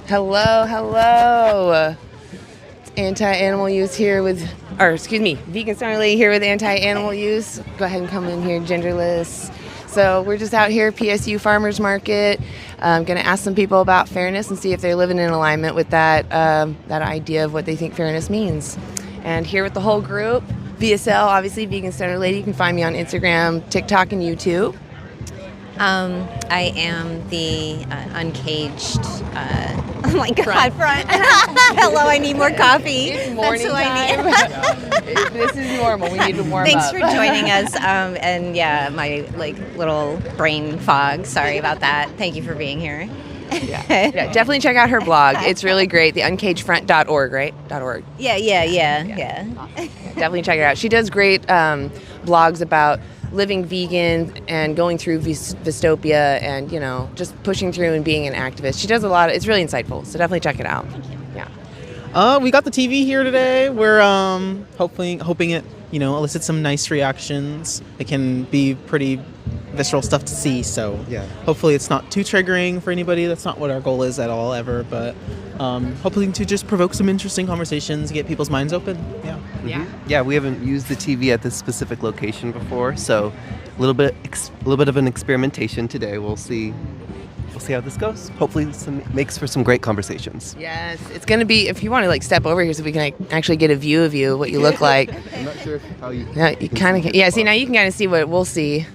Hello. It's anti-animal use here Vegan Star Lady here with anti-animal use. Go ahead and come in here, genderless. So we're just out here, PSU Farmers Market. I'm going to ask some people about fairness and see if they're living in alignment with that idea of what they think fairness means. And here with the whole group, VSL, obviously Vegan Star Lady. You can find me on Instagram, TikTok, and YouTube. I am the uncaged, oh my God, front. Hello, I need more coffee. It's morning time. This is normal. We need to warm Thanks up. for joining us. And yeah, my little brain fog. Sorry about that. Thank you for being here. Yeah, definitely check out her blog. It's really great. theuncagedfront.org, right? .org. Yeah. Definitely check it out. She does great blogs about living vegan and going through dystopia and, just pushing through and being an activist. She does a lot. It's really insightful. So definitely check it out. Yeah. We got the TV here today. We're hoping it, elicits some nice reactions. It can be pretty visceral stuff to see. So hopefully it's not too triggering for anybody. That's not what our goal is at all ever. But hoping to just provoke some interesting conversations, get people's minds open. Yeah. Mm-hmm. Yeah, we haven't used the TV at this specific location before, so a little bit of an experimentation today. We'll see how this goes. Hopefully, makes for some great conversations. Yes, it's gonna be. If you want to step over here so we can actually get a view of you, what you look like. I'm not sure how you. Yeah, you kind of. Yeah, see now you can kind of see what we'll see.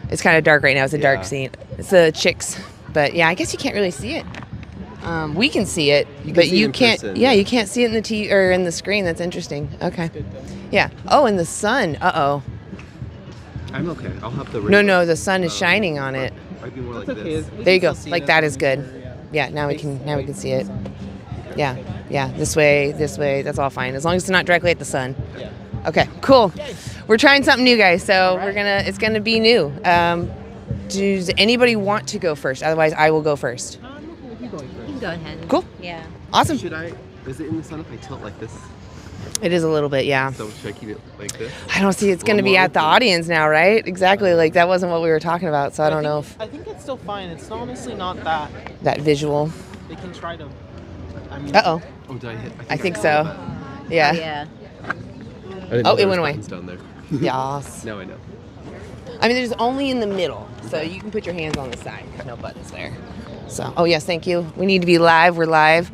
It's kind of dark right now. It's a dark scene. It's the chicks, but yeah, I guess you can't really see it. We can see it, but you can't. You can't see it in the TV or in the screen. That's interesting. Okay. Yeah. Oh, and the sun. Uh-oh. I'm okay. I'll have the. No, the sun is shining on it. Might be more like this. There you go. Like that is good. Yeah. Now we can see it. Yeah. This way. That's all fine as long as it's not directly at the sun. Yeah. Okay. Cool. We're trying something new, guys. So it's gonna be new. Does anybody want to go first? Otherwise, I will go first. You can go ahead. Cool. Yeah. Awesome. Is it in the sun if I tilt like this? It is a little bit, yeah. So should I keep it like this? I don't see it's going to be at the audience now, right? Exactly. That wasn't what we were talking about, so I don't know if... I think it's still fine. It's honestly not that... That visual. They can try to... Uh-oh. Oh, did I hit? I think so. Yeah. Oh, yeah. It went away. Down there. Yes. No, I know. There's only in the middle, so you can put your hands on the side. There's no buttons there. So, yes, thank you. We need to be live. We're live.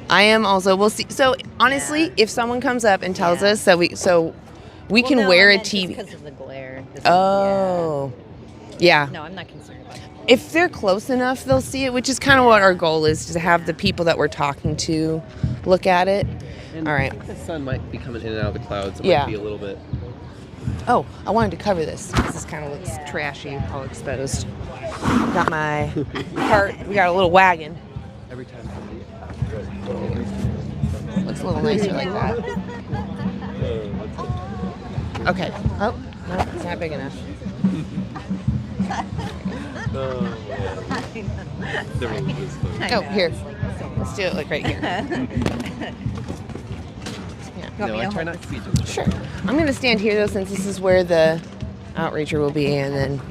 I am also. We'll see. So honestly, if someone comes up and tells us that we can wear a TV because of the glare. Yeah. No, I'm not concerned about it. If they're close enough, they'll see it, which is kind of what our goal is, to have the people that we're talking to look at it. And all right. I think the sun might be coming in and out of the clouds. It might be a little bit. Oh, I wanted to cover this because this kind of looks trashy, all exposed. Got my cart. We got a little wagon. Every time. Looks a little nicer like that. Okay. Oh, no, it's not big enough. Oh, here. Let's do it right here. No, I try not to be Sure. I'm going to stand here, though, since this is where the outreacher will be, and then,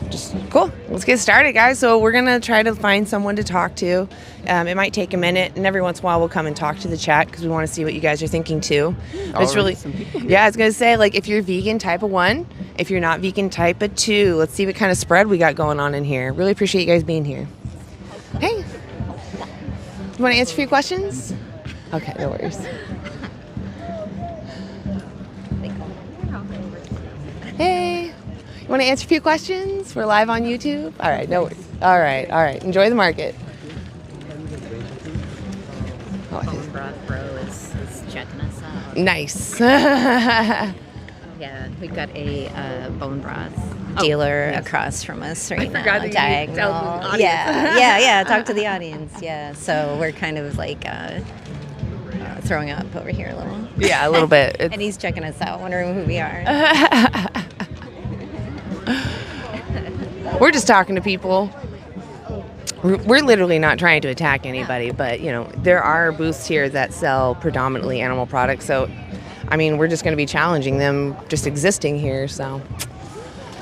just cool. Let's get started, guys. So we're going to try to find someone to talk to. It might take a minute, and every once in a while we'll come and talk to the chat because we want to see what you guys are thinking, too. It's really, I was going to say, if you're vegan, type a 1. If you're not vegan, type a 2. Let's see what kind of spread we got going on in here. Really appreciate you guys being here. Hey. You want to answer a few questions? Okay, no worries. Hey, you want to answer a few questions? We're live on YouTube. All right, no worries. All right. Enjoy the market. Bone broth bro is checking us out. Nice. Yeah, we've got a bone broth dealer across from us right now. Forgot that diagonal. Yeah. Talk to the audience. Yeah, so we're kind of throwing up over here a little. Yeah, a little bit. And he's checking us out, wondering who we are. We're just talking to people. We're literally not trying to attack anybody, but, there are booths here that sell predominantly animal products. So, we're just going to be challenging them just existing here. So,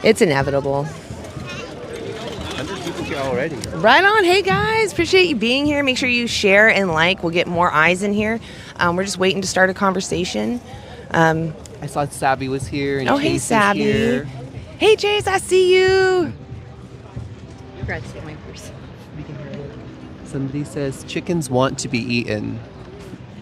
It's inevitable. 100 people here already. Right on. Hey, guys. Appreciate you being here. Make sure you share and like. We'll get more eyes in here. We're just waiting to start a conversation. I saw Savvy was here. And Oh, hey, Chase is Savvy. here. Hey, Chase. I see you. Congrats to my person. Somebody says chickens want to be eaten.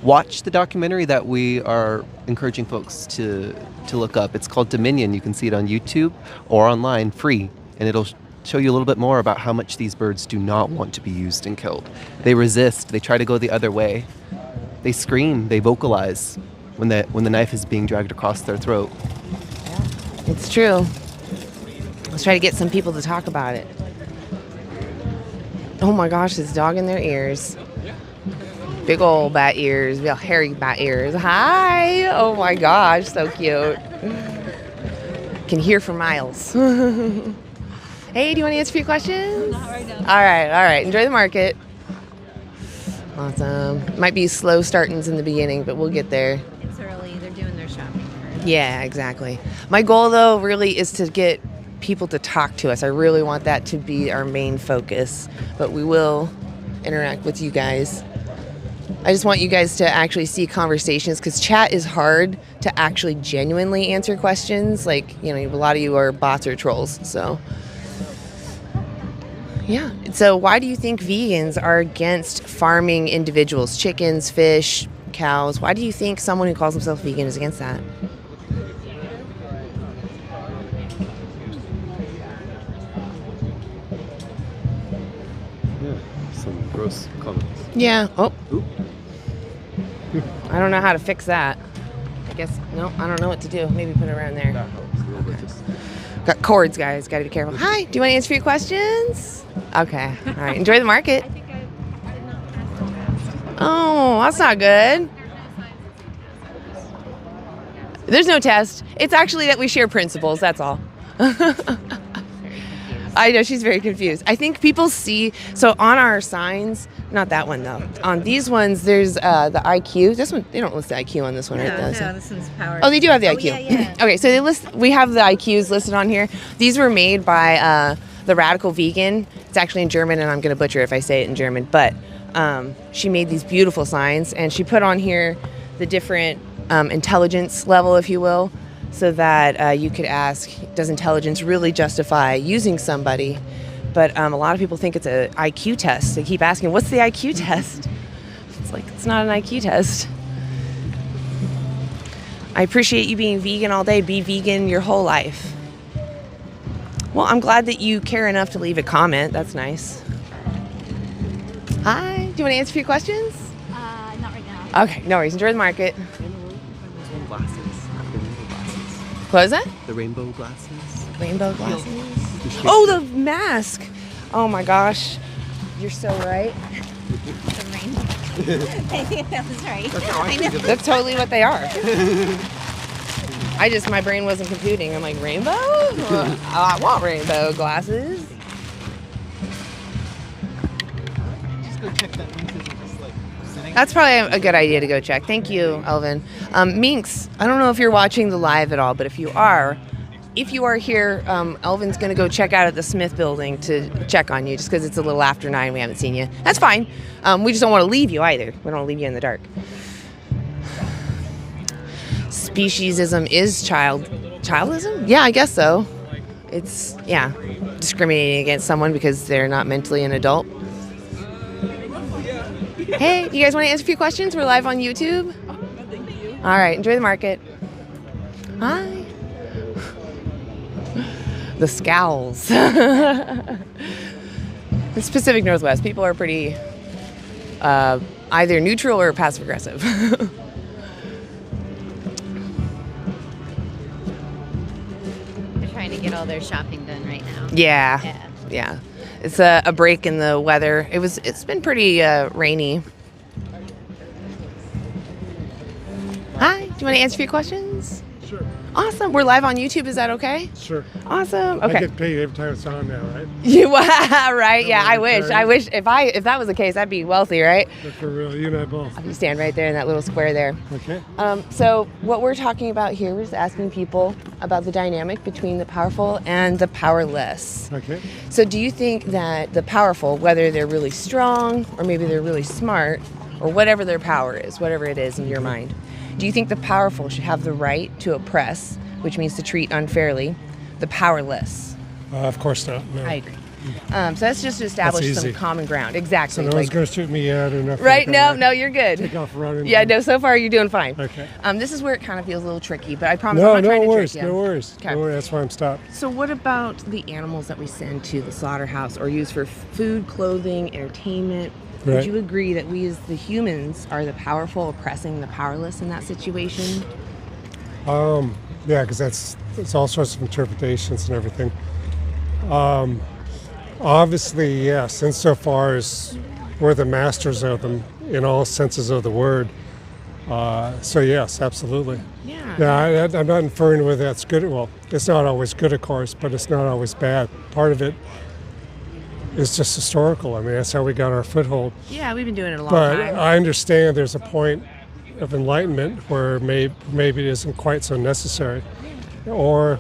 Watch the documentary that we are encouraging folks to look up. It's called Dominion. You can see it on YouTube or online, free, and it'll show you a little bit more about how much these birds do not want to be used and killed. They resist. They try to go the other way. They scream. They vocalize when the knife is being dragged across their throat. It's true. Let's try to get some people to talk about it. Oh my gosh, this dog in their ears. Big old bat ears, real hairy bat ears. Hi! Oh my gosh, so cute. Can hear for miles. Hey, do you want to answer a few questions? Not right now. All right. Enjoy the market. Awesome. Might be slow startings in the beginning, but we'll get there. It's early. They're doing their shopping. Yeah, exactly. My goal, though, really is to get people to talk to us. I really want that to be our main focus, but we will interact with you guys. I just want you guys to actually see conversations, because chat is hard to actually genuinely answer questions. Like, you know, a lot of you are bots or trolls, so. Yeah. So why do you think vegans are against farming individuals, chickens, fish, cows? Why do you think someone who calls himself vegan is against that? Yeah, some gross comments. Yeah. Oh. Oop. I don't know how to fix that. I guess, no, I don't know what to do. Maybe put it around there. That helps a little bit. Just Got cords, guys. Got to be careful. Hi. Do you want to answer a few questions? Okay. All right. Enjoy the market. Oh, that's not good. There's no test. It's actually that we share principles. That's all. I know, she's very confused. I think people see, so on our signs, not that one though. On these ones, there's the IQ. This one, they don't list the IQ on this one, right? No, So- this one's power. Oh, they do have the IQ. Yeah. Okay, so we have the IQs listed on here. These were made by the Radical Vegan. It's actually in German, and I'm going to butcher it if I say it in German. But she made these beautiful signs, and she put on here the different intelligence level, if you will, so that you could ask, does intelligence really justify using somebody? But a lot of people think it's an IQ test. They keep asking, what's the IQ test? It's like, it's not an IQ test. I appreciate you being vegan all day. Be vegan your whole life. Well, I'm glad that you care enough to leave a comment. That's nice. Hi. Do you want to answer a few questions? Not right now. Okay, no worries. Enjoy the market. glasses. The rainbow glasses. What is that? The rainbow glasses. Rainbow glasses. Oh, the mask. Oh my gosh. You're so right. The rainbow. I think that was right. I know. That's totally what they are. My brain wasn't computing. I'm like, rainbow? I want rainbow glasses. Just go check that link. Just like sitting. That's probably a good idea to go check. Thank you, Elvin. Minx, I don't know if you're watching the live at all, but if you are here, Elvin's going to go check out at the Smith building to check on you, just because it's a little after 9. We haven't seen you. That's fine. We just don't want to leave you either. We don't want to leave you in the dark. Speciesism is childism? Yeah, I guess so. It's, discriminating against someone because they're not mentally an adult. Hey, you guys want to answer a few questions? We're live on YouTube. All right, enjoy the market. Hi. The scowls. The Pacific Northwest, people are pretty either neutral or passive aggressive. They're trying to get all their shopping done right now. Yeah. It's a break in the weather. It's been pretty rainy. Hi, do you want to answer a few questions? Sure. Awesome. We're live on YouTube. Is that okay? Sure. Awesome. I Okay. get paid every time it's on now, right? You right? Yeah. I wish. sorry. I wish if that was the case, I'd be wealthy, right? But for real, you and I both. You stand right there in that little square there. Okay. So what we're talking about here, we're just asking people about the dynamic between the powerful and the powerless. Okay. So do you think that the powerful, whether they're really strong or maybe they're really smart or whatever their power is, whatever it is in your mind, do you think the powerful should have the right to oppress, which means to treat unfairly, the powerless? Of course not. No. I agree. So that's just to establish some easy. common ground. So Exactly. no one's going to shoot me out or nothing. Right? like that, No, you're good. Take off running. Yeah, no, so far you're doing fine. Okay. This is where it kind of feels a little tricky, but I promise No, I'm not trying no to worries. trick you. No worries. Okay. No worries. That's why I'm stopped. So what about the animals that we send to the slaughterhouse or use for food, clothing, entertainment? Would Right. you agree that we as the humans are the powerful oppressing the powerless in that situation? Yeah, because it's all sorts of interpretations and everything. Obviously, yes, insofar as we're the masters of them in all senses of the word. So yes, absolutely. Yeah. Yeah, I'm not inferring whether that's good. Well, it's not always good, of course, but it's not always bad. Part of it is just historical. I mean, that's how we got our foothold. Yeah, we've been doing it a long But time. I understand there's a point of enlightenment where maybe it isn't quite so necessary. Or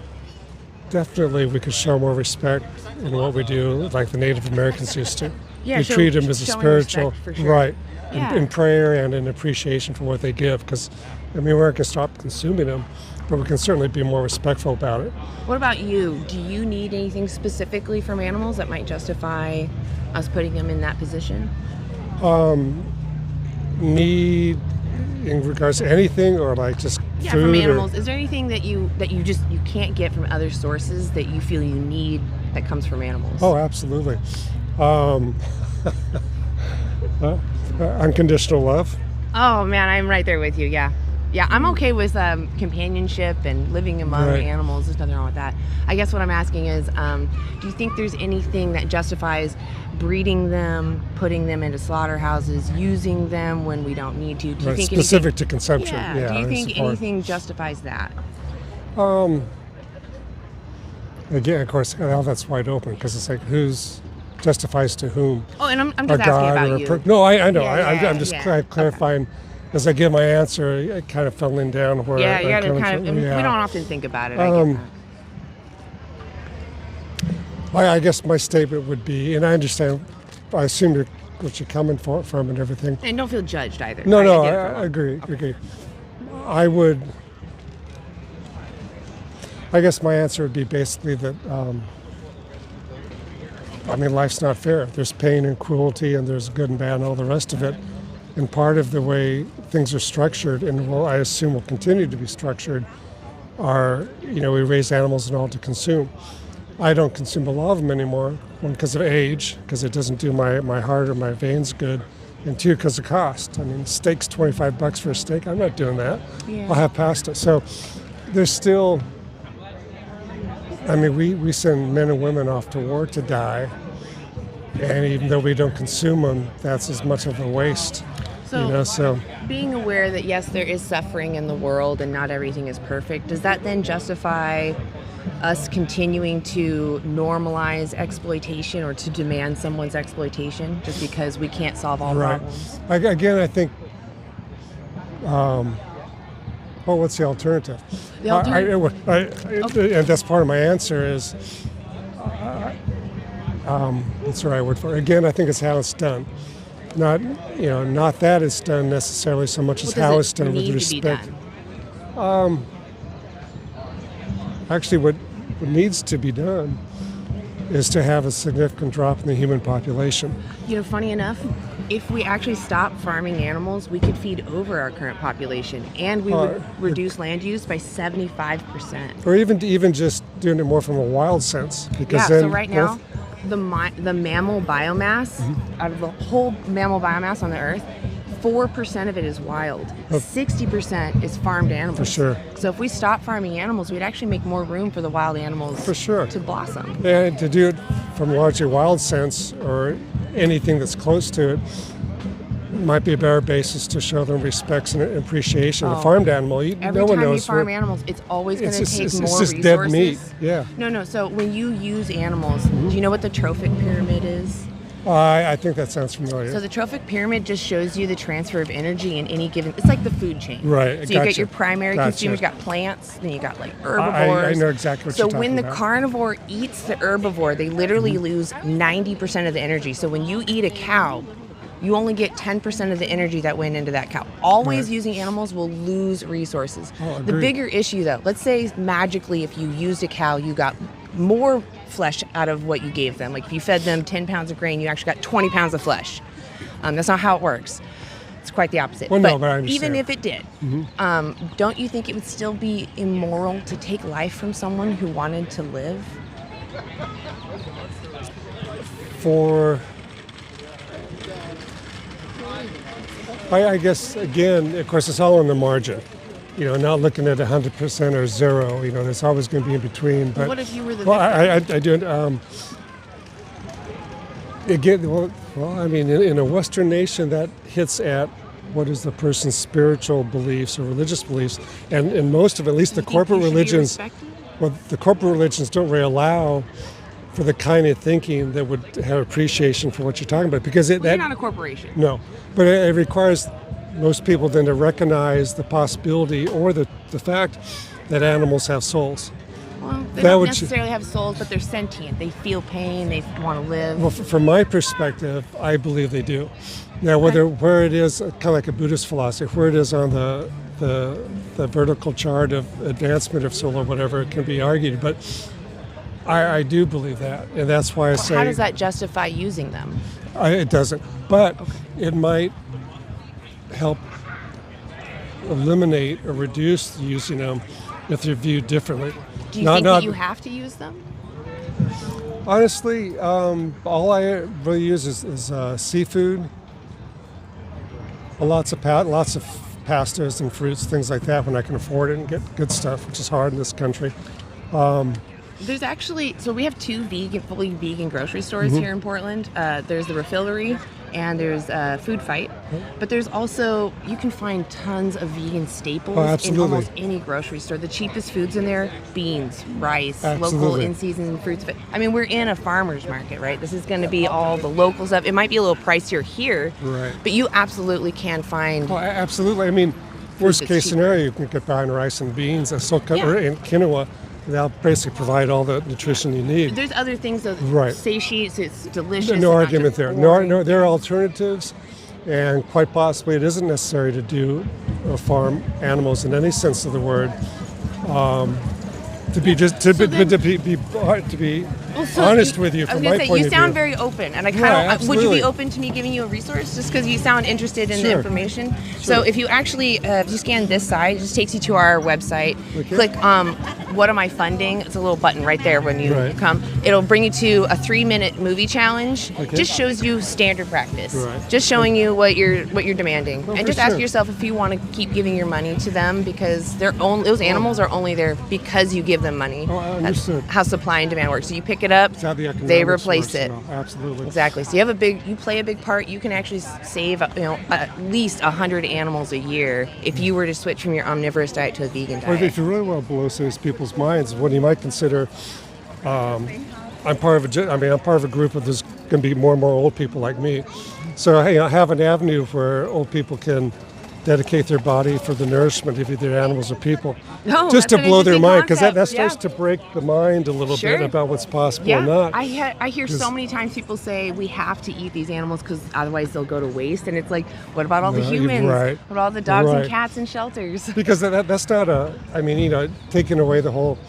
definitely we could show more respect in what we do, like the Native Americans used to. Yeah, we treat them as a showing spiritual, respect, for sure. right, Yeah. in prayer and in appreciation for what they give. Because, I mean, we're not going to stop consuming them, but we can certainly be more respectful about it. What about you? Do you need anything specifically from animals that might justify us putting them in that position? Need in regards to anything, or like just Yeah, food? from or- animals. Is there anything that you can't get from other sources that you feel you need that comes from animals? Oh, absolutely. Unconditional love. Oh man, I'm right there with you. Yeah, I'm okay with companionship and living among Right. animals. There's nothing wrong with that. I guess what I'm asking is, do you think there's anything that justifies breeding them, putting them into slaughterhouses, using them when we don't need to? Do you Right, think specific to consumption. anything, Yeah. do you I think support. anything justifies that? Again, of course, now that's wide open because it's like who's justifies to whom? Oh, and I'm A just asking God about or a you. no, I know. Yeah, I'm just yeah. clarifying. As I give my answer, I kind of filling down where Yeah, I'm you gotta coming kind of. from. We Yeah. don't often think about it. I Um, get that. I guess my statement would be, and I understand, I assume what you're coming from and everything. And don't feel judged either. No, get it I from- agree. I would. I guess my answer would be basically that. I mean, life's not fair. There's pain and cruelty, and there's good and bad, and all the rest of it. And part of the way things are structured, and I assume will continue to be structured, are we raise animals and all to consume. I don't consume a lot of them anymore. One, because of age, because it doesn't do my heart or my veins good, and two, because of cost. I mean, steak's $25 for a steak. I'm not doing that. Yeah. I'll have pasta. So there's still. I mean, we send men and women off to war to die, and even though we don't consume them, that's as much of a waste. So, So being aware that yes, there is suffering in the world and not everything is perfect, does that then justify us continuing to normalize exploitation or to demand someone's exploitation just because we can't solve all right. problems? Again, I think. Well, what's the alternative? The alternative- And that's part of my answer is. What's the right word for it? Again, I think it's how it's done. Not that it's done necessarily so much as What does how it it's done with need to be respect. done? Actually, what needs to be done is to have a significant drop in the human population. Funny enough, if we actually stop farming animals, we could feed over our current population and we would reduce land use by 75%. Or even just doing it more from a wild sense. Because Yeah, then so right now, the mammal biomass, out of the whole mammal biomass on the earth, 4% of it is wild. 60% is farmed animals. For sure. So if we stop farming animals, we'd actually make more room for the wild animals For sure. to blossom. And to do it from a largely wild sense or anything that's close to it, might be a better basis to show them respect and appreciation. A Oh. farmed animal, Every no one time you knows farm what, animals, it's always going to it's take just, more it's just resources. dead meat. Yeah. No. So when you use animals, do you know what the trophic pyramid is? I think that sounds familiar. So the trophic pyramid just shows you the transfer of energy in any given. It's like the food chain. Right, So you gotcha. get your primary Gotcha. consumers. You got plants, then you got like herbivores. I know exactly what so you're talking when the about. carnivore eats the herbivore, they literally lose 90% of the energy. So when you eat a cow, you only get 10% of the energy that went into that cow. Always Right. using animals will lose resources. Oh, The agreed. bigger issue though, let's say magically if you used a cow, you got more flesh out of what you gave them. Like if you fed them 10 pounds of grain, you actually got 20 pounds of flesh. That's not how it works. It's quite the opposite. Well, no, but I understand. even if it did, don't you think it would still be immoral to take life from someone who wanted to live? I guess, again, of course, it's all on the margin. Not looking at 100% or zero. There's always going to be in between. But What if you were the well, victim? I do. Again, I mean, in a Western nation, that hits at what is the person's spiritual beliefs or religious beliefs, and most of, at least the You think corporate you should be religions. respected? Well, the corporate religions don't really allow for the kind of thinking that would have appreciation for what you're talking about, because Well, you're not a corporation. no, but it requires most people then to recognize the possibility or the fact that animals have souls. Well, they That don't would- necessarily have souls, but they're sentient. They feel pain. They want to live. Well, from my perspective, I believe they do. Now, where it is kind of like a Buddhist philosophy, where it is on the vertical chart of advancement of soul or whatever, it can be argued. But I do believe that, and that's why I say How does that justify using them? it doesn't. But it might help eliminate or reduce using them if they're viewed differently. Do you think that you have to use them? Honestly, all I really use is seafood, lots of pastas and fruits, things like that when I can afford it and get good stuff, which is hard in this country. There's actually, so we have two fully vegan grocery stores here in Portland. There's the Refillery and there's Food Fight. But there's also, you can find tons of vegan staples in absolutely. almost any grocery store. The cheapest foods in there, beans, rice, local Absolutely. in-season fruits. I mean, we're in a farmer's market, right? This is going to be all the local stuff. It might be a little pricier here, Right. but you absolutely can find. Well, absolutely. I mean, worst that's case cheap. scenario, you can get by on rice and beans and Yeah. and quinoa. They'll basically provide all the nutrition you need. There's other things that Right. satiates, it's delicious. and No not argument just there. boring. No, there are alternatives, and quite possibly it isn't necessary to do farm animals in any sense of the word. To be Well, so honest with you I was from gonna my say, point you of sound view. very open, and I Right, kind of would you absolutely. be open to me giving you a resource just because you sound interested in the Sure. information? So if you actually if you scan this side, it just takes you to our website. Okay. Click what am I funding? It's a little button right there when you Right. come. It'll bring you to a 3-minute movie challenge. Okay. Just shows you standard practice. Right. Just showing you what you're demanding, Oh, and for just ask sure. yourself if you want to keep giving your money to them because those animals are only there because you give them money. Oh, I That's understood. how supply and demand works. So you pick it up, It's how the they economics replace works it. and all. Absolutely. Exactly. So you play a big part. You can actually save, at least 100 animals a year if you were to switch from your omnivorous diet to a vegan Well, diet. if you really want to blow some of these people's minds, what you might consider, I'm part of a group of there's going to be more and more old people like me. So hey, I have an avenue where old people can dedicate their body for the nourishment of either animals or people, Oh, just that's to an blow their interesting mind, because that concept, starts to break the mind a little Sure. bit about what's possible Yeah, or not. I hear so Because- many times people say we have to eat these animals because otherwise they'll go to waste. And it's like, what about all the No, you're humans? right. What about all the dogs Right. and cats in shelters? Because that's not taking away the whole,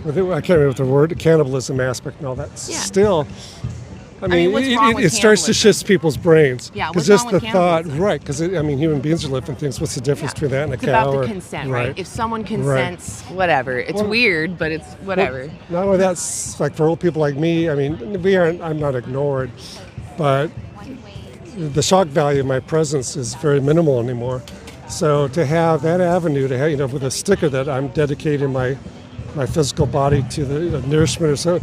I can't remember the word, cannibalism aspect and all that. Yeah. Still, mean, what's wrong with it starts to cannibalism? shift people's brains. Yeah, Because what's just wrong the with thought, cannibalism? right, because human beings are living things. What's the difference between that and a It's cow? about the or- consent, right? If someone Right. consents, whatever. It's Well- weird, but it's whatever. Not only that's like for old people like me, I'm not ignored, but the shock value of my presence is very minimal anymore. So to have that avenue, to have, with a sticker that I'm dedicating my physical body to the nourishment or so,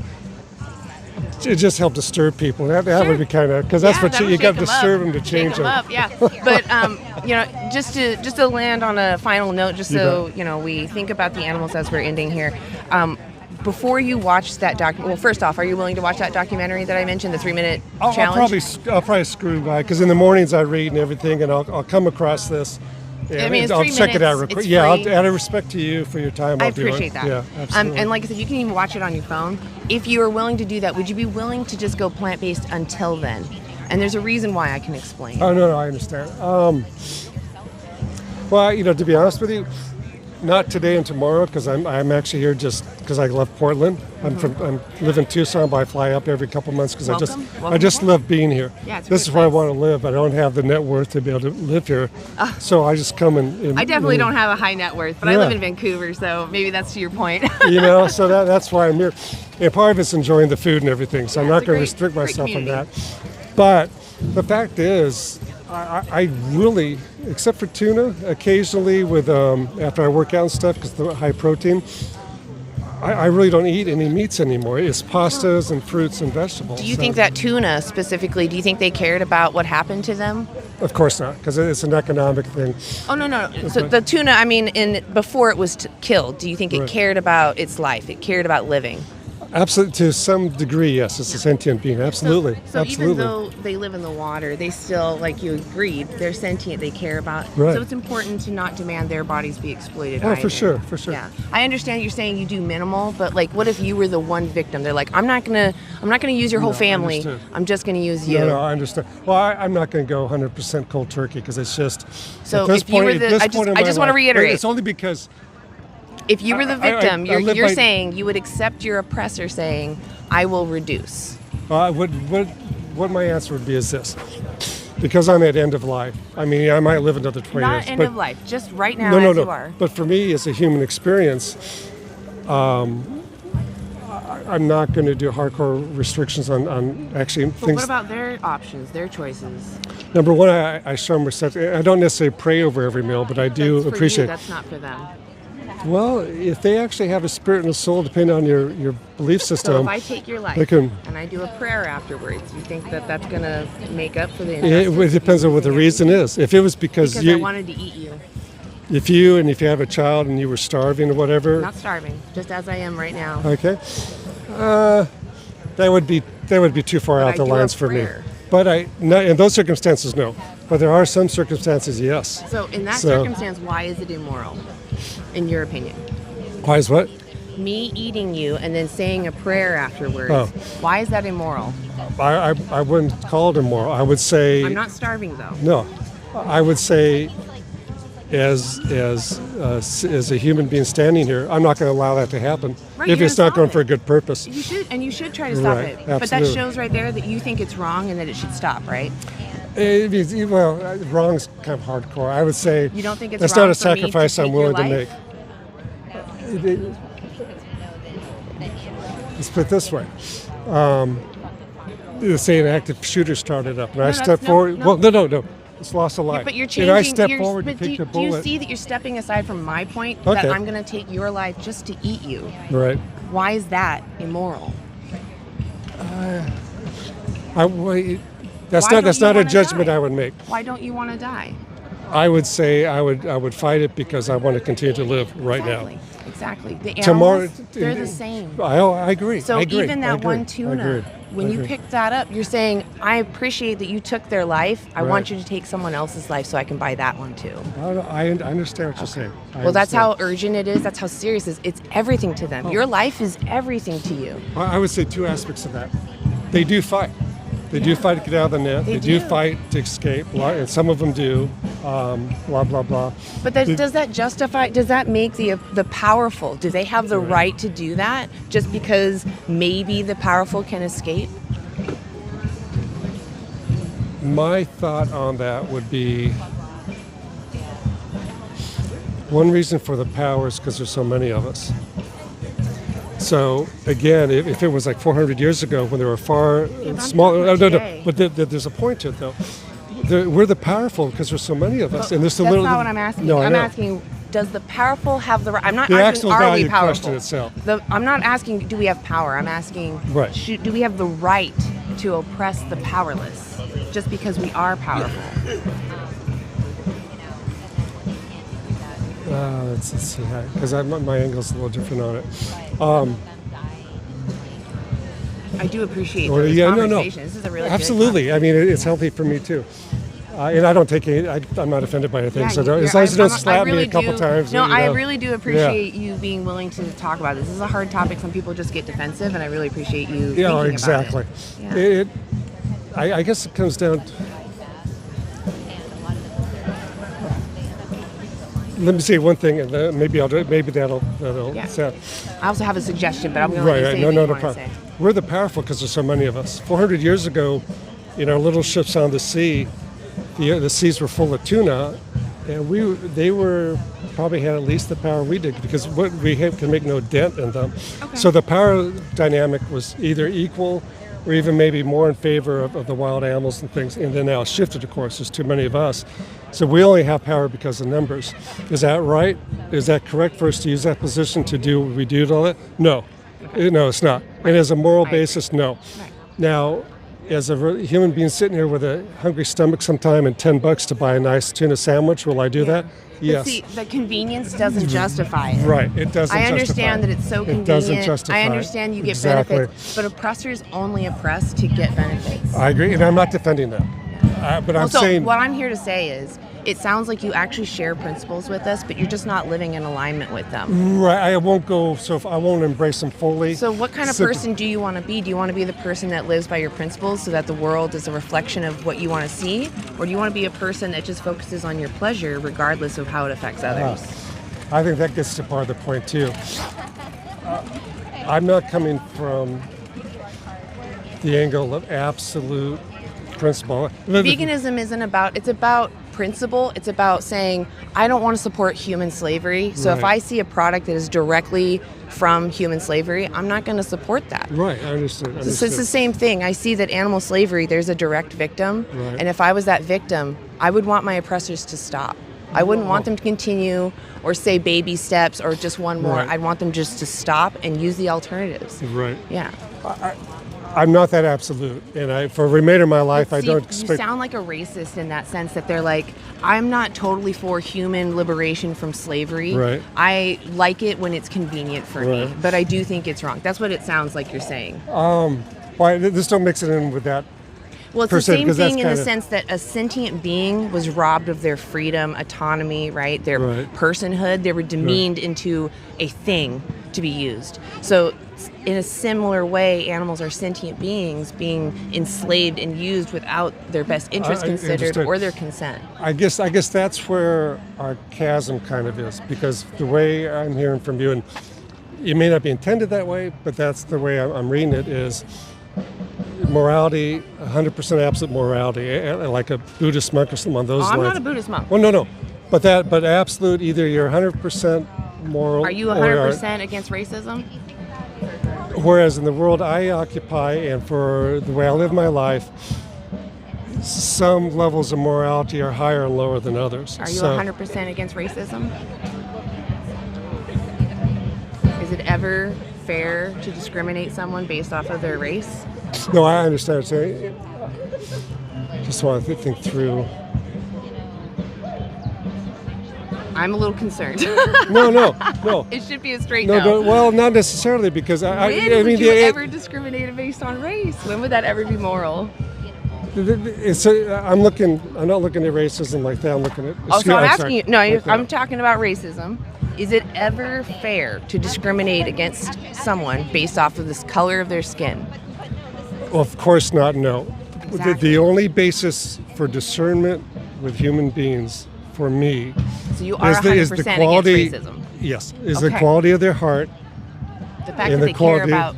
it just helped disturb people. That Sure. would be kind of, because that's Yeah, what that'll you got to shake 'em disturb up. them to change Shake 'em them. up, yeah. But just to land on a final note, just You so bet. we think about the animals as we're ending here. Before you watch that well, first off, are you willing to watch that documentary that I mentioned, the 3-minute I'll challenge? probably screw by, because in the mornings I read and everything, and I'll come across this. And I mean, it's I'll 3 check it out. minutes, it's Yeah, free. out of respect to you for your time, I I'll do it. appreciate that. Yeah, absolutely. And like I said, you can even watch it on your phone. If you are willing to do that, would you be willing to just go plant-based until then? And there's a reason why I can explain. Oh no, I understand. Well, to be honest with you, not today and tomorrow, because I'm actually here just because I love Portland. I live in Tucson, but I fly up every couple months because I just Welcome. love being here. Yeah, it's a this great is where I place. want to live. I don't have the net worth to be able to live here, so I just come and I definitely don't have a high net worth, but I Yeah. live in Vancouver, so maybe that's to your point. So that's why I'm here. And part of it's enjoying the food and everything, so I'm not it's a going to great- restrict great myself on community. that. But the fact is, I really, except for tuna, occasionally with after I work out and stuff, because the high protein, I really don't eat any meats anymore. It's pastas and fruits and vegetables. Do you So- think that tuna specifically, do you think they cared about what happened to them? Of course not, because it's an economic thing. Oh, no. So the tuna, I mean, before it was killed, do you think it Right. cared about its life? It cared about living? Absolutely, to some degree, yes. It's a sentient being. Absolutely, So absolutely. even though they live in the water, they still, like you agreed, they're sentient, they care about. Right. So it's important to not demand their bodies be exploited Oh, either. for sure. Yeah. I understand you're saying you do minimal, but like what if you were the one victim? They're like, I'm not gonna use your whole No, I family. understood. I'm just gonna use you. No, I understand. Well, I'm not going to go 100% cold turkey because it's just. So at this if you were point- the- at this I just- point in I my just wanna life- reiterate. It's only because If you were the victim, I live you're by- saying you would accept your oppressor saying, I will reduce. what my answer would be is this. Because I'm at end of life. I mean, I might live another 20 years. Not end but, of life, just right now No, as no, you are. no. But for me, as a human experience, I'm not going to do hardcore restrictions on actually But things. what about their options, their choices? Number one, I show them respect. I don't necessarily pray over every meal, but I do That's for appreciate. you, that's not for them. Well, if they actually have a spirit and a soul, depending on your belief So system, if I take your life they can. and I do a prayer afterwards, you think that that's going to make up for the It injustice? depends on what the reason is. If it was because I you, wanted to eat you. if you have a child and you were starving or whatever, Not starving, just as I am right now. okay, that would be too far But out I the do a lines for me. prayer. But in those circumstances, no. But there are some circumstances, yes. So in that So- circumstance, why is it immoral, in your opinion? Why is what? Me eating you and then saying a prayer afterwards, Oh. why is that immoral? I wouldn't call it immoral. I would say I'm not starving though. no. I would say, as a human being standing here, I'm not going to allow that to happen Right, if you're it's not gonna going stop for a it. good purpose. You should try to stop Right, it. But that absolutely. shows right there that you think it's wrong and that it should stop, right? Wrong is kind of hardcore. I would say You don't think it's that's wrong not a for me to sacrifice I'm take your willing to life? make. Let's put it this way. Say an active shooter started up, and I that's- step no, forward. no. Well, no. It's loss of life. But you're And changing. I step you're- forward to but take the do you bullet. see that you're stepping aside from my point that Okay. I'm going to take your life just to eat you? Right. Why is that immoral? That's Why not don't that's you not a wanna judgment die? I would make. Why don't you want to die? I would say I would fight it because I want to continue to live right Exactly. Exactly. The Tomorrow- animals, they're the same. now. I agree. So I agree. even I that agree. one I tuna, agree. when I you agree. pick that up, you're saying, I appreciate that you took their life. I want Right. you to take someone else's life so I can buy that one too. I understand what you're saying. Well, that's how urgent it is. That's how serious it is. It's everything to Oh. them. Your life is everything to you. I would say two aspects of that. They do fight. They do fight to get out of the net. They They do do. fight to escape, and some of them do. Blah blah blah. But does that justify? Does that make the powerful? Do they have the right to do that just because maybe the powerful can escape? My thought on that would be one reason for the power is because there's so many of us. So again, if it was like 400 years ago when there were far I'm smaller, talking today. but there's a point to it though. We're the powerful because there's so many of us, and there's a That's little. not what I'm asking. No, I I'm know. asking, does the powerful have the right? I'm not The asking, actual are we value powerful? question itself. I'm not asking, do we have power? I'm asking, Right. do we have the right to oppress the powerless just because we are powerful? Let's see, because my angle's a little different on it. I do appreciate Well, this yeah, conversation. This is a really absolutely. good I mean, it's healthy for me too. And I don't take any. I'm not offended by anything. So as long as you don't slap me a couple times. No, you know. I really do appreciate you being willing to talk about this. This is a hard topic. Some people just get defensive, and I really appreciate you. Yeah, thinking exactly. About it. I guess it comes down. Let me say one thing, and maybe I'll do it. Maybe that'll sound. I also have a suggestion, but I'm going to Right, let right. you say No what you want to problem. say. We're the powerful because there's so many of us. 400 years ago, in our little ships on the sea, the seas were full of tuna, and they probably had at least the power we did because what we have can make no dent in them. Okay. So the power dynamic was either equal or even maybe more in favor of the wild animals and things. And then now it's shifted, of course. There's too many of us. So we only have power because of numbers. Is that right? Is that correct for us to use that position to do what we do to all that? No. No, it's not. And as a moral basis, no. Right. Now, as a human being sitting here with a hungry stomach sometime and $10 to buy a nice tuna sandwich, will I do that? Yes. But see, the convenience doesn't justify it. Right, it doesn't I justify understand it. that it's so It convenient. doesn't justify I it. understand you get Exactly. benefits, but oppressors only oppress to get benefits. I agree, and I'm not defending that. But I'm Also, saying... what I'm here to say is, it sounds like you actually share principles with us, but you're just not living in alignment with them. Right, I won't go, so I won't embrace them fully. So what kind of person do you want to be? Do you want to be the person that lives by your principles so that the world is a reflection of what you want to see? Or do you want to be a person that just focuses on your pleasure regardless of how it affects others? I think that gets to part of the point too. I'm not coming from the angle of absolute principle. Veganism isn't about, it's about principle. It's about saying, I don't want to support human slavery. So if Right. I see a product that is directly from human slavery, I'm not going to support that. Right, I understand. So it's the same thing. I see that animal slavery, there's a direct victim. Right. And if I was that victim, I would want my oppressors to stop. I wouldn't want them to continue or say baby steps or just one more. Right. I'd want them just to stop and use the alternatives. Right. Yeah. I'm not that absolute, and for the remainder of my life, But I see, don't you expect. sound like a racist in that sense that they're like, I'm not totally for human liberation from slavery. Right. I like it when it's convenient for me, Right. but I do think it's wrong. That's what it sounds like you're saying. Why this don't mix it in with that? Well, it's the percent, same because that's thing in the kinda- sense that a sentient being was robbed of their freedom, autonomy, right? Their Right. personhood. They were demeaned into a thing to be used. So in a similar way, animals are sentient beings being enslaved and used without their best interest I considered understood. or their consent. I guess that's where our chasm kind of is, because the way I'm hearing from you, and it may not be intended that way, but that's the way I'm reading it, is morality, 100% absolute morality, like a Buddhist monk or something on those Oh, lines. I'm not a Buddhist monk. Well, no, but absolute, either you're 100% moral. Are you or 100% against racism? Whereas in the world I occupy and for the way I live my life, some levels of morality are higher and lower than others. Are you So- 100% against racism? Is it ever fair to discriminate someone based off of their race? No, I understand. So just want to think through. I'm a little concerned. No. It should be a straight No, no. well, not necessarily, because When would you ever discriminate based on race? When would that ever be moral? I'm not looking at racism like that. I'm looking at. Oh, so I'm asking sorry. you. No, Like that. I'm talking about racism. Is it ever fair to discriminate against someone based off of this color of their skin? Well, of course not. No. Exactly. The only basis for discernment with human beings, for me, So you are is 100% the quality. against racism. Yes, is Okay. the quality of their heart. The fact And that the they care quality- about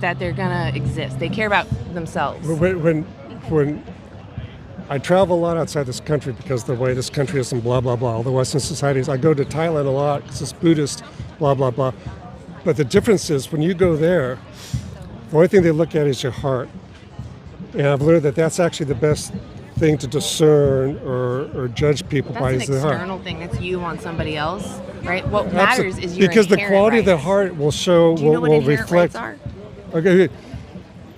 that they're gonna exist. They care about themselves. When I travel a lot outside this country because of the way this country is and blah, blah, blah, all the Western societies. I go to Thailand a lot because it's Buddhist, blah, blah, blah. But the difference is when you go there, the only thing they look at is your heart. And I've learned that that's actually the best thing to discern or judge people by That's is an the heart. external thing. That's you on somebody else, right? What matters is your because the inherent quality of the rights. heart will show, Do you know what will inherent reflect. rights are? Okay,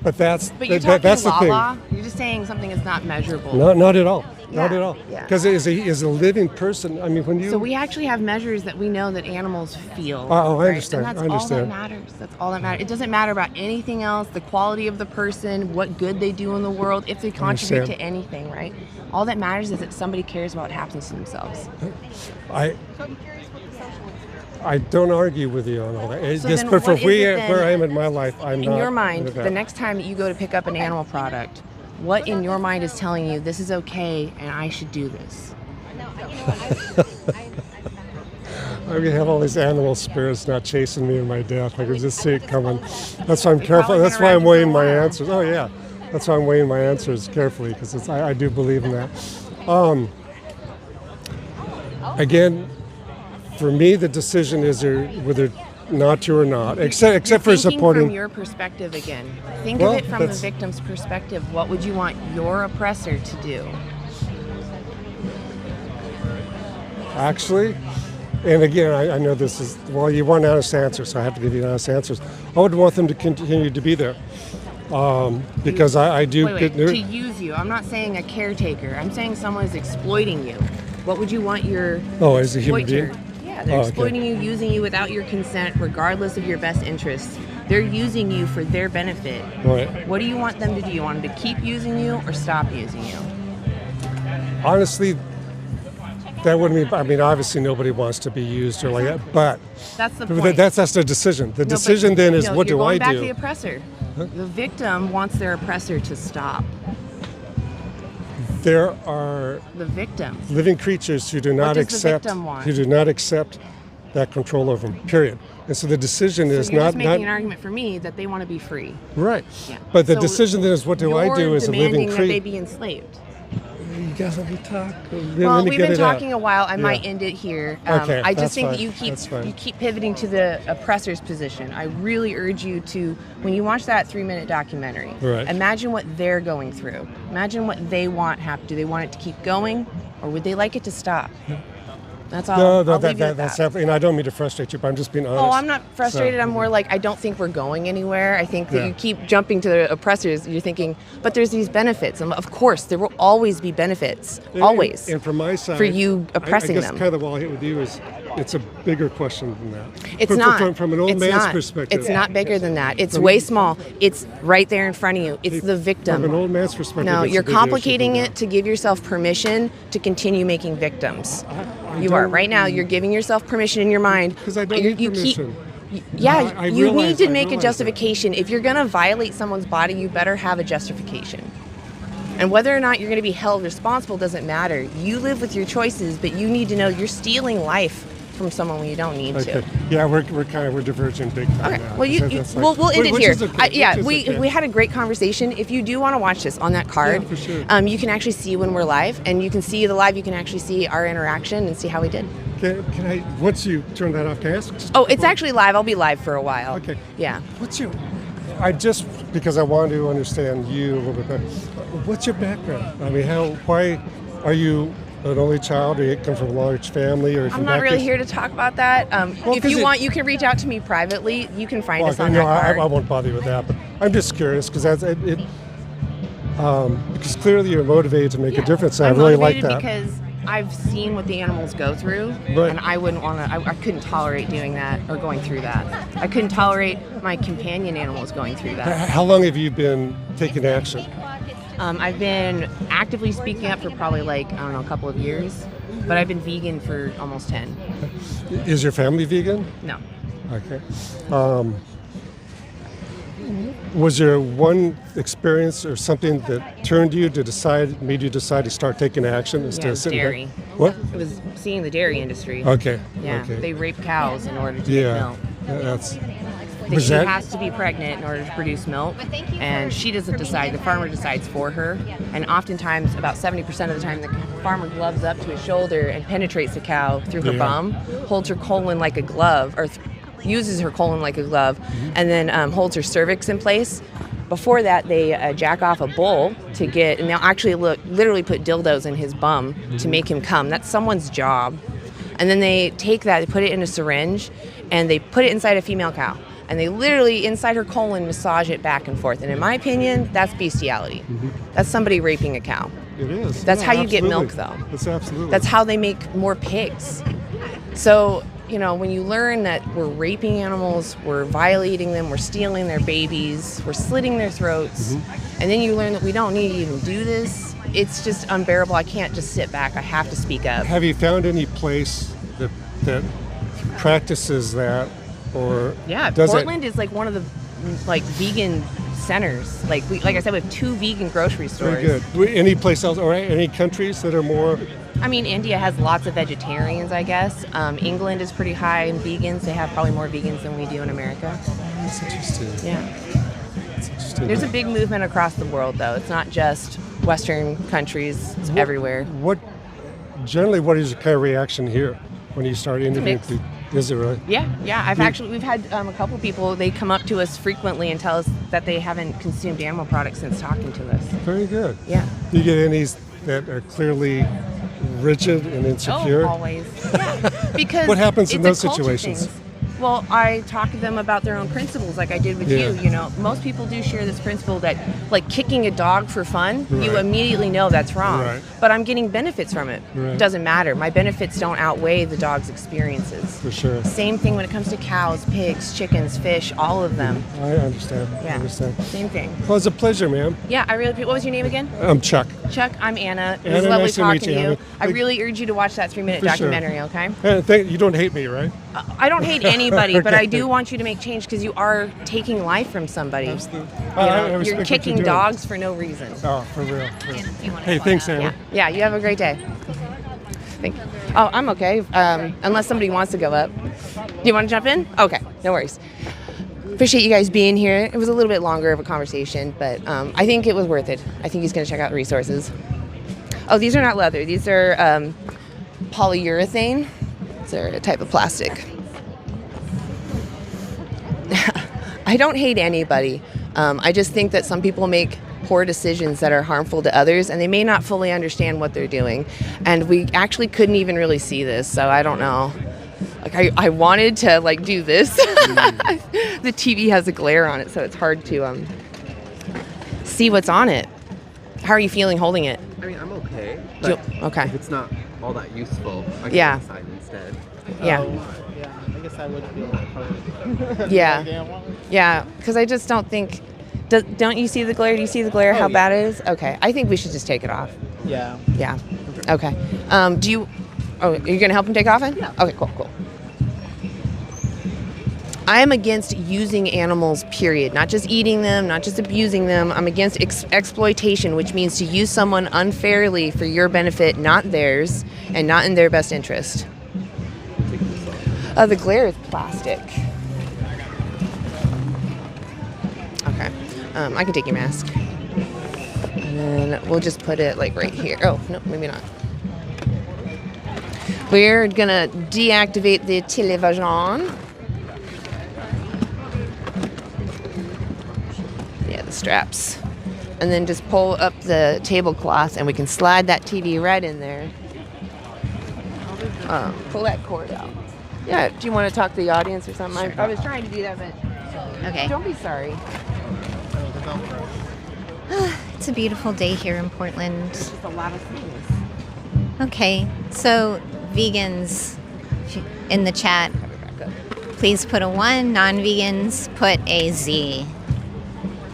but that's But you're that, talking that's the thing. law. You're just saying something is not measurable. Not at all. Not Yeah, at all. yeah. Because as a living person, I mean, when you So we actually have measures that we know that animals feel. Oh, I right? understand, And that's I understand. all that matters. That's all that matters. It doesn't matter about anything else, the quality of the person, what good they do in the world, if they contribute understand. to anything, right? All that matters is that somebody cares about what happens to themselves. I don't argue with you on all that. It's So just, then but for what is it then- where I am in my life, I'm In not. your mind, into that. the next time that you go to pick up an animal product, what in your mind is telling you this is okay and I should do this? I mean, have all these animal spirits not chasing me in my death. I can just see it coming. That's why I'm careful. probably That's been why I'm around you weighing for a my while. answers. Oh yeah, that's why I'm weighing my answers carefully because I do believe in that. Again, for me, the decision is whether not to or not, except for Thinking supporting. from your perspective again. Think Well, of it from the that's- victim's perspective. What would you want your oppressor to do? Actually, and again, I know this is, well, you want honest answers, so I have to give you honest answers. I would want them to continue to be there because I do Wait, get to use you. I'm not saying a caretaker. I'm saying someone is exploiting you. What would you want your Oh, as a human exploiter? being? Yeah, they're Oh, okay. exploiting you, using you without your consent, regardless of your best interests. They're using you for their benefit. Right. What do you want them to do? You want them to keep using you or stop using you? Honestly, that wouldn't be, I mean, obviously nobody wants to be used or like that, but That's the point. that's the decision. The No, but, decision then is what you're do I going back do? to the oppressor. The victim wants their oppressor to stop. There are The victim. living creatures who do not does the accept victim want? that control over them, period. And so the decision is So you're not just making an argument for me that they want to be free. right. Yeah. But the So decision then is what do I do as a living demanding that they creature? be enslaved. You guys let me talk. Well, we've been talking a while. I might Yeah. end it here. Okay, I just that's think fine. that you That's fine. keep pivoting to the oppressor's position. I really urge you to, when you watch that 3-minute documentary, Right. imagine what they're going through. Imagine what they want happen. Do they want it to keep going, or would they like it to stop? That's all. No, I'll leave you that's at that. definitely, and I don't mean to frustrate you, but I'm just being honest. Oh, I'm not frustrated. So- I'm more like, I don't think we're going anywhere. I think that Yeah. you keep jumping to the oppressors. You're thinking, but there's these benefits. And of course, there will always be benefits. Always. And from my side, For you oppressing I guess them. kind of what I'll hit with you is it's a bigger question than that. It's from, not. From an old It's man's not. perspective. It's not bigger than that. It's way small. It's right there in front of you. It's the victim. From an old man's perspective. No, it's a you're bigger issue complicating than it to give yourself permission to continue making victims. I You are don't- right now. You're giving yourself permission in your mind. 'Cause I don't need permission. Yeah, I you realize- need to I make a realize that. justification. If you're going to violate someone's body, you better have a justification. And whether or not you're going to be held responsible doesn't matter. You live with your choices, but you need to know you're stealing life from someone when you don't need Okay. to. Yeah, we're diverging big time Okay. now. Well, So that's like- we'll end it which here. is okay, Yeah, which is we okay. we had a great conversation. If you do want to watch this on that card, Yeah, for sure. you can actually see when we're live, and you can see the live. You can actually see our interaction and see how we did. Can I, once you turn that off, can I ask just Oh, a it's couple- actually live. I'll be live for a while. Okay. Yeah. What's your, because I want to understand you a little bit better. What's your background? I mean, why are you an only child, or you come from a large family, or if I'm your not really background's- here to talk about that. If 'cause you it- want, you can reach out to me privately. You can find us on no, that card. I won't bother you with that, but I'm just curious because because clearly you're motivated to make a difference, and I'm I really like motivated that. because I've seen what the animals go through, Right. and I wouldn't want to. I couldn't tolerate doing that or going through that. I couldn't tolerate my companion animals going through that. How long have you been taking action? I've been actively speaking up for probably a couple of years, but I've been vegan for almost 10. Is your family vegan? No. Okay. Was there one experience or something that made you decide to start taking action instead Yeah, of sitting dairy. back? What? It was seeing the dairy industry. Okay. Yeah, Okay. they rape cows in order to get Yeah. milk. That's. She Was that? has to be pregnant in order to produce milk, and she doesn't decide. The farmer decides for her, and oftentimes, about 70% of the time, the farmer gloves up to his shoulder and penetrates the cow through her Yeah. bum, holds her colon like a glove, or uses her colon like a glove, and then holds her cervix in place, Before that, they jack off a bull to get, and they'll actually literally put dildos in his bum to make him come. That's someone's job. And then they take that, they put it in a syringe, and they put it inside a female cow. And they literally, inside her colon, massage it back and forth. And in my opinion, that's bestiality. That's somebody raping a cow. It is. That's Yeah, how you get absolutely. milk, though. That's absolutely. That's how they make more pigs. So, you know, when you learn that we're raping animals, we're violating them, we're stealing their babies, we're slitting their throats, and then you learn that we don't need to even do this, it's just unbearable. I can't just sit back. I have to speak up. Have you found any place that practices that, or Yeah, does Portland is like one of the vegan centers. Like I said, we have 2 vegan grocery stores. Very good. Any place else, or any countries that are more? I mean, India has lots of vegetarians, I guess. England is pretty high in vegans. They have probably more vegans than we do in America. That's interesting. Yeah. That's interesting. There's a big movement across the world, though. It's not just Western countries. It's everywhere. What is your kind of reaction here when you start interviewing mixed. people? Is it really? Yeah. We've had a couple people, they come up to us frequently and tell us that they haven't consumed animal products since talking to us. Very good. Yeah. Do you get any that are clearly rigid and insecure? Oh, always. Yeah. Because What happens in it's those a culture situations? thing. Well, I talk to them about their own principles like I did with Yeah. you. You know, most people do share this principle that, like, kicking a dog for fun, you Right. immediately know that's wrong. Right. But I'm getting benefits from it. Right. It doesn't matter. My benefits don't outweigh the dog's experiences. For sure. Same thing when it comes to cows, pigs, chickens, fish, all of them. I understand. I Yeah. understand. Same thing. Well, it's a pleasure, ma'am. Yeah, I really. What was your name again? I'm Chuck. Chuck. I'm Anna. It Anna, was lovely nice to talking meet to you, you. Anna. I really urge you to watch that 3-minute For sure. documentary. Okay. You don't hate me, right? I don't hate anybody, but Okay. I do want you to make change because you are taking life from somebody. Absolutely. You I know, respect you're what kicking doing. dogs for no reason. Oh, for real. If you wanna Hey, slide thanks, out. Anna. Yeah, you have a great day. Thank you. Oh, I'm okay. Unless somebody wants to go up. Do you want to jump in? Okay, no worries. Appreciate you guys being here. It was a little bit longer of a conversation, but I think it was worth it. I think he's going to check out the resources. Oh, these are not leather. These are polyurethane. They're a type of plastic. I don't hate anybody. I just think that some people make poor decisions that are harmful to others, and they may not fully understand what they're doing. And we actually couldn't even really see this, so I don't know. Like I wanted to do this. The TV has a glare on it, so it's hard to see what's on it. How are you feeling holding it? I mean, I'm okay. Do- But okay. if it's not all that useful, I can Yeah. decide instead. Yeah. Yeah, I guess I would feel that. Yeah, because I just don't think. Don't you see the glare? Do you see the glare? How yeah. bad it is? Okay, I think we should just take it off. Yeah. Yeah. Okay. Do you? Oh, are you gonna help him take off it? Yeah. Okay. Cool. I am against using animals. Period. Not just eating them, not just abusing them. I'm against exploitation, which means to use someone unfairly for your benefit, not theirs, and not in their best interest. The glare is plastic. Okay. I can take your mask. And then we'll just put it right here. Oh, no, maybe not. We're gonna deactivate the television. Yeah, the straps. And then just pull up the tablecloth and we can slide that TV right in there. Pull that cord out. Yeah, do you want to talk to the audience or something? I was trying to do that, but Okay. don't be sorry. It's a beautiful day here in Portland. It's just a lot of things. Okay, so vegans in the chat, please put a 1. Non-vegans, put a Z.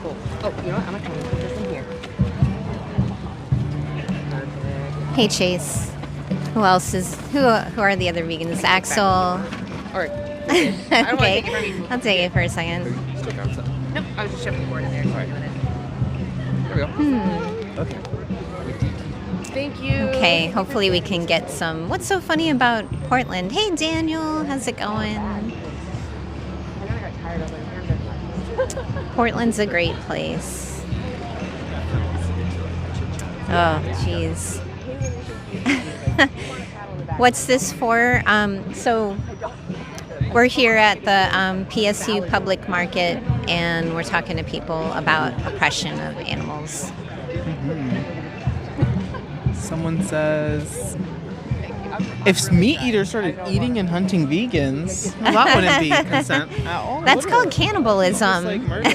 Cool. Oh, you know what? I'm going to put this in here. Perfect. Hey Chase. Who else is? Who are the other vegans? Axel. All right. I don't want to Okay, take it from you. I'll take it for a second. Nope, I was just shoving the cord in there. Sorry. There we go. Okay. Thank you. Okay, hopefully we can get some. What's so funny about Portland? Hey Daniel, how's it going? I know I got tired of it. Portland's a great place. Oh, jeez. What's this for? So we're here at the PSU Public Market, and we're talking to people about oppression of animals. Someone says, if meat eaters started eating and hunting vegans, well, that wouldn't be consent at all. That's would called it? cannibalism. It's like murder.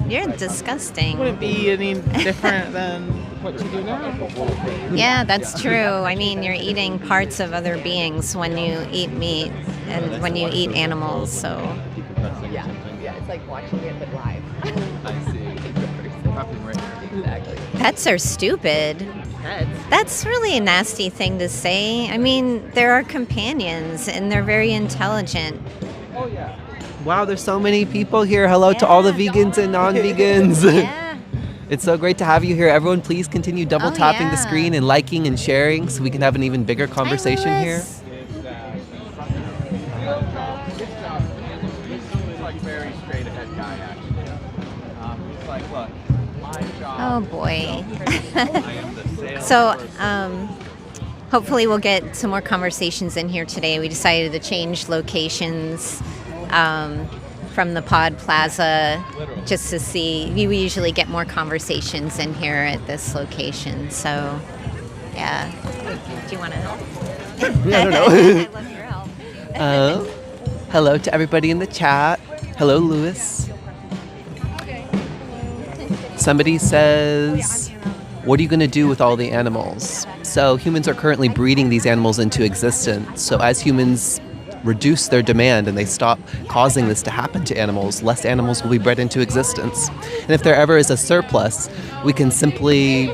You're disgusting. Wouldn't be any different than what you do now. Yeah, that's true. I mean, you're eating parts of other beings when you eat meat and when you eat animals, so. Yeah, it's like watching it but live. I see. Exactly. Pets are stupid. That's really a nasty thing to say. I mean, there are companions and they're very intelligent. Wow, there's so many people here. Hello to all the vegans and non-vegans. Yeah. It's so great to have you here. Everyone, please continue double tapping the yeah. screen and liking and sharing so we can have an even bigger conversation Hi, here. Lewis. Very straight ahead guy, actually. He's like, look, my job. Oh boy. I am the sales So, person. hopefully we'll get some more conversations in here today. We decided to change locations from the Pod Plaza just to see. We usually get more conversations in here at this location. So, yeah. Do you want to help? I don't know. I love your help. Hello to everybody in the chat. Hello, Lewis. Somebody says, what are you going to do with all the animals? So humans are currently breeding these animals into existence. So as humans reduce their demand and they stop causing this to happen to animals, less animals will be bred into existence. And if there ever is a surplus, we can simply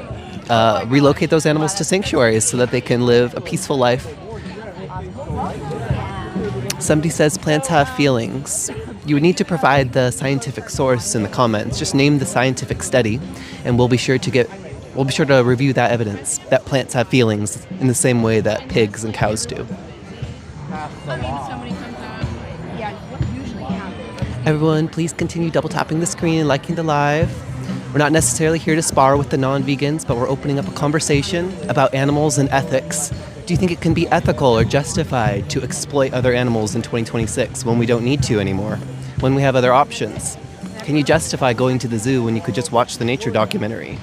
relocate those animals to sanctuaries so that they can live a peaceful life. Somebody says plants have feelings. You would need to provide the scientific source in the comments. Just name the scientific study, and we'll be sure to review that evidence that plants have feelings in the same way that pigs and cows do. Everyone, please continue double tapping the screen and liking the live. We're not necessarily here to spar with the non-vegans, but we're opening up a conversation about animals and ethics. Do you think it can be ethical or justified to exploit other animals in 2026 when we don't need to anymore, when we have other options? Can you justify going to the zoo when you could just watch the nature documentary?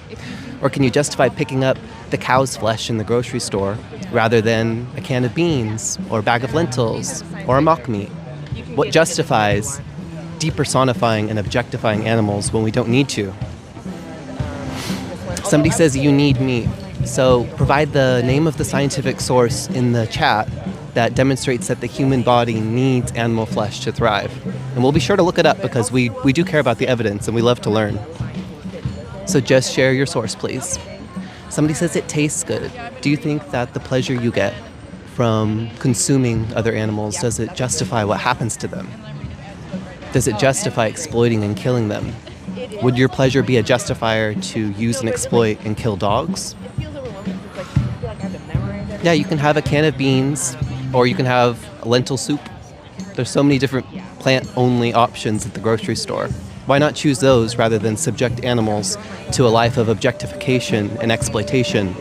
Or can you justify picking up the cow's flesh in the grocery store rather than a can of beans or a bag of lentils or a mock meat? What justifies depersonifying and objectifying animals when we don't need to? Somebody says you need meat. So provide the name of the scientific source in the chat that demonstrates that the human body needs animal flesh to thrive. And we'll be sure to look it up because we do care about the evidence and we love to learn. So just share your source, please. Somebody says it tastes good. Do you think that the pleasure you get from consuming other animals, does it justify what happens to them? Does it justify exploiting and killing them? Would your pleasure be a justifier to use and exploit and kill dogs? Yeah, you can have a can of beans, or you can have a lentil soup. There's so many different plant-only options at the grocery store. Why not choose those rather than subject animals to a life of objectification and exploitation?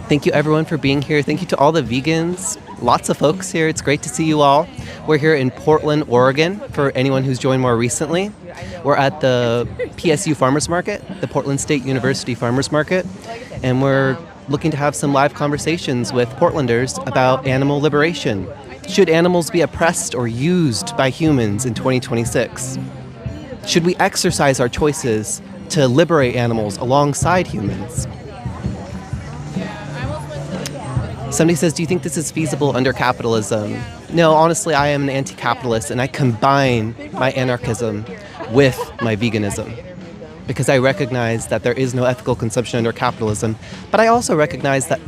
Thank you everyone for being here. Thank you to all the vegans. Lots of folks here. It's great to see you all. We're here in Portland, Oregon, for anyone who's joined more recently. We're at the PSU Farmers Market, the Portland State University Farmers Market, and we're looking to have some live conversations with Portlanders about animal liberation. Should animals be oppressed or used by humans in 2026? Should we exercise our choices to liberate animals alongside humans? Somebody says, do you think this is feasible under capitalism? No, honestly, I am an anti-capitalist and I combine my anarchism with my veganism because I recognize that there is no ethical consumption under capitalism, but I also recognize that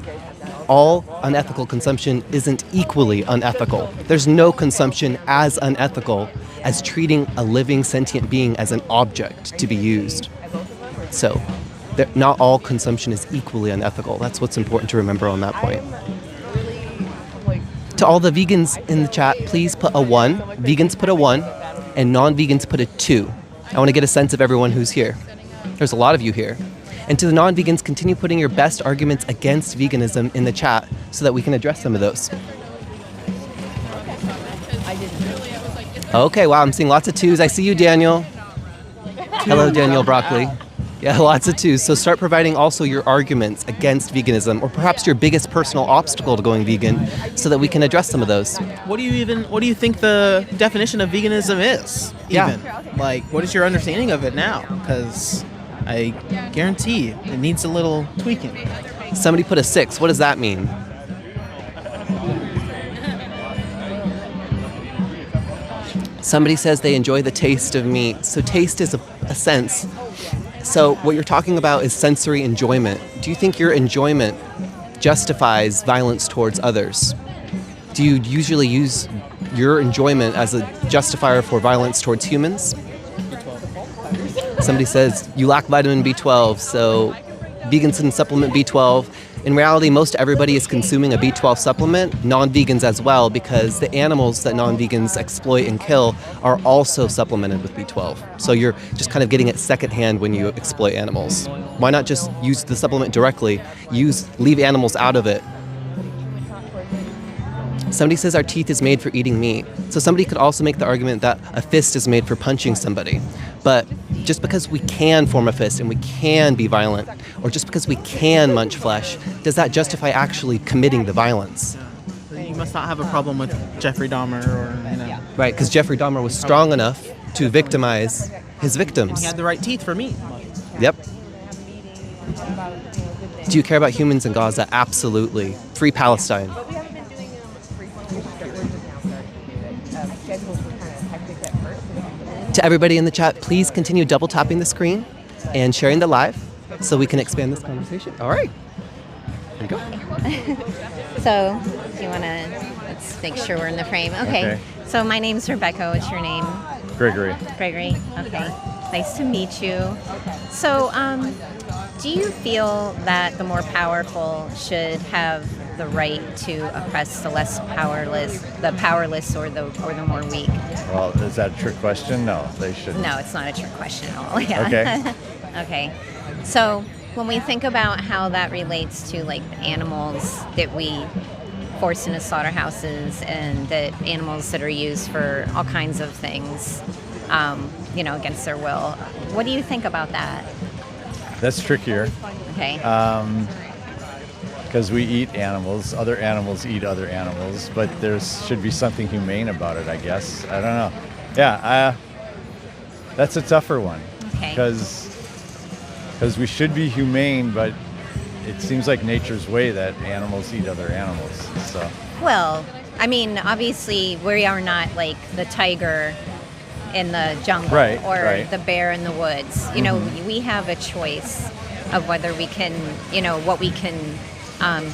all unethical consumption isn't equally unethical. There's no consumption as unethical as treating a living sentient being as an object to be used. So, not all consumption is equally unethical. That's what's important to remember on that point. To all the vegans in the chat, please put a 1. Vegans put a 1, and non-vegans put a 2. I want to get a sense of everyone who's here. There's a lot of you here. And to the non-vegans, continue putting your best arguments against veganism in the chat so that we can address some of those. I didn't. Okay, wow, I'm seeing lots of 2s. I see you, Daniel. Hello, Daniel Broccoli. Yeah, lots of 2s. So start providing also your arguments against veganism, or perhaps your biggest personal obstacle to going vegan, so that we can address some of those. What do you think the definition of veganism is? Even? Like, what is your understanding of it now? Because I guarantee it needs a little tweaking. Somebody put a 6. What does that mean? Somebody says they enjoy the taste of meat. So taste is a sense. So what you're talking about is sensory enjoyment. Do you think your enjoyment justifies violence towards others? Do you usually use your enjoyment as a justifier for violence towards humans? Somebody says you lack vitamin B12, so vegans can supplement B12. In reality, most everybody is consuming a B12 supplement, non-vegans as well, because the animals that non-vegans exploit and kill are also supplemented with B12. So you're just kind of getting it secondhand when you exploit animals. Why not just use the supplement directly? Leave animals out of it. Somebody says our teeth is made for eating meat. So somebody could also make the argument that a fist is made for punching somebody. But just because we can form a fist and we can be violent, or just because we can munch flesh, does that justify actually committing the violence? You must not have a problem with Jeffrey Dahmer or. Right, because Jeffrey Dahmer was strong enough to victimize his victims. He had the right teeth for meat. Yep. Do you care about humans in Gaza? Absolutely. Free Palestine. To everybody in the chat, please continue double tapping the screen and sharing the live so we can expand this conversation. All right. There you go. So, do you want to, let's make sure we're in the frame. Okay. So my name's Rebecca. What's your name? Gregory. Gregory. Okay. Nice to meet you. So, do you feel that the more powerful should have the right to oppress the less powerless, or the more weak? Well, is that a trick question? No, they shouldn't. No, it's not a trick question at all. Yeah. Okay. Okay. So when we think about how that relates to like animals that we force into slaughterhouses and that animals that are used for all kinds of things, against their will, what do you think about that? That's trickier. Okay. Because we eat animals, other animals eat other animals, but there should be something humane about it, I guess. I don't know. Yeah, that's a tougher one. Okay. Because we should be humane, but it seems like nature's way that animals eat other animals. So. Well, I mean, obviously, we are not like the tiger in the jungle or the bear in the woods. You know, we have a choice of whether we can, what we can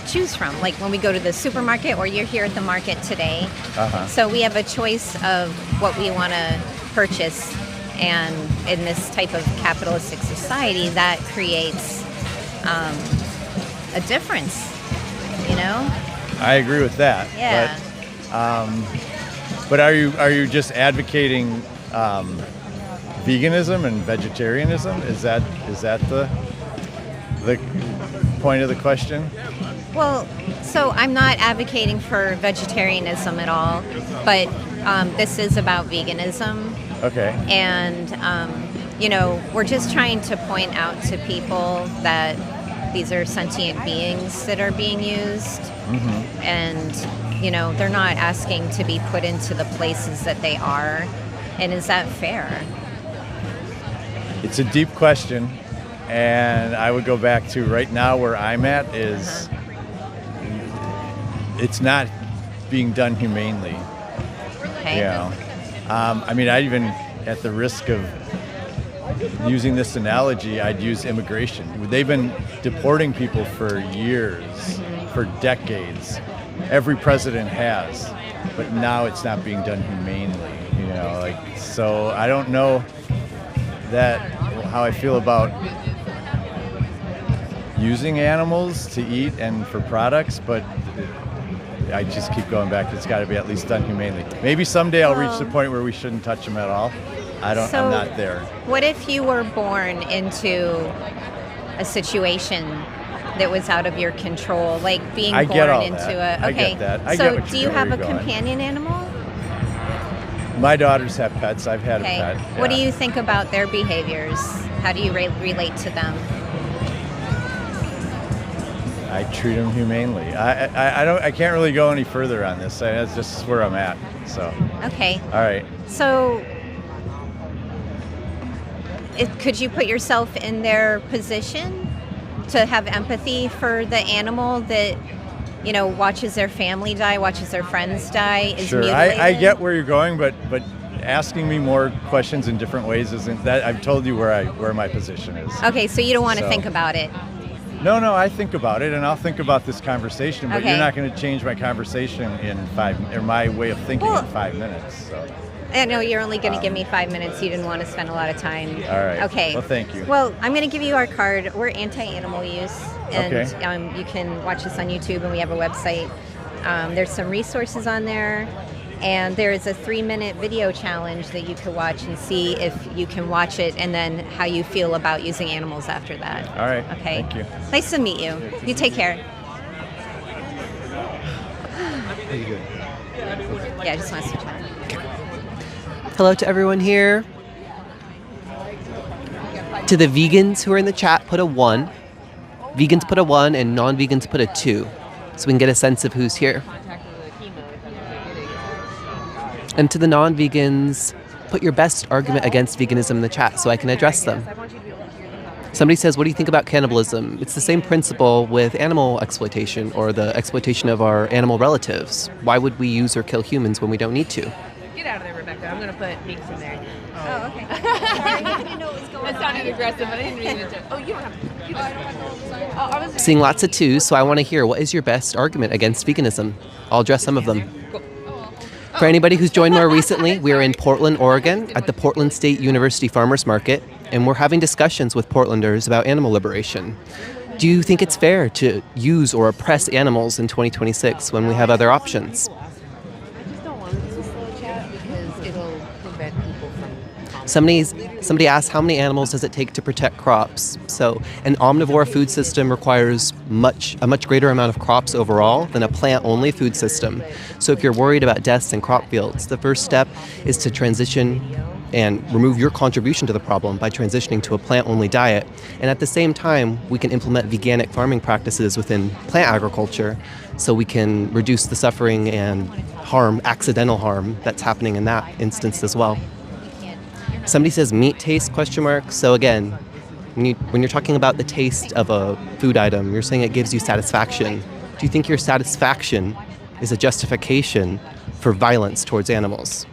choose from. Like when we go to the supermarket, or you're here at the market today. So we have a choice of what we want to purchase. And in this type of capitalistic society, that creates a difference, I agree with that. Yeah. But are you just advocating veganism and vegetarianism? Is that the point of the question? Well, so I'm not advocating for vegetarianism at all, but this is about veganism. Okay. And, we're just trying to point out to people that these are sentient beings that are being used. And, they're not asking to be put into the places that they are. And is that fair? It's a deep question. And I would go back to right now where I'm at is it's not being done humanely. Okay. I'd even, at the risk of using this analogy, I'd use immigration. They've been deporting people for years, for decades. Every president has, but now it's not being done humanely. So I don't know how I feel about using animals to eat and for products, but I just keep going back. It's got to be at least done humanely. Maybe someday I'll reach the point where we shouldn't touch them at all. I'm not there. What if you were born into a situation that was out of your control, like being born into that. a... Okay, I get that. so do you have a companion animal? My daughters have pets. I've had Okay. a pet. What do yeah. you think about their behaviors? How do you relate to them? I treat them humanely. I can't really go any further on this. That's just where I'm at. So, Okay. all right. So, could you put yourself in their position to have empathy for the animal that, watches their family die, watches their friends die, is Sure. mutilated? I get where you're going, but asking me more questions in different ways isn't that. I've told you where my position is. Okay, so you don't want to So- think about it. No, I think about it, and I'll think about this conversation. But Okay. you're not going to change my conversation or my way of thinking Well- in 5 minutes. So, I know you're only going to give me 5 minutes. You didn't want to spend a lot of time. all right. Okay. Well, thank you. Well, I'm going to give you our card. We're anti-animal use, and Okay. you can watch us on YouTube, and we have a website. There's some resources on there, and there is a 3-minute video challenge that you could watch and see if you can watch it, and then how you feel about using animals after that. All right. Okay. Thank you. Nice to meet you. You take care. Yeah, I just want to switch on. Hello to everyone here. To the vegans who are in the chat, put a 1. Vegans put a 1 and non-vegans put a 2. So we can get a sense of who's here. And to the non-vegans, put your best argument against veganism in the chat so I can address them. Somebody says, what do you think about cannibalism? It's the same principle with animal exploitation or the exploitation of our animal relatives. Why would we use or kill humans when we don't need to? Get out of there, Rebecca. I'm going to put meats in there. Oh, okay. Sorry, I didn't know what was going on. That sounded aggressive, but I didn't mean to. Oh, you don't have to. You I was Seeing lots of 2s, so I want to hear, what is your best argument against veganism? I'll address some of them. For anybody who's joined more recently, we are in Portland, Oregon at the Portland State University Farmers Market, and we're having discussions with Portlanders about animal liberation. Do you think it's fair to use or oppress animals in 2026 when we have other options? I just don't want this to slow chat because it'll prevent people from. Somebody asked, how many animals does it take to protect crops? So an omnivore food system requires a much greater amount of crops overall than a plant-only food system. So if you're worried about deaths in crop fields, the first step is to transition and remove your contribution to the problem by transitioning to a plant-only diet. And at the same time, we can implement veganic farming practices within plant agriculture so we can reduce the suffering and accidental harm that's happening in that instance as well. Somebody says meat taste ? So again, when you're talking about the taste of a food item, you're saying it gives you satisfaction. Do you think your satisfaction is a justification for violence towards animals?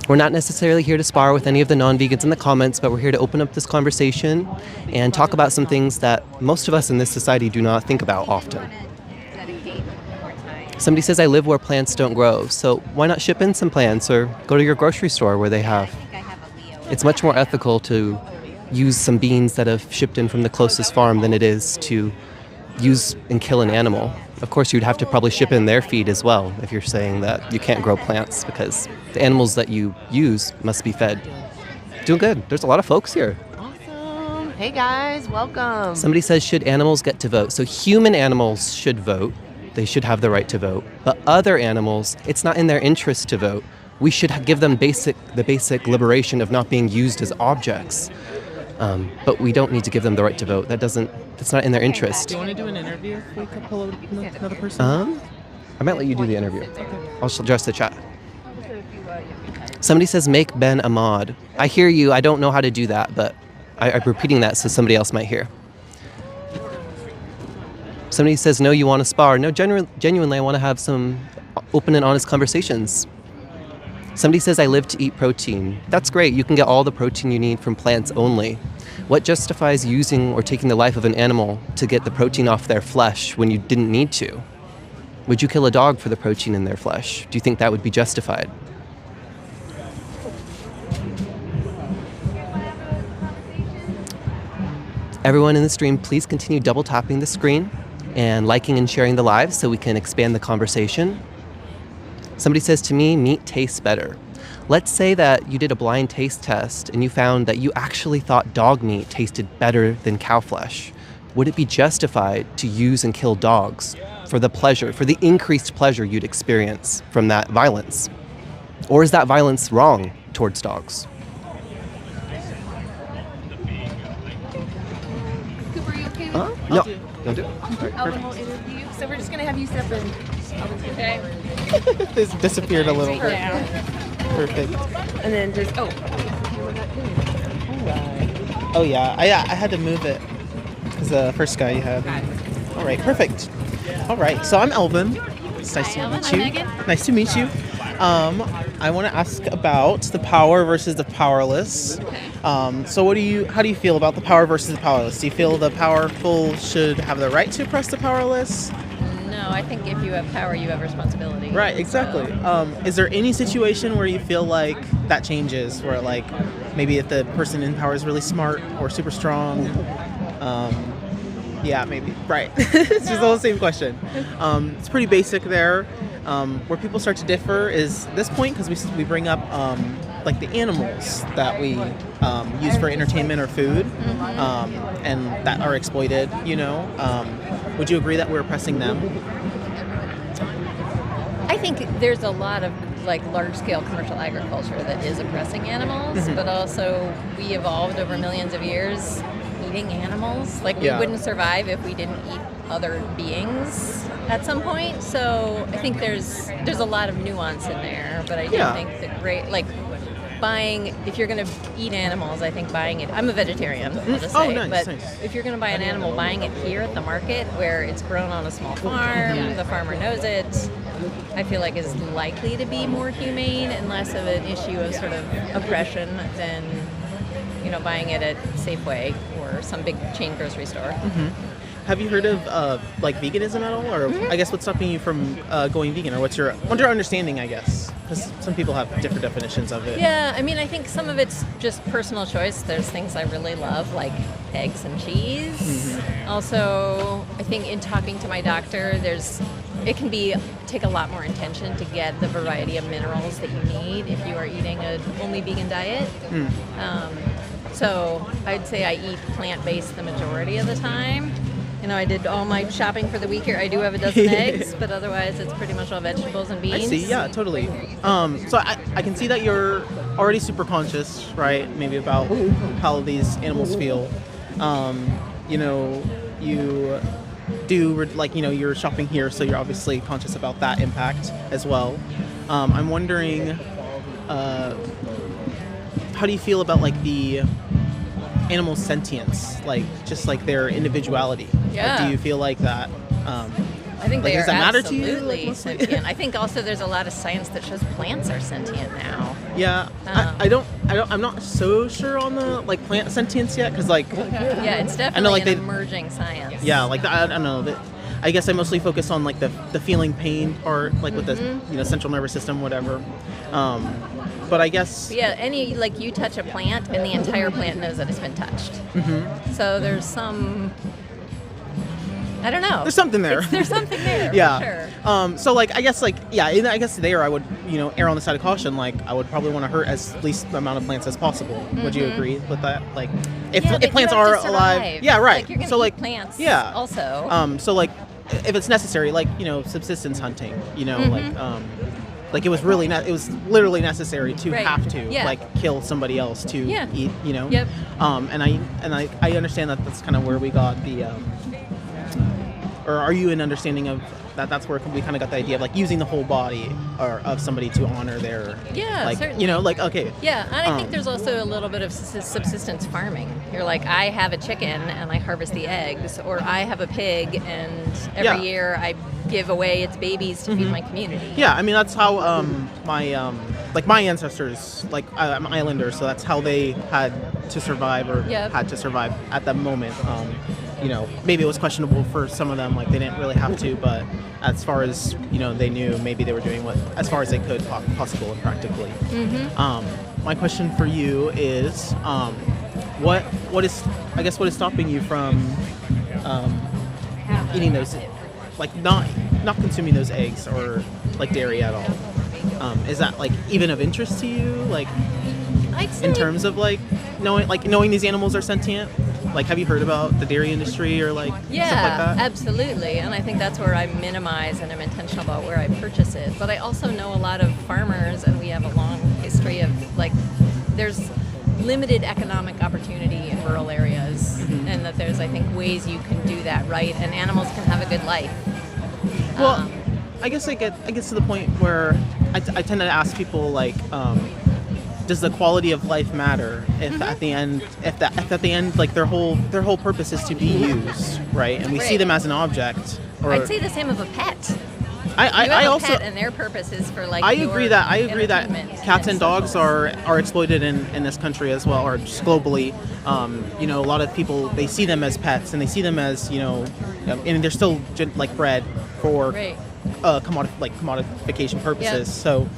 We're not necessarily here to spar with any of the non-vegans in the comments, but we're here to open up this conversation and talk about some things that most of us in this society do not think about often. Somebody says, I live where plants don't grow, so why not ship in some plants or go to your grocery store where they have? It's much more ethical to use some beans that have shipped in from the closest farm than it is to use and kill an animal. Of course, you'd have to probably ship in their feed as well if you're saying that you can't grow plants because the animals that you use must be fed. Doing good. There's a lot of folks here. Awesome. Hey guys, welcome. Somebody says, should animals get to vote? So human animals should vote. They should have the right to vote. But other animals, it's not in their interest to vote. We should give them the basic liberation of not being used as objects. But we don't need to give them the right to vote. That's not in their interest. Do you want to do an interview if we could pull another person? I might let you do the interview. I'll address the chat. Somebody says, make Ben a mod. I hear you. I don't know how to do that, but I'm repeating that so somebody else might hear. Somebody says, no, you want to spar. No, genuinely, I want to have some open and honest conversations. Somebody says, I live to eat protein. That's great. You can get all the protein you need from plants only. What justifies using or taking the life of an animal to get the protein off their flesh when you didn't need to? Would you kill a dog for the protein in their flesh? Do you think that would be justified? Everyone in the stream, please continue double tapping the screen and liking and sharing the live so we can expand the conversation. Somebody says, to me, meat tastes better. Let's say that you did a blind taste test and you found that you actually thought dog meat tasted better than cow flesh. Would it be justified to use and kill dogs for the pleasure, for the increased pleasure you'd experience from that violence? Or is that violence wrong towards dogs? Cooper, are you okay? No, don't do it. Alvin will interview you. So we're just going to have you step in. Alvin's okay. This disappeared a little bit. Perfect. And then just, Oh yeah, I had to move it because the first guy you had. All right, perfect. All right, so I'm Elvin. It's nice to meet you. Nice to meet you. I want to ask about the power versus the powerless. So how do you feel about the power versus the powerless? Do you feel the powerful should have the right to oppress the powerless? No, I think if you have power, you have responsibility. Right, exactly. Is there any situation where you feel like that changes, where like maybe if the person in power is really smart or super strong? Yeah, maybe. Right. It's just all the same question. It's pretty basic there. Where people start to differ is this point, because we bring up like the animals that we use for entertainment or food, and that are exploited, you know. Would you agree that we're oppressing them? I think there's a lot of like large-scale commercial agriculture that is oppressing animals, but also we evolved over millions of years eating animals. Like we wouldn't survive if we didn't eat other beings at some point. So I think there's a lot of nuance in there, but I do think that buying, if you're going to eat animals, I think buying it, I'm a vegetarian, I'll just say, nice. If you're going to buy an animal, buying it here at the market where it's grown on a small farm, the farmer knows it, I feel like is likely to be more humane and less of an issue of sort of oppression than, you know, buying it at Safeway or some big chain grocery store. Have you heard of like veganism at all, or I guess what's stopping you from going vegan, or what's your understanding, I guess, because some people have different definitions of it. Yeah, I mean, I think some of it's just personal choice. There's things I really love, like eggs and cheese. Also, I think in talking to my doctor, it can take a lot more intention to get the variety of minerals that you need if you are eating an only vegan diet. So I'd say I eat plant-based the majority of the time. You know, I did all my shopping for the week here. I do have a dozen eggs, but otherwise it's pretty much all vegetables and beans. I see, yeah, totally. So I can see that you're already super conscious, right? Maybe about how these animals feel. You know, you do, like, you know, you're shopping here, so you're obviously conscious about that impact as well. I'm wondering, how do you feel about, like, the animal sentience, like just like their individuality? Yeah. Like, do you feel like that? I think like, they does are that matter to you? absolutely sentient. I think also there's a lot of science that shows plants are sentient now. Yeah, I'm not so sure on the like plant sentience yet, because like yeah, it's definitely an emerging science. Yeah, like I don't know. I guess I mostly focus on like the feeling pain part, like with the central nervous system, whatever. But I guess like you touch a plant and the entire plant knows that it's been touched. So there's some, I don't know. There's something there. There's something there. Yeah. For sure. So like I guess I guess there I would err on the side of caution. Like I would probably want to hurt as least the amount of plants as possible. Would you agree with that? Like if plants are alive, yeah, right. Like you're gonna so eat plants. Yeah. Also. So like if it's necessary, like subsistence hunting, like it was literally necessary to have to like kill somebody else to eat, Yep. And I understand that that's kind of where we got the or are you an understanding of that? That's where we kind of got the idea of like using the whole body or of somebody to honor their like certainly. Okay. Yeah, and I think there's also a little bit of subsistence farming. You're like, I have a chicken and I harvest the eggs, or I have a pig and every year I give away its babies to feed my community. Yeah, I mean that's how my ancestors, like I'm Islander, so that's how they had to survive had to survive at that moment. Maybe it was questionable for some of them, like they didn't really have to, but as far as they knew, maybe they were doing as far as they could possible and practically. My question for you is, what is stopping you from eating those, like not consuming those eggs or like dairy at all? Is that like even of interest to you, like I'd say, in terms of like knowing these animals are sentient? Like, have you heard about the dairy industry or like Yeah, stuff like that? absolutely. And I think that's where I minimize and I'm intentional about where I purchase it. But I also know a lot of farmers, and we have a long history of like, there's limited economic opportunity in rural areas, and that there's, I think, ways you can do that right, and animals can have a good life. Well, I guess it gets to the point where I tend to ask people like, does the quality of life matter if at the end like their whole purpose is to be used, right? And we see Right. them as an object. Or I'd say the same of a pet. I You have a also pet, and their purpose is for like. I your agree that entertainment cats and dogs social. are exploited in this country as well, or just globally. You know, a lot of people, they see them as pets, and they see them as, you know, and they're still like bred for Right. commodification purposes. Yep. So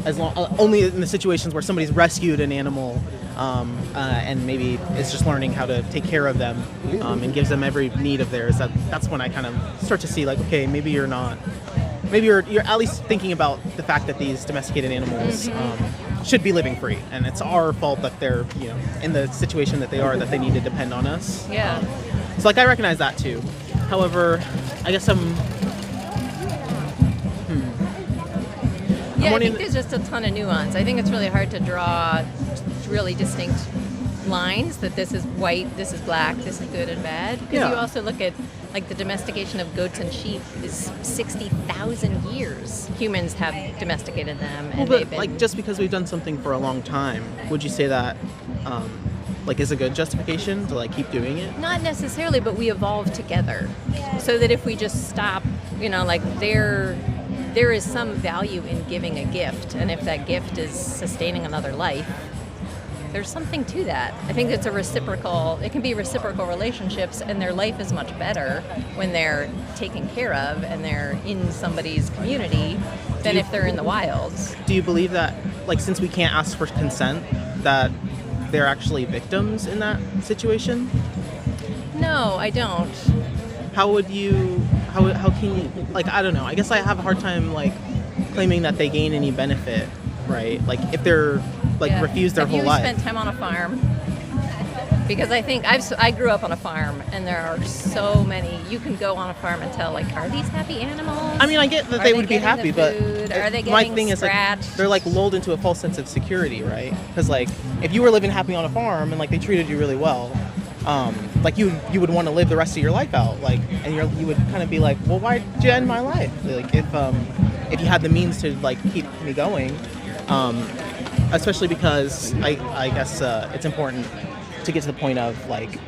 as long only in the situations where somebody's rescued an animal and maybe is just learning how to take care of them and gives them every need of theirs, that's when I kind of start to see like, okay, maybe you're at least thinking about the fact that these domesticated animals should be living free, and it's our fault that they're, you know, in the situation that they are, that they need to depend on us. Yeah. So like I recognize that too. However, I guess Yeah, I wanting- think there's just a ton of nuance. I think it's really hard to draw really distinct lines that this is white, this is black, this is good and bad. Because Yeah. you also look at like the domestication of goats and sheep is 60,000 years. Humans have domesticated them, and Well, they've but been like just because we've done something for a long time, would you say that like is a good justification to like keep doing it? not necessarily, but we evolved together. So that if we just stop, you know, like there is some value in giving a gift, and if that gift is sustaining another life, there's something to that. I think it can be reciprocal relationships, and their life is much better when they're taken care of and they're in somebody's community than if they're in the wilds. Do you believe that, like, since we can't ask for consent, that they're actually victims in that situation? No, I don't. How can you, like, I don't know. I guess I have a hard time, like, claiming that they gain any benefit, right? Like, if they're, like, Yeah. refused their Have whole you life. spent time on a farm? Because I think I grew up on a farm, and there are so many. You can go on a farm and tell, like, are these happy animals? I mean, I get that Are they they would be getting the happy, but food? Are they my getting thing is, like, scratched? they're, like, lulled into a false sense of security, right? Because, like, if you were living happy on a farm and, like, they treated you really well, like, you would want to live the rest of your life out, like, and you would kind of be like, well, why did you end my life? Like, if you had the means to, like, keep me going, especially because I guess it's important to get to the point of, like,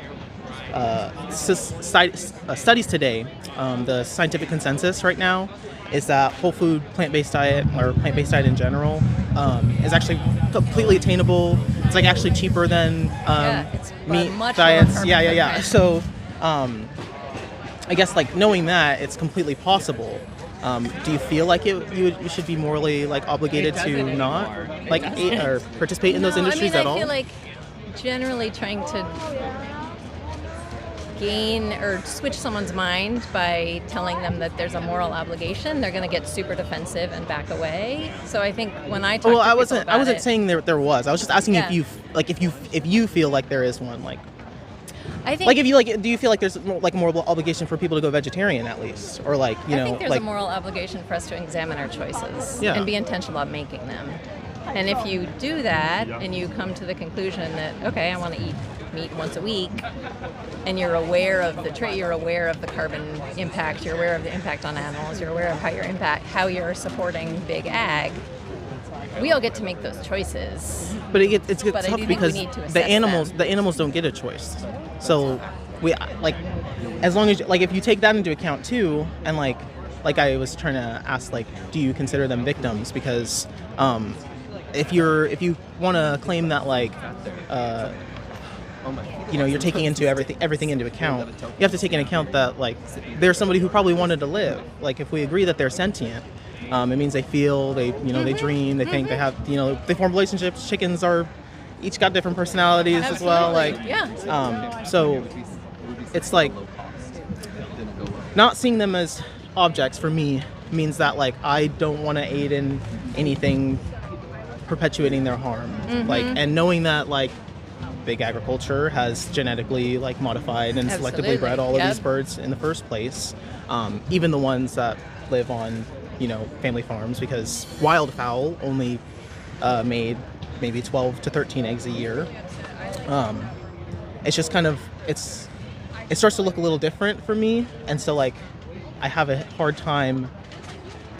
studies today, the scientific consensus right now is that whole food plant-based diet, or plant-based diet in general, is actually completely attainable. It's like actually cheaper than it's meat much lower diets. carbon Yeah. footprint. So I guess, like, knowing that it's completely possible, do you feel like you should be morally, like, obligated to not, like, or participate in those industries at all? I feel like generally trying to gain or switch someone's mind by telling them that there's a moral obligation, they're going to get super defensive and back away. So I think when I talk Well, to I people about wasn't it, saying there was. I was just asking Yeah. if you feel like there is one, like I think, like if you like, do you feel like there's like a moral obligation for people to go vegetarian at least, or like, you I know, think there's like a moral obligation for us to examine our choices Yeah. and be intentional about making them. And if you do that and you come to the conclusion that, okay, I want to eat meat once a week, and you're aware of the trait, you're aware of the carbon impact, you're aware of the impact on animals, you're aware of how you're supporting big ag, we all get to make those choices. But it's But I do tough think because we need to the assess them. animals don't get a choice. So we, like, as long as, like, if you take that into account too, and like I was trying to ask, like, do you consider them victims? Because if you want to claim that, like, you know, you're taking into everything into account, you have to take into account that, like, there's somebody who probably wanted to live. Like, if we agree that they're sentient, it means they feel, they dream, they think, they have, they form relationships. Chickens are each got different personalities as well. Like, yeah. So it's like not seeing them as objects for me means that, like, I don't want to aid in anything perpetuating their harm. Like, and knowing that, like, big agriculture has genetically like modified and Absolutely. selectively bred all of Yep. these birds in the first place. Even the ones that live on, family farms, because wildfowl only made maybe 12 to 13 eggs a year. It's just kind of, it starts to look a little different for me. And so like, I have a hard time,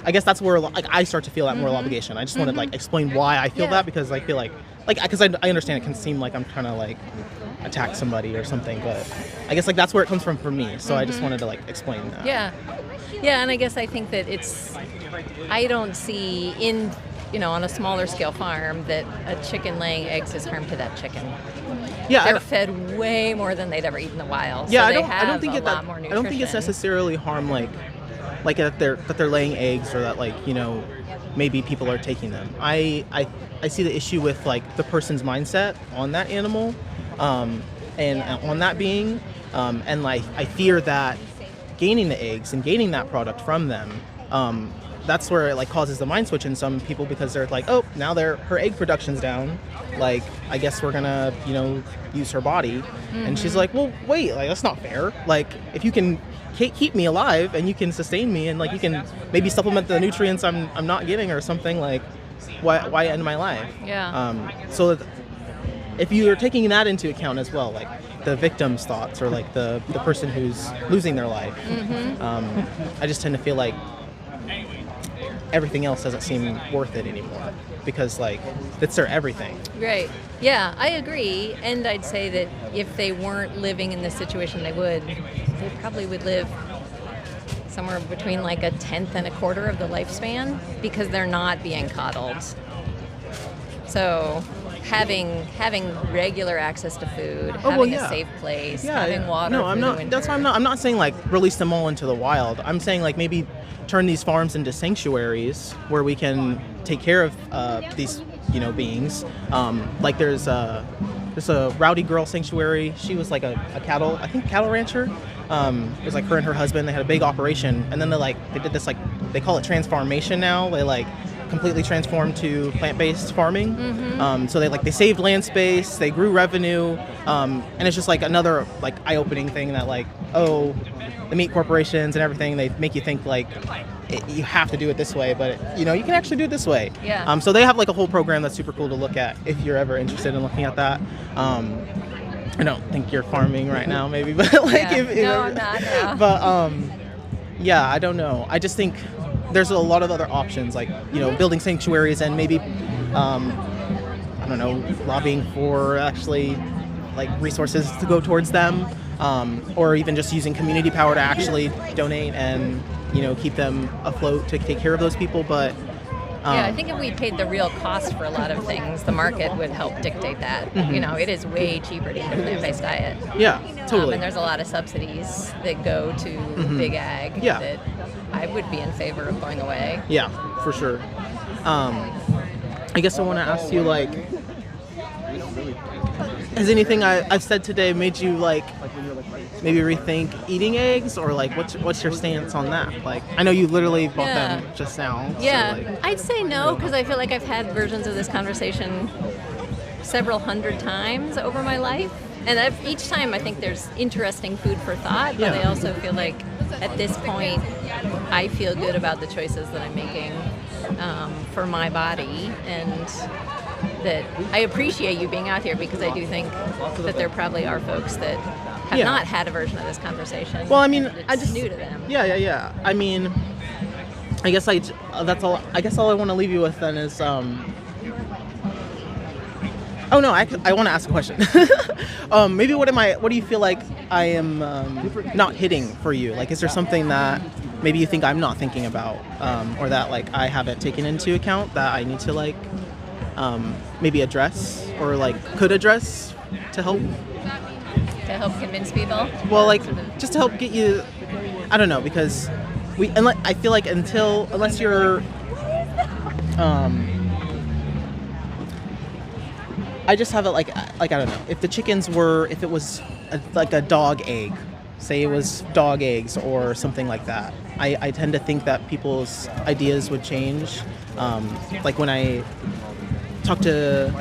I guess that's where like I start to feel that moral obligation. I just want to like explain why I feel that, because I feel like because I understand it can seem like I'm trying to like attack somebody or something, but I guess like that's where it comes from for me. So I just wanted to like explain that. Yeah. Yeah, and I guess I think that I don't see on a smaller scale farm that a chicken laying eggs is harm to that chicken. Yeah, They're fed way more than they'd ever eat in the wild. Yeah, so I don't think I don't think it's necessarily harm like that they're laying eggs, or that like maybe people are taking them. I see the issue with like the person's mindset on that animal, and on that being, and like I fear that gaining the eggs and gaining that product from them, that's where it like causes the mind switch in some people, because they're like, oh, now her egg production's down, like I guess we're gonna use her body. And she's like, well, wait, like that's not fair. Like if you can keep me alive and you can sustain me and like you can maybe supplement the nutrients I'm not getting or something, like why end my life? So if you are taking that into account as well, like the victim's thoughts, or like the person who's losing their life, I just tend to feel like everything else doesn't seem worth it anymore, because like it's their everything. Right. Yeah, I agree. And I'd say that if they weren't living in this situation, they probably would live somewhere between like a tenth and a quarter of the lifespan, because they're not being coddled. So having regular access to food, having a safe place, having water. No, I'm not. Winter. That's why I'm not saying like release them all into the wild. I'm saying like maybe turn these farms into sanctuaries where we can take care of these beings. Like there's a rowdy girl sanctuary. She was like a cattle rancher. It was like her and her husband. They had a big operation, and then they did this, like they call it transformation now. They like completely transformed to plant-based farming. So they saved land space, they grew revenue, and it's just like another like eye-opening thing that like, oh, the meat corporations and everything, they make you think like you have to do it this way, but you can actually do it this way. So they have like a whole program that's super cool to look at if you're ever interested in looking at that. I don't think you're farming right now, maybe, but like no, I'm not. No. But yeah, I don't know. I just think there's a lot of other options, like building sanctuaries and maybe I don't know, lobbying for actually like resources to go towards them, or even just using community power to actually donate and keep them afloat to take care of those people. But I think if we paid the real cost for a lot of things, the market would help dictate that. It is way cheaper to eat a plant-based diet. Yeah, totally. And there's a lot of subsidies that go to big ag that I would be in favor of going away. Yeah, for sure. I guess I want to ask you, like, has anything I've said today made you like maybe rethink eating eggs, or like what's your stance on that? Like, I know you literally bought them just now. Yeah, so, like, I'd say no, because I feel like I've had versions of this conversation several hundred times over my life, and each time I think there's interesting food for thought, but I also feel like at this point I feel good about the choices that I'm making for my body, and that I appreciate you being out here, because I do think that there probably are folks that have not had a version of this conversation. Well, I mean, it's new to them. Yeah. I mean, I guess that's all. I guess all I want to leave you with then is. Oh no, I want to ask a question. Maybe what do you feel like I am not hitting for you? Like, is there something that maybe you think I'm not thinking about, or that like I haven't taken into account that I need to like maybe address, or like could address to help? To help convince people? Well, like just to help get you. I don't know, because I feel like unless you're. I just have it like I don't know, if it was like a dog egg, say it was dog eggs or something like that, I tend to think that people's ideas would change. Like when I talk to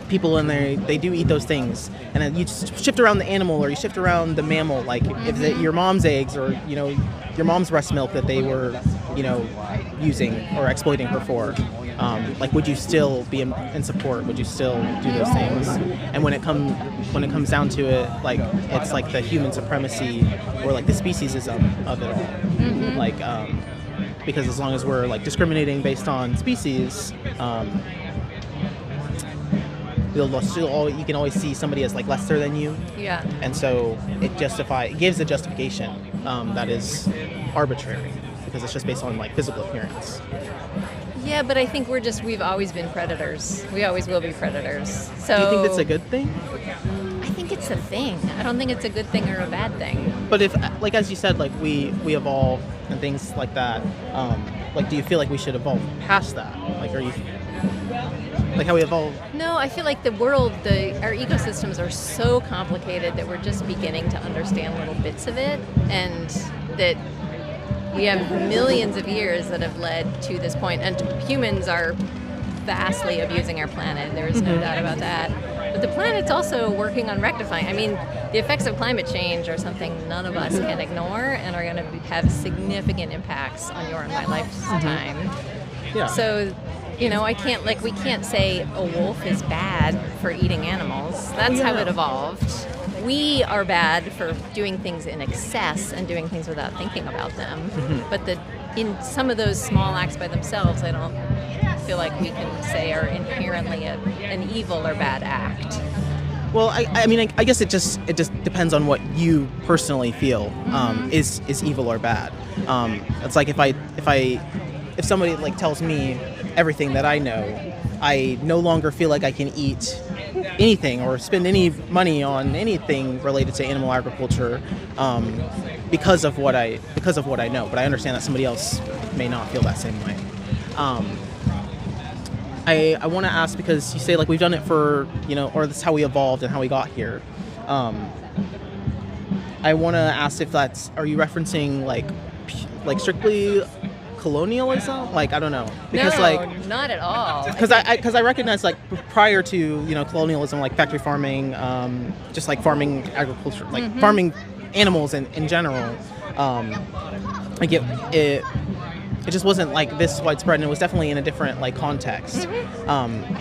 people in there, they do eat those things, and then you just shift around the animal or you shift around the mammal, like if your mom's eggs or your mom's breast milk that they were using or exploiting her for, like would you still be in support? Would you still do those things? And when it comes down to it, like it's like the human supremacy or like the speciesism of it all, like because as long as we're like discriminating based on species, you can always see somebody as like lesser than you. Yeah. And so it gives a justification that is arbitrary because it's just based on like physical appearance. Yeah, but I think we've always been predators. We always will be predators. So do you think that's a good thing? I think it's a thing. I don't think it's a good thing or a bad thing. But if, like as you said, like we evolve and things like that, like do you feel like we should evolve past that? Like are you like how we evolve? No, I feel like the world, our ecosystems are so complicated that we're just beginning to understand little bits of it, and that we have millions of years that have led to this point, and humans are vastly abusing our planet. There is no doubt about that. But the planet's also working on rectifying. I mean, the effects of climate change are something none of us can ignore and are going to have significant impacts on your and my lifetime. Yeah. So, we can't say a wolf is bad for eating animals. That's how it evolved. We are bad for doing things in excess and doing things without thinking about them. But in some of those small acts by themselves, I don't feel like we can say are inherently an evil or bad act. Well, I mean, I guess it just depends on what you personally feel is evil or bad. It's like if somebody like tells me everything that I know, I no longer feel like I can eat anything or spend any money on anything related to animal agriculture because of what I know. But I understand that somebody else may not feel that same way. I want to ask, because you say like we've done it for or this is how we evolved and how we got here. I want to ask if are you referencing like strictly colonialism? Like I don't know, because not at all. Because I recognize like prior to colonialism, like factory farming, just like farming agriculture, like farming animals in general. Like it just wasn't like this widespread, and it was definitely in a different like context.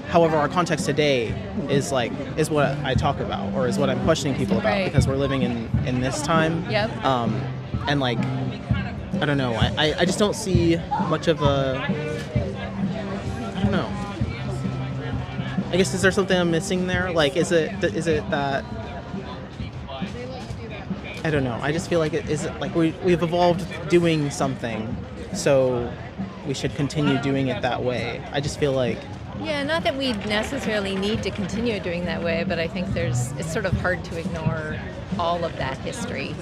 However, our context today is what I talk about, or is what I'm questioning people about, because we're living in this time. Yep. And like I don't know. I just don't see much of a. I don't know. I guess is there something I'm missing there? Like, is it that? I don't know. I just feel like is it like we've evolved doing something, so we should continue doing it that way. I just feel like. Yeah, not that we necessarily need to continue doing that way, but I think it's sort of hard to ignore all of that history.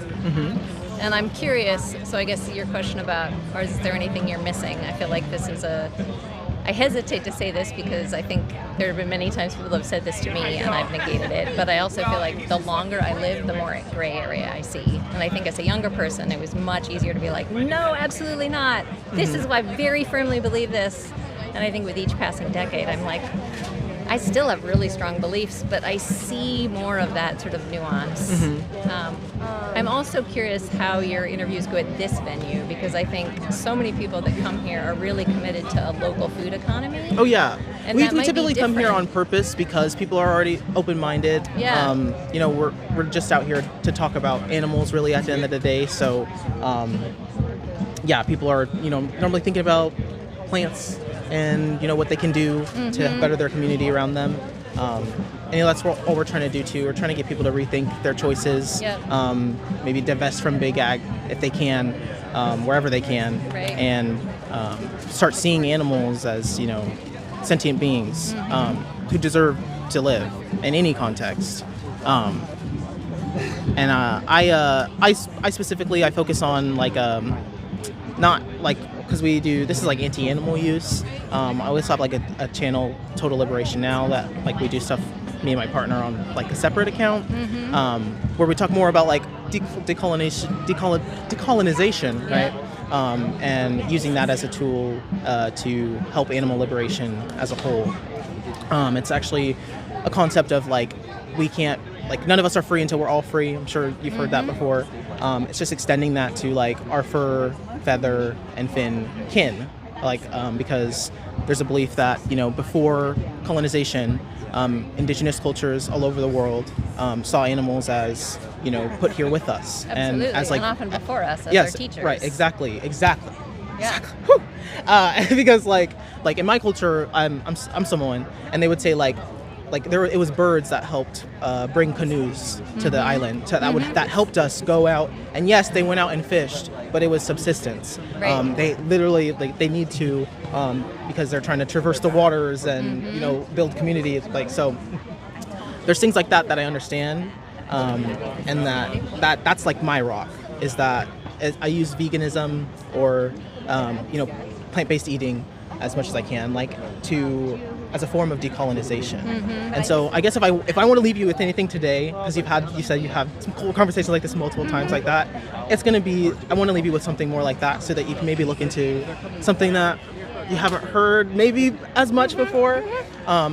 And I'm curious, so I guess your question about, or is there anything you're missing? I feel like this is I hesitate to say this because I think there have been many times people have said this to me and I've negated it, but I also feel like the longer I live, the more gray area I see. And I think as a younger person, it was much easier to be like, no, absolutely not. This is why I very firmly believe this. And I think with each passing decade, I'm like, I still have really strong beliefs, but I see more of that sort of nuance. I'm also curious how your interviews go at this venue, because I think so many people that come here are really committed to a local food economy. Oh yeah, and we typically come here on purpose because people are already open-minded. Yeah. We're just out here to talk about animals really at the end of the day. So, people are normally thinking about plants and what they can do to better their community around them. And that's all we're trying to do too. We're trying to get people to rethink their choices, maybe divest from big ag if they can, wherever they can, and start seeing animals as sentient beings who deserve to live in any context. And I specifically focus on not like, because this is like anti-animal use. I always have like a channel, Total Liberation Now, that like we do stuff, me and my partner, on like a separate account, where we talk more about like decolonization, right? And using that as a tool to help animal liberation as a whole. It's actually a concept of like we can't, like none of us are free until we're all free. I'm sure you've heard that before. It's just extending that to like our fur, feather, and fin kin, like because there's a belief that, you know, before colonization, indigenous cultures all over the world saw animals as, you know, put here with us. Absolutely, And as like, and often before us as yes, our teachers. right, exactly. Yeah. Whew. Because like in my culture, I'm Samoan, and they would say like it was birds that helped bring canoes to the island. That helped us go out. And yes, they went out and fished, but it was subsistence. Right. They literally they need to because they're trying to traverse the waters and you know, build community. Like, so there's things like that I understand, and that's like my rock is that I use veganism or you know, plant-based eating as much as I can, like as a form of decolonization. And so I guess if I want to leave you with anything today, because you said you have some cool conversations like this multiple times like that, it's going to be, I want to leave you with something more like that so that you can maybe look into something that you haven't heard maybe as much before,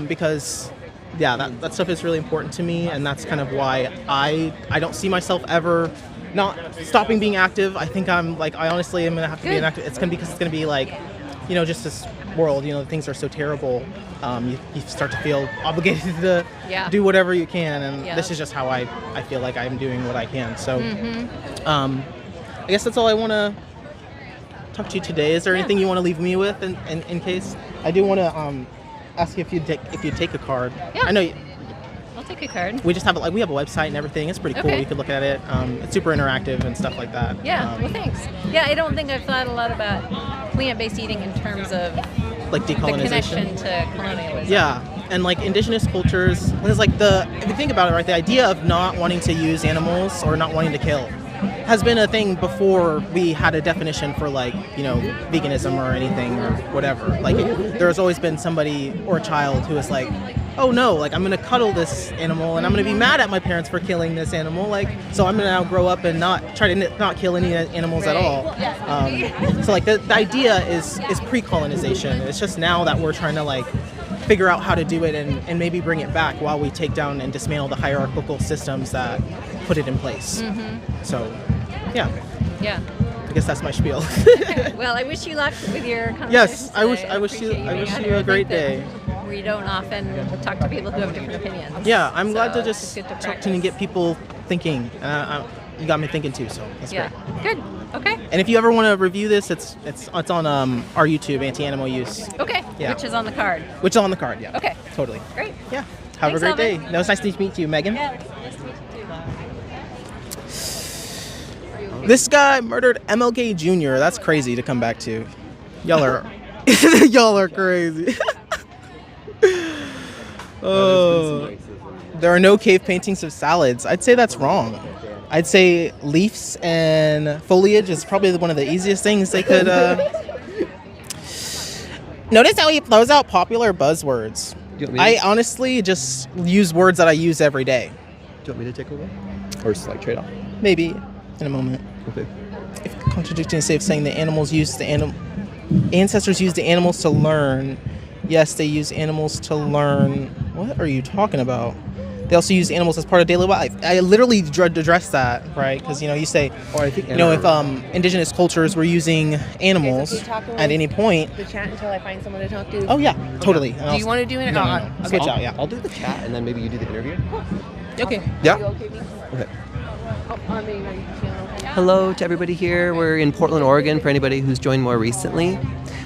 because yeah, that stuff is really important to me, and that's kind of why I don't see myself ever not stopping being active. I think I honestly am going to have to be an active. It's going to be because it's going to be like, you know, just this world, you know, things are so terrible. You start to feel obligated to do whatever you can, and this is just how I feel like I'm doing what I can. So I guess that's all I want to talk to you today. Is there anything you want to leave me with in case? I do want to ask you if you take a card. Yeah. I know you, I'll take a card. we just have we have a website and everything. It's pretty cool. Okay. You could look at it. It's super interactive and stuff like that. Yeah, well, thanks. Yeah, I don't think I've thought a lot about plant-based eating in terms of like the decolonization. connection to colonialism. Yeah, and like indigenous cultures, it's like if you think about it, right, the idea of not wanting to use animals or not wanting to kill has been a thing before we had a definition for like, you know, veganism or anything or whatever. Like there's always been somebody or a child who is like, oh no, like I'm gonna cuddle this animal and I'm gonna be mad at my parents for killing this animal, like, so I'm gonna now grow up and try to not kill any animals at all. So like the idea is pre-colonization. It's just now that we're trying to like figure out how to do it and maybe bring it back while we take down and dismantle the hierarchical systems that put it in place. So yeah, I guess that's my spiel. Well, I wish you luck with your conversation. Yes, I today. wish you Appreciate a great day. We don't often talk to people who have different opinions. Yeah, I'm glad to So just it's good to talk to practice. and get people thinking. You got me thinking too, so that's Yeah, great. good. Okay. And if you ever want to review this, it's on our YouTube, Anti-Animal Use, Okay. Yeah. Which is on the card. which is on the card. Yeah. Okay. Totally. Great. Yeah. Have a Thanks, great day. Alvin. No, it's nice to meet you, Megan. Yeah. Nice to meet you too. This guy murdered MLK Jr. That's crazy to come back to. Y'all are crazy. Oh, there are no cave paintings of salads. I'd say that's wrong. I'd say leaves and foliage is probably one of the easiest things they could. Notice how he throws out popular buzzwords. I honestly just use words that I use every day. Do you want me to take over? Or just like trade off? Maybe in a moment. Okay. If contradicting safe saying the animals used ancestors used the animals to learn. Yes, they use animals to learn. What are you talking about? They also use animals as part of daily life. I literally addressed that, right? Because, you know, you say, Or I think you know, if indigenous cultures were using animals Okay, so keep talking at any point. The chat until I find someone to talk to. Oh, yeah, totally. Do you want to do it? No. Switch out, yeah. I'll do the chat and then maybe you do the interview. Okay. Yeah. Okay. Okay. I mean, are you feeling okay? Hello to everybody here. We're in Portland, Oregon, for anybody who's joined more recently.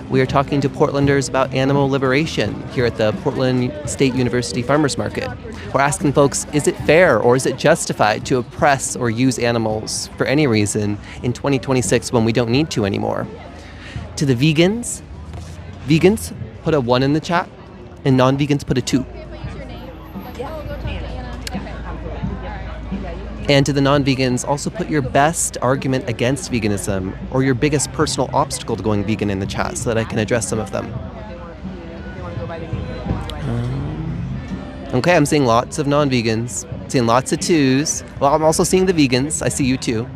We are talking to Portlanders about animal liberation here at the Portland State University Farmers Market. We're asking folks, is it fair or is it justified to oppress or use animals for any reason in 2026 when we don't need to anymore? To the vegans, put a 1 in the chat, and non-vegans put a 2. And to the non-vegans, also put your best argument against veganism or your biggest personal obstacle to going vegan in the chat so that I can address some of them. Okay, I'm seeing lots of non-vegans, seeing lots of 2s. Well, I'm also seeing the vegans. I see you too.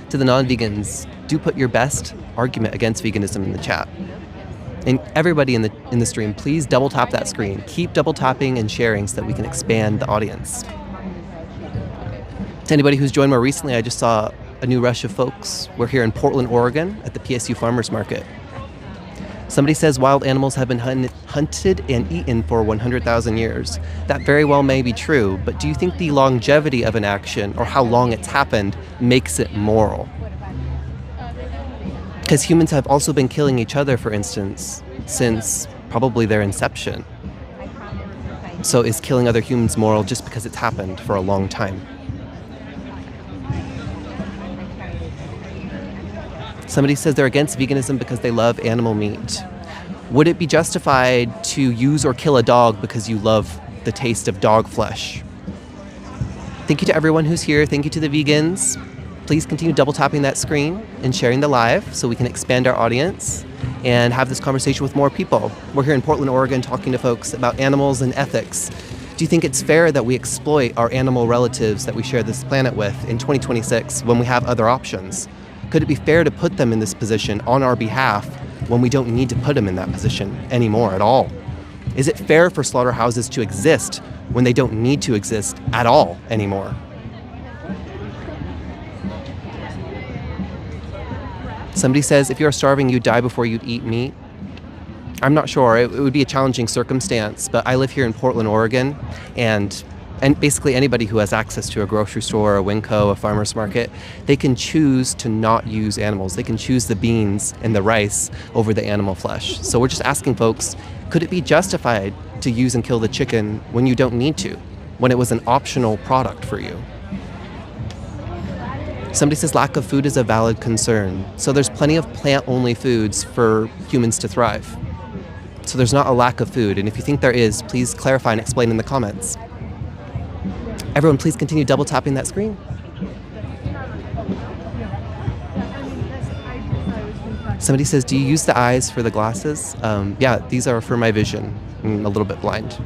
To the non-vegans, do put your best argument against veganism in the chat. And everybody in the stream, please double tap that screen. Keep double tapping and sharing so that we can expand the audience. To anybody who's joined more recently, I just saw a new rush of folks. We're here in Portland, Oregon at the PSU Farmers Market. Somebody says wild animals have been hunted and eaten for 100,000 years. That very well may be true, but do you think the longevity of an action or how long it's happened makes it moral? Because humans have also been killing each other, for instance, since probably their inception. So is killing other humans moral just because it's happened for a long time? Somebody says they're against veganism because they love animal meat. Would it be justified to use or kill a dog because you love the taste of dog flesh? Thank you to everyone who's here. Thank you to the vegans. Please continue double tapping that screen and sharing the live so we can expand our audience and have this conversation with more people. We're here in Portland, Oregon, talking to folks about animals and ethics. Do you think it's fair that we exploit our animal relatives that we share this planet with in 2026 when we have other options? Could it be fair to put them in this position on our behalf when we don't need to put them in that position anymore at all? Is it fair for slaughterhouses to exist when they don't need to exist at all anymore? Somebody says if you're starving, you die before you'd eat meat. I'm not sure. It would be a challenging circumstance, but I live here in Portland, Oregon, and basically anybody who has access to a grocery store, a Winco, a farmer's market, they can choose to not use animals. They can choose the beans and the rice over the animal flesh. So we're just asking folks, could it be justified to use and kill the chicken when you don't need to, when it was an optional product for you? Somebody says lack of food is a valid concern. So there's plenty of plant-only foods for humans to thrive. So there's not a lack of food. And if you think there is, please clarify and explain in the comments. Everyone, please continue double tapping that screen. Somebody says, do you use the eyes for the glasses? Yeah, these are for my vision. I'm a little bit blind.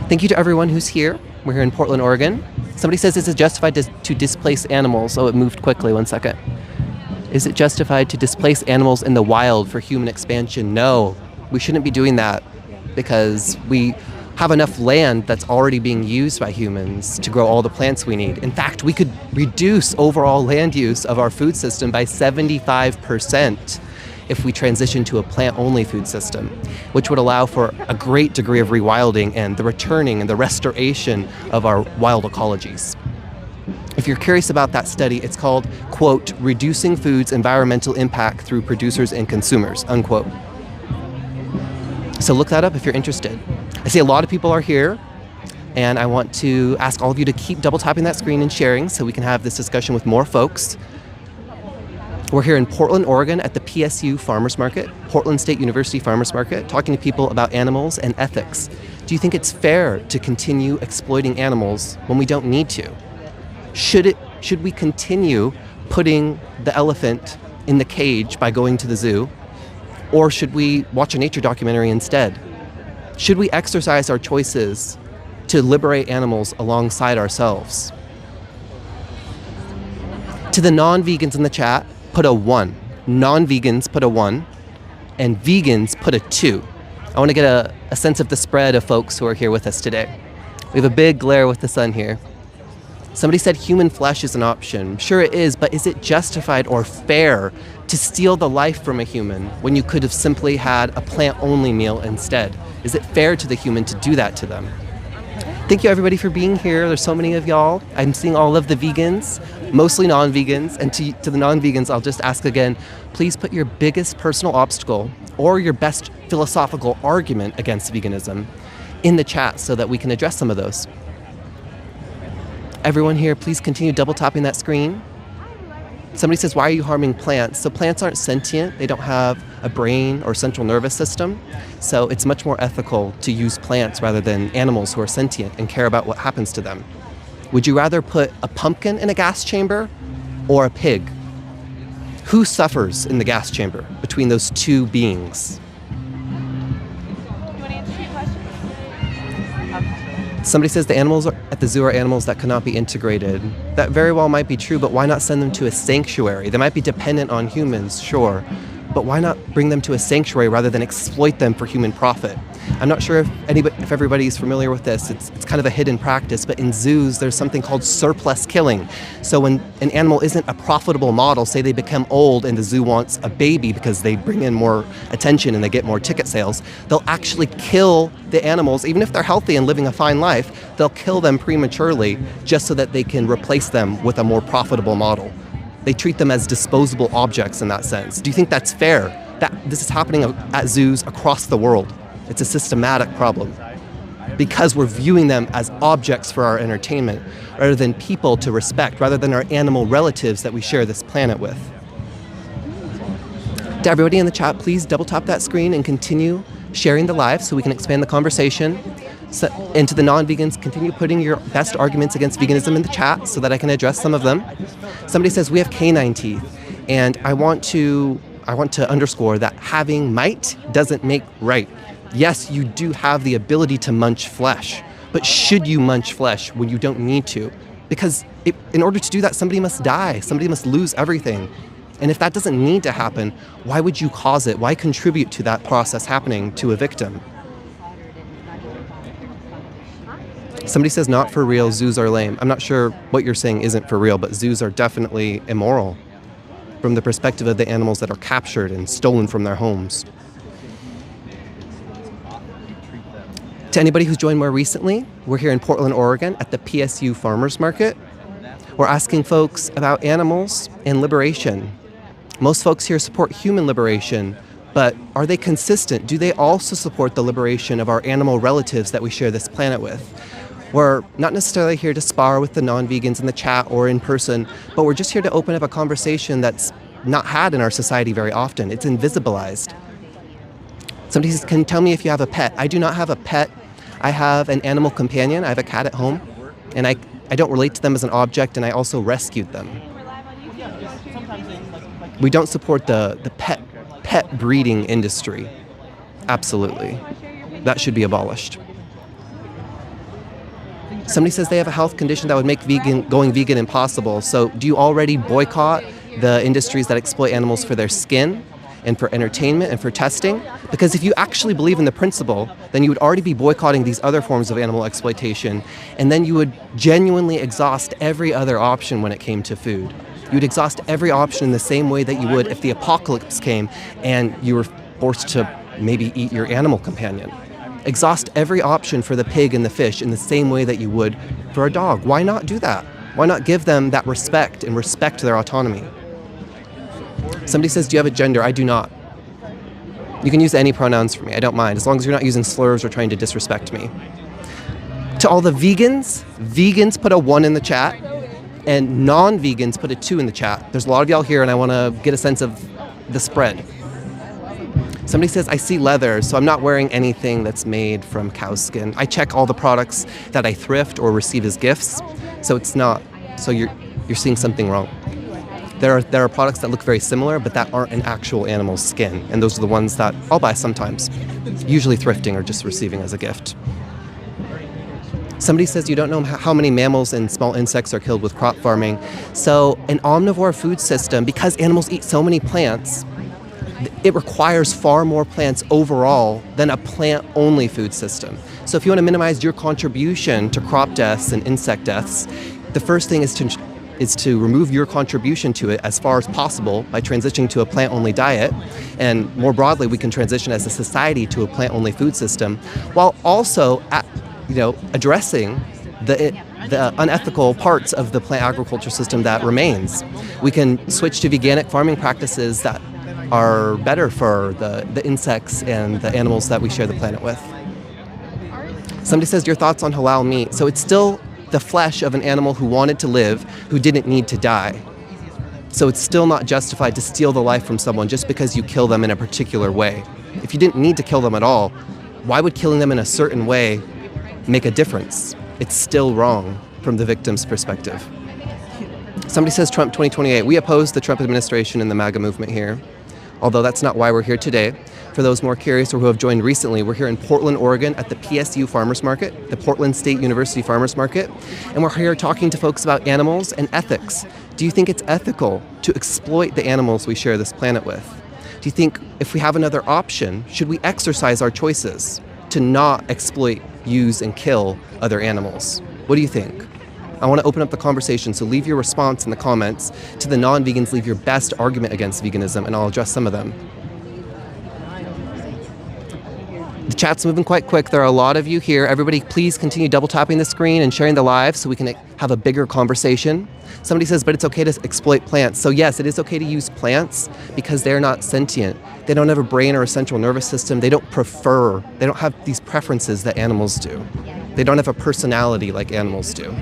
Thank you to everyone who's here. We're here in Portland, Oregon. Somebody says, is it justified to displace animals? Oh, it moved quickly, 1 second. Is it justified to displace animals in the wild for human expansion? No, we shouldn't be doing that because we have enough land that's already being used by humans to grow all the plants we need. In fact, we could reduce overall land use of our food system by 75% if we transition to a plant-only food system, which would allow for a great degree of rewilding and the returning and the restoration of our wild ecologies. If you're curious about that study, it's called, quote, Reducing Food's Environmental Impact Through Producers and Consumers, unquote. So look that up if you're interested. I see a lot of people are here, and I want to ask all of you to keep double tapping that screen and sharing so we can have this discussion with more folks. We're here in Portland, Oregon at the PSU Farmers Market, Portland State University Farmers Market, talking to people about animals and ethics. Do you think it's fair to continue exploiting animals when we don't need to? Should we continue putting the elephant in the cage by going to the zoo? Or should we watch a nature documentary instead? Should we exercise our choices to liberate animals alongside ourselves? To the non-vegans in the chat, put a 1. Non-vegans, put a 1. And vegans, put a 2. I want to get a sense of the spread of folks who are here with us today. We have a big glare with the sun here. Somebody said human flesh is an option. Sure it is, but is it justified or fair to steal the life from a human when you could have simply had a plant-only meal instead? Is it fair to the human to do that to them? Thank you everybody for being here. There's so many of y'all. I'm seeing all of the vegans, mostly non-vegans. And to the non-vegans, I'll just ask again, please put your biggest personal obstacle or your best philosophical argument against veganism in the chat so that we can address some of those. Everyone here, please continue double tapping that screen. Somebody says, why are you harming plants? So plants aren't sentient. They don't have a brain or central nervous system. So it's much more ethical to use plants rather than animals who are sentient and care about what happens to them. Would you rather put a pumpkin in a gas chamber or a pig? Who suffers in the gas chamber between those two beings? Somebody says the animals at the zoo are animals that cannot be integrated. That very well might be true, but why not send them to a sanctuary? They might be dependent on humans, sure, but why not bring them to a sanctuary rather than exploit them for human profit? I'm not sure if everybody's familiar with this. It's kind of a hidden practice, but in zoos, there's something called surplus killing. So when an animal isn't a profitable model, say they become old and the zoo wants a baby because they bring in more attention and they get more ticket sales, they'll actually kill the animals, even if they're healthy and living a fine life, they'll kill them prematurely just so that they can replace them with a more profitable model. They treat them as disposable objects in that sense. Do you think that's fair? This is happening at zoos across the world. It's a systematic problem because we're viewing them as objects for our entertainment rather than people to respect, rather than our animal relatives that we share this planet with. To everybody in the chat, please double tap that screen and continue sharing the live so we can expand the conversation. And to the non-vegans, continue putting your best arguments against veganism in the chat so that I can address some of them. Somebody says we have canine teeth, and I want to underscore that having might doesn't make right. Yes, you do have the ability to munch flesh, but should you munch flesh when you don't need to? Because in order to do that, somebody must die. Somebody must lose everything. And if that doesn't need to happen, why would you cause it? Why contribute to that process happening to a victim? Somebody says not for real, zoos are lame. I'm not sure what you're saying isn't for real, but zoos are definitely immoral from the perspective of the animals that are captured and stolen from their homes. To anybody who's joined more recently, we're here in Portland, Oregon at the PSU Farmers Market. We're asking folks about animals and liberation. Most folks here support human liberation, but are they consistent? Do they also support the liberation of our animal relatives that we share this planet with? We're not necessarily here to spar with the non-vegans in the chat or in person, but we're just here to open up a conversation that's not had in our society very often. It's invisibilized. Somebody says, can you tell me if you have a pet? I do not have a pet. I have an animal companion. I have a cat at home, and I don't relate to them as an object, and I also rescued them. We don't support the pet breeding industry. Absolutely. That should be abolished. Somebody says they have a health condition that would make going vegan impossible. So do you already boycott the industries that exploit animals for their skin and for entertainment and for testing? Because if you actually believe in the principle, then you would already be boycotting these other forms of animal exploitation, and then you would genuinely exhaust every other option when it came to food. You would exhaust every option in the same way that you would if the apocalypse came and you were forced to maybe eat your animal companion. Exhaust every option for the pig and the fish in the same way that you would for a dog. Why not do that? Why not give them that respect and respect their autonomy? Somebody says, do you have a gender? I do not. You can use any pronouns for me. I don't mind, as long as you're not using slurs or trying to disrespect me. To all the vegans put a 1 in the chat, and non-vegans put a 2 in the chat. There's a lot of y'all here, and I want to get a sense of the spread. Somebody says, I see leather, so I'm not wearing anything that's made from cow skin. I check all the products that I thrift or receive as gifts, so it's not. So you're seeing something wrong. There are products that look very similar, but that aren't an actual animal's skin, and those are the ones that I'll buy sometimes, usually thrifting or just receiving as a gift. Somebody says you don't know how many mammals and small insects are killed with crop farming. So an omnivore food system, because animals eat so many plants, it requires far more plants overall than a plant-only food system. So if you want to minimize your contribution to crop deaths and insect deaths, the first thing is to remove your contribution to it as far as possible by transitioning to a plant-only diet. And more broadly, we can transition as a society to a plant-only food system, while also addressing the unethical parts of the plant agriculture system that remains. We can switch to veganic farming practices that are better for the insects and the animals that we share the planet with. Somebody says, your thoughts on halal meat. So it's still the flesh of an animal who wanted to live, who didn't need to die. So it's still not justified to steal the life from someone just because you kill them in a particular way. If you didn't need to kill them at all, why would killing them in a certain way make a difference? It's still wrong from the victim's perspective. Somebody says Trump 2028. We oppose the Trump administration and the MAGA movement here, although that's not why we're here today. For those more curious or who have joined recently, we're here in Portland, Oregon at the PSU Farmers Market, the Portland State University Farmers Market, and we're here talking to folks about animals and ethics. Do you think it's ethical to exploit the animals we share this planet with? Do you think if we have another option, should we exercise our choices to not exploit, use, and kill other animals? What do you think? I want to open up the conversation, so leave your response in the comments. To the non-vegans, leave your best argument against veganism, and I'll address some of them. The chat's moving quite quick. There are a lot of you here. Everybody, please continue double tapping the screen and sharing the live so we can have a bigger conversation. Somebody says, but it's okay to exploit plants. So yes, it is okay to use plants because they're not sentient. They don't have a brain or a central nervous system. They don't have these preferences that animals do. They don't have a personality like animals do.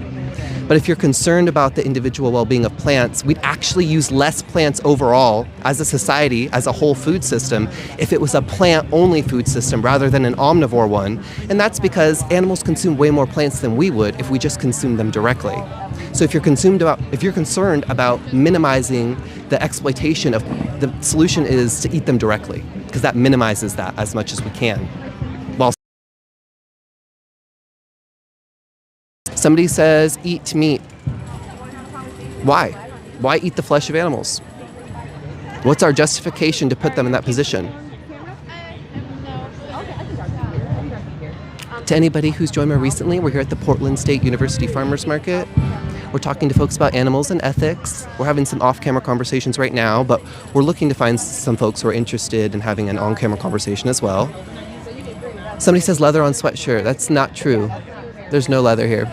But if you're concerned about the individual well-being of plants, we'd actually use less plants overall as a society, as a whole food system, if it was a plant-only food system rather than an omnivore one. And that's because animals consume way more plants than we would if we just consumed them directly. So if you're concerned about minimizing the exploitation of, the solution is to eat them directly, because that minimizes that as much as we can. While somebody says, eat meat. Why? Why eat the flesh of animals? What's our justification to put them in that position? To anybody who's joined me recently, we're here at the Portland State University Farmers Market. We're talking to folks about animals and ethics. We're having some off-camera conversations right now, but we're looking to find some folks who are interested in having an on-camera conversation as well. Somebody says leather on sweatshirt. That's not true. There's no leather here.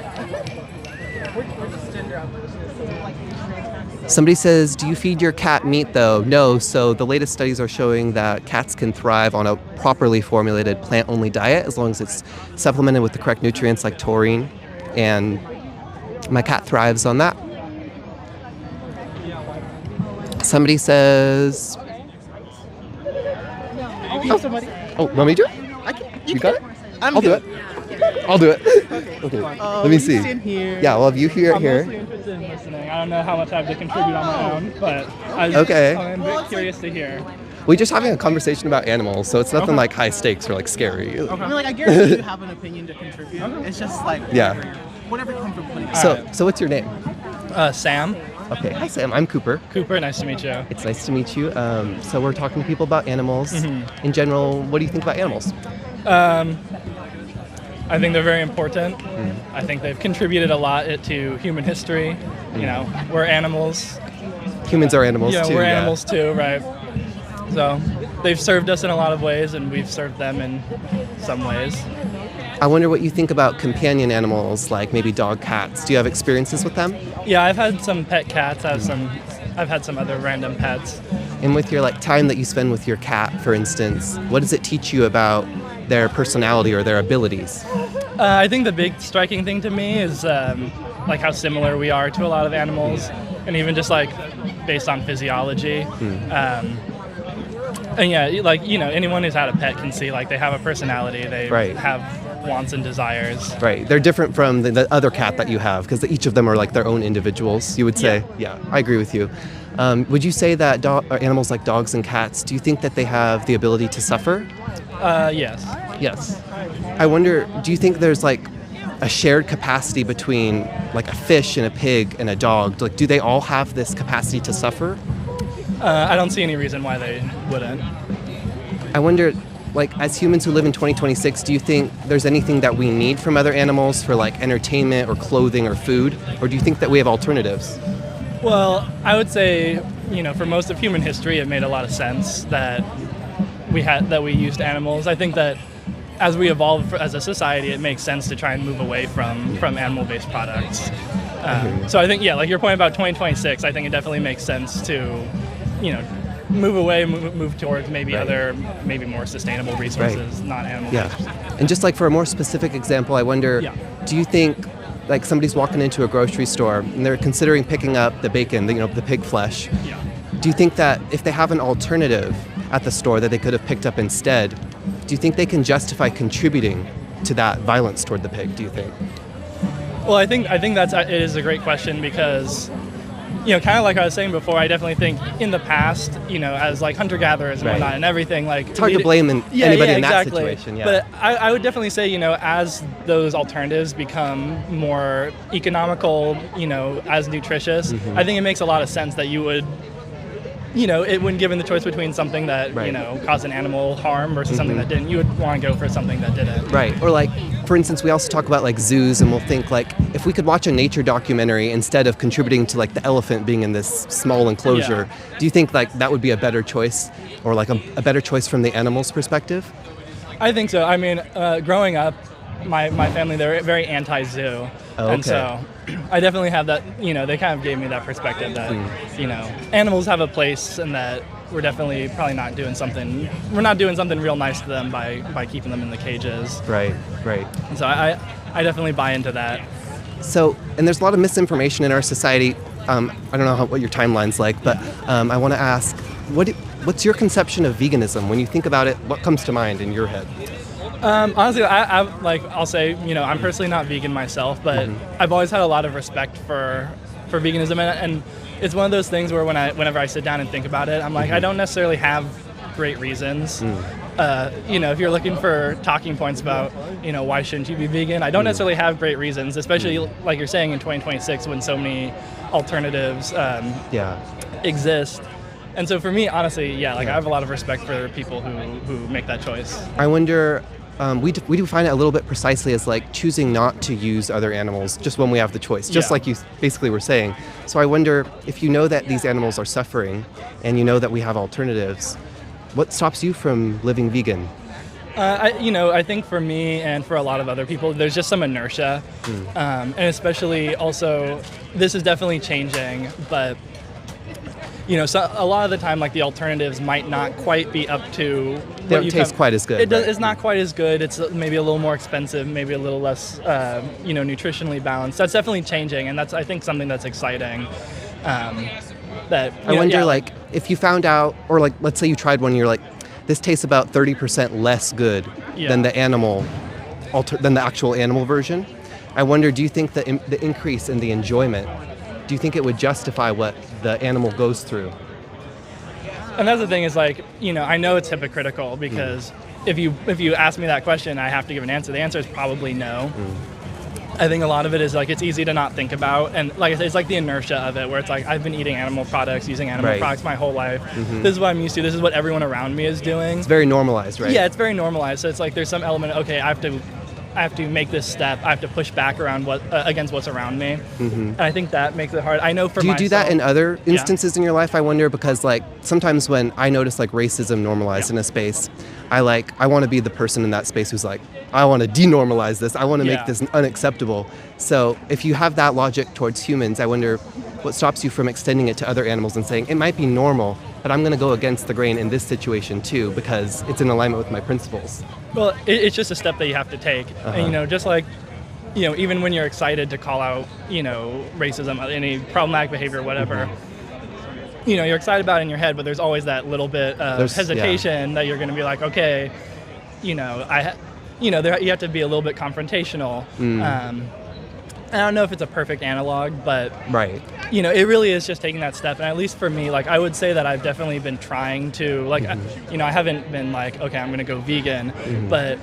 Somebody says, do you feed your cat meat though? No, so the latest studies are showing that cats can thrive on a properly formulated plant-only diet as long as it's supplemented with the correct nutrients like taurine, and my cat thrives on that. Somebody says... Oh, want me to do it? You got it? I'll do it. I'll do it. Okay. Let me see. Yeah, well, if you hear it here. I'm mostly interested in listening. I don't know how much I have to contribute on my own, but I'm a bit curious to hear. We're just having a conversation about animals, so it's nothing like high stakes or like scary. I mean, like, I guarantee you have an opinion to contribute. It's just like whatever you're comfortable with. So what's your name? Sam. Okay, hi Sam, I'm Cooper. Cooper, nice to meet you. It's nice to meet you. So we're talking to people about animals. Mm-hmm. In general, what do you think about animals? I think they're very important. I think they've contributed a lot to human history. You know, we're animals. Humans are animals too. Yeah, we're animals too, right? So they've served us in a lot of ways, and we've served them in some ways. I wonder what you think about companion animals, like maybe dog, cats. Do you have experiences with them? Yeah, I've had some pet cats. I've had some other random pets. And with your time that you spend with your cat, for instance, what does it teach you about their personality or their abilities? I think the big striking thing to me is like how similar we are to a lot of animals, and even just like based on physiology. And yeah, like, you know, anyone who's had a pet can see like they have a personality, they have wants and desires. Right, they're different from the other cat that you have because each of them are like their own individuals, you would say. Yeah, I agree with you. Would you say that animals like dogs and cats, do you think that they have the ability to suffer? Yes. Yes. I wonder, do you think there's like a shared capacity between like a fish and a pig and a dog? Like, do they all have this capacity to suffer? I don't see any reason why they wouldn't. I wonder, like, as humans who live in 2026, do you think there's anything that we need from other animals for like entertainment or clothing or food? Or do you think that we have alternatives? Well, I would say, you know, for most of human history, it made a lot of sense that we used animals. I think that as we evolve as a society, it makes sense to try and move away from animal-based products. So I think, yeah, like your point about 2026, I think it definitely makes sense to, you know, move away, move towards maybe maybe more sustainable resources, not animal. Yeah. And just like for a more specific example, I wonder, do you think like somebody's walking into a grocery store and they're considering picking up the bacon, the pig flesh? Yeah. Do you think that if they have an alternative at the store that they could have picked up instead, do you think they can justify contributing to that violence toward the pig, do you think? Well, I think it is a great question because, you know, kind of like I was saying before, I definitely think in the past, you know, as like hunter-gatherers and whatnot and everything, like... It's hard to blame anybody in that situation, But I would definitely say, you know, as those alternatives become more economical, you know, as nutritious, I think it makes a lot of sense that you would when given the choice between something that, Right. caused an animal harm versus something that didn't, you would want to go for something that didn't. Right. Or like, for instance, we also talk about like zoos, and we'll think like, if we could watch a nature documentary instead of contributing to like the elephant being in this small enclosure, do you think like that would be a better choice, or like a better choice from the animal's perspective? I think so. I mean, growing up, my family, they're very anti-zoo. Oh, And okay. so I definitely have that, they kind of gave me that perspective that, animals have a place, and that we're definitely probably not doing something real nice to them by keeping them in the cages. Right. Right. And so I definitely buy into that. So, and there's a lot of misinformation in our society. I don't know what your timeline's like, but I want to ask, what's your conception of veganism? When you think about it, what comes to mind in your head? Honestly, I'll say, I'm personally not vegan myself, but I've always had a lot of respect for veganism, and it's one of those things where whenever I sit down and think about it, I'm like, I don't necessarily have great reasons. If you're looking for talking points about, why shouldn't you be vegan, I don't necessarily have great reasons, especially like you're saying in 2026 when so many alternatives exist. And so for me, honestly, I have a lot of respect for people who make that choice. I wonder, we define it a little bit precisely as like choosing not to use other animals just when we have the choice, just like you basically were saying. So I wonder, if you know that these animals are suffering and you know that we have alternatives, what stops you from living vegan? I think for me and for a lot of other people, there's just some inertia. And especially also, this is definitely changing, but so a lot of the time, like, the alternatives might not quite be up to They don't taste quite as good. It's not quite as good. It's maybe a little more expensive, maybe a little less, nutritionally balanced. That's definitely changing, and that's, I think, something that's exciting. I wonder, like, if you found out, or like, let's say you tried one, and you're like, this tastes about 30% less good than the than the actual animal version. I wonder, do you think the increase in the enjoyment, do you think it would justify what the animal goes through? And that's the thing is, like, I know it's hypocritical because if you ask me that question, I have to give an answer. The answer is probably no. I think a lot of it is like it's easy to not think about, and like I said, it's like the inertia of it, where it's like I've been eating animal products, using animal products my whole life. This is what I'm used to. This is what everyone around me is doing. It's very normalized, right? Yeah, it's very normalized. So it's like there's some element of, okay, I have to make this step. I have to push back around against what's around me, and I think that makes it hard. I know for myself. Do you do that in other instances in your life? I wonder, because like sometimes when I notice like racism normalized in a space, I want to be the person in that space who's like, I want to denormalize this. I want to make this unacceptable. So if you have that logic towards humans, I wonder what stops you from extending it to other animals and saying it might be normal, but I'm going to go against the grain in this situation too because it's in alignment with my principles. Well, it's just a step that you have to take. And, just like, even when you're excited to call out, racism, any problematic behavior, whatever, you're excited about it in your head, but there's always that little bit of hesitation that you're going to be like, okay, you have to be a little bit confrontational. I don't know if it's a perfect analog, but it really is just taking that step. And at least for me, like, I would say that I've definitely been trying to, like, I haven't been like, okay, I'm going to go vegan, but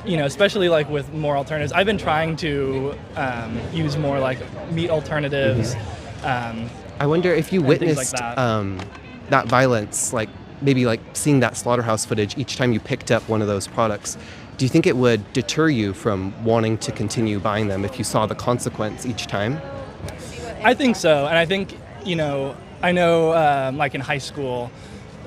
especially like with more alternatives, I've been trying to use more like meat alternatives. I wonder if you witnessed like that violence, like maybe like seeing that slaughterhouse footage each time you picked up one of those products. Do you think it would deter you from wanting to continue buying them if you saw the consequence each time? I think so. And I think, I know like in high school,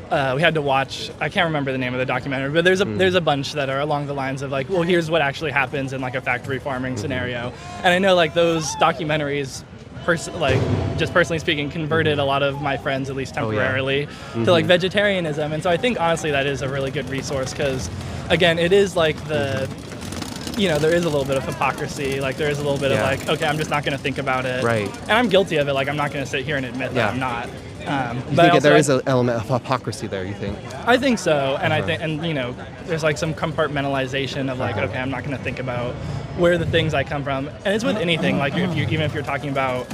we had to watch, I can't remember the name of the documentary, but there's a bunch that are along the lines of like, well, here's what actually happens in like a factory farming scenario. And I know like those documentaries, just personally speaking, converted a lot of my friends, at least temporarily, to like vegetarianism. And so I think honestly that is a really good resource because, again, it is like there is a little bit of hypocrisy. Like there is a little bit of like, okay, I'm just not going to think about it. Right. And I'm guilty of it. Like I'm not going to sit here and admit that I'm not. You think there is an element of hypocrisy there, you think? I think so. And I think, there's like some compartmentalization of like, okay, I'm not going to think about where the things I come from. And it's with anything, like even if you're talking about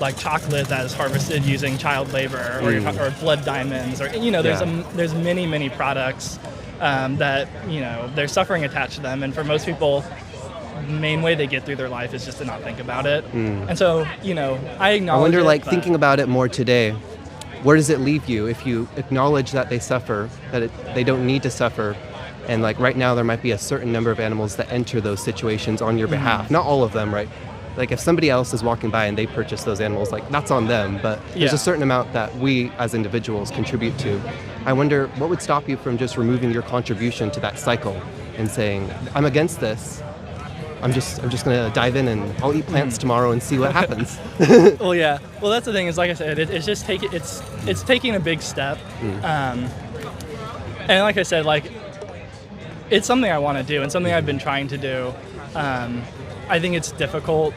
like chocolate that is harvested using child labor or blood diamonds or, there's many products that, there's suffering attached to them. And for most people, the main way they get through their life is just to not think about it. And so, I acknowledge I wonder, it, like, thinking about it more today, where does it leave you if you acknowledge that they suffer, that they don't need to suffer? And like right now, there might be a certain number of animals that enter those situations on your behalf. Not all of them, right? Like if somebody else is walking by and they purchase those animals, like that's on them. But there's a certain amount that we as individuals contribute to. I wonder what would stop you from just removing your contribution to that cycle and saying, I'm against this. I'm just gonna dive in and I'll eat plants tomorrow and see what happens. Well, yeah. Well, that's the thing is, like I said, it's just it's taking a big step. And like I said, like it's something I want to do and something I've been trying to do. I think it's difficult.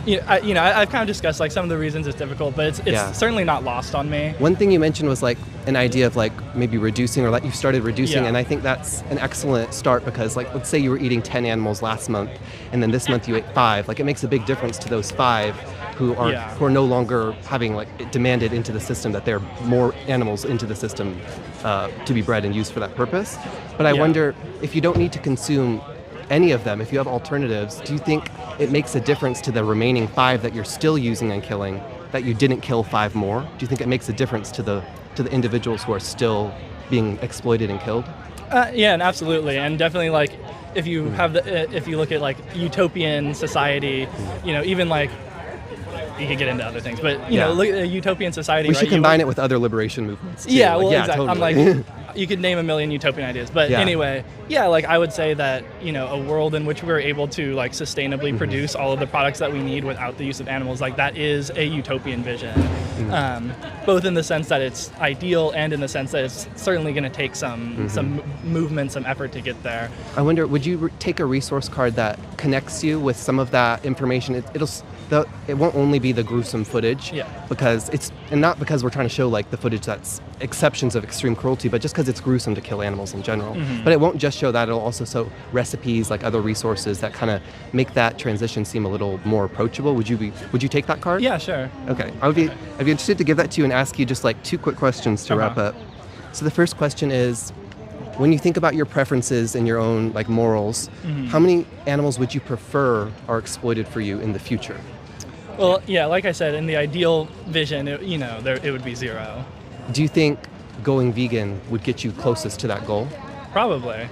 I've kind of discussed like some of the reasons it's difficult, but it's certainly not lost on me. One thing you mentioned was like an idea of like maybe reducing, or like you started reducing, and I think that's an excellent start, because like let's say you were eating 10 animals last month and then this month you ate 5. Like it makes a big difference to those 5 who are no longer having like it demanded into the system that there are more animals into the system to be bred and used for that purpose. But I wonder if you don't need to consume any of them, if you have alternatives, do you think it makes a difference to the remaining 5 that you're still using and killing, that you didn't kill 5 more? Do you think it makes a difference to the individuals who are still being exploited and killed? Yeah, and absolutely, and definitely like if you have if you look at like utopian society, even like you could get into other things, but you know, look at a utopian society. We should combine it with other liberation movements too. Yeah, well, Totally. exactly. I'm like, you could name a million utopian ideas, but anyway, like I would say that a world in which we're able to like sustainably produce all of the products that we need without the use of animals, like that is a utopian vision, both in the sense that it's ideal and in the sense that it's certainly going to take some movement, some effort to get there. I wonder, would you take a resource card that connects you with some of that information? It won't only be the gruesome footage, because not because we're trying to show like the footage that's exceptions of extreme cruelty, but just because it's gruesome to kill animals in general. But it won't just show that; it'll also show recipes, like other resources that kind of make that transition seem a little more approachable. Would you take that card? Yeah, sure. Okay, I'd be interested to give that to you and ask you just like 2 quick questions to wrap up. So the first question is, when you think about your preferences and your own like morals, how many animals would you prefer are exploited for you in the future? Well, yeah, like I said, in the ideal vision, it would be 0. Do you think going vegan would get you closest to that goal? Probably.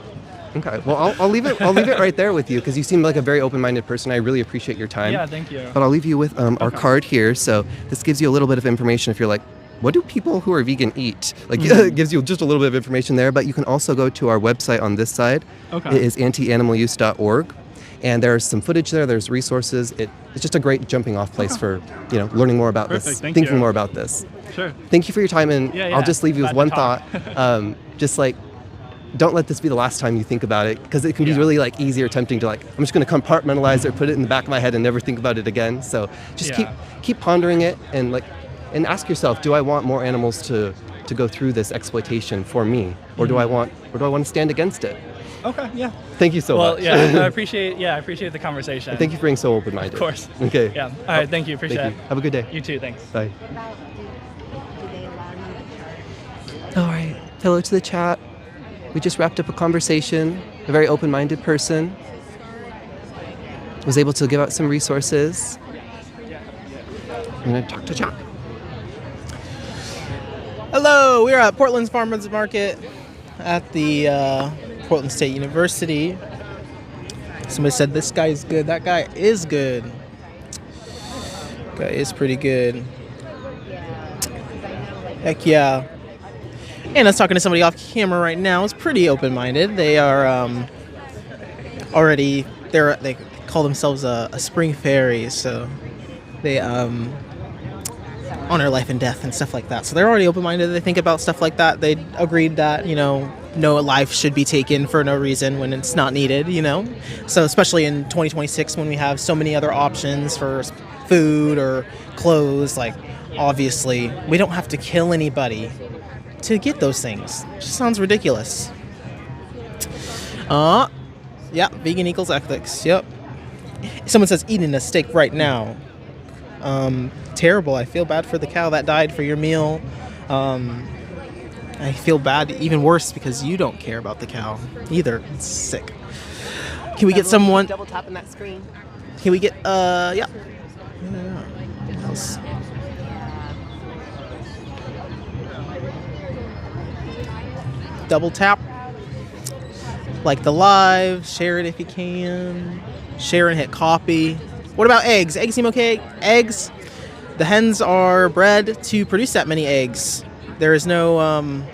Okay. Well, I'll leave it right there with you, because you seem like a very open-minded person. I really appreciate your time. Yeah, thank you. But I'll leave you with our card here. So this gives you a little bit of information if you're like, what do people who are vegan eat? Like, it gives you just a little bit of information there. But you can also go to our website on this side. Okay. It is antianimaluse.org. And there's some footage there. There's resources. It's just a great jumping off place for learning more about this, thinking more about this. Sure. Thank you for your time, and I'll just leave you with one thought. Just like, don't let this be the last time you think about it, because it can be really like easy or tempting to like, I'm just going to compartmentalize it, put it in the back of my head, and never think about it again. So just keep pondering it, and ask yourself, do I want more animals to go through this exploitation for me, or do I want to stand against it? Okay, yeah. Thank you so much. Well, yeah, I appreciate the conversation. Thank you for being so open-minded. Of course. Okay. Yeah. All right, thank you. Appreciate it. Have a good day. You too, thanks. Bye. All right. Hello to the chat. We just wrapped up a conversation. A very open-minded person was able to give out some resources. I'm going to talk to chat. Hello, we're at Portland's Farmers Market at the Portland State University. Somebody said this guy is good. That guy is good. Guy is pretty good. Heck yeah. And I was talking to somebody off camera right now. It's pretty open-minded. They are they call themselves a spring fairy, so they honor life and death and stuff like that. So they're already open-minded. They think about stuff like that. They agreed that, no life should be taken for no reason when it's not needed, So especially in 2026, when we have so many other options for food or clothes, like obviously we don't have to kill anybody to get those things. It just sounds ridiculous. Yeah, vegan equals ethics. Yep. Someone says eating a steak right now. Terrible. I feel bad for the cow that died for your meal. I feel bad, even worse, because you don't care about the cow either. It's sick. Can we get someone? Double tapping that screen. Can we get? Yeah. What else? double tap, like the live, share it if you can, share and hit copy. What about eggs? Eggs seem okay? Eggs? The hens are bred to produce that many eggs. There's no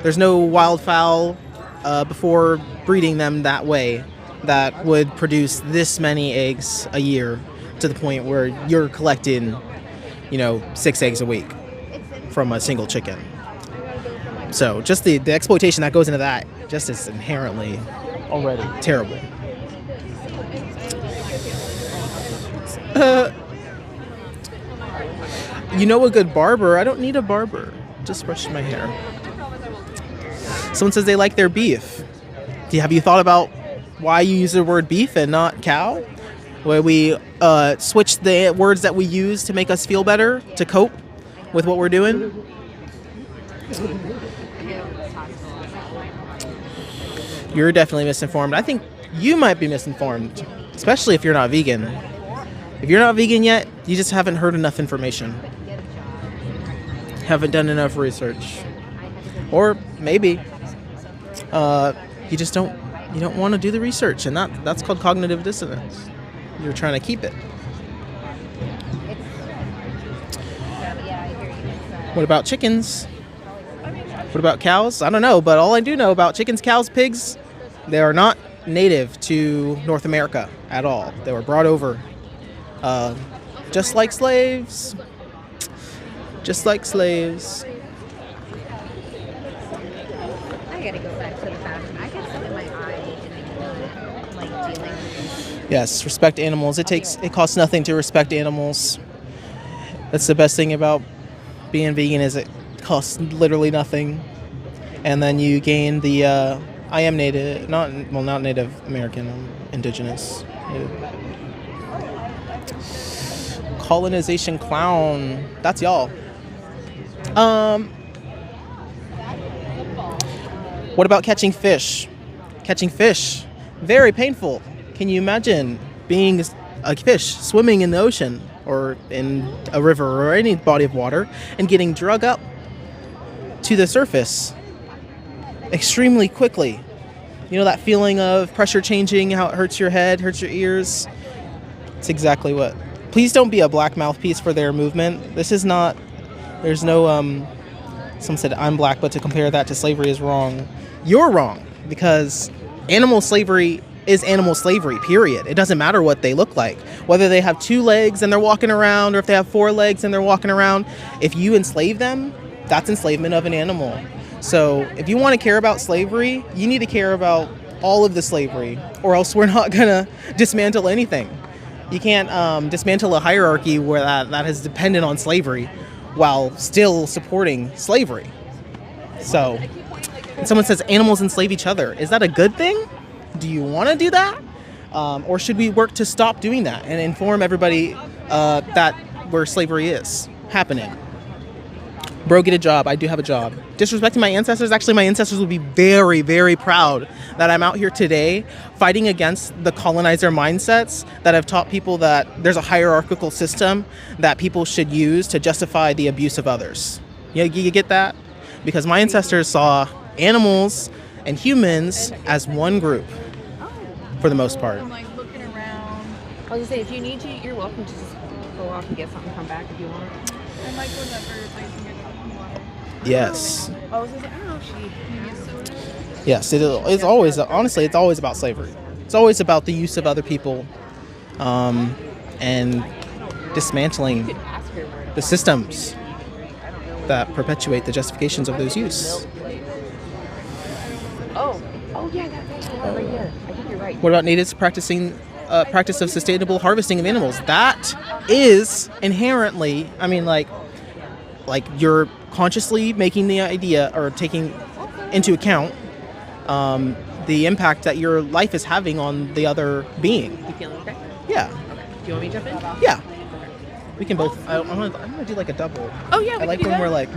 wildfowl before breeding them that way that would produce this many eggs a year to the point where you're collecting, 6 eggs a week from a single chicken. So just the exploitation that goes into that just is inherently already terrible. A good barber? I don't need a barber. Just brush my hair. Someone says they like their beef. Have you thought about why you use the word beef and not cow? Where we switch the words that we use to make us feel better, to cope with what we're doing? You're definitely misinformed. I think you might be misinformed, especially if you're not vegan. If you're not vegan yet, you just haven't heard enough information. Haven't done enough research. Or maybe you just don't want to do the research, and that's called cognitive dissonance. You're trying to keep it. What about chickens? What about cows? I don't know, but all I do know about chickens, cows, pigs, they are not native to North America at all. They were brought over just like slaves. Just like slaves. I gotta go back to the bathroom. I got something in my eye and like dealing with. Yes, respect animals. It costs nothing to respect animals. That's the best thing about being vegan, is it costs literally nothing. And then you gain the I am native, not Native American, I'm Indigenous. Colonization clown. That's y'all. What about catching fish? Catching fish, very painful. Can you imagine being a fish swimming in the ocean or in a river or any body of water and getting drug up to the surface extremely quickly? That feeling of pressure changing, how it hurts your head, hurts your ears. It's exactly what. Please don't be a black mouthpiece for their movement. This is not, there's no, someone said I'm black, but to compare that to slavery is wrong. You're wrong, because animal slavery is animal slavery, period. It doesn't matter what they look like. Whether they have 2 legs and they're walking around, or if they have 4 legs and they're walking around. If you enslave them, that's enslavement of an animal. So if you want to care about slavery, you need to care about all of the slavery, or else we're not going to dismantle anything. You can't dismantle a hierarchy where that is dependent on slavery while still supporting slavery. So, and someone says animals enslave each other. Is that a good thing? Do you want to do that? Or should we work to stop doing that and inform everybody that where slavery is happening? Bro, get a job. I do have a job. Disrespecting my ancestors? Actually, my ancestors would be very, very proud that I'm out here today fighting against the colonizer mindsets that have taught people that there's a hierarchical system that people should use to justify the abuse of others. You get that? Because my ancestors saw animals and humans as one group for the most part. I'm like looking around. I was gonna say, if you need to, you're welcome to just go off and get something, come back if you want. I might go to that burger place and get something water. Yes. I was gonna say, I don't know if she. Yes, it's always, honestly, it's always about slavery. It's always about the use of other people and dismantling the systems that perpetuate the justifications of those use. Oh yeah, that's right here. I think you're right. What about natives practicing practice of sustainable harvesting of animals? That is inherently, like you're consciously making the idea or taking into account the impact that your life is having on the other being. You feeling okay? Yeah. Okay. Do you want me to jump in? Yeah. We can both. I'm gonna do like a double. Oh yeah. I like when we're like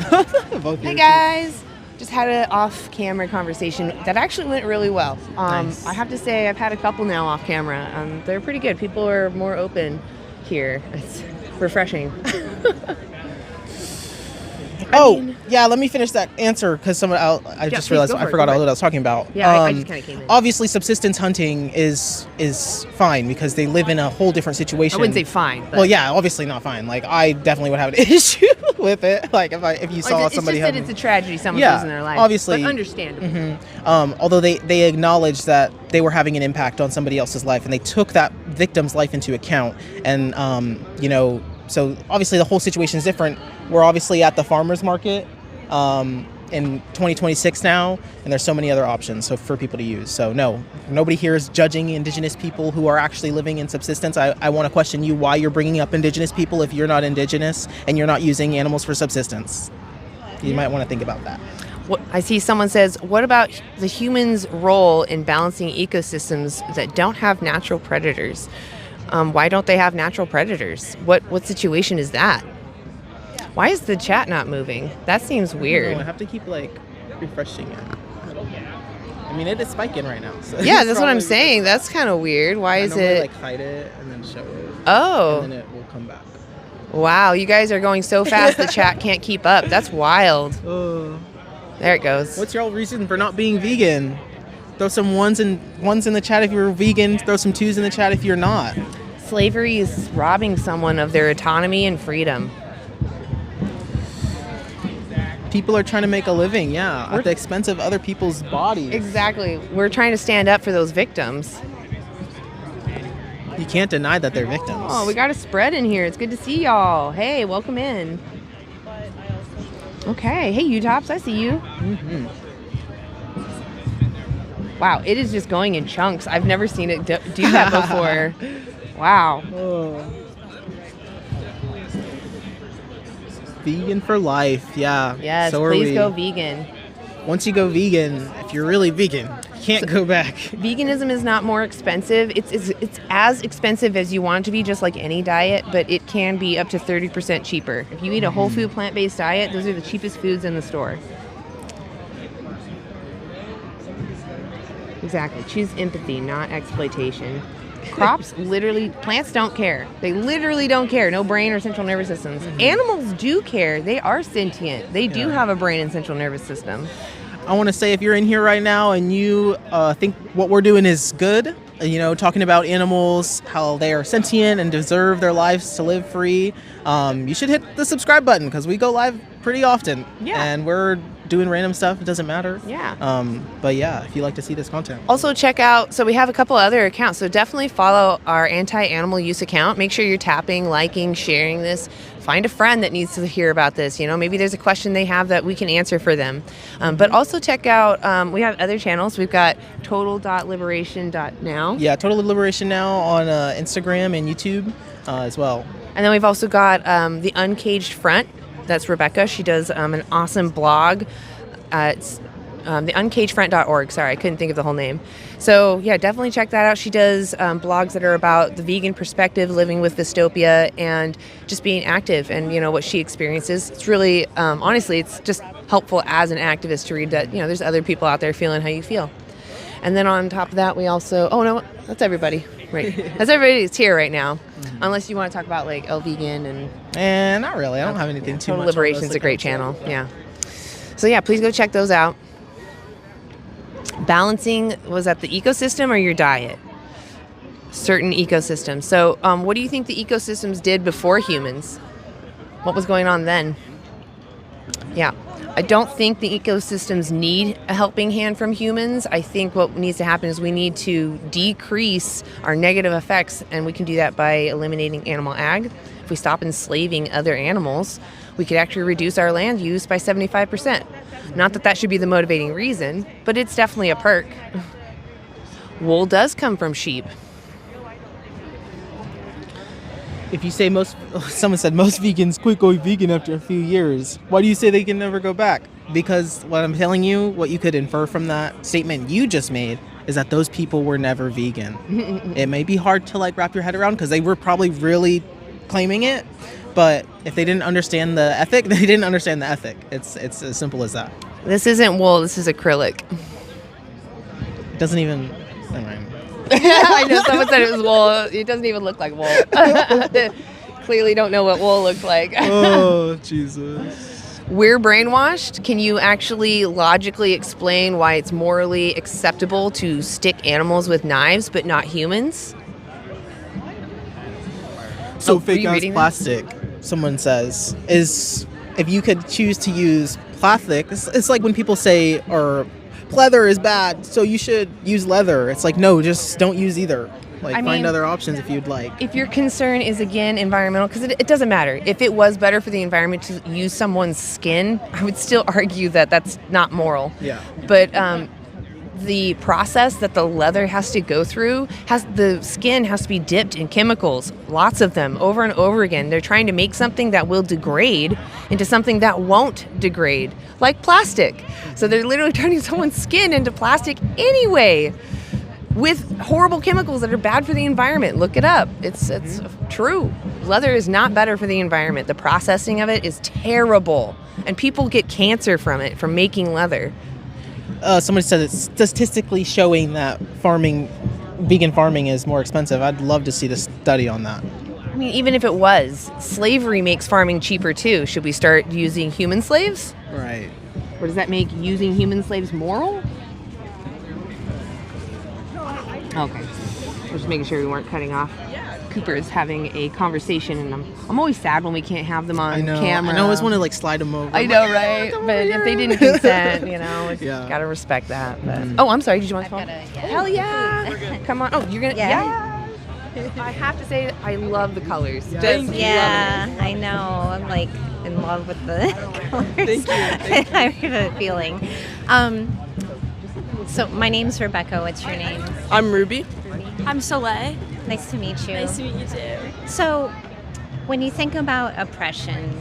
both. Hey guys. Just had an off-camera conversation that actually went really well. Nice. I have to say, I've had a couple now off-camera. They're pretty good. People are more open here. It's refreshing. Yeah, let me finish that answer because I just realized I forgot all that I was talking about. Yeah, I just kind of came in. Obviously, subsistence hunting is fine because they live in a whole different situation. I wouldn't say fine. But. Well, yeah, obviously not fine. Like, I definitely would have an issue with it. Like, if you saw somebody it's just that it's a tragedy someone's losing their life. Obviously, but understandable. Mm-hmm. Although they acknowledge that they were having an impact on somebody else's life, and they took that victim's life into account, and so obviously the whole situation is different. We're obviously at the farmers market in 2026 now, and there's so many other options for people to use. So no, nobody here is judging Indigenous people who are actually living in subsistence. I want to question you why you're bringing up Indigenous people if you're not Indigenous and you're not using animals for subsistence. You might want to think about that. I see someone says, what about the human's role in balancing ecosystems that don't have natural predators? Why don't they have natural predators? What situation is that? Why is the chat not moving? That seems weird. I have to keep refreshing it. I mean, it is spiking right now. So yeah, that's what I'm saying. That's kind of weird. Why is it? Hide it and then show it. Oh. And then it will come back. Wow, you guys are going so fast the chat can't keep up. That's wild. There it goes. What's your reason for not being vegan? Throw some ones in the chat if you're vegan. Throw some twos in the chat if you're not. Slavery is robbing someone of their autonomy and freedom. People are trying to make a living, at the expense of other people's bodies. Exactly. We're trying to stand up for those victims. You can't deny that they're victims. Oh, we got a spread in here. It's good to see y'all. Hey, welcome in. Okay. Hey, U-Tops, I see you. Mm-hmm. Wow, it is just going in chunks. I've never seen it do that before. Wow. Oh. Vegan for life, yeah. Yes, so please go vegan. Once you go vegan, if you're really vegan, you can't go back. Veganism is not more expensive. It's as expensive as you want it to be, just like any diet, but it can be up to 30% cheaper. If you eat a whole food plant-based diet, those are the cheapest foods in the store. Exactly. Choose empathy, not exploitation. Plants don't care. They literally don't care. No brain or central nervous systems. Animals do care. They are sentient. They do have a brain and central nervous system. I want to say if you're in here right now and you think what we're doing is good, talking about animals, how they are sentient and deserve their lives to live free, you should hit the subscribe button because we go live pretty often. Yeah. And we're doing random stuff. It doesn't matter. Yeah. But yeah, if you like to see this content. Also check out, so we have a couple other accounts. So definitely follow our anti-animal use account. Make sure you're tapping, liking, sharing this. Find a friend that needs to hear about this. Maybe there's a question they have that we can answer for them. But also check out, we have other channels. We've got total.liberation.now. Yeah, Total Liberation Now on Instagram and YouTube as well. And then we've also got the Uncaged Front. That's Rebecca. She does an awesome blog. It's theuncagedfront.org. Sorry, I couldn't think of the whole name. So yeah, definitely check that out. She does blogs that are about the vegan perspective, living with dystopia, and just being active and what she experiences. It's really, honestly, it's just helpful as an activist to read that there's other people out there feeling how you feel. And then on top of that, we also that's everybody. Right. That's everybody that's here right now. Unless you want to talk about vegan and not really. I don't have anything too Total much. Liberation's a great channel. Yeah. So yeah, please go check those out. Balancing, was that the ecosystem or your diet? Certain ecosystems. So what do you think the ecosystems did before humans? What was going on then? Yeah. I don't think the ecosystems need a helping hand from humans. I think what needs to happen is we need to decrease our negative effects, and we can do that by eliminating animal ag. If we stop enslaving other animals, we could actually reduce our land use by 75%. Not that that should be the motivating reason, but it's definitely a perk. Wool does come from sheep. If you say someone said most vegans quit going vegan after a few years, why do you say they can never go back? Because what I'm telling you, what you could infer from that statement you just made is that those people were never vegan. It may be hard to wrap your head around because they were probably really claiming it, but if they didn't understand the ethic, they didn't understand the ethic. It's as simple as that. This isn't wool, this is acrylic. It doesn't even... Never mind. I know someone said it was wool. It doesn't even look like wool. Clearly don't know what wool looks like. Oh, Jesus. we're brainwashed. Can you actually logically explain why it's morally acceptable to stick animals with knives but not humans? So are fake you ass reading plastic, someone says, is if you could choose to use plastic, it's like when people say, or leather is bad, so you should use leather. It's like, no, just don't use either. Like, find other options if you'd like. If your concern is, again, environmental, because it doesn't matter. If it was better for the environment to use someone's skin, I would still argue that that's not moral. Yeah. But the process that the leather has to go through, the skin has to be dipped in chemicals, lots of them, over and over again. They're trying to make something that will degrade into something that won't degrade, like plastic. So they're literally turning someone's skin into plastic anyway, with horrible chemicals that are bad for the environment. Look it up. It's true. Leather is not better for the environment. The processing of it is terrible, and people get cancer from it, from making leather. Somebody said it's statistically showing that vegan farming is more expensive. I'd love to see the study on that. I mean, even if it was, slavery makes farming cheaper too. Should we start using human slaves? Right. Or does that make using human slaves moral? Okay. I was just making sure we weren't cutting off. Cooper is having a conversation, and I'm always sad when we can't have them on camera. I always want to slide them over. I know, right? But if they didn't consent, it's gotta respect that. But oh, I'm sorry. Did you want to phone? Hell yeah! Come on. Oh, you're gonna. Yeah. I have to say, I love the colors. I know. I'm like in love with the colors. Thank you. I have a feeling. So my name's Rebecca. What's your name? I'm Ruby. I'm Soleil. Nice to meet you. Nice to meet you too. So, when you think about oppression,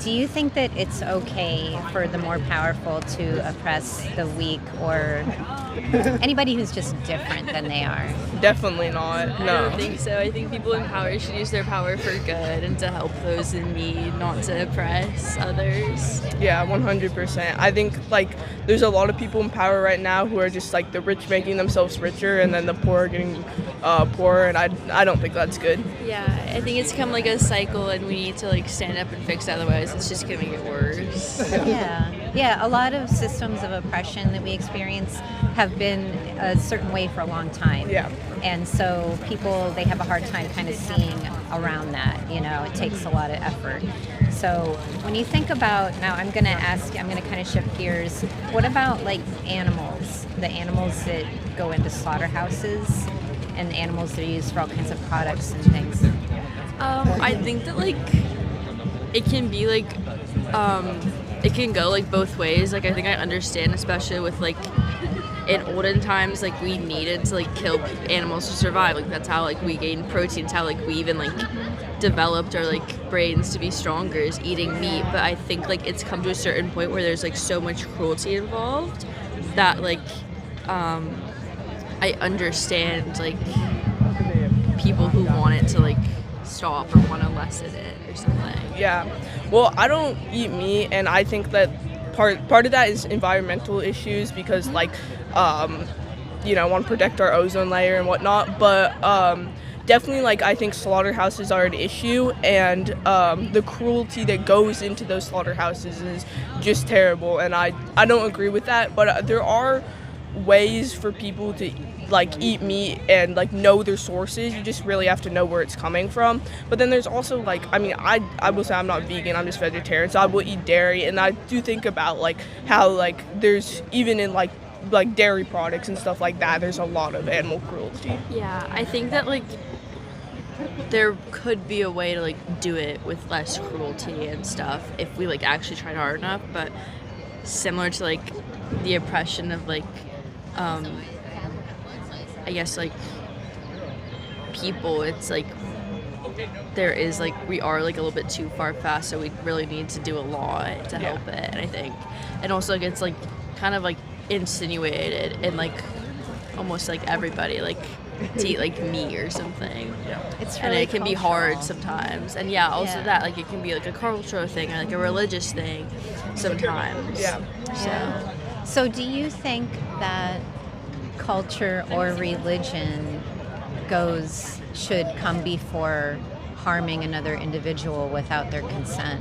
do you think that it's okay for the more powerful to oppress the weak or anybody who's just different than they are? Definitely not. No. I don't think so. I think people in power should use their power for good and to help those in need, not to oppress others. Yeah, 100%. I think there's a lot of people in power right now who are just the rich making themselves richer, and then the poor are getting poorer, and I don't think that's good. Yeah, I think it's become a cycle, and we need to stand up and fix it. Otherwise, it's just gonna get worse. Yeah. A lot of systems of oppression that we experience have been a certain way for a long time. Yeah. And so people, they have a hard time kind of seeing around that. It takes a lot of effort. So when you think about, now I'm going to kind of shift gears. What about animals? The animals that go into slaughterhouses and animals that are used for all kinds of products and things. I think that it can be it can go like both ways. Like I think I understand, especially with like in olden times, like we needed to like kill animals to survive. Like that's how like we gained protein. It's how like we even like developed our like brains to be stronger is eating meat. But I think like it's come to a certain point where there's like so much cruelty involved that like I understand like people who want it to like stop or want to lessen it or something. Yeah. Well, I don't eat meat, and I think that part of that is environmental issues because like you know, want to protect our ozone layer and whatnot, but definitely like I think slaughterhouses are an issue, and the cruelty that goes into those slaughterhouses is just terrible, and I don't agree with that. But there are ways for people to like eat meat and like know their sources. You just really have to know where it's coming from. But then there's also like, I mean, I will say I'm not vegan, I'm just vegetarian, so I will eat dairy, and I do think about like how like there's even in like dairy products and stuff like that, there's a lot of animal cruelty. Yeah, I think that like there could be a way to like do it with less cruelty and stuff if we like actually tried hard enough. But similar to like the oppression of like I guess like people, it's like there is like we are like a little bit too far fast, so we really need to do a lot to help it. And I think, and also like it's like kind of like insinuated in like almost like everybody like to eat like meat or something. It's really and it can be hard cultural. sometimes. And also that like it can be like a cultural thing or like a religious thing sometimes. So do you think that culture or religion should come before harming another individual without their consent?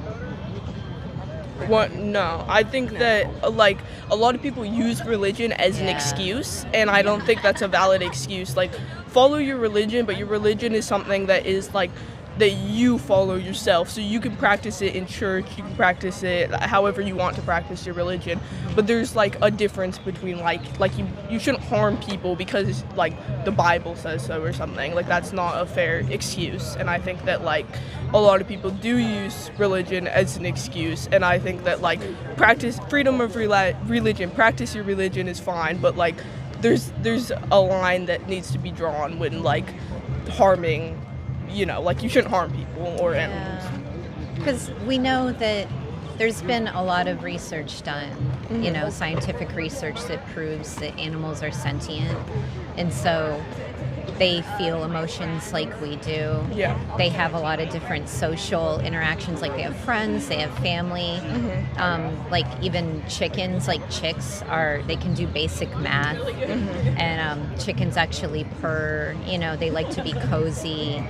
What? No, I think that like a lot of people use religion as an excuse, and I don't think that's a valid excuse. Like, follow your religion, but your religion is something that is like that you follow yourself. So you can practice it in church, you can practice it however you want to practice your religion. But there's like a difference between like you shouldn't harm people because like the Bible says so or something. Like, that's not a fair excuse. And I think that like a lot of people do use religion as an excuse, and I think that like practice freedom of religion, practice your religion is fine, but like there's a line that needs to be drawn when like harming, you know, like you shouldn't harm people or animals. Because we know that there's been a lot of research done, you know, scientific research that proves that animals are sentient, and so they feel emotions like we do. Yeah. They have a lot of different social interactions, like they have friends, they have family. Like even chickens, like chicks they can do basic math. And chickens actually purr, you know, they like to be cozy.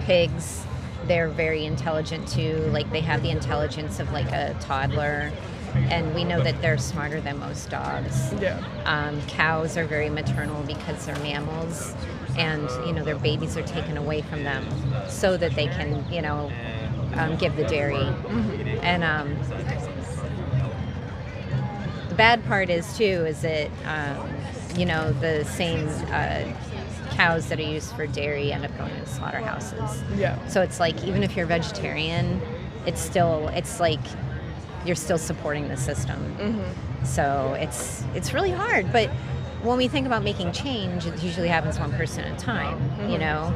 Pigs, they're very intelligent too. Like they have the intelligence of like a toddler. And we know that they're smarter than most dogs. Cows are very maternal because they're mammals, and you know their babies are taken away from them so that they can, you know, give the dairy. And the bad part is that you know the same cows that are used for dairy end up going to slaughterhouses. So it's like even if you're vegetarian, it's like you're still supporting the system. So it's really hard. But when we think about making change, it usually happens one person at a time, you know.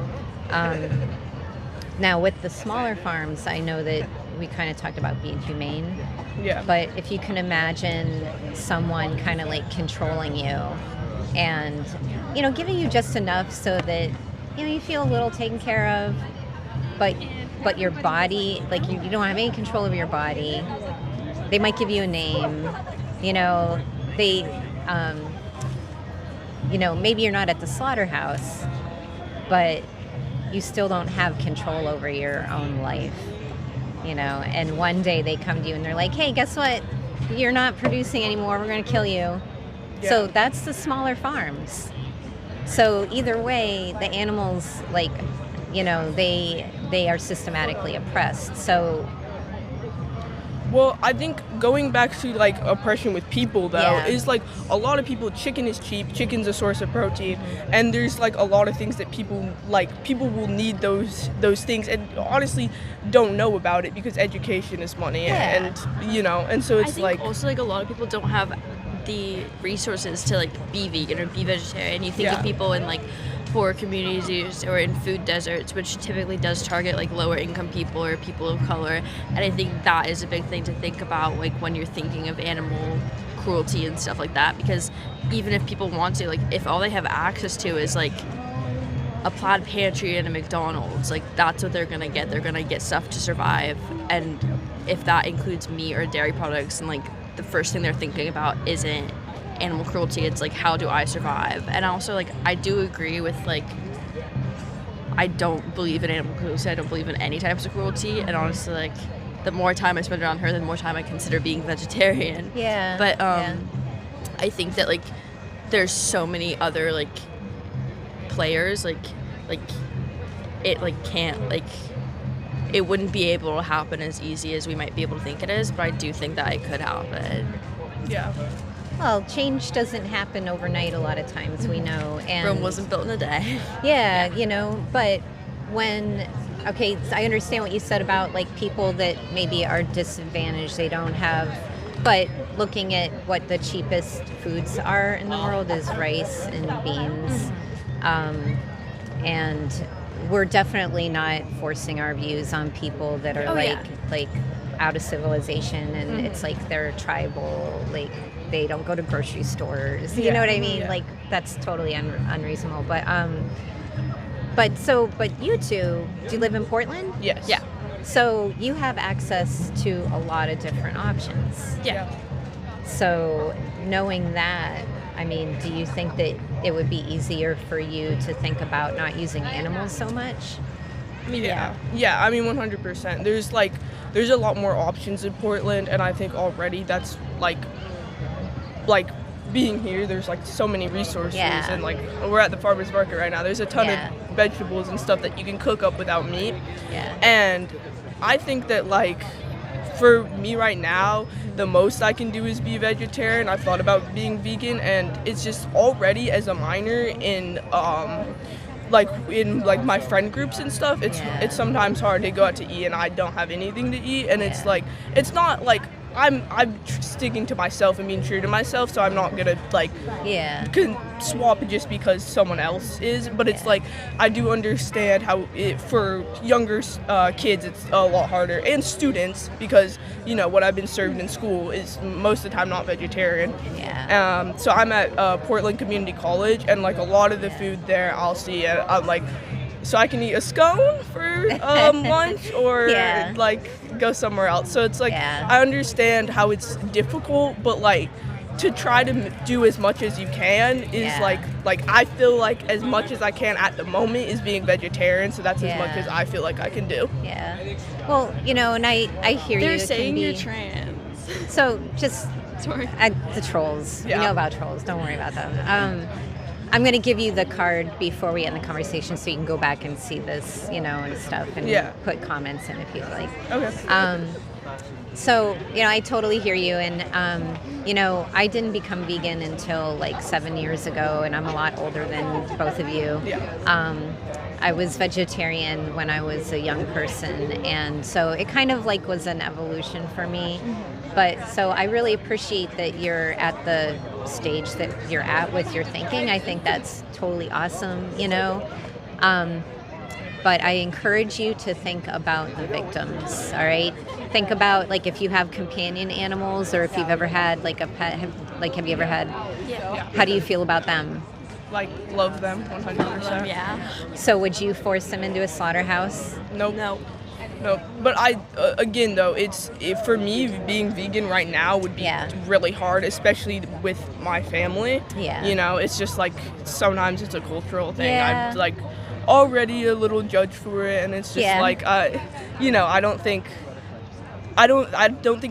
Now with the smaller farms, I know that we kind of talked about being humane. But if you can imagine someone kind of like controlling you and, you know, giving you just enough so that, you know, you feel a little taken care of, but your body, like you don't have any control over your body. They might give you a name, you know, you know, maybe you're not at the slaughterhouse, but you still don't have control over your own life, you know, and one day they come to you and they're like, hey, guess what? You're not producing anymore. We're going to kill you. So that's the smaller farms. So either way, the animals, like, you know, they are systematically oppressed. So well, I think going back to like oppression with people though is like a lot of people, chicken is cheap, chicken's a source of protein, and there's like a lot of things that people will need those things and honestly don't know about it because education is money and you know, and so it's I think also like a lot of people don't have the resources to like be vegan or be vegetarian. You think of people in like poor communities or in food deserts, which typically does target like lower income people or people of color, and I think that is a big thing to think about like when you're thinking of animal cruelty and stuff like that, because even if people want to, like if all they have access to is like a plaid pantry and a McDonald's, like that's what they're gonna get stuff to survive, and if that includes meat or dairy products, and like the first thing they're thinking about isn't animal cruelty, it's like how do I survive. And also like I do agree with like I don't believe in animal cruelty, I don't believe in any types of cruelty, and honestly like the more time I spend around her, the more time I consider being vegetarian. But I think that like there's so many other like players like it like can't like it wouldn't be able to happen as easy as we might be able to think it is, but I do think that it could happen. Well, change doesn't happen overnight a lot of times, we know. And Rome wasn't built in a day. You know, but okay, I understand what you said about like people that maybe are disadvantaged, they don't have, but looking at what the cheapest foods are in the world is rice and beans. And we're definitely not forcing our views on people that are like out of civilization, and it's like they're tribal, like they don't go to grocery stores, you know what I mean? Like that's totally unreasonable. But you two, do you live in Portland? Yes. So you have access to a lot of different options. So knowing that, I mean, do you think that it would be easier for you to think about not using animals so much? I mean, yeah. Yeah, I mean 100%. There's a lot more options in Portland, and I think already that's like being here, there's like so many resources, and like we're at the farmers market right now. There's a ton of vegetables and stuff that you can cook up without meat. And I think that like for me right now, the most I can do is be vegetarian. I've thought about being vegan, and it's just already as a minor in my friend groups and stuff, it's sometimes hard to go out to eat and I don't have anything to eat, and it's like it's not like I'm sticking to myself and being true to myself, so I'm not gonna like swap just because someone else is. But it's like I do understand how for younger kids it's a lot harder, and students, because you know what I've been served in school is most of the time not vegetarian. So I'm at Portland Community College, and like a lot of the food there I'll see, and I'm like, so I can eat a scone for lunch or like go somewhere else. So it's like I understand how it's difficult, but like to try to do as much as you can is like I feel like as much as I can at the moment is being vegetarian, so that's as much as I feel like I can do. Well, you know, and I hear They're you. saying you're trans. So just the trolls. You know about trolls. Don't worry about them. I'm going to give you the card before we end the conversation so you can go back and see this, you know, and stuff, and put comments in if you'd like. Okay. So, you know, I totally hear you, and, you know, I didn't become vegan until like 7 years ago, and I'm a lot older than both of you. I was vegetarian when I was a young person, and so it kind of like was an evolution for me. But so I really appreciate that you're at the stage that you're at with your thinking. I think that's totally awesome, you know. But I encourage you to think about the victims, all right? Think about, like, if you have companion animals, or if you've ever had, like, a pet, have you ever had, how do you feel about them? Like, love them 100%. So would you force them into a slaughterhouse? Nope. No, but again though, for me being vegan right now would be really hard, especially with my family. You know, it's just like sometimes it's a cultural thing. I'm like already a little judged for it, and it's just like you know, I don't think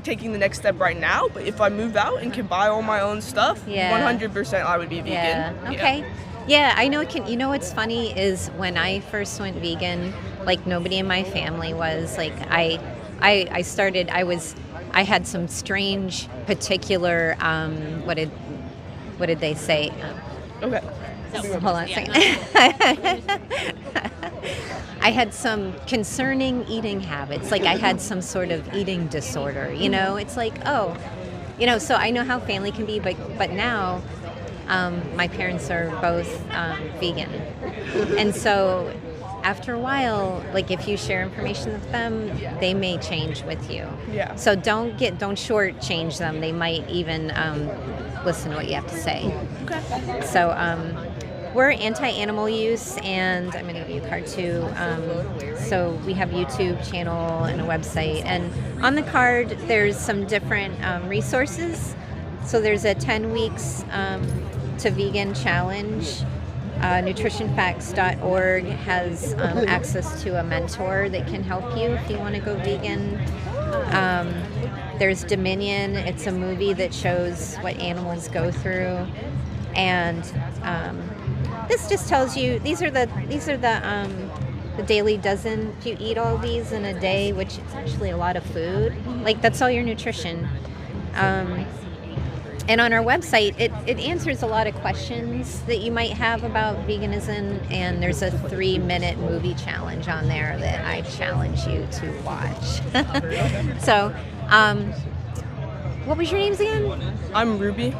taking the next step right now, but if I move out and can buy all my own stuff, 100% I would be vegan. Okay. Yeah, I know it can. You know what's funny is when I first went vegan, like nobody in my family was. Like I had some strange particular what did they say? Okay. Hold on a second. I had some concerning eating habits. Like I had some sort of eating disorder, you know? It's like, oh, you know, so I know how family can be, but now my parents are both vegan. And so after a while, like if you share information with them, they may change with you. So don't shortchange them. They might even listen to what you have to say. Okay. So we're anti-animal use, and I'm going to give you a card too. So we have a YouTube channel and a website, and on the card there's some different resources. So there's a 10 weeks to vegan challenge. Nutritionfacts.org has access to a mentor that can help you if you want to go vegan. There's Dominion. It's a movie that shows what animals go through, and this just tells you these are the Dailey Dozen. If you eat all these in a day, which is actually a lot of food, like that's all your nutrition. And on our website, it answers a lot of questions that you might have about veganism, and there's a 3-minute movie challenge on there that I challenge you to watch. So, what was your names again? I'm Ruby.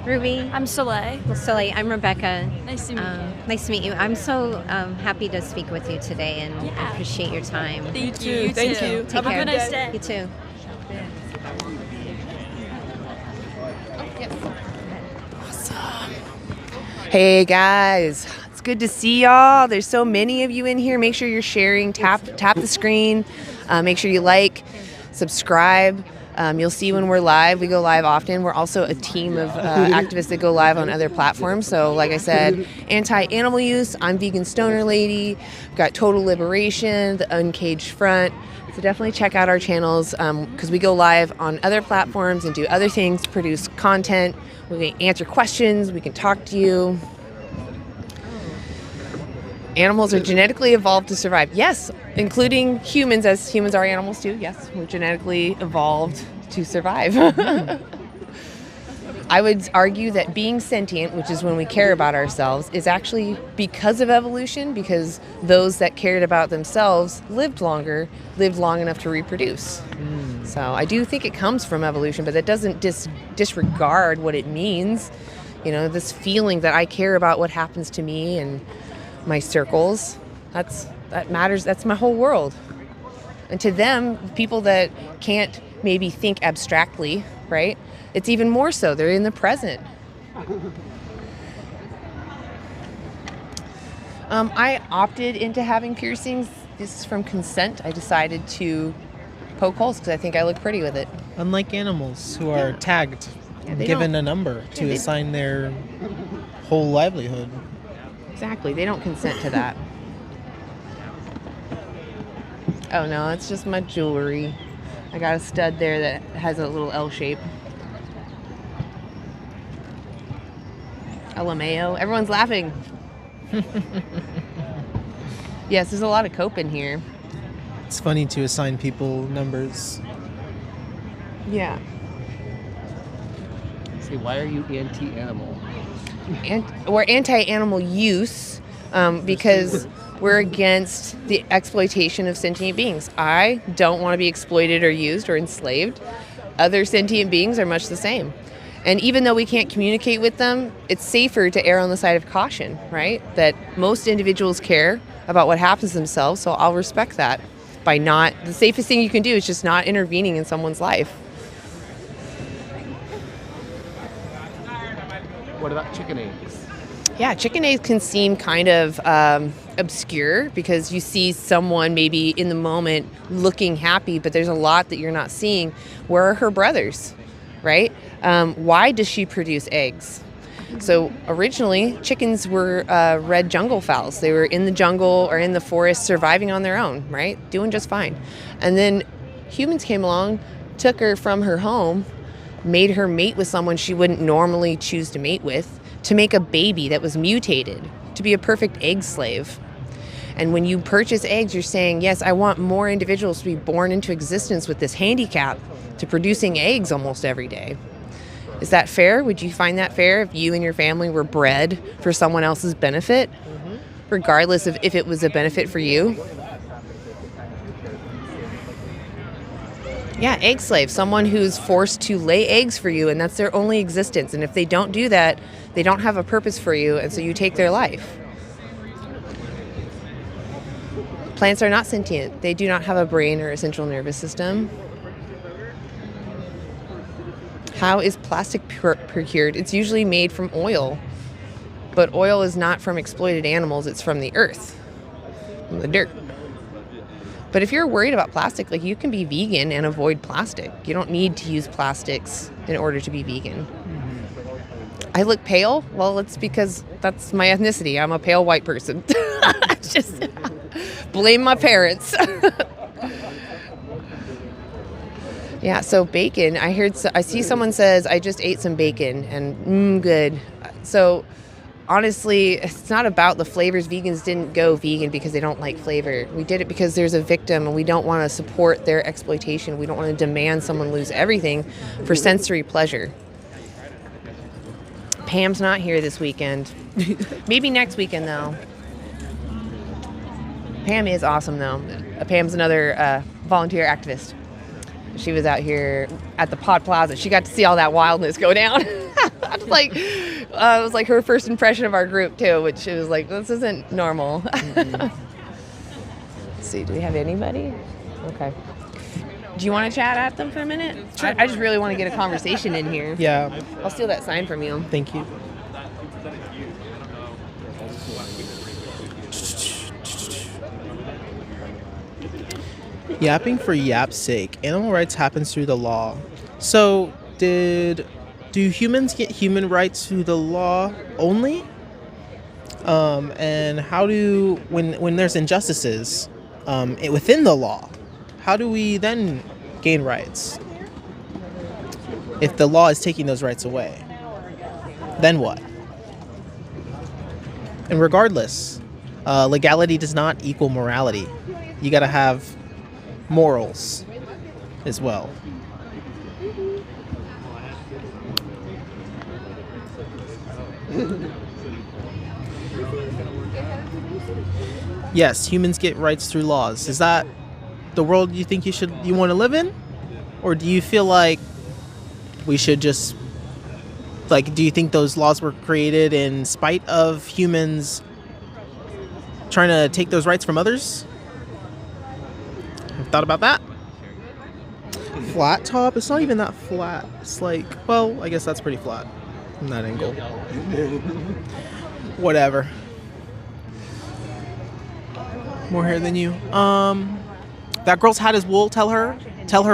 I'm Soleil. Soleil. I'm Rebecca. Nice to meet you. Nice to meet you. I'm so happy to speak with you today, and I appreciate your time. Thank you. Thank you. Take care. Have a nice day. You too. Hey guys, it's good to see y'all. There's so many of you in here. Make sure you're sharing. Tap the screen. Make sure you like, subscribe. You'll see when we're live, we go live often. We're also a team of activists that go live on other platforms. So like I said, anti-animal use, I'm Vegan Stoner Lady, we've got Total Liberation, the Uncaged Front. So definitely check out our channels because we go live on other platforms and do other things, produce content. We can answer questions, we can talk to you. Animals are genetically evolved to survive. Yes, including humans, as humans are animals too. Yes, we're genetically evolved to survive. I would argue that being sentient, which is when we care about ourselves, is actually because of evolution, because those that cared about themselves lived longer, lived long enough to reproduce. So I do think it comes from evolution, but that doesn't disregard what it means. You know, this feeling that I care about what happens to me and my circles, that matters. That's my whole world. And to them, people that can't maybe think abstractly, right? It's even more so. They're in the present. I opted into having piercings. This is from consent. I decided to poke holes because I think I look pretty with it. Unlike animals who are tagged and given a number to assign their whole livelihood. Exactly. They don't consent to that. Oh no, it's just my jewelry. I got a stud there that has a little L shape. LMAO. Everyone's laughing. Yes, there's a lot of cope in here. It's funny to assign people numbers. Yeah. Say, why are you anti-animal? We're anti-animal use because we're against the exploitation of sentient beings. I don't want to be exploited or used or enslaved. Other sentient beings are much the same. And even though we can't communicate with them, it's safer to err on the side of caution, right? That most individuals care about what happens to themselves, so I'll respect that by not, the safest thing you can do is just not intervening in someone's life. What about chicken eggs? Yeah, chicken eggs can seem kind of obscure because you see someone maybe in the moment looking happy, but there's a lot that you're not seeing. Where are her brothers, right? Why does she produce eggs? So originally, chickens were red jungle fowls. They were in the jungle or in the forest surviving on their own, right? Doing just fine. And then humans came along, took her from her home, made her mate with someone she wouldn't normally choose to mate with, to make a baby that was mutated to be a perfect egg slave. And when you purchase eggs, you're saying, yes, I want more individuals to be born into existence with this handicap to producing eggs almost every day. Is that fair? Would you find that fair if you and your family were bred for someone else's benefit, regardless of if it was a benefit for you? Yeah, egg slave, someone who's forced to lay eggs for you, and that's their only existence. And if they don't do that, they don't have a purpose for you, and so you take their life. Plants are not sentient. They do not have a brain or a central nervous system. How is plastic procured? It's usually made from oil, but oil is not from exploited animals. It's from the earth, from the dirt. But if you're worried about plastic, like, you can be vegan and avoid plastic. You don't need to use plastics in order to be vegan. I look pale. Well, it's because that's my ethnicity. I'm a pale white person. Just blame my parents. Yeah, so bacon. I see someone says, I just ate some bacon, and good. So honestly, it's not about the flavors. Vegans didn't go vegan because they don't like flavor. We did it because there's a victim, and we don't want to support their exploitation. We don't want to demand someone lose everything for sensory pleasure. Pam's not here this weekend. Maybe next weekend, though. Pam is awesome, though. Pam's another volunteer activist. She was out here at the Pod Plaza. She got to see all that wildness go down. It was like her first impression of our group too, which it was like, this isn't normal. Let's see, do we have anybody? Okay. Do you want to chat at them for a minute? Sure. I just really want to get a conversation in here. Yeah. I'll steal that sign from you. Thank you. Yapping for yap's sake. Animal rights happens through the law. So, do humans get human rights through the law only? And how do, when there's injustices within the law, how do we then gain rights? If the law is taking those rights away, then what? And regardless, legality does not equal morality. You gotta have morals as well. Yes, humans get rights through laws. Is that the world you think you want to live in? Or do you feel like we should just, like, do you think those laws were created in spite of humans trying to take those rights from others? Thought about that? Flat top? It's not even that flat. It's like, well, I guess that's pretty flat from that angle. Whatever. More hair than you. That girl's hat is wool. Tell her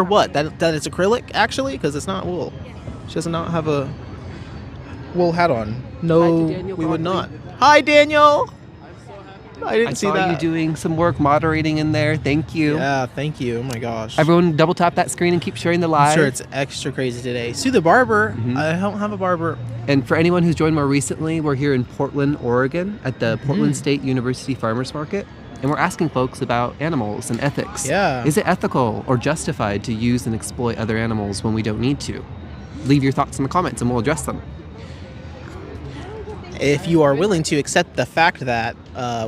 what? That it's acrylic, actually? Because it's not wool. She does not have a wool hat on. No, we would not. Hi, Daniel! I didn't see that. I saw you doing some work moderating in there. Thank you. Yeah, thank you. Oh my gosh. Everyone double tap that screen and keep sharing the live. I'm sure it's extra crazy today. Sue the barber. I don't have a barber. And for anyone who's joined more recently, we're here in Portland, Oregon at the Portland State University Farmers Market. And we're asking folks about animals and ethics. Yeah. Is it ethical or justified to use and exploit other animals when we don't need to? Leave your thoughts in the comments and we'll address them. If you are willing to accept the fact that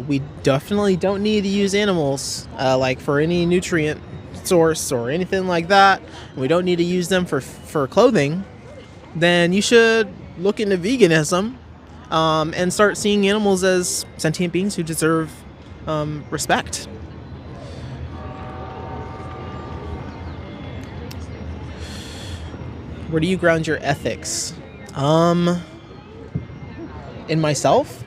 we definitely don't need to use animals like for any nutrient source or anything like that, we don't need to use them for clothing, then you should look into veganism and start seeing animals as sentient beings who deserve respect. Where do you ground your ethics? In myself?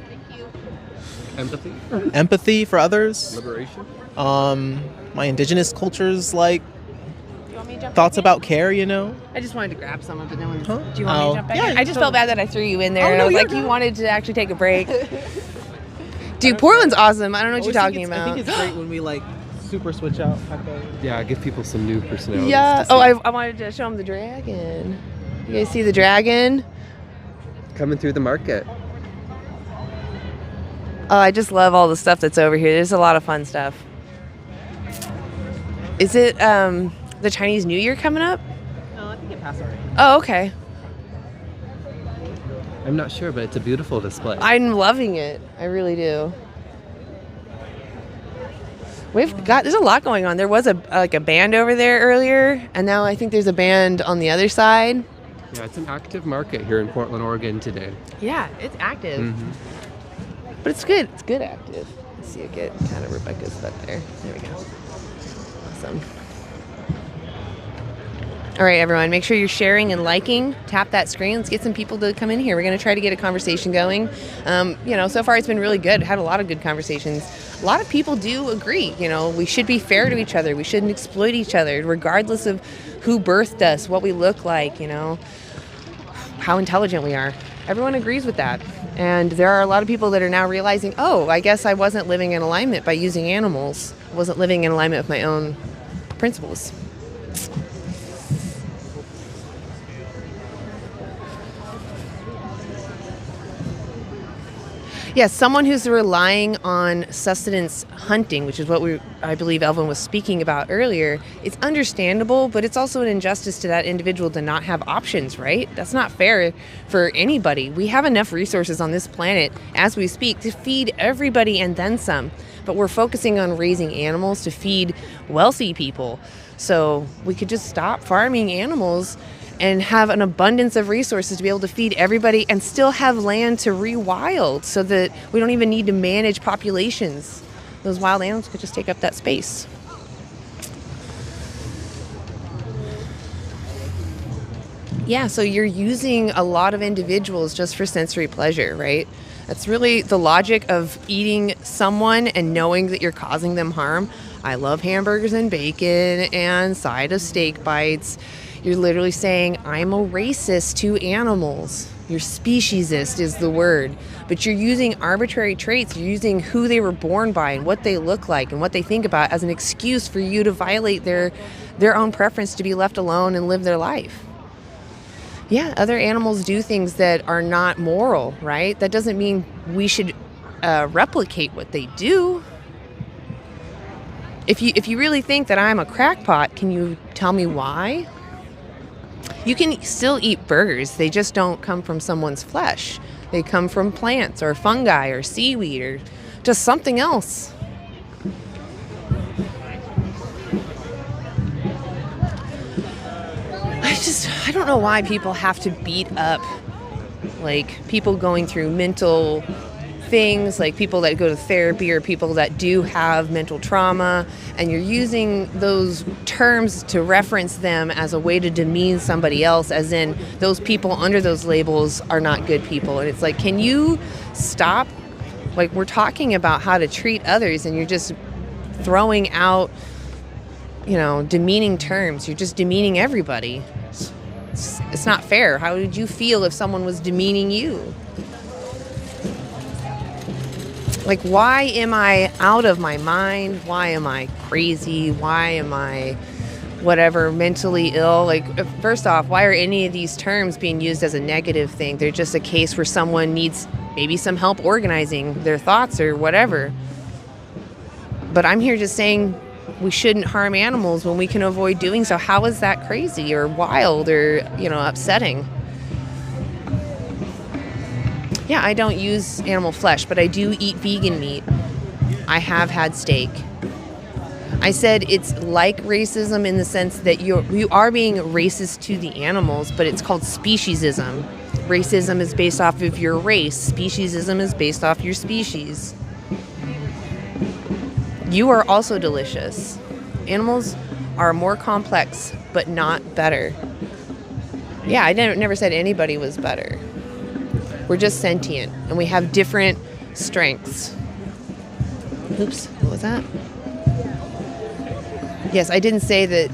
Empathy? Empathy for others. Liberation? My indigenous cultures, like, thoughts about care, you know? I just wanted to grab some of it. No one's, Huh? Do you want me to jump back in? I just felt bad that I threw you in there. Oh, and no, I was you're like, good. you wanted to actually take a break. Dude, Portland's awesome. I don't know what you're talking I about. think it's great when we, like, super switch out. Yeah, give people some new personalities. Yeah. to see. Oh, I wanted to show them the dragon. You guys see the dragon? Coming through the market. Oh, I just love all the stuff that's over here. There's a lot of fun stuff. Is it the Chinese New Year coming up? No, I think it passed already. Oh, okay. I'm not sure, but it's a beautiful display. I'm loving it. I really do. There's a lot going on. There was a band over there earlier, and now I think there's a band on the other side. Yeah, it's an active market here in Portland, Oregon today. Yeah, it's active. Mm-hmm. But it's good. It's good active. Let's see it get kind of Rebecca's stuff there. There we go. Awesome. All right, everyone, make sure you're sharing and liking. Tap that screen. Let's get some people to come in here. We're going to try to get a conversation going. So far it's been really good. Had a lot of good conversations. A lot of people do agree. We should be fair to each other. We shouldn't exploit each other, regardless of who birthed us, what we look like, how intelligent we are. Everyone agrees with that. And there are a lot of people that are now realizing, oh, I guess I wasn't living in alignment by using animals. I wasn't living in alignment with my own principles. Yes, someone who's relying on sustenance hunting, which is what I believe Elvin was speaking about earlier, it's understandable, but it's also an injustice to that individual to not have options, right? That's not fair for anybody. We have enough resources on this planet as we speak to feed everybody and then some, but we're focusing on raising animals to feed wealthy people. So we could just stop farming animals and have an abundance of resources to be able to feed everybody and still have land to rewild so that we don't even need to manage populations. Those wild animals could just take up that space. Yeah, so you're using a lot of individuals just for sensory pleasure, right? That's really the logic of eating someone and knowing that you're causing them harm. I love hamburgers and bacon and side of steak bites. You're literally saying, I'm a racist to animals. You're speciesist is the word. But you're using arbitrary traits. You're using who they were born by and what they look like and what they think about as an excuse for you to violate their own preference to be left alone and live their life. Yeah, other animals do things that are not moral, right? That doesn't mean we should replicate what they do. If you really think that I'm a crackpot, can you tell me why? You can still eat burgers. They just don't come from someone's flesh. They come from plants or fungi or seaweed or just something else. I don't know why people have to beat up, like, people going through mental things, like people that go to therapy or people that do have mental trauma, and you're using those terms to reference them as a way to demean somebody else, as in those people under those labels are not good people. And it's like, can you stop? Like, we're talking about how to treat others and you're just throwing out, demeaning terms. You're just demeaning everybody. It's not fair. How would you feel if someone was demeaning you? Like, why am I out of my mind? Why am I crazy? Why am I whatever, mentally ill? Like, first off, why are any of these terms being used as a negative thing? They're just a case where someone needs maybe some help organizing their thoughts or whatever. But I'm here just saying we shouldn't harm animals when we can avoid doing so. How is that crazy or wild or, upsetting? Yeah, I don't use animal flesh, but I do eat vegan meat. I have had steak. I said it's like racism in the sense that you are being racist to the animals, but it's called speciesism. Racism is based off of your race. Speciesism is based off your species. You are also delicious. Animals are more complex, but not better. Yeah, I never said anybody was better. We're just sentient, and we have different strengths. Oops, what was that? Yes, I didn't say that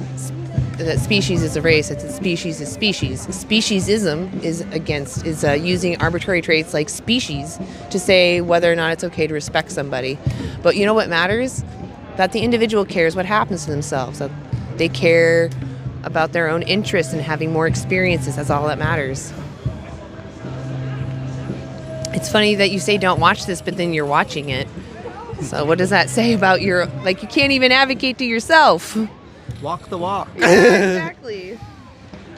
species is a race. It's a species is species. Speciesism is using arbitrary traits like species to say whether or not it's okay to respect somebody. But you know what matters? That the individual cares what happens to themselves. That they care about their own interests and having more experiences. That's all that matters. It's funny that you say don't watch this, but then you're watching it. So what does that say about you can't even advocate to yourself? Walk the walk. Exactly.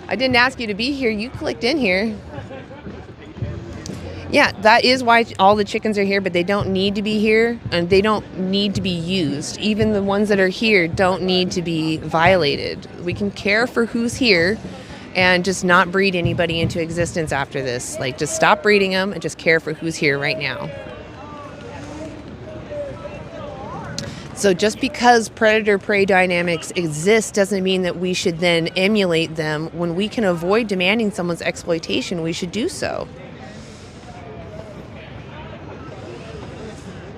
I didn't ask you to be here. You clicked in here. Yeah, that is why all the chickens are here, but they don't need to be here, and they don't need to be used. Even the ones that are here don't need to be violated. We can care for who's here and just not breed anybody into existence after this. Like, just stop breeding them and just care for who's here right now. So just because predator-prey dynamics exist doesn't mean that we should then emulate them. When we can avoid demanding someone's exploitation, we should do so.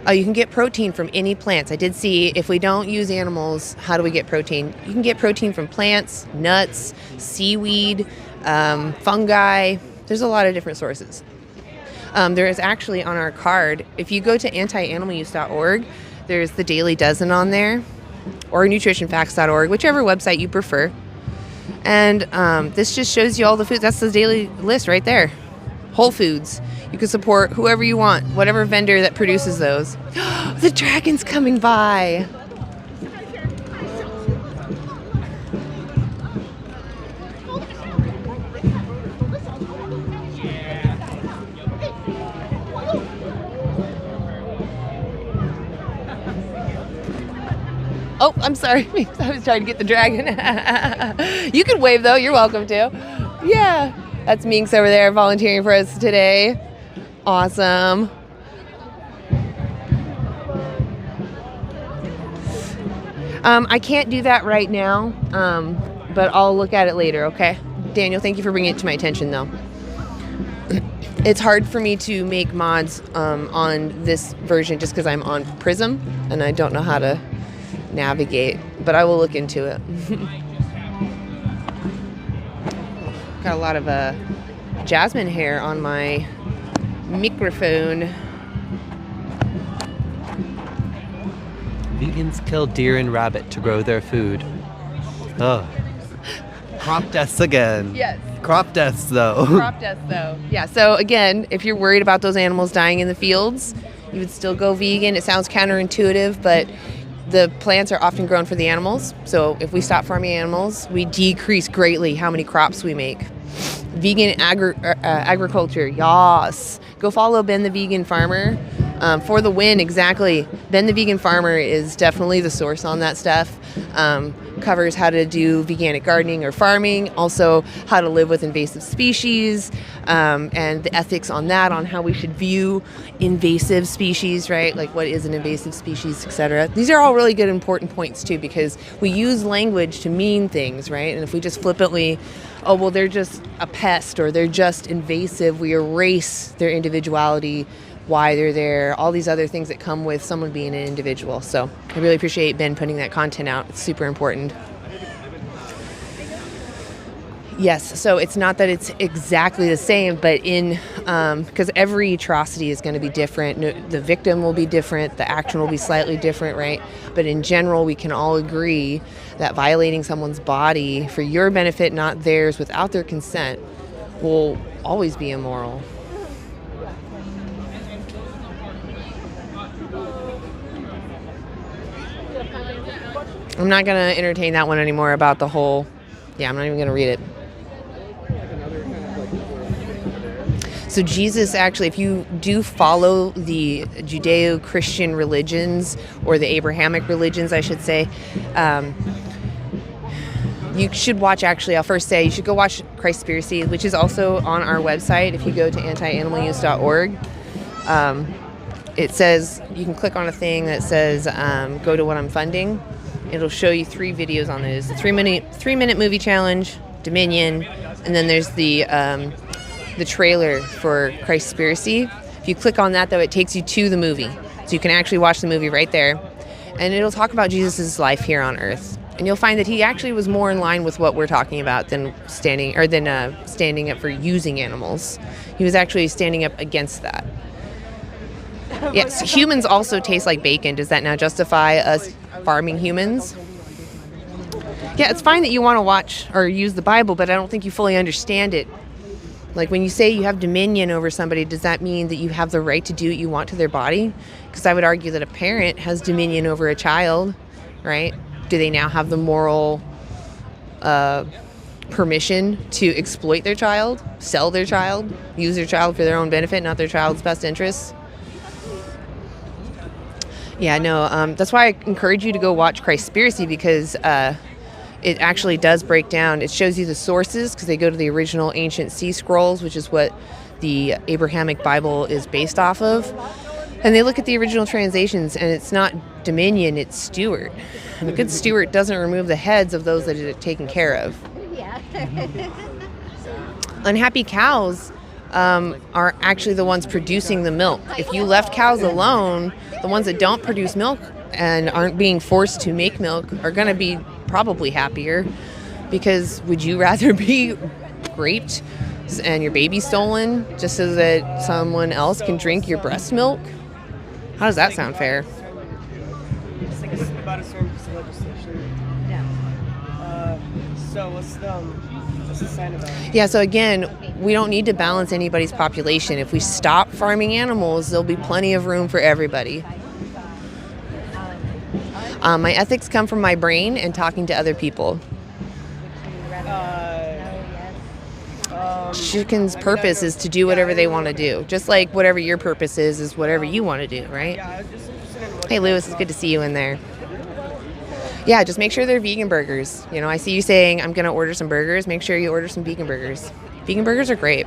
Oh, you can get protein from any plants. I did see, if we don't use animals, how do we get protein? You can get protein from plants, nuts, seaweed, fungi. There's a lot of different sources. There is actually on our card, if you go to antianimaluse.org, there's the Dailey Dozen on there, or nutritionfacts.org, whichever website you prefer. And this just shows you all the foods. That's the daily list right there. Whole Foods. You can support whoever you want, whatever vendor that produces those. The dragon's coming by. Oh, I'm sorry. I was trying to get the dragon. You can wave, though. You're welcome to. Yeah. That's Minx over there volunteering for us today. Awesome. I can't do that right now, but I'll look at it later, okay? Daniel, thank you for bringing it to my attention, though. It's hard for me to make mods on this version just because I'm on Prism and I don't know how to navigate, but I will look into it. Got a lot of jasmine hair on my microphone. Vegans kill deer and rabbit to grow their food. Oh. Crop deaths again. Yes. Crop deaths, though. Crop deaths, though. Yeah, so again, if you're worried about those animals dying in the fields, you would still go vegan. It sounds counterintuitive, but the plants are often grown for the animals. So if we stop farming animals, we decrease greatly how many crops we make. Vegan agriculture, yes. Go follow Ben the Vegan Farmer. For the win, exactly. Ben the Vegan Farmer is definitely the source on that stuff. Covers how to do veganic gardening or farming, also how to live with invasive species, and the ethics on that, on how we should view invasive species, right? Like what is an invasive species, etc. These are all really good, important points too, because we use language to mean things, right? And if we just flippantly, oh, well, they're just a pest or they're just invasive, we erase their individuality, why they're there, all these other things that come with someone being an individual. So I really appreciate Ben putting that content out. It's super important. Yes, so it's not that it's exactly the same, but because every atrocity is going to be different. The victim will be different, the action will be slightly different, right? But in general, we can all agree that violating someone's body for your benefit, not theirs, without their consent, will always be immoral. I'm not going to entertain that one anymore about the whole, I'm not even going to read it. So Jesus actually, if you do follow the Judeo-Christian religions, or the Abrahamic religions, I should say, you should watch, actually, I'll first say, you should go watch Christspiracy, which is also on our website. If you go to antianimaluse.org, it says, you can click on a thing that says, go to what I'm funding. It'll show you 3 videos on this: the 3-minute movie challenge, Dominion, and then there's the trailer for Christspiracy. If you click on that, though, it takes you to the movie, so you can actually watch the movie right there, and it'll talk about Jesus' life here on Earth. And you'll find that he actually was more in line with what we're talking about than standing up for using animals. He was actually standing up against that. Yes, humans also taste like bacon. Does that now justify us farming humans? Yeah, it's fine that you want to watch or use the Bible, but I don't think you fully understand it. Like when you say you have dominion over somebody, does that mean that you have the right to do what you want to their body? Because I would argue that a parent has dominion over a child, right? Do they now have the moral permission to exploit their child, sell their child, use their child for their own benefit, not their child's best interests? Yeah, no, that's why I encourage you to go watch Christspiracy, because it actually does break down. It shows you the sources, because they go to the original ancient sea scrolls, which is what the Abrahamic Bible is based off of. And they look at the original translations, and it's not dominion, it's steward. And a good steward doesn't remove the heads of those that it is taken care of. Unhappy cows are actually the ones producing the milk. If you left cows alone, the ones that don't produce milk and aren't being forced to make milk are going to be probably happier, because would you rather be raped and your baby stolen just so that someone else can drink your breast milk? How does that sound fair? It's like about a certain piece of legislation. Yeah. So what's the sign about it? Yeah, so again, we don't need to balance anybody's population. If we stop farming animals, there'll be plenty of room for everybody. My ethics come from my brain and talking to other people. Chicken's purpose is to do whatever they want to do. Just like whatever your purpose is whatever you want to do, right? Hey, Lewis, it's good to see you in there. Yeah, just make sure they're vegan burgers. You know, I see you saying, I'm going to order some burgers. Make sure you order some vegan burgers. Vegan burgers are great.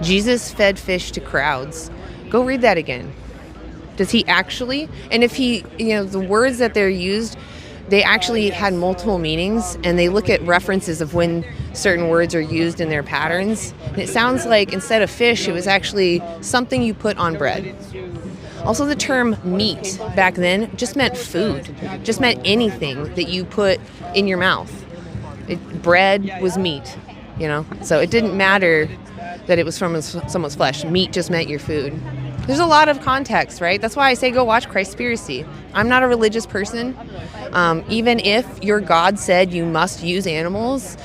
Jesus fed fish to crowds. Go read that again. Does he actually? And if he, the words that they're used, they actually had multiple meanings, and they look at references of when certain words are used in their patterns. And it sounds like instead of fish, it was actually something you put on bread. Also, the term meat back then just meant food, just meant anything that you put in your mouth. Bread was meat, you know? So it didn't matter that it was from someone's flesh. Meat just meant your food. There's a lot of context, right? That's why I say go watch Christspiracy. I'm not a religious person. Even if your God said you must use animals,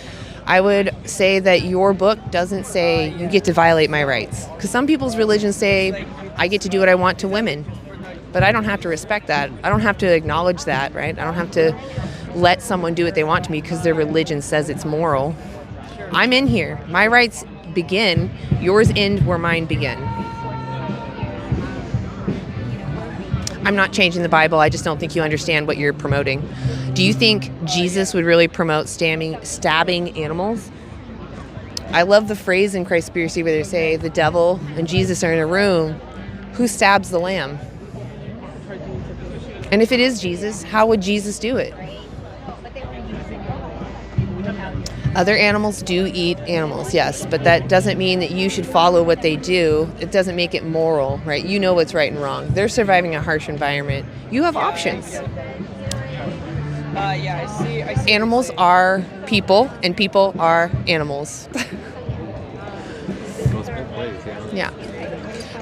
I would say that your book doesn't say you get to violate my rights. Because some people's religions say I get to do what I want to women. But I don't have to respect that. I don't have to acknowledge that, right? I don't have to let someone do what they want to me because their religion says it's moral. I'm in here. My rights begin. Yours end where mine begin. I'm not changing the Bible. I just don't think you understand what you're promoting. Do you think Jesus would really promote stabbing animals? I love the phrase in Christspiracy where they say the devil and Jesus are in a room. Who stabs the lamb? And if it is Jesus, how would Jesus do it? Other animals do eat animals, yes, but that doesn't mean that you should follow what they do. It doesn't make it moral, right? You know what's right and wrong. They're surviving a harsh environment. You have options. I see. Animals are people, and people are animals. It goes both ways, Yeah.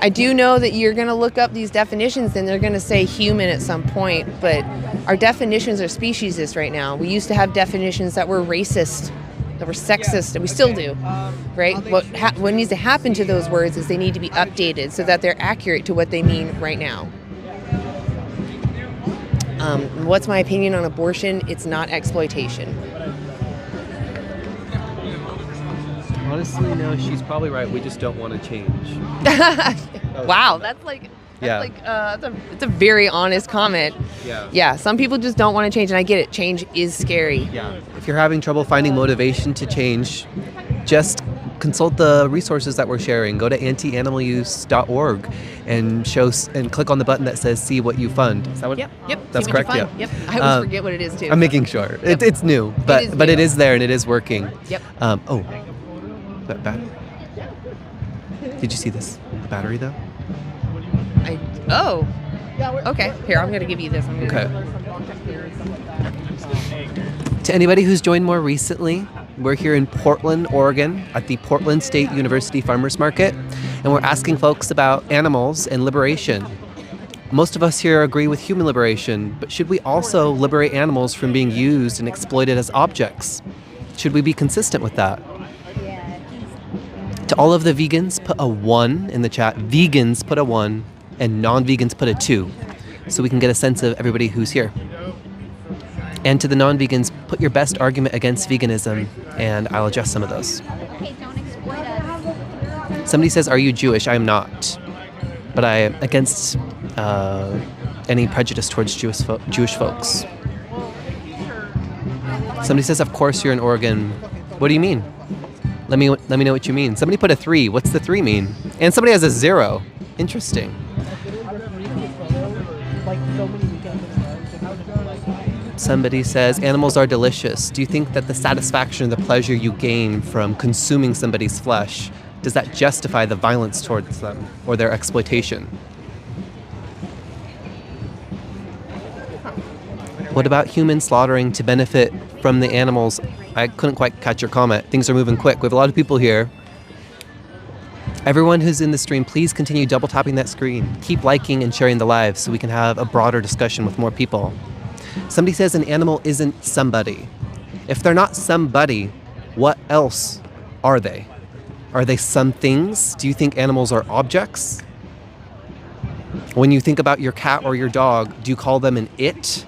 I do know that you're going to look up these definitions and they're going to say human at some point, but our definitions are speciesist right now. We used to have definitions that were racist, that were sexist, and we still do, right? What needs to happen to those words is they need to be updated so that they're accurate to what they mean right now. What's my opinion on abortion? It's not exploitation. Honestly, no, she's probably right. We just don't want to change. Wow, that's a very honest comment. Yeah, some people just don't want to change, and I get it. Change is scary. Yeah. If you're having trouble finding motivation to change, just consult the resources that we're sharing. Go to antianimaluse.org and click on the button that says "See what you fund." Is that what? Yep. That's See what correct. you fund. Yep. I always forget what it is too. I'm making sure. Yep. It's new, but it is there and it is working. Yep. That battery. Did you see this? The battery though? Okay. Here, I'm going to give you this. To anybody who's joined more recently, we're here in Portland, Oregon at the Portland State University Farmers Market, and we're asking folks about animals and liberation. Most of us here agree with human liberation, but should we also liberate animals from being used and exploited as objects? Should we be consistent with that? To all of the vegans, put a 1 in the chat. Vegans, put a 1, and non-vegans, put a 2, so we can get a sense of everybody who's here. And to the non-vegans, put your best argument against veganism, and I'll address some of those. Somebody says, "Are you Jewish?" I am not, but I am against any prejudice towards Jewish folks. Somebody says, "Of course you're in Oregon." What do you mean? Let me know what you mean. Somebody put a 3. What's the 3 mean? And somebody has a 0. Interesting. Somebody says, "Animals are delicious. Do you think that the satisfaction or the pleasure you gain from consuming somebody's flesh, does that justify the violence towards them or their exploitation?" What about human slaughtering to benefit from the animals? I couldn't quite catch your comment. Things are moving quick. We have a lot of people here. Everyone who's in the stream, please continue double tapping that screen. Keep liking and sharing the live so we can have a broader discussion with more people. Somebody says an animal isn't somebody. If they're not somebody, what else are they? Are they some things? Do you think animals are objects? When you think about your cat or your dog, do you call them an it?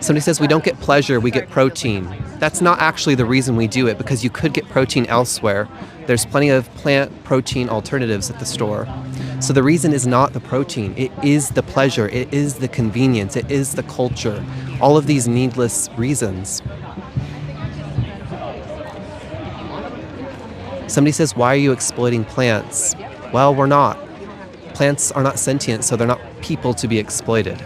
Somebody says we don't get pleasure, we get protein. That's not actually the reason we do it, because you could get protein elsewhere. There's plenty of plant protein alternatives at the store. So the reason is not the protein, it is the pleasure, it is the convenience, it is the culture. All of these needless reasons. Somebody says, "Why are you exploiting plants?" Well, we're not. Plants are not sentient, so they're not people to be exploited.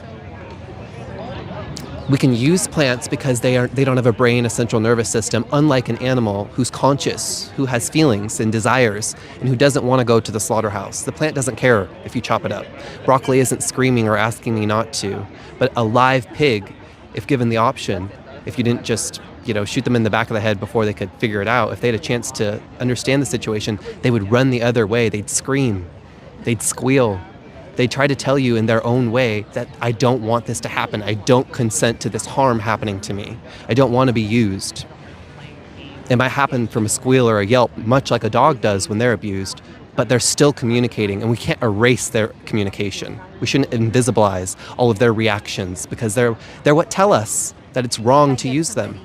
We can use plants because they don't have a brain, a central nervous system, unlike an animal who's conscious, who has feelings and desires, and who doesn't want to go to the slaughterhouse. The plant doesn't care if you chop it up. Broccoli isn't screaming or asking me not to, but a live pig, if given the option, if you didn't just shoot them in the back of the head before they could figure it out, if they had a chance to understand the situation, they would run the other way. They'd scream. They'd squeal. They try to tell you in their own way that I don't want this to happen. I don't consent to this harm happening to me. I don't want to be used. It might happen from a squeal or a yelp, much like a dog does when they're abused, but they're still communicating, and we can't erase their communication. We shouldn't invisibilize all of their reactions because they're what tell us that it's wrong to use them.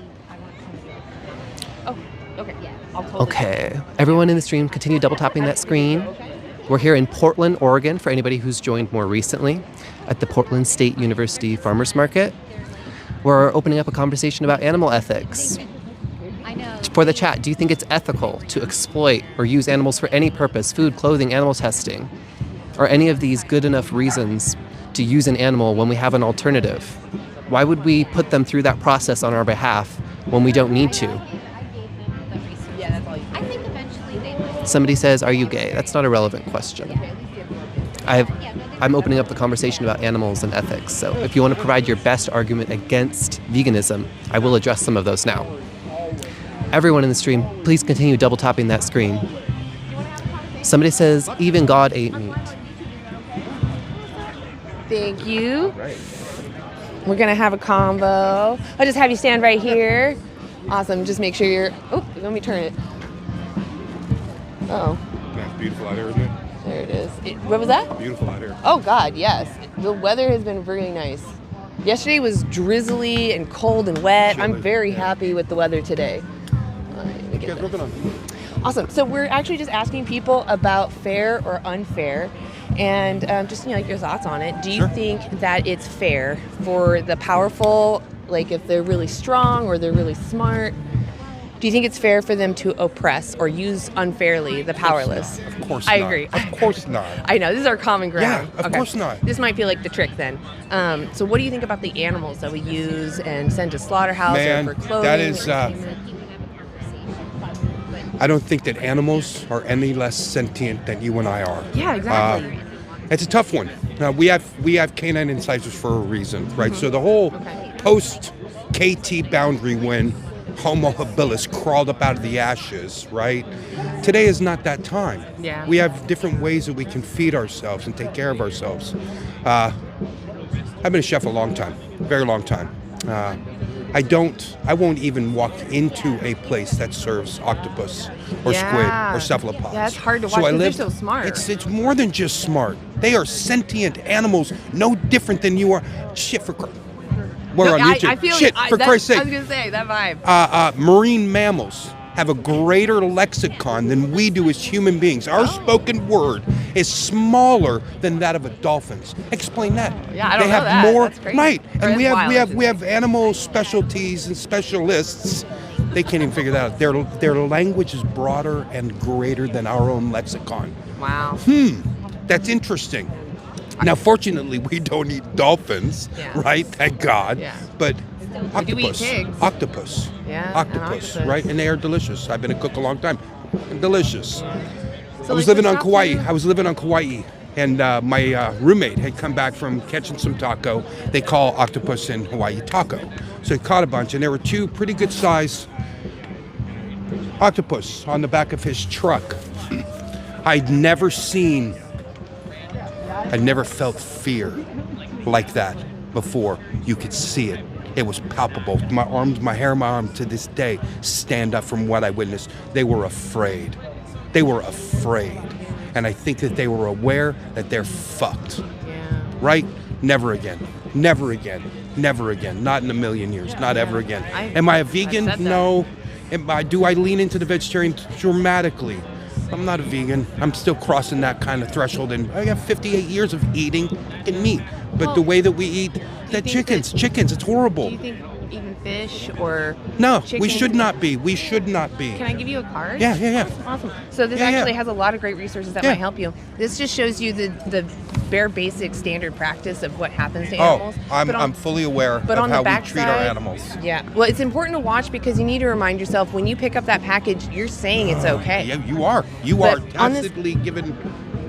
Oh, okay. Okay, everyone in the stream, continue double tapping that screen. We're here in Portland, Oregon, for anybody who's joined more recently, at the Portland State University Farmers Market. We're opening up a conversation about animal ethics. For the chat, do you think it's ethical to exploit or use animals for any purpose, food, clothing, animal testing? Are any of these good enough reasons to use an animal when we have an alternative? Why would we put them through that process on our behalf when we don't need to? Somebody says, are you gay? That's not a relevant question. I'm opening up the conversation about animals and ethics, so if you want to provide your best argument against veganism, I will address some of those now. Everyone in the stream, please continue double tapping that screen. Somebody says, even God ate meat. Thank you. We're going to have a combo. I'll just have you stand right here. Awesome. Just make sure you're... Oh, let me turn it. Oh. That's beautiful out here, isn't it? There it is. What was that? Beautiful out here. Oh, God, yes. The weather has been really nice. Yesterday was drizzly and cold and wet. I'm very happy with the weather today. Awesome. So we're actually just asking people about fair or unfair, and just like your thoughts on it. Do you think that it's fair for the powerful, like if they're really strong or they're really smart? Do you think it's fair for them to oppress or use unfairly the powerless? Of course not. I agree. Of course not. I know, this is our common ground. Yeah, of course not. This might feel like the trick then. So what do you think about the animals that we use and send to slaughterhouse or for clothing? That is, I don't think that animals are any less sentient than you and I are. Yeah, exactly. It's a tough one. We have canine incisors for a reason, right? So the whole post-KT boundary when Homo habilis crawled up out of the ashes, right? Today is not that time. Yeah. We have different ways that we can feed ourselves and take care of ourselves. I've been a chef a long time, very long time. I won't even walk into a place that serves octopus or squid or cephalopods. Yeah, it's hard to watch because they're so smart. It's more than just smart. They are sentient animals, no different than you are. Shit for Christ. We're on YouTube. I feel Shit, for Christ's sake. I was going to say, that vibe. Marine mammals have a greater lexicon than we do as human beings. Our spoken word is smaller than that of a dolphin's. Explain that. Yeah, I don't they know have that. more, That's crazy. right? And Or we have animal specialties and specialists. They can't even figure that out. Their language is broader and greater than our own lexicon. Wow. That's interesting. Now, fortunately, we don't eat dolphins, right? Thank God. Yeah. But We do eat pigs. octopus, octopus, right? And they are delicious. I've been a cook a long time. Delicious. So I was living on Kauai. And my roommate had come back from catching some taco. They call octopus in Hawaii taco. So he caught a bunch, and there were two pretty good sized octopus on the back of his truck. I'd never felt fear like that before. You could see it. It was palpable. My hair on my arm to this day stand up from what I witnessed. They were afraid. And I think that they were aware that they're fucked. Yeah. Right? Never again. Not in a million years. Not ever again. Am I a vegan? No. Do I lean into the vegetarian dramatically? I'm not a vegan. I'm still crossing that kind of threshold, and I got 58 years of eating fucking meat. But the way that we eat chickens, it's horrible. Do you think eating fish or No, chicken? we should not be. Can I give you a card? Yeah. Awesome. So this actually has a lot of great resources that might help you. This just shows you the bare basic standard practice of what happens to animals. I'm fully aware of how we treat our animals. Yeah. Well, it's important to watch because you need to remind yourself when you pick up that package, you're saying it's okay. Yeah, you are. You are tacitly given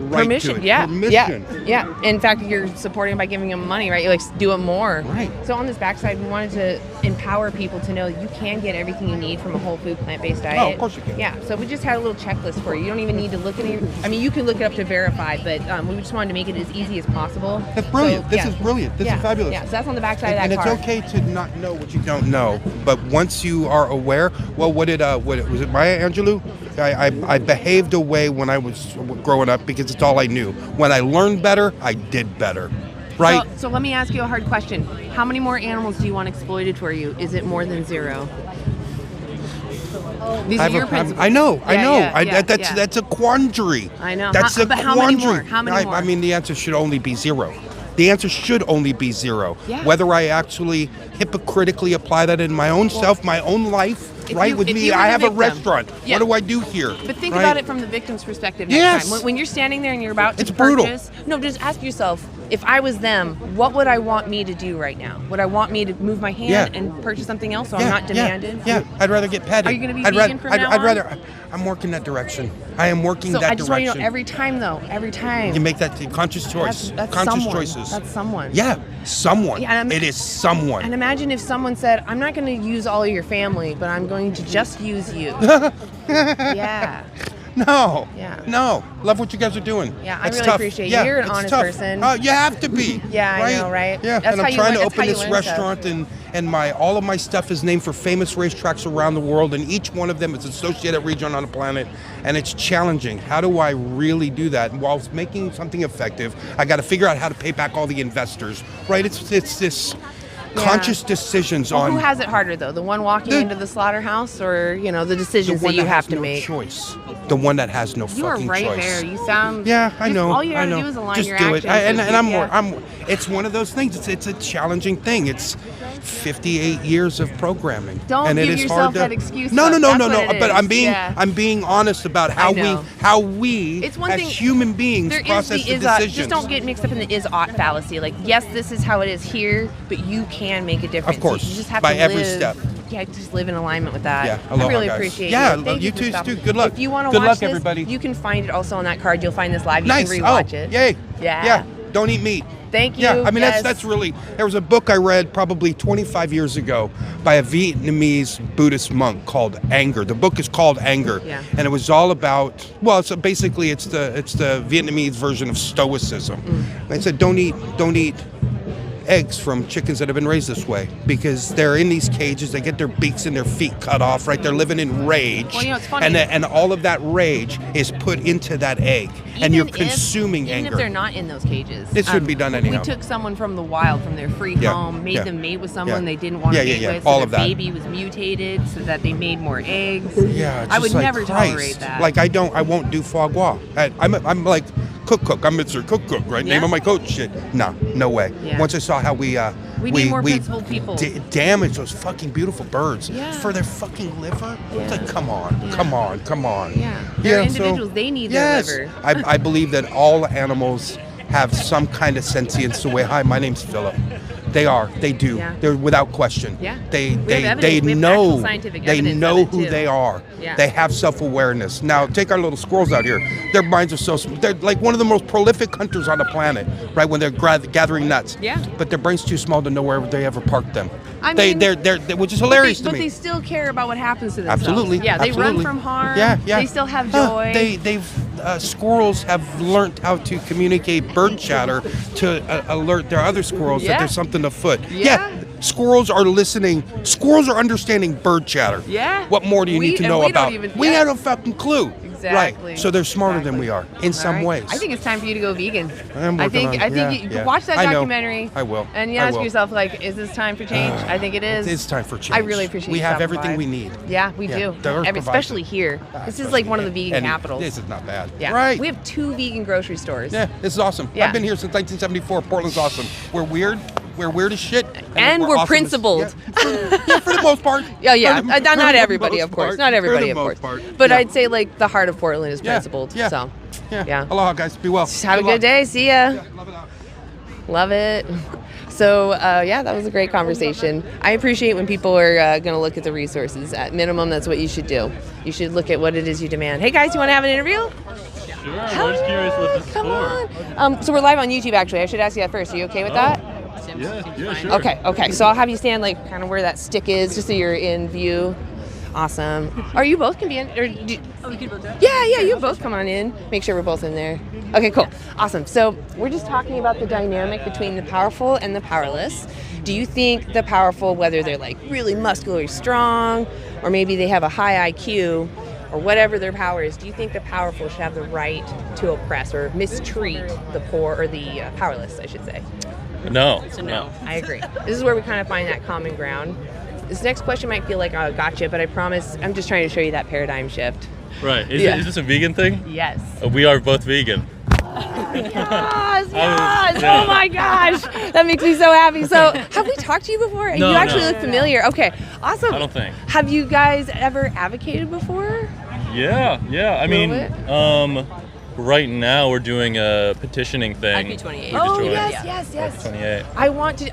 right permission. to it. Yeah. Permission. Yeah. In fact, you're supporting by giving them money, right? You like do it more. Right. So on this backside, we wanted to empower people to know you can get everything you need from a whole food plant-based diet. Oh, of course you can. Yeah. So we just had a little checklist for you. You don't even need to look at it. I mean, you can look it up to verify, but we just wanted to make it as easy as possible. That's brilliant. So, this is brilliant. This is fabulous. Yeah. So that's on the backside and of that car. it's okay to not know what you don't know, but once you are aware, well, what was it Maya Angelou? I behaved a way when I was growing up because it's all I knew. When I learned better, I did better. Right? So let me ask you a hard question. How many more animals do you want exploited for you? Is it more than 0? These are your principles. I know. Yeah. That's a quandary. I know. That's a but quandary. how many more? How many more? I mean, the answer should only be 0. The answer should only be 0. Yeah. Whether I actually hypocritically apply that in my own self, my own life, right? With me, I have a restaurant. Yeah. What do I do here? But think right? about it from the victim's perspective next Yes. time. When you're standing there and you're about to It's brutal. purchase, no, just ask yourself, if I was them, what would I want me to do right now? Would I want me to move my hand and purchase something else so I'm not demanded? Yeah, I'd rather get petted. Are you going to be vegan from now on? I'm working that direction. I am working that direction. So I just want you to know, every time. You make that conscious choice. That's conscious someone. choices. That's someone. Yeah, someone. Yeah, it is someone. And imagine if someone said, I'm not going to use all of your family, but I'm going to just use you. Yeah. No. Yeah. No. Love what you guys are doing. Yeah, I it's really tough. appreciate you. Yeah, You're an it's honest tough. person. You have to be. Yeah, right? I know, right? Yeah, That's and how I'm you trying learn- to that's how open you this learn stuff. restaurant, and all of my stuff is named for famous racetracks around the world, and each one of them is associated region on the planet, and it's challenging. How do I really do that? While making something effective, I got to figure out how to pay back all the investors, right? It's this conscious decisions on. Who has it harder though? The one walking into the slaughterhouse, or the decisions that you have to make? Choice. The one that has no You are fucking right choice. there. You sound. Yeah, I know. All you I gotta know. do is align Just your do actions. it. And I'm yeah. more. It's one of those things. It's a challenging thing. It's 58 years of programming. Don't and give it is yourself hard to, that excuse. No. That's what it But is. I'm being honest about how we It's one as thing, human beings there is process the is-ought. decisions. Just don't get mixed up in the is-ought fallacy. Like, yes, this is how it is here, but you can make a difference. Of course, You just have by to every live, step. Yeah, just live in alignment with that. Yeah, I aloha, really guys. appreciate Yeah, you. Thank you for too, stopping. Stu. Good luck. If you want to Good watch luck, this, everybody. you can find it also on that card. You'll find this live. You Nice. can rewatch it. Yay. Yeah. Don't eat meat. Thank you. Yeah, I mean Yes. that's really. There was a book I read probably 25 years ago by a Vietnamese Buddhist monk called Anger. The book is called Anger, Yeah. and it was all about. Well, so basically it's the Vietnamese version of Stoicism. They said don't eat eggs from chickens that have been raised this way because they're in these cages. They get their beaks and their feet cut off. Right, they're living in rage. Well, it's funny. And all of that rage is put into that egg, and you're consuming even anger. if they're not in those cages. It should be done anyhow. We took someone from the wild, from their free home, made them mate with someone they didn't want to mate with, so all their of that. baby was mutated so that they made more eggs. Yeah, I would just like never Christ. tolerate that. Like I won't do foie gras. I'm like cook. I'm Mr. Cook, right? Yeah. Name of my coach. Shit. No way. Yeah. Once I saw how we need more principled people. Damage those fucking beautiful birds Yeah. for their fucking liver. Yeah. It's like come on. Yeah, they're individuals. So, they need their liver. I believe that all animals have some kind of sentience. The way, hi, my name's Philip. They do. Yeah. They're without question. Yeah. They We have evidence. they We have know actual scientific they evidence know of it, who too. they are. Yeah. They have self-awareness. Now take our little squirrels out here. Their minds are so they're like one of the most prolific hunters on the planet, right? When they're gathering nuts. Yeah. But their brain's too small to know where they ever parked them. I mean, they're which is hilarious to but me. they still care about what happens to themselves. Absolutely. Yeah, they run absolutely. from harm. Yeah. They still have joy. Squirrels have learned how to communicate bird chatter to alert their other squirrels that there's something afoot. Yeah. Squirrels are listening. Squirrels are understanding bird chatter. Yeah. What more do you need to know about? We yeah. had a fucking clue. Exactly. Right. So they're smarter than we are in some Right. ways. I think it's time for you to go vegan. I think you watch that documentary. I will. And you I ask will. yourself, like, is this time for change? I think it is. It's time for change. I really appreciate We you have stopping everything by. we need. Yeah, we do. The earth provides Especially it. here. This is like one of the vegan And capitals. This is not bad. Yeah. Right. We have 2 vegan grocery stores. Yeah, this is awesome. Yeah. I've been here since 1974. Portland's awesome. We're weird. We're weird as shit. And we're awesome principled. for the most part. Yeah. For the Not everybody, most of course. part. Not everybody, For the of most course. part. But Yeah. I'd say, like, the heart of Portland is principled. Yeah. So. Yeah. Aloha, guys. Be well. Have a good day. See ya. Yeah, love it out. Love it. So, yeah, that was a great conversation. I appreciate when people are going to look at the resources. At minimum, that's what you should do. You should look at what it is you demand. Hey, guys, you want to have an interview? Sure. We're just curious what this is for. So we're live on YouTube, actually. I should ask you that first. Are you okay with that? Yeah, sure. Okay. So I'll have you stand like kind of where that stick is, just so you're in view. Awesome. Are you both can be in? Or we can both do it? Yeah, you both come on in. Make sure we're both in there. Okay, cool. Awesome. So we're just talking about the dynamic between the powerful and the powerless. Do you think the powerful, whether they're like really muscularly strong, or maybe they have a high IQ, or whatever their power is, do you think the powerful should have the right to oppress or mistreat the poor, or the powerless, I should say? No. It's a no. I agree. This is where we kind of find that common ground. This next question might feel like a gotcha, but I promise I'm just trying to show you that paradigm shift. Right. Is this a vegan thing? Yes. We are both vegan. Yes! Oh my gosh, that makes me so happy. So, have we talked to you before? No, you actually no. look familiar. Okay, awesome. I don't think. Have you guys ever advocated before? Yeah. I mean, right now we're doing a petitioning thing. IP28. Oh Join. yes. 28.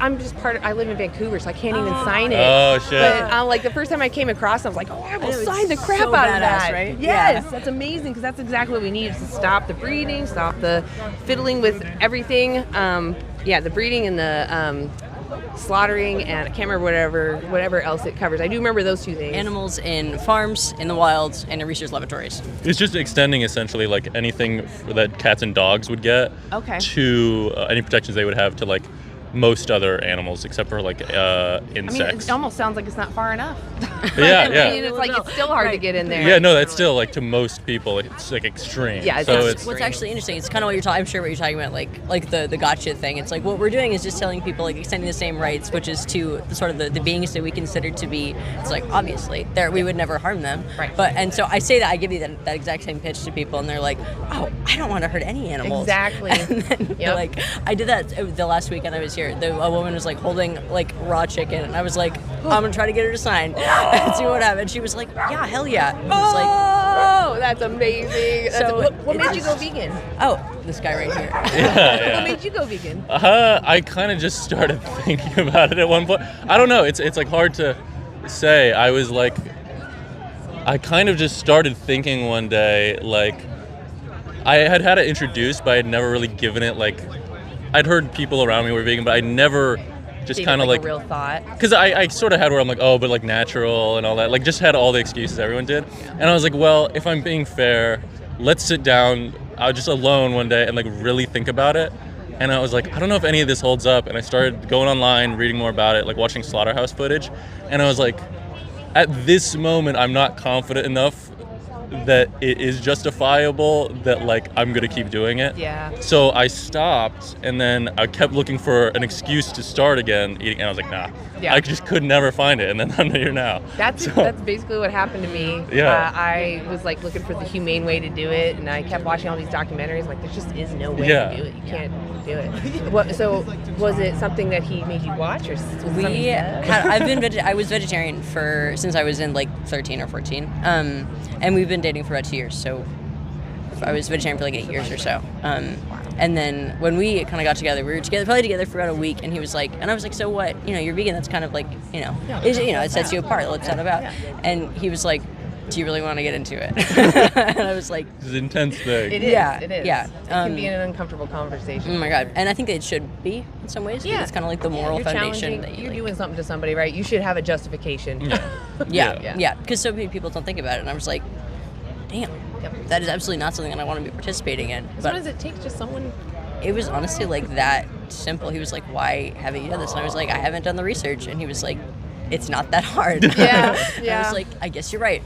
I'm just I live in Vancouver, so I can't even sign it. Oh shit. But like the first time I came across, I was like, I will sign the crap so out of badass, that. right? Yes, Yeah. that's amazing, because that's exactly what we need, is to stop the breeding, stop the fiddling with everything. The breeding and the slaughtering, and I can't remember whatever else it covers. I do remember those two things. Animals in farms, in the wilds, and in research laboratories. It's just extending essentially like anything that cats and dogs would get to any protections they would have to like most other animals, except for like insects. I mean, it almost sounds like it's not far enough. Yeah. I mean, it's like it's still hard to get in there. Yeah, no, that's still like to most people, it's like extreme. Yeah, so it's what's actually interesting. It's kind of what you're talking. I'm sure what you're talking about, like the gotcha thing. It's like what we're doing is just telling people, like extending the same rights, which is to the sort of the beings that we consider to be. It's like obviously we would never harm them. Right. And so I say that, I give you that exact same pitch to people, and they're like, oh, I don't want to hurt any animals. Exactly. And then like I did that the last weekend I was here. A woman was like holding like raw chicken, and I was like, I'm gonna try to get her to sign and see what happens. She was like, yeah, hell yeah. And I was like, oh, that's amazing. What made you go vegan? Oh, this guy right here. Yeah. What made you go vegan? I kind of just started thinking about it at one point. I don't know. It's like hard to say. I was like, I kind of just started thinking one day, like, I had it introduced, but I had never really given it like. I'd heard people around me were vegan, but I never just kind of like a real thought. Because I sort of had where I'm like, oh, but like natural and all that, like just had all the excuses everyone did. And I was like, well, if I'm being fair, let's sit down just alone one day and like really think about it. And I was like, I don't know if any of this holds up. And I started going online, reading more about it, like watching slaughterhouse footage. And I was like, at this moment, I'm not confident enough that it is justifiable that like I'm gonna keep doing it. Yeah. So I stopped, and then I kept looking for an excuse to start again eating, and I was like, nah. Yeah. I just could never find it, and then I'm here now. That's basically what happened to me. Yeah. I was like looking for the humane way to do it, and I kept watching all these documentaries. Like, there just is no way to do it. You can't do it. So was it something that he made you watch, or was it something he said? I was vegetarian since I was in like 13 or 14, and we've been dating for about 2 years. So I was vegetarian for like 8 years or so. And then when we kind of got together, we were probably together for about a week, and he was like, and I was like, so what? You're vegan. That's kind of like, it sets you apart. What's that about? And he was like, do you really want to get into it? And I was like, this is an intense thing. It is. Yeah, It is. yeah. It can be an uncomfortable conversation. Oh my God. And I think it should be in some ways. Yeah. It's kind of like the moral You're foundation. challenging. You're doing something to somebody, right? You should have a justification. Yeah. Because so many people don't think about it. And I was like, damn, that is absolutely not something that I want to be participating in. What does it take? Just someone. It was honestly like that simple. He was like, why haven't you done this? And I was like, I haven't done the research. And he was like, it's not that hard. Yeah. I was like, I guess you're right.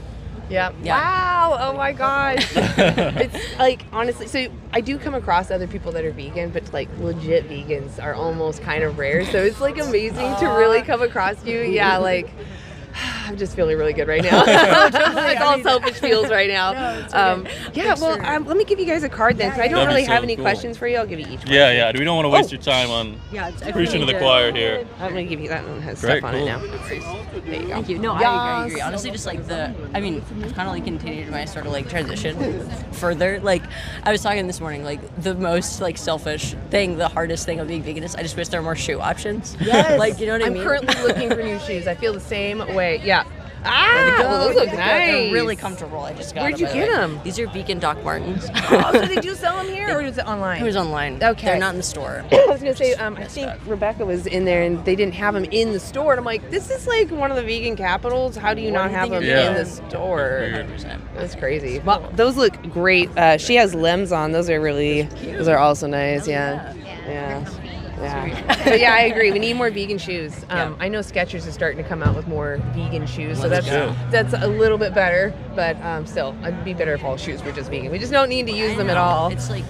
Yeah. Wow. Oh my gosh. It's like, honestly, so I do come across other people that are vegan, but like legit vegans are almost kind of rare. So it's like amazing to really come across you. Yeah. Like, I'm just feeling really good right now. It's all selfish feels right now. Yeah, well, let me give you guys a card then, because I don't That'd be really have so any cool. questions for you. I'll give you each one. Yeah. We don't want to waste your time on preaching to the choir here. I'm going to give you that one. Has Great, stuff on it cool. now. There you go. Thank you. No, I agree. Honestly, just like kind of like continued my sort of like transition further. Like, I was talking this morning, like the most like selfish thing, the hardest thing of being vegan is I just wish there were more shoe options. Yes. Like, you know what I mean? I'm currently looking for new shoes. I feel the same way. Yeah. Well, those look nice. They're really comfortable. I just got Where'd them, you by the get way. them? These are vegan Doc Martens. Oh, so they do sell them here, or is it online? It was online. Okay. They're not in the store. I was gonna say, I think Rebecca was in there, and they didn't have them in the store. And I'm like, this is like one of the vegan capitals. How do you not have them in the store? 100%. That's crazy. Well, those look great. She has Lems on. Those are those are also nice. Yeah. But yeah, I agree. We need more vegan shoes. I know Skechers is starting to come out with more vegan shoes, so that's a little bit better. But still, it'd be better if all shoes were just vegan. We just don't need to use them at all. It's like,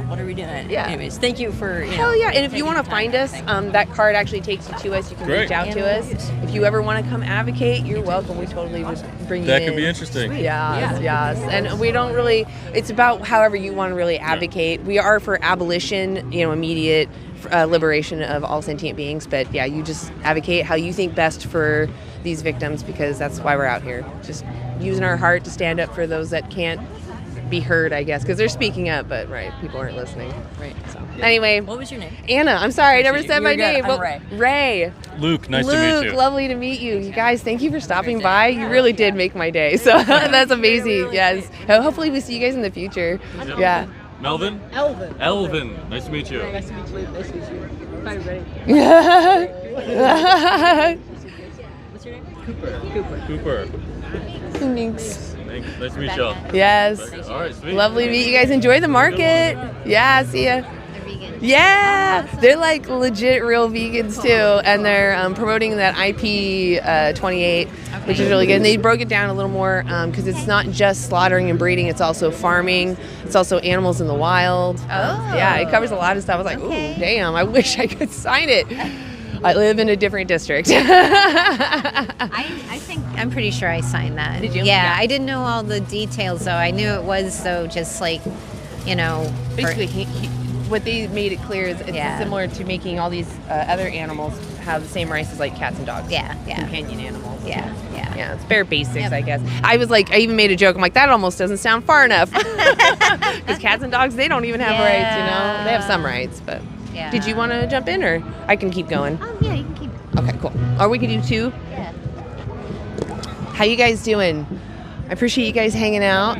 what are we doing? Yeah. Anyways, thank you for. Hell yeah! And if you want to find us, that card actually takes you to us. You can reach out to us. If you ever want to come advocate, you're welcome. We totally would bring you in. That could be interesting. Yes. And we don't really. It's about however you want to really advocate. We are for abolition, immediate liberation of all sentient beings. But yeah, you just advocate how you think best for these victims, because that's why we're out here. Just using our heart to stand up for those that can't be heard, I guess, because they're speaking up, but people aren't listening. Right. So anyway, what was your name? Anna. I'm sorry, I never said my name. I'm Ray. Ray. Luke, nice to meet you. Lovely to meet you. You guys, thank you for stopping by. You really did make my day. So that's amazing. Yes. Hopefully we see you guys in the future. Yeah. Melvin? Elvin. Nice to meet you. Nice to meet you. Bye, everybody. What's your name? Cooper. Thanks. Nice to meet y'all. Yes. All right, sweet. Lovely to meet you guys. Enjoy the market. Yeah, see ya. They're vegan. Yeah, they're like legit real vegans too, and they're promoting that IP 28, which is really good. And they broke it down a little more because it's not just slaughtering and breeding; it's also farming. It's also animals in the wild. Yeah, it covers a lot of stuff. I was like, ooh, damn! I wish I could sign it. I live in a different district. I think I'm pretty sure I signed that. Did you? Yeah, I didn't know all the details though. I knew it was just like, Basically, what they made it clear is it's similar to making all these other animals have the same rights as like cats and dogs. Companion animals. Yeah. It's bare basics, I guess. I was like, I even made a joke. I'm like, that almost doesn't sound far enough. Because cats and dogs, they don't even have rights, They have some rights, but. Yeah. Did you want to jump in, or I can keep going? Yeah, you can keep. Okay, cool. Or we can do two. Yeah. How you guys doing? I appreciate you guys hanging out.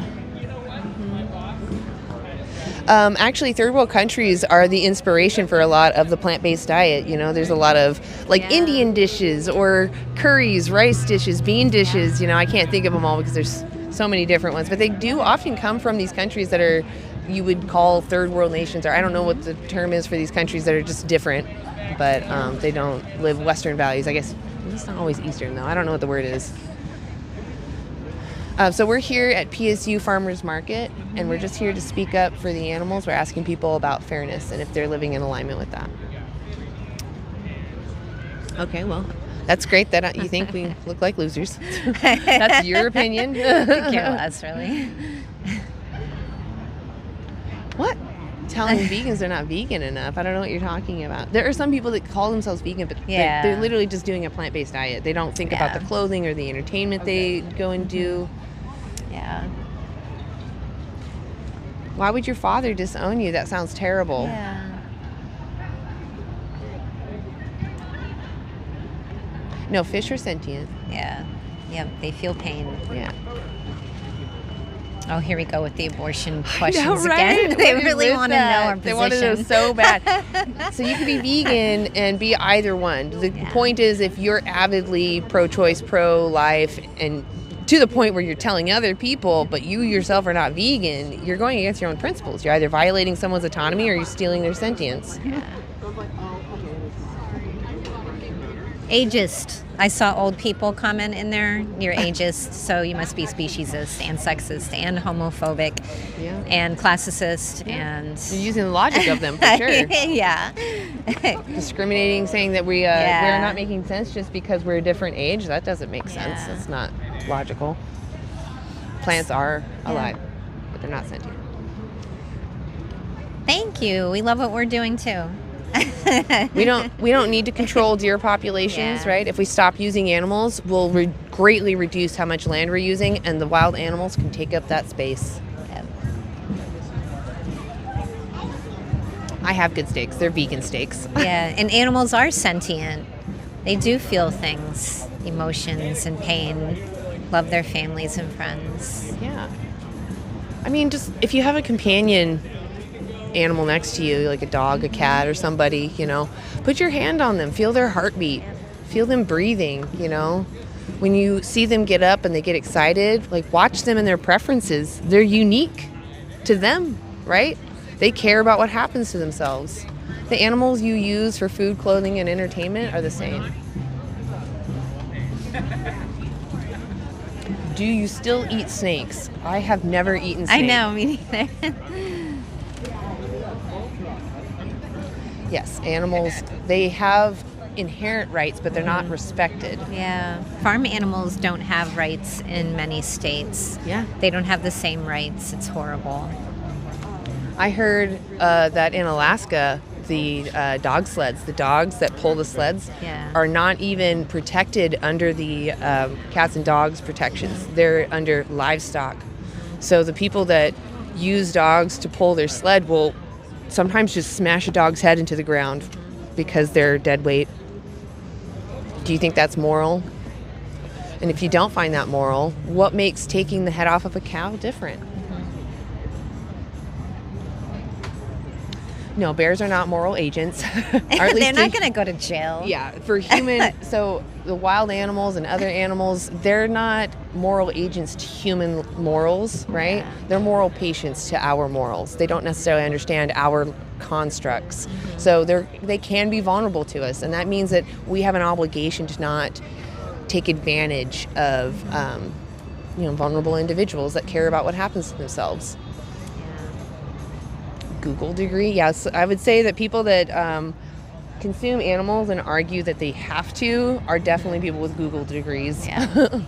Actually, third world countries are the inspiration for a lot of the plant-based diet. There's a lot of Indian dishes or curries, rice dishes, bean dishes. I can't think of them all because there's so many different ones, but they do often come from these countries that are you would call third world nations, or I don't know what the term is for these countries that are just different, but they don't live Western values. I guess it's not always Eastern though. I don't know what the word is. So we're here at PSU Farmers Market, and we're just here to speak up for the animals. We're asking people about fairness and if they're living in alignment with that. Okay, well, that's great that you think we look like losers. That's your opinion. Could care less, really. What? Telling vegans they're not vegan enough. I don't know what you're talking about. There are some people that call themselves vegan, but they're literally just doing a plant-based diet. They don't think about the clothing or the entertainment they go and do. Yeah. Why would your father disown you? That sounds terrible. Yeah. No, fish are sentient. Yeah. Yep, they feel pain. Yeah. Oh, here we go with the abortion questions right? again. They really want to know our position. They want to know so bad. So you can be vegan and be either one. The point is, if you're avidly pro-choice, pro-life, and to the point where you're telling other people, but you yourself are not vegan, you're going against your own principles. You're either violating someone's autonomy or you're stealing their sentience. Ageist. I saw old people comment in there. You're ageist, so you must be speciesist and sexist and homophobic and classicist and... You're using the logic of them, for sure. Yeah. Discriminating, saying that we're not making sense just because we're a different age. That doesn't make sense. That's not logical. Plants are alive, but they're not sentient. Thank you. We love what we're doing too. We don't need to control deer populations, right? If we stop using animals, we'll greatly reduce how much land we're using, and the wild animals can take up that space. I have good steaks. They're vegan steaks. Yeah, and animals are sentient. They do feel things, emotions and pain, love their families and friends. Yeah. I mean, just if you have a companion animal next to you, like a dog, a cat, or somebody, put your hand on them, feel their heartbeat, feel them breathing, When you see them get up and they get excited, like watch them and their preferences. They're unique to them, right? They care about what happens to themselves. The animals you use for food, clothing, and entertainment are the same. Do you still eat snakes? I have never eaten snakes. I know, me neither. Yes, animals, they have inherent rights, but they're not respected. Yeah. Farm animals don't have rights in many states. Yeah. They don't have the same rights. It's horrible. I heard that in Alaska, the dog sleds, the dogs that pull the sleds, are not even protected under the cats and dogs protections. They're under livestock. So the people that use dogs to pull their sled will sometimes just smash a dog's head into the ground because they're dead weight. Do you think that's moral? And if you don't find that moral, what makes taking the head off of a cow different? No, bears are not moral agents. They're not going to go to jail. Yeah, for human, so the wild animals and other animals, they're not moral agents to human morals, right? Yeah. They're moral patients to our morals. They don't necessarily understand our constructs. Mm-hmm. So they can be vulnerable to us, and that means that we have an obligation to not take advantage of vulnerable individuals that care about what happens to themselves. Google degree. Yes, I would say that people that consume animals and argue that they have to are definitely people with Google degrees. Yeah.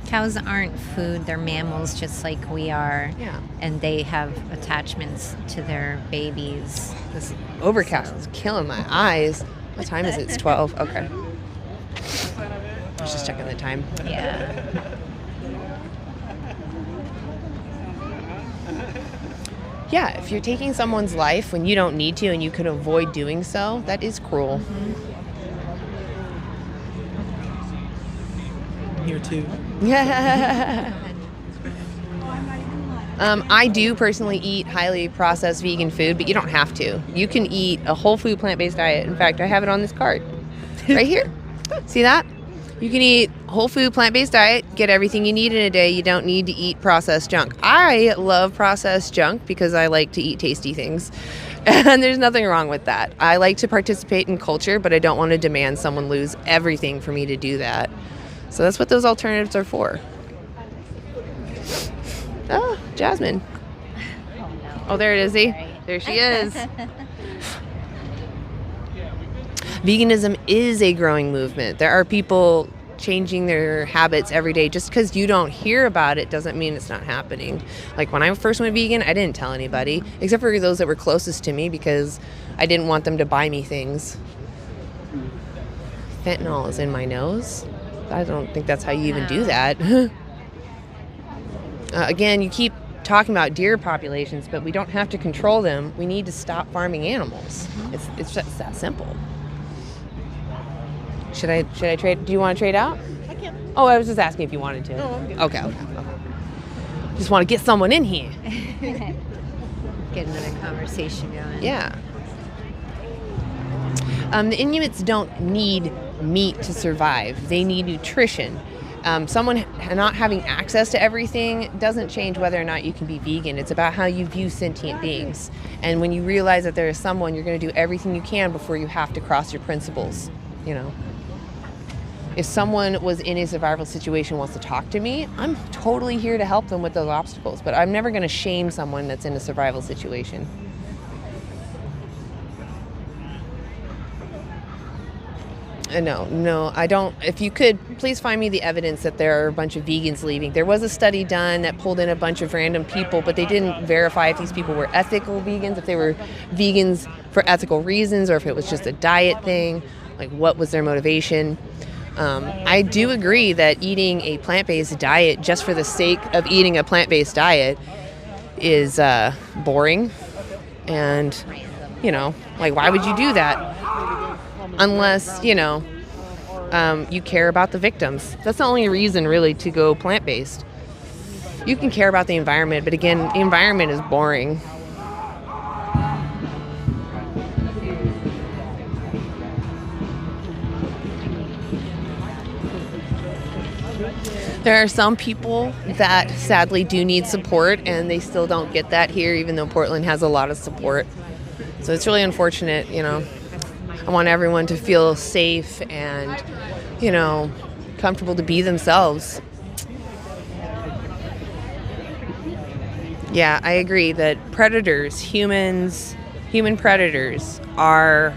Cows aren't food. They're mammals just like we are. Yeah. And they have attachments to their babies. This overcast is killing my eyes. What time is it? It's 12. Okay. I was just checking the time. Yeah. Yeah, if you're taking someone's life when you don't need to and you can avoid doing so, that is cruel. Here too. I do personally eat highly processed vegan food, but you don't have to. You can eat a whole food plant-based diet. In fact, I have it on this card right here. See that? You can eat whole food plant-based diet, get everything you need in a day. You don't need to eat processed junk. I love processed junk because I like to eat tasty things. And there's nothing wrong with that. I like to participate in culture, but I don't want to demand someone lose everything for me to do that. So that's what those alternatives are for. Oh, Jasmine. Oh, there it is. See? There she is. Veganism is a growing movement. There are people changing their habits every day. Just because you don't hear about it doesn't mean it's not happening. Like when I first went vegan, I didn't tell anybody, except for those that were closest to me because I didn't want them to buy me things. Fentanyl is in my nose. I don't think that's how you even do that. Again, you keep talking about deer populations, but we don't have to control them. We need to stop farming animals. It's just that simple. Should I trade? Do you want to trade out? I can. Oh, I was just asking if you wanted to. No, I'm good. Okay. Just want to get someone in here. Get another conversation going. Yeah. The Inuits don't need meat to survive. They need nutrition. Someone not having access to everything doesn't change whether or not you can be vegan. It's about how you view sentient beings. And when you realize that there is someone, you're going to do everything you can before you have to cross your principles, if someone was in a survival situation, wants to talk to me, I'm totally here to help them with those obstacles. But I'm never going to shame someone that's in a survival situation. No, I don't. If you could, please find me the evidence that there are a bunch of vegans leaving. There was a study done that pulled in a bunch of random people, but they didn't verify if these people were ethical vegans, if they were vegans for ethical reasons, or if it was just a diet thing, like what was their motivation. I do agree that eating a plant-based diet just for the sake of eating a plant-based diet is boring. And, like, why would you do that? Unless, you care about the victims. That's the only reason, really, to go plant-based. You can care about the environment, but again, the environment is boring. There are some people that sadly do need support, and they still don't get that here, even though Portland has a lot of support. So it's really unfortunate, I want everyone to feel safe and, comfortable to be themselves. Yeah, I agree that predators, human predators, are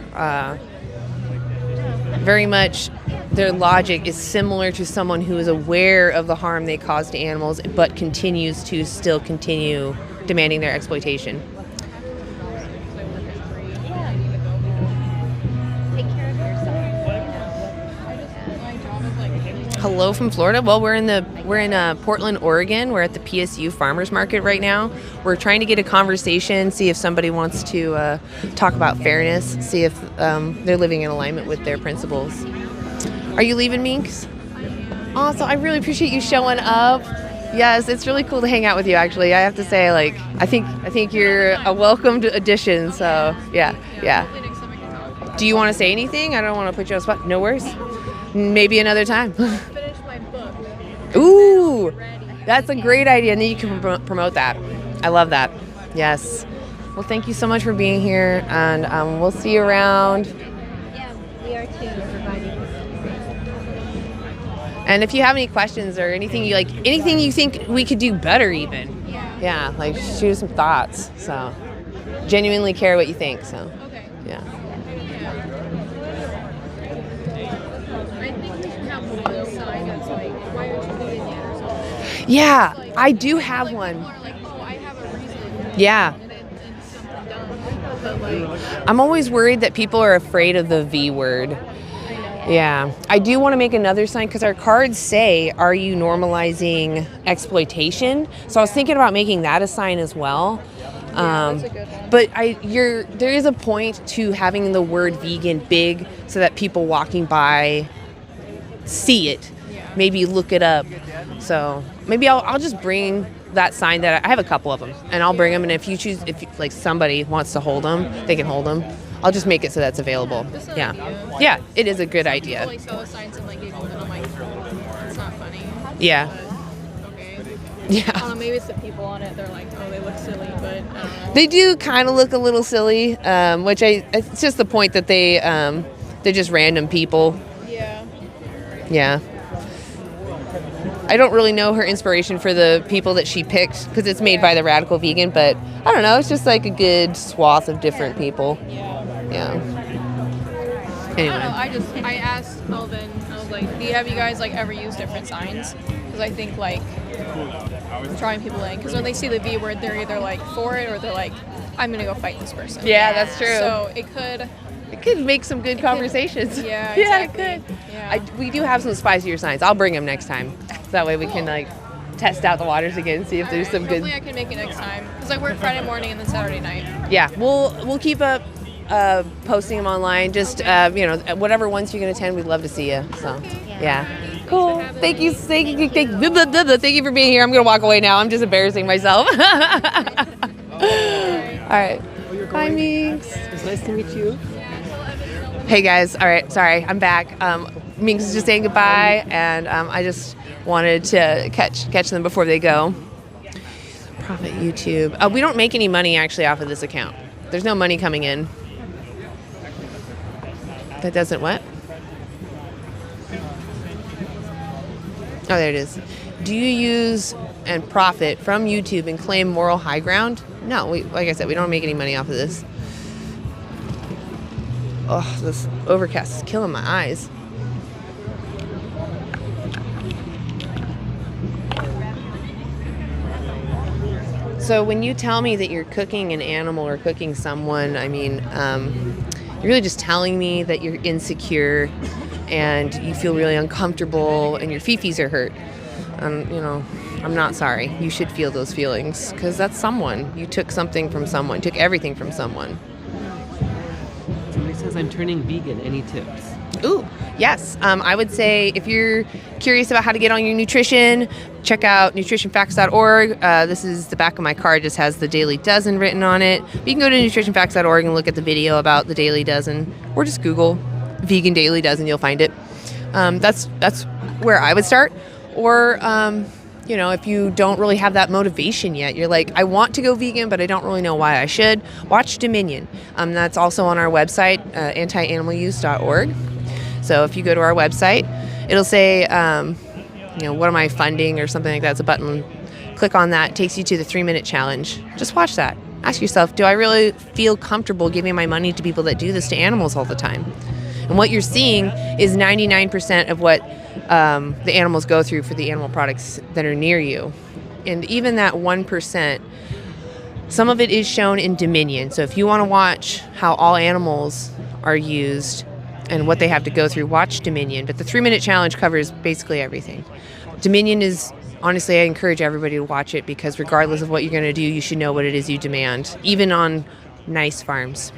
very much, their logic is similar to someone who is aware of the harm they cause to animals, but continues to still continue demanding their exploitation. Hello from Florida. Well, we're in Portland, Oregon. We're at the PSU Farmers Market right now. We're trying to get a conversation, see if somebody wants to talk about fairness, see if they're living in alignment with their principles. Are you leaving, Minx? Awesome. I really appreciate you showing up. Yes, it's really cool to hang out with you. Actually, I have to say, I think you're a welcomed addition. So yeah. Do you want to say anything? I don't want to put you on the spot. No worries. Maybe another time. Finish my book. Ooh, that's a great idea. And then you can promote that. I love that. Yes. Well, thank you so much for being here, and we'll see you around. Yeah, we are too. And if you have any questions or anything you think we could do better, even. Yeah. Shoot us some thoughts. So, genuinely care what you think. So, yeah. Yeah, I do have one. Yeah. I'm always worried that people are afraid of the V word. Yeah. I do want to make another sign because our cards say, "Are you normalizing exploitation?" So I was thinking about making that a sign as well. But there is a point to having the word vegan big so that people walking by see it, maybe look it up. So maybe I'll just bring that sign that I have a couple of them, and I'll bring them. And if somebody wants to hold them, they can hold them. I'll just make it so that's available. Yeah, it is a good idea. People saw the signs and giggled, and I'm like, it's not funny. Yeah. Okay. Yeah. I don't know, maybe it's the people on it. They're like, oh, they look silly, but I don't know. They do kind of look a little silly, which it's just the point that they're just random people. Yeah. I don't really know her inspiration for the people that she picked because it's made by the Radical Vegan, but I don't know. It's just a good swath of different people. Yeah. Anyway. I don't know. I asked Melvin. I was like, have you guys ever used different signs? Because I think drawing people in. Because when they see the V word, they're either for it or they're like, I'm gonna go fight this person. Yeah, that's true. So it could make some good conversations. Yeah, exactly. Yeah, it could. Yeah. We do have some spicier signs. I'll bring them next time. So that way we can test out the waters again and see if there's some good. Hopefully I can make it next time because I work Friday morning and then Saturday night. Yeah, we'll keep up posting them online. Just whatever ones you can attend, we'd love to see you. So yeah. Cool. Thank you for being here. I'm gonna walk away now. I'm just embarrassing myself. All right. Bye, Minx. It's nice to meet you. Hey guys, all right, sorry, I'm back. Minx is just saying goodbye, and I just wanted to catch them before they go. Profit YouTube. We don't make any money actually off of this account. There's no money coming in. That doesn't what? Oh, there it is. Do you use and profit from YouTube and claim moral high ground? No, like I said, we don't make any money off of this. Oh, this overcast is killing my eyes. So when you tell me that you're cooking an animal or cooking someone, I mean, you're really just telling me that you're insecure and you feel really uncomfortable and your fifis are hurt. You know, I'm not sorry. You should feel those feelings because that's someone. You took something from someone, took everything from someone. Somebody says I'm turning vegan. Any tips? Ooh, yes. I would say if you're curious about how to get on your nutrition, check out nutritionfacts.org. This is the back of my card, just has the Dailey Dozen written on it. But you can go to nutritionfacts.org and look at the video about the Dailey Dozen, or just Google vegan Dailey Dozen, you'll find it. That's where I would start. Or, you know, if you don't really have that motivation yet, you're like, I want to go vegan, but I don't really know why I should, watch Dominion. That's also on our website, antianimaluse.org. So if you go to our website, it'll say, you know, what am I funding or something like that. It's a button. Click on that. It takes you to the 3-minute challenge. Just watch that. Ask yourself, do I really feel comfortable giving my money to people that do this to animals all the time? And what you're seeing is 99% of what the animals go through for the animal products that are near you. And even that 1%, some of it is shown in Dominion. So if you want to watch how all animals are used and what they have to go through, watch Dominion. But the 3-minute challenge covers basically everything. Dominion is, honestly, I encourage everybody to watch it because regardless of what you're going to do, you should know what it is you demand, even on nice farms.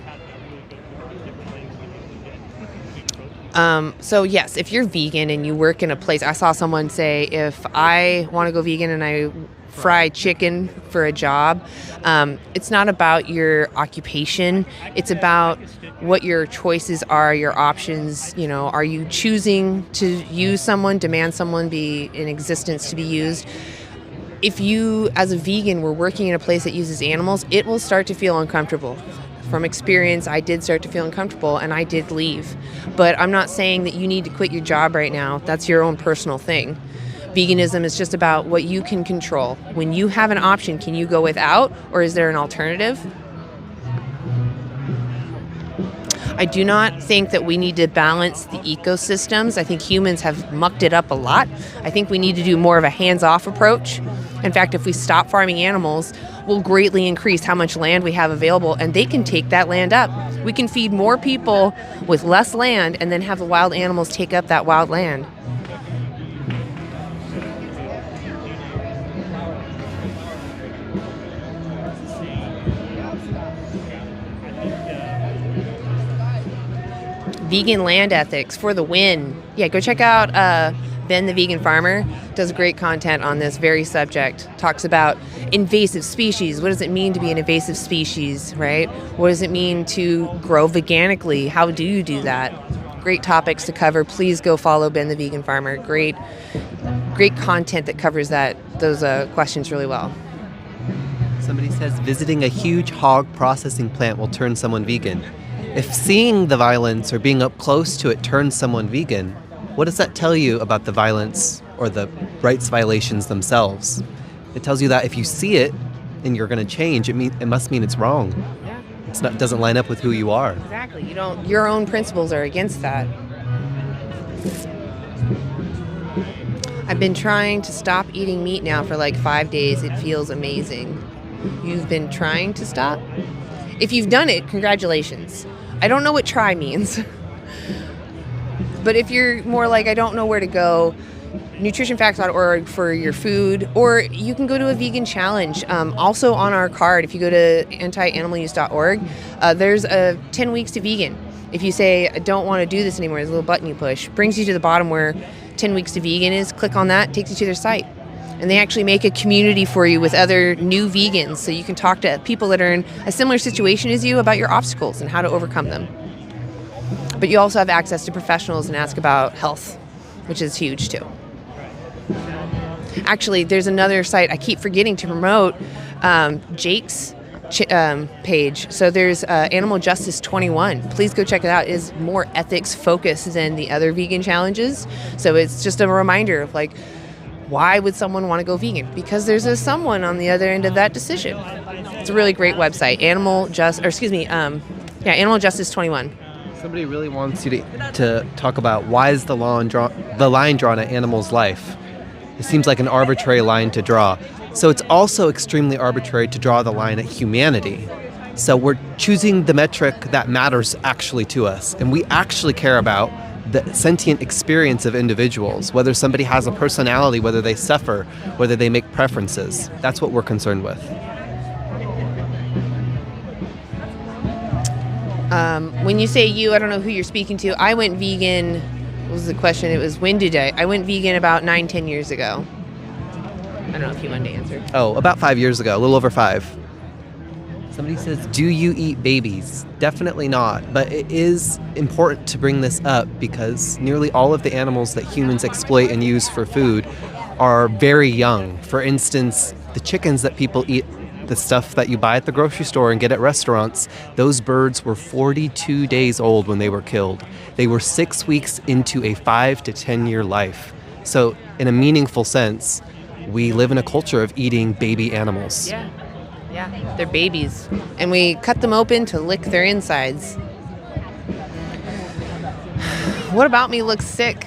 So yes, if you're vegan and you work in a place, I saw someone say, if I want to go vegan and I fry chicken for a job, it's not about your occupation. It's about what your choices are, your options. You know, are you choosing to use someone, demand someone be in existence to be used? If you, as a vegan, were working in a place that uses animals, it will start to feel uncomfortable. From experience, I did start to feel uncomfortable and I did leave. But I'm not saying that you need to quit your job right now. That's your own personal thing. Veganism is just about what you can control. When you have an option, can you go without, or is there an alternative? I do not think that we need to balance the ecosystems. I think humans have mucked it up a lot. I think we need to do more of a hands-off approach. In fact, if we stop farming animals, we'll greatly increase how much land we have available, and they can take that land up. We can feed more people with less land and then have the wild animals take up that wild land. Vegan land ethics for the win. Yeah, go check out Ben the Vegan Farmer. Does great content on this very subject. Talks about invasive species. What does it mean to be an invasive species, right? What does it mean to grow veganically? How do you do that? Great topics to cover. Please go follow Ben the Vegan Farmer. Great content that covers those questions really well. Somebody says visiting a huge hog processing plant will turn someone vegan. If seeing the violence or being up close to it turns someone vegan, what does that tell you about the violence or the rights violations themselves? It tells you that if you see it and you're going to change, it must mean it's wrong. Yeah. It doesn't line up with who you are. Exactly. Your own principles are against that. I've been trying to stop eating meat now for like 5 days. It feels amazing. You've been trying to stop? If you've done it, congratulations. I don't know what try means. But if you're more like, I don't know where to go, nutritionfacts.org for your food, or you can go to a vegan challenge. Also on our card, if you go to antianimaluse.org, there's a 10 weeks to vegan. If you say, I don't want to do this anymore, there's a little button you push. Brings you to the bottom where 10 weeks to vegan is. Click on that, takes you to their site. And they actually make a community for you with other new vegans, so you can talk to people that are in a similar situation as you about your obstacles and how to overcome them. But you also have access to professionals and ask about health, which is huge too. Actually, there's another site I keep forgetting to promote, Jake's page. So there's Animal Justice 21. Please go check it out. It is more ethics focused than the other vegan challenges. So it's just a reminder of like, Why would someone want to go vegan? Because there's a someone on the other end of that decision. It's a really great website, Animal Justice 21. Somebody really wants you to talk about why is the line drawn at animals' life. It seems like an arbitrary line to draw. So it's also extremely arbitrary to draw the line at humanity. So we're choosing the metric that matters actually to us, and we actually care about the sentient experience of individuals, whether somebody has a personality, whether they suffer, whether they make preferences. That's what we're concerned with. When you say you, I don't know who you're speaking to. I went vegan, what was the question? It was, when did I? I went vegan about 9-10 years ago. I don't know if you wanted to answer. Oh, about 5 years ago, a little over 5. Somebody says, do you eat babies? Definitely not, but it is important to bring this up because nearly all of the animals that humans exploit and use for food are very young. For instance, the chickens that people eat, the stuff that you buy at the grocery store and get at restaurants, those birds were 42 days old when they were killed. They were 6 weeks into a 5 to 10 year life. So in a meaningful sense, we live in a culture of eating baby animals. Yeah, they're babies. And we cut them open to lick their insides. What about me looks sick?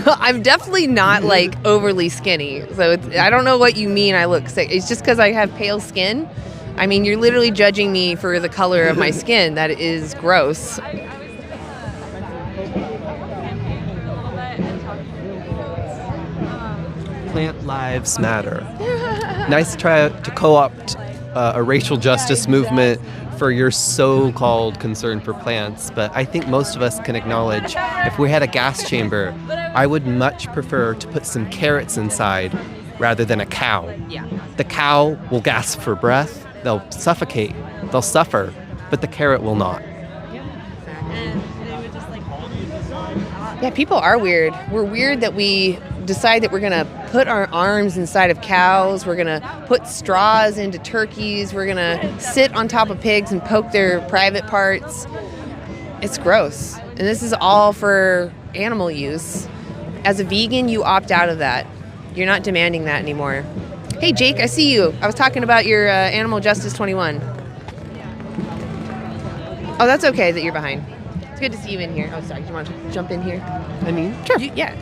I'm definitely not like overly skinny. So I don't know what you mean I look sick. It's just because I have pale skin. I mean, you're literally judging me for the color of my skin. That is gross. Plant lives matter. Nice to try to co-opt a racial justice movement for your so-called concern for plants, but I think most of us can acknowledge if we had a gas chamber, I would much prefer to put some carrots inside rather than a cow. Yeah. The cow will gasp for breath, they'll suffocate, they'll suffer, but the carrot will not. Yeah, people are weird. We're weird that we decide that we're going to put our arms inside of cows. We're going to put straws into turkeys. We're going to sit on top of pigs and poke their private parts. It's gross. And this is all for animal use. As a vegan, you opt out of that. You're not demanding that anymore. Hey, Jake, I see you. I was talking about your Animal Justice 21. Oh, that's okay that you're behind. It's good to see you in here. Oh, sorry. Do you want to jump in here? I mean, sure. Yeah.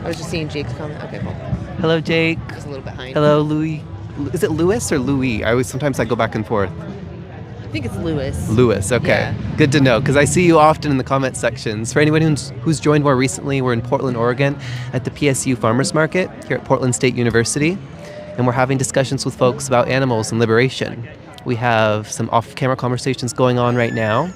I was just seeing Jake's comment. Okay, cool. Hello, Jake. Just a little behind. Hello, Louis. Is it Louis or Louis? Sometimes I go back and forth. I think it's Louis. Louis, okay. Yeah. Good to know, because I see you often in the comment sections. For anyone who's joined more recently, we're in Portland, Oregon at the PSU Farmers Market here at Portland State University, and we're having discussions with folks about animals and liberation. We have some off-camera conversations going on right now,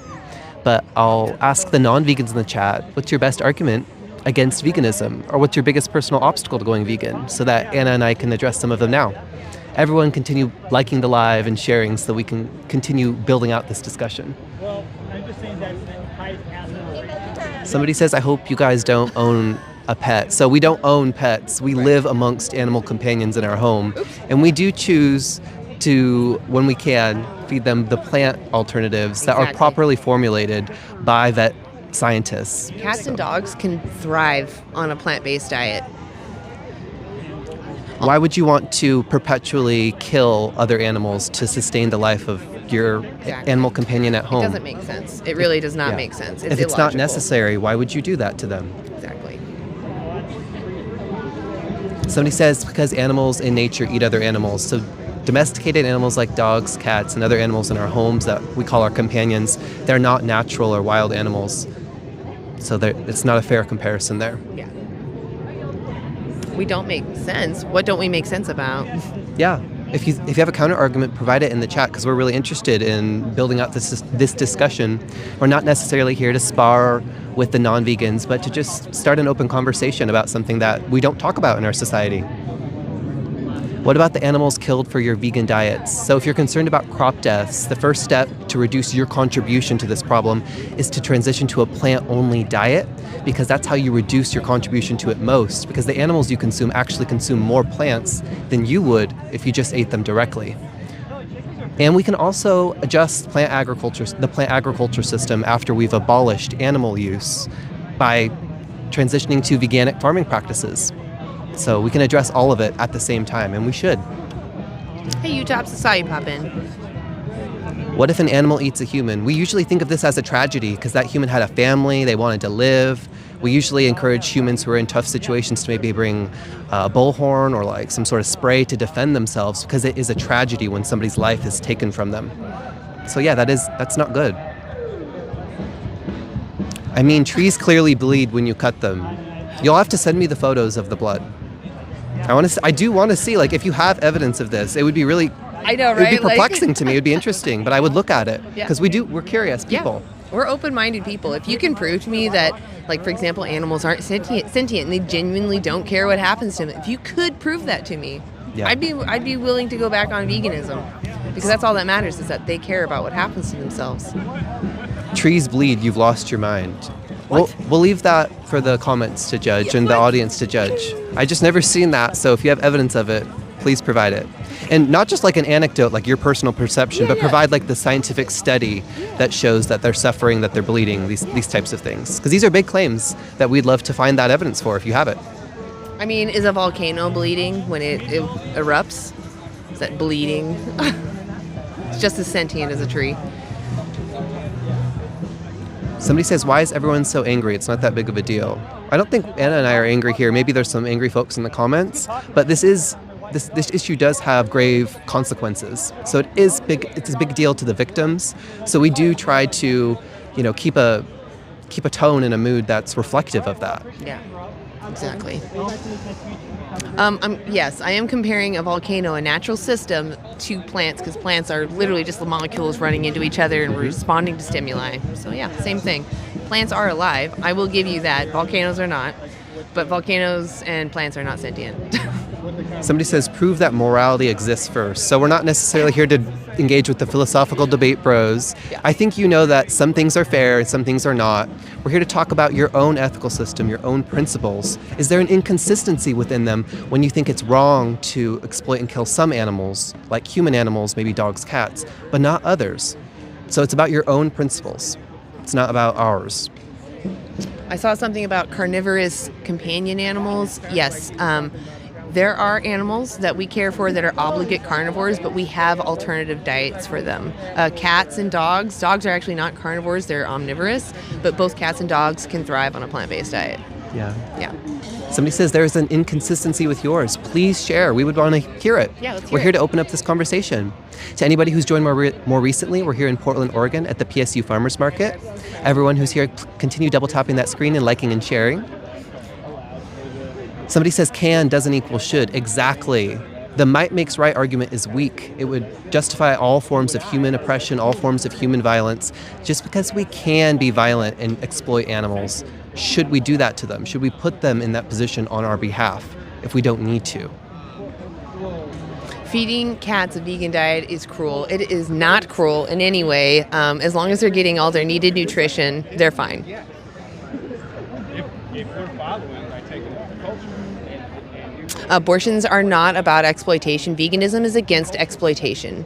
but I'll ask the non-vegans in the chat, what's your best argument against veganism? Or what's your biggest personal obstacle to going vegan? So that Anna and I can address some of them now. Everyone continue liking the live and sharing so we can continue building out this discussion. Well, I'm just saying that Somebody says, I hope you guys don't own a pet. So we don't own pets. We live amongst animal companions in our home. And we do choose to, when we can, feed them the plant alternatives that are properly formulated by vet scientists. Cats and dogs can thrive on a plant-based diet. Why would you want to perpetually kill other animals to sustain the life of your animal companion at home? It doesn't make sense. It really does not make sense. It's if it's not illogical. necessary, why would you do that to them? Exactly. Somebody says because animals in nature eat other animals. So domesticated animals like dogs, cats, and other animals in our homes that we call our companions, they're not natural or wild animals. So it's not a fair comparison there. Yeah. We don't make sense. What don't we make sense about? Yeah. If you have a counter argument, provide it in the chat because we're really interested in building out this discussion. We're not necessarily here to spar with the non-vegans, but to just start an open conversation about something that we don't talk about in our society. What about the animals killed for your vegan diets? So if you're concerned about crop deaths, the first step to reduce your contribution to this problem is to transition to a plant-only diet, because that's how you reduce your contribution to it most, because the animals you consume actually consume more plants than you would if you just ate them directly. And we can also adjust the plant agriculture system after we've abolished animal use by transitioning to veganic farming practices. So we can address all of it at the same time, and we should. Hey, U-Tops, I saw you pop in. What if an animal eats a human? We usually think of this as a tragedy because that human had a family, they wanted to live. We usually encourage humans who are in tough situations to maybe bring a bullhorn or like some sort of spray to defend themselves, because it is a tragedy when somebody's life is taken from them. So yeah, that's not good. I mean, trees clearly bleed when you cut them. You'll have to send me the photos of the blood. I do want to see, like, if you have evidence of this, it would be really, I know, it would be right? Like- perplexing to me. It would be interesting, but I would look at it Yeah. because we're curious people. Yeah. We're open-minded people. If you can prove to me that, like, for example, animals aren't sentient and they genuinely don't care what happens to them, if you could prove that to me, Yeah. I'd be willing to go back on veganism, because that's all that matters, is that they care about what happens to themselves. Trees bleed, you've lost your mind. We'll leave that for the comments to judge and the audience to judge. I just never seen that, so if you have evidence of it, please provide it. And not just like an anecdote, like your personal perception, but provide like the scientific study that shows that they're suffering, that they're bleeding, these types of things. Because these are big claims that we'd love to find that evidence for if you have it. I mean, is a volcano bleeding when it erupts? Is that bleeding? It's just as sentient as a tree. Somebody says, why is everyone so angry? It's not that big of a deal. I don't think Anna and I are angry here. Maybe there's some angry folks in the comments, but this issue does have grave consequences. So it's a big deal to the victims. So we do try to, keep a tone and a mood that's reflective of that. Yeah, exactly. Yes, I am comparing a volcano, a natural system, to plants, because plants are literally just the molecules running into each other and responding to stimuli. So yeah, same thing. Plants are alive. I will give you that. Volcanoes are not. But volcanoes and plants are not sentient. Somebody says, prove that morality exists first. So we're not necessarily here to engage with the philosophical debate bros. Yeah. I think you know that some things are fair and some things are not. We're here to talk about your own ethical system, your own principles. Is there an inconsistency within them when you think it's wrong to exploit and kill some animals, like human animals, maybe dogs, cats, but not others? So it's about your own principles. It's not about ours. I saw something about carnivorous companion animals. Yes, there are animals that we care for that are obligate carnivores, but we have alternative diets for them. Cats and dogs. Dogs are actually not carnivores, they're omnivorous, but both cats and dogs can thrive on a plant-based diet. Yeah. Yeah. Somebody says there's an inconsistency with yours. Please share. We would want to hear it. Yeah, let's hear We're here it. to open up this conversation. To anybody who's joined more recently, we're here in Portland, Oregon at the PSU Farmers Market. Everyone who's here, continue double tapping that screen and liking and sharing. Somebody says can doesn't equal should. Exactly. The might makes right argument is weak. It would justify all forms of human oppression, all forms of human violence. Just because we can be violent and exploit animals, should we do that to them? Should we put them in that position on our behalf if we don't need to? Feeding cats a vegan diet is cruel. It is not cruel in any way. As long as they're getting all their needed nutrition, they're fine. If we're following by taking over the culture. Abortions are not about exploitation. Veganism is against exploitation.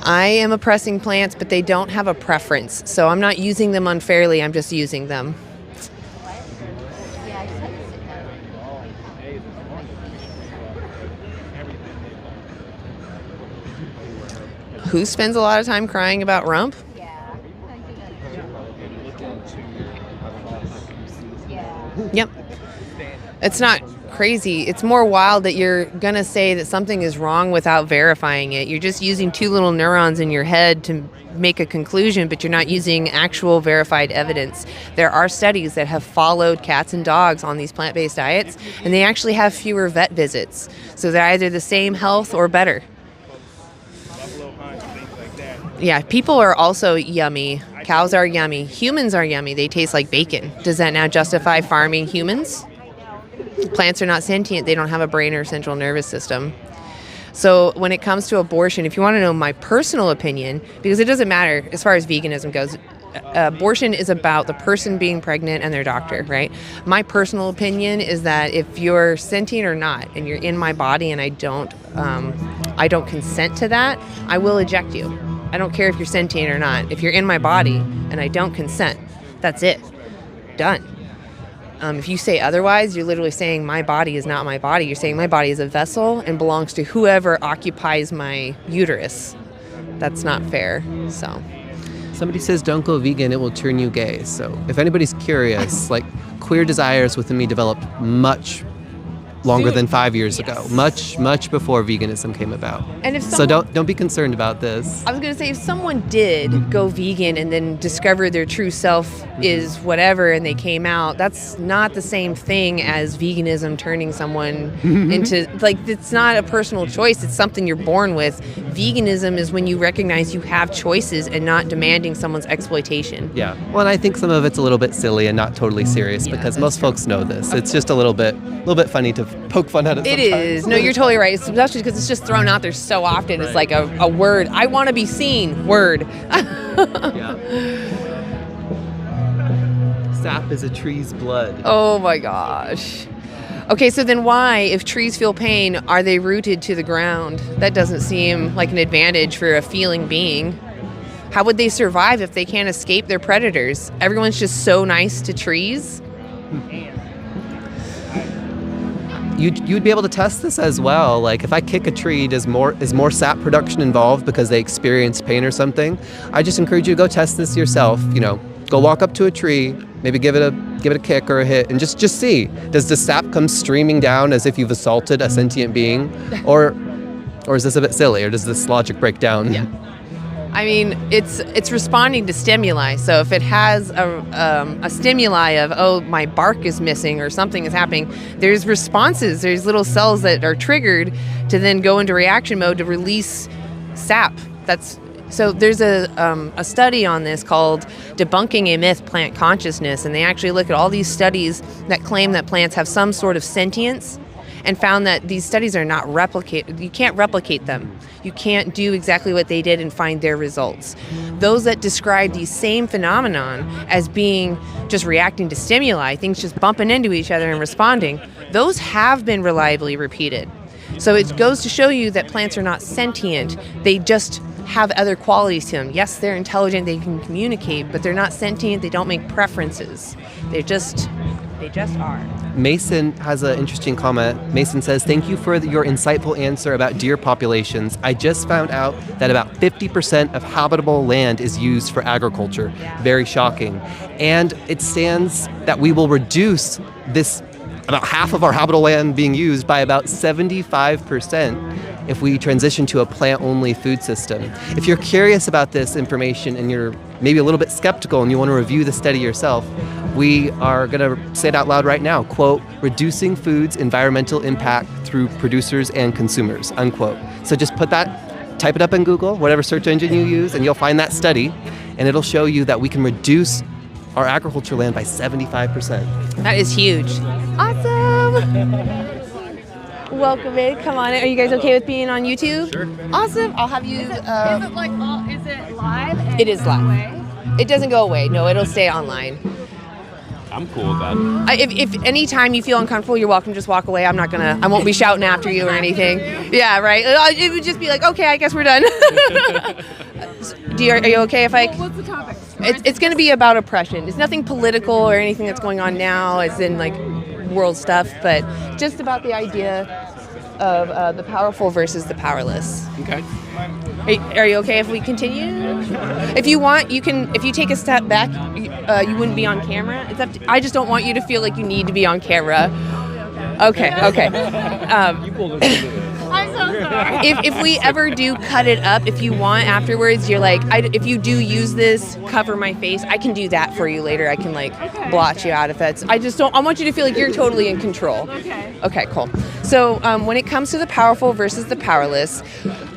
I am oppressing plants, but they don't have a preference. So I'm not using them unfairly, I'm just using them. Who spends a lot of time crying about rump? Yep. It's not crazy. It's more wild that you're going to say that something is wrong without verifying it. You're just using two little neurons in your head to make a conclusion, but you're not using actual verified evidence. There are studies that have followed cats and dogs on these plant-based diets, and they actually have fewer vet visits. So they're either the same health or better. Yeah, people are also yummy. Cows are yummy. Humans are yummy. They taste like bacon. Does that now justify farming humans? Plants are not sentient. They don't have a brain or central nervous system. So when it comes to abortion, if you want to know my personal opinion, because it doesn't matter as far as veganism goes, abortion is about the person being pregnant and their doctor, right? My personal opinion is that if you're sentient or not, and you're in my body and I don't consent to that, I will eject you. I don't care if you're sentient or not. If you're in my body and I don't consent, that's it. Done. If you say otherwise, you're literally saying my body is not my body. You're saying my body is a vessel and belongs to whoever occupies my uterus. That's not fair. So Somebody says don't go vegan, it will turn you gay. So if anybody's curious, like queer desires within me developed much longer than 5 years ago, much before veganism came about. And if so don't be concerned about this. I was going to say, if someone did go vegan and then discover their true self is whatever and they came out, that's not the same thing as veganism turning someone into, like, it's not a personal choice. It's something you're born with. Veganism is when you recognize you have choices and not demanding someone's exploitation. Yeah. Well, and I think some of it's a little bit silly and not totally serious because most folks know this. It's just a little bit funny to poke fun at it It sometimes. is. No, you're totally right. Especially because it's just thrown out there so often. It's like a word. I want to be seen. Word. Sap is a tree's blood. Oh my gosh. Okay, so then why, if trees feel pain, are they rooted to the ground? That doesn't seem like an advantage for a feeling being. How would they survive if they can't escape their predators? Everyone's just so nice to trees. You'd be able to test this as well. Like if I kick a tree, is more sap production involved because they experience pain or something? I just encourage you to go test this yourself. You know, go walk up to a tree, maybe give it a kick or a hit, and just see, does the sap come streaming down as if you've assaulted a sentient being, or is this a bit silly, or does this logic break down? Yeah. I mean, it's responding to stimuli. So if it has a stimuli of, oh, my bark is missing or something is happening, there's responses. There's little cells that are triggered to then go into reaction mode to release sap. So there's a study on this called Debunking a Myth, Plant Consciousness, and they actually look at all these studies that claim that plants have some sort of sentience and found that these studies are not replicated. You can't replicate them. You can't do exactly what they did and find their results. Those that describe these same phenomenon as being just reacting to stimuli, things just bumping into each other and responding, those have been reliably repeated. So it goes to show you that plants are not sentient. They just have other qualities to them. Yes, they're intelligent, they can communicate, but they're not sentient, they don't make preferences. They just are. Mason has an interesting comment. Mason says, thank you for your insightful answer about deer populations. I just found out that about 50% of habitable land is used for agriculture. Very shocking. And it stands that we will reduce this, about half of our habitable land being used, by about 75% if we transition to a plant-only food system. If you're curious about this information and you're maybe a little bit skeptical and you want to review the study yourself, we are going to say it out loud right now, quote, reducing food's environmental impact through producers and consumers, unquote. So just type it up in Google, whatever search engine you use, and you'll find that study, and it'll show you that we can reduce our agriculture land by 75%. That is huge. Awesome. Welcome in. Come on in. Are you guys okay with being on YouTube? Sure. Awesome. I'll have you. Is it live? And It is live. It doesn't go away. No, it'll stay online. I'm cool with that. If any time you feel uncomfortable, you're welcome to just walk away. I won't be shouting after you or anything. Yeah, right. It would just be like, okay, I guess we're done. Are you okay if I? What's the topic? It's going to be about oppression. It's nothing political or anything that's going on now, as in like world stuff, but just about the idea of the powerful versus the powerless. Okay. Are you okay if we continue? If you want, you can. If you take a step back, you wouldn't be on camera. It's up to, I just don't want you to feel like you need to be on camera. Okay. I'm so sorry. If we ever do cut it up, if you want afterwards, you're like, if you do use this, cover my face, I can do that for you later. I can blotch you out if that's. I want you to feel like you're totally in control. Okay, cool. So when it comes to the powerful versus the powerless,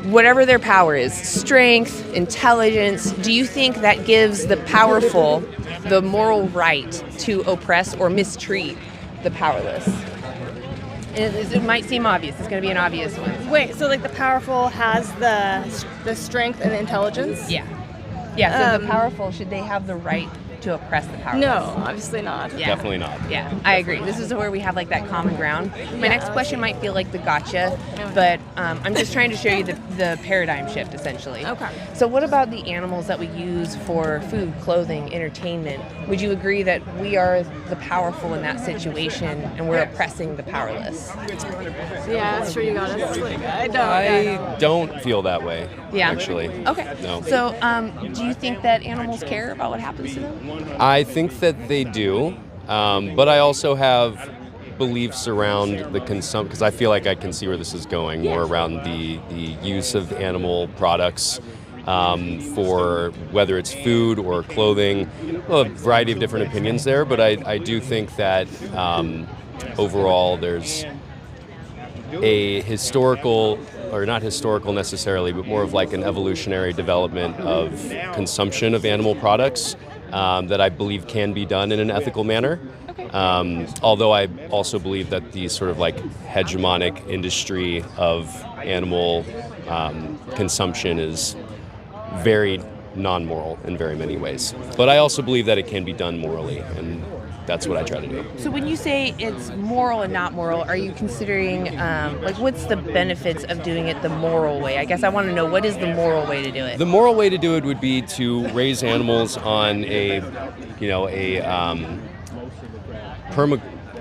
whatever their power is, strength, intelligence, do you think that gives the powerful the moral right to oppress or mistreat the powerless? It might seem obvious. It's going to be an obvious one. Wait, so the powerful has the strength and the intelligence? Yeah. Yeah, so the powerful, should they have the right to oppress the powerless? No, obviously not. Yeah. Definitely not. Yeah, I agree. This is where we have like that common ground. My next question might feel like the gotcha, but I'm just trying to show you the paradigm shift essentially. Okay. So what about the animals that we use for food, clothing, entertainment? Would you agree that we are the powerful in that situation and we're oppressing the powerless? Yeah, that's true. You got us. I don't feel that way. Yeah. Actually. Okay. No. So do you think that animals care about what happens to them? I think that they do, but I also have beliefs around the consumption, because I feel like I can see where this is going, more around the use of animal products for whether it's food or clothing. Well, a variety of different opinions there, but I do think that overall there's a historical, or not historical necessarily, but more of like an evolutionary development of consumption of animal products that I believe can be done in an ethical manner. Although I also believe that the sort of like hegemonic industry of animal consumption is very non-moral in very many ways. But I also believe that it can be done morally, and that's what I try to do. So when you say it's moral and not moral, are you considering, like, what's the benefits of doing it the moral way? I guess I want to know, what is the moral way to do it? The moral way to do it would be to raise animals on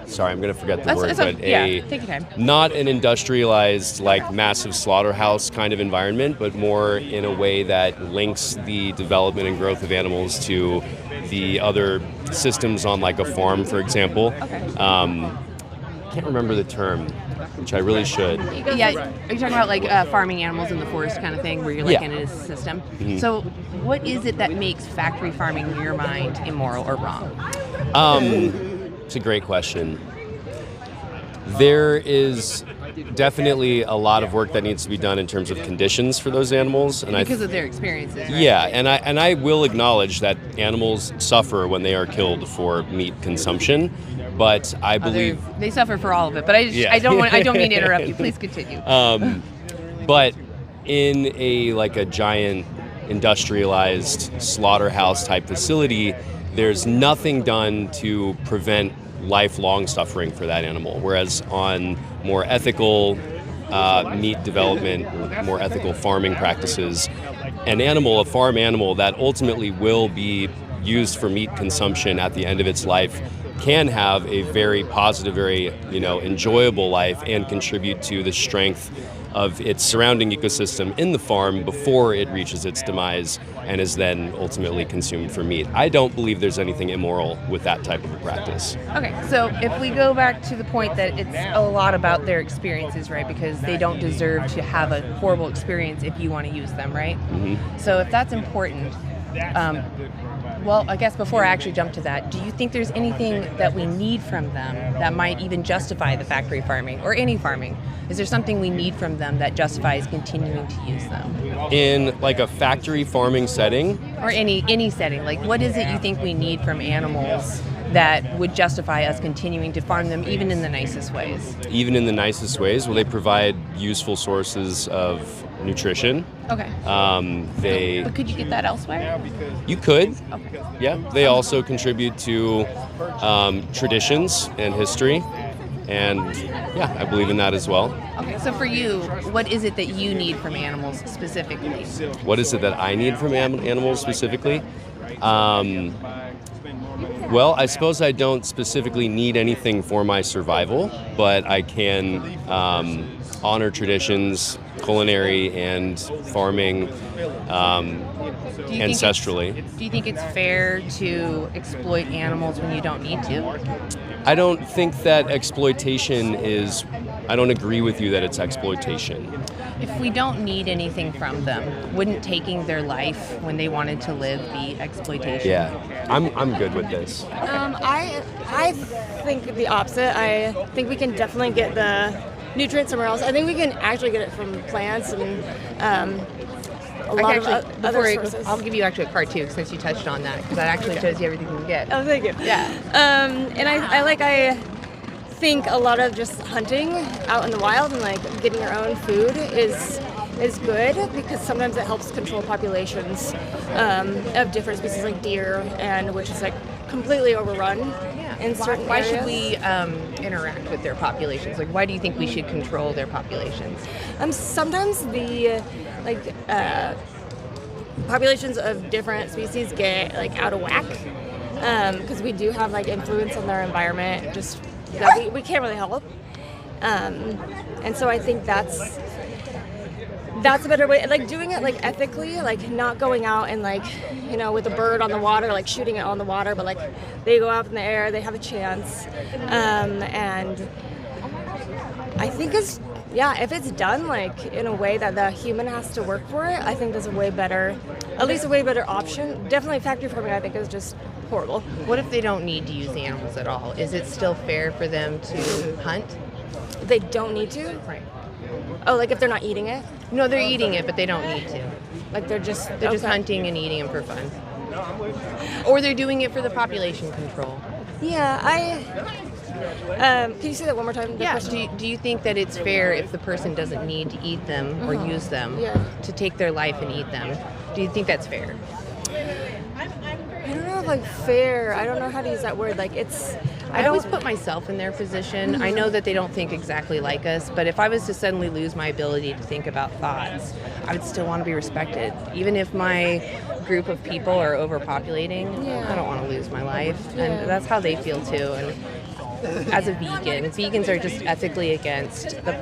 sorry, I'm going to forget the word, but take your time. Not an industrialized, like massive slaughterhouse kind of environment, but more in a way that links the development and growth of animals to the other systems on like a farm, for example. Okay. Can't remember the term, which I really should. Yeah, are you talking about like farming animals in the forest kind of thing, where you're like in a system? Mhm. So what is it that makes factory farming, in your mind, immoral or wrong? It's a great question. There is definitely a lot of work that needs to be done in terms of conditions for those animals, and Because of their experiences, right? yeah, and I will acknowledge that animals suffer when they are killed for meat consumption, but I believe They suffer for all of it, but I don't mean to interrupt you. Please continue. But in a giant industrialized slaughterhouse type facility, there's nothing done to prevent lifelong suffering for that animal. Whereas on more ethical meat development, more ethical farming practices, a farm animal that ultimately will be used for meat consumption at the end of its life can have a very positive, very enjoyable life and contribute to the strength of its surrounding ecosystem in the farm before it reaches its demise and is then ultimately consumed for meat. I don't believe there's anything immoral with that type of a practice. Okay, so if we go back to the point that it's a lot about their experiences, right? Because they don't deserve to have a horrible experience if you want to use them, right? Mm-hmm. So if that's important, well, I guess before I actually jump to that, do you think there's anything that we need from them that might even justify the factory farming or any farming? Is there something we need from them that justifies continuing to use them? In like a factory farming setting? Or any setting. Like, what is it you think we need from animals that would justify us continuing to farm them even in the nicest ways? Even in the nicest ways? Well, they provide useful sources of nutrition. Okay. But could you get that elsewhere? You could. Okay. Yeah. They also contribute to traditions and history. And yeah, I believe in that as well. Okay, so for you, what is it that you need from animals specifically? What is it that I need from animals specifically? Well, I suppose I don't specifically need anything for my survival, but I can honor traditions, culinary and farming, ancestrally. Do you think it's fair to exploit animals when you don't need to? I don't think that exploitation is, I don't agree with you that it's exploitation. If we don't need anything from them, wouldn't taking their life when they wanted to live be exploitation? Yeah, I'm good with this. I think the opposite. I think we can definitely get the nutrients somewhere else. I think we can actually get it from plants and a lot of other sources. I'll give you actually a card too, since you touched on that, because that actually shows you everything you can get. Oh, thank you. Yeah. And I think a lot of just hunting out in the wild and like getting your own food is is good because sometimes it helps control populations of different species like deer, and which is like completely overrun in certain Why areas. should we interact with their populations? Like, why do you think we should control their populations? Sometimes the populations of different species get like out of whack because we do have like influence on their environment just that we can't really help. And so I think that's a better way, like doing it like ethically, like not going out and like, you know, with a bird on the water, like shooting it on the water, but like they go up in the air, they have a chance. And I think if it's done like in a way that the human has to work for it, I think that's at least a way better option. Definitely factory farming I think is just horrible. What if they don't need to use the animals at all? Is it still fair for them to hunt? They don't need to? Right. Oh, like if they're not eating it? No, they're eating it, but they don't need to. Like they're just hunting and eating them for fun. Or they're doing it for the population control. Yeah, can you say that one more time? Yeah. Do you think that it's fair if the person doesn't need to eat them or use them to take their life and eat them? Do you think that's fair? I don't know if like fair. I don't know how to use that word. Like I always put myself in their position. I know that they don't think exactly like us, but if I was to suddenly lose my ability to think about thoughts, I would still want to be respected. Even if my group of people are overpopulating, I don't want to lose my life. And that's how they feel too. And as a vegan, vegans are just ethically against the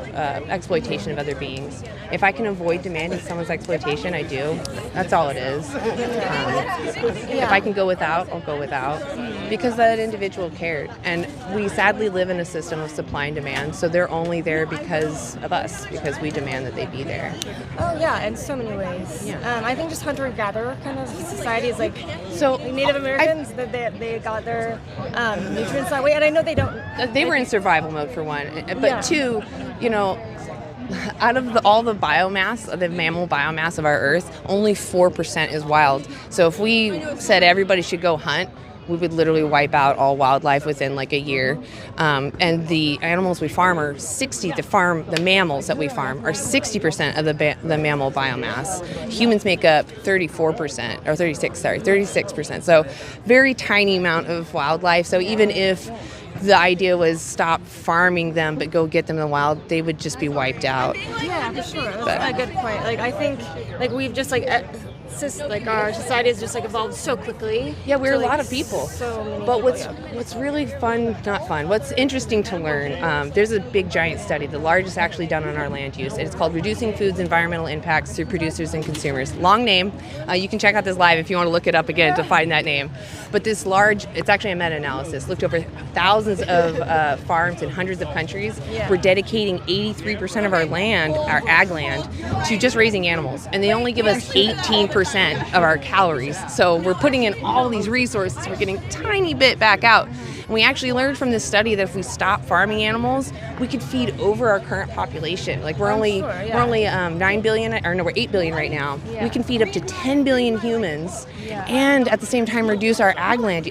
exploitation of other beings. If I can avoid demanding someone's exploitation, I do. That's all it is. If I can go without, I'll go without. Because that individual cared. And we sadly live in a system of supply and demand, so they're only there because of us, because we demand that they be there. Oh yeah, in so many ways. Yeah. I think just hunter-gatherer kind of society is like Native Americans, that they got their nutrients that way, and I know they don't. They were in survival mode for one, but two, you know, out of all the biomass, the mammal biomass of our Earth, only 4% is wild. So if we said everybody should go hunt, we would literally wipe out all wildlife within like a year. And the animals we farm are the mammals that we farm are 60% of the mammal biomass. Humans make up 36%. So very tiny amount of wildlife. So even if the idea was stop farming them but go get them in the wild, they would just be wiped out. Yeah, for sure. That's a good point. Like I think like we've just like our society has just like evolved so quickly. Yeah, we're to, a like, lot of people. So many but people, what's really what's interesting to learn, there's a big giant study, the largest actually done on our land use. It's called Reducing Food's Environmental Impacts Through Producers and Consumers. Long name. You can check out this live if you want to look it up again to find that name. But it's actually a meta-analysis, looked over thousands of farms in hundreds of countries. We're dedicating 83% of our land, our ag land, to just raising animals. And they only give us 18% of our calories. So we're putting in all these resources, we're getting a tiny bit back out. And we actually learned from this study that if we stop farming animals, we could feed over our current population. Like we're only 9 billion, or no, we're 8 billion right now. Yeah. We can feed up to 10 billion humans and at the same time reduce our ag land.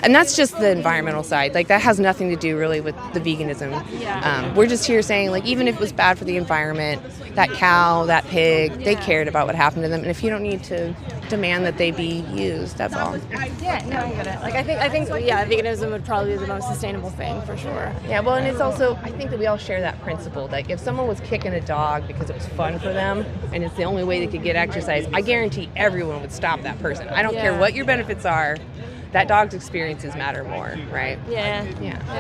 And that's just the environmental side. Like that has nothing to do really with the veganism. We're just here saying like even if it was bad for the environment, that cow, that pig, they cared about what happened to them. And if you don't need to demand that they be used, that's all. Yeah, no, I get it. Like I think veganism would probably be the most sustainable thing for sure. Yeah, well, and it's also, I think that we all share that principle. Like if someone was kicking a dog because it was fun for them and it's the only way they could get exercise, I guarantee everyone would stop that person. I don't care what your benefits are. That dog's experiences matter more, right? Yeah.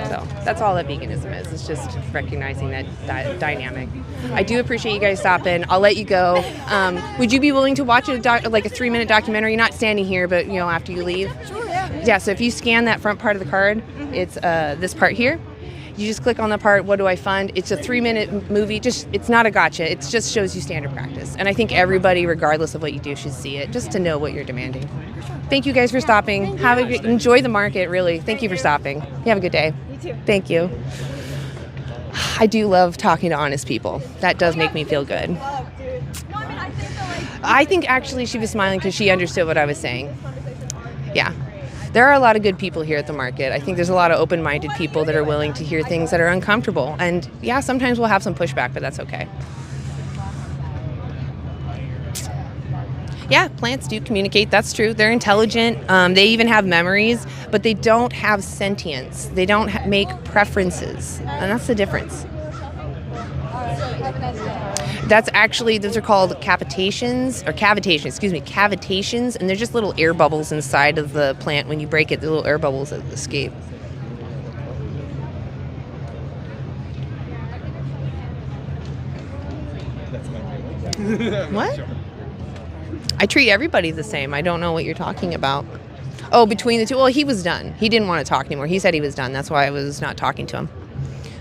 So that's all that veganism is. It's just recognizing that dynamic. I do appreciate you guys stopping. I'll let you go. Would you be willing to watch like a 3-minute documentary? Not standing here, but after you leave. Sure. Yeah. Yeah. So if you scan that front part of the card, it's this part here. You just click on the part, what do I fund? It's a 3-minute movie. It's not a gotcha. It just shows you standard practice. And I think everybody, regardless of what you do, should see it just to know what you're demanding. Thank you guys for stopping. Enjoy the market, really. Thank you for stopping. You have a good day. You too. Thank you. I do love talking to honest people. That does make me feel good. I think actually she was smiling because she understood what I was saying. Yeah. There are a lot of good people here at the market. I think there's a lot of open-minded people that are willing to hear things that are uncomfortable. And yeah, sometimes we'll have some pushback, but that's okay. Yeah, plants do communicate. That's true. They're intelligent. They even have memories, but they don't have sentience. They don't make preferences, and that's the difference. That's actually, those are called cavitations, and they're just little air bubbles inside of the plant. When you break it, the little air bubbles that escape. What? I treat everybody the same. I don't know what you're talking about. Oh, between the two. Well, he was done. He didn't want to talk anymore. He said he was done. That's why I was not talking to him.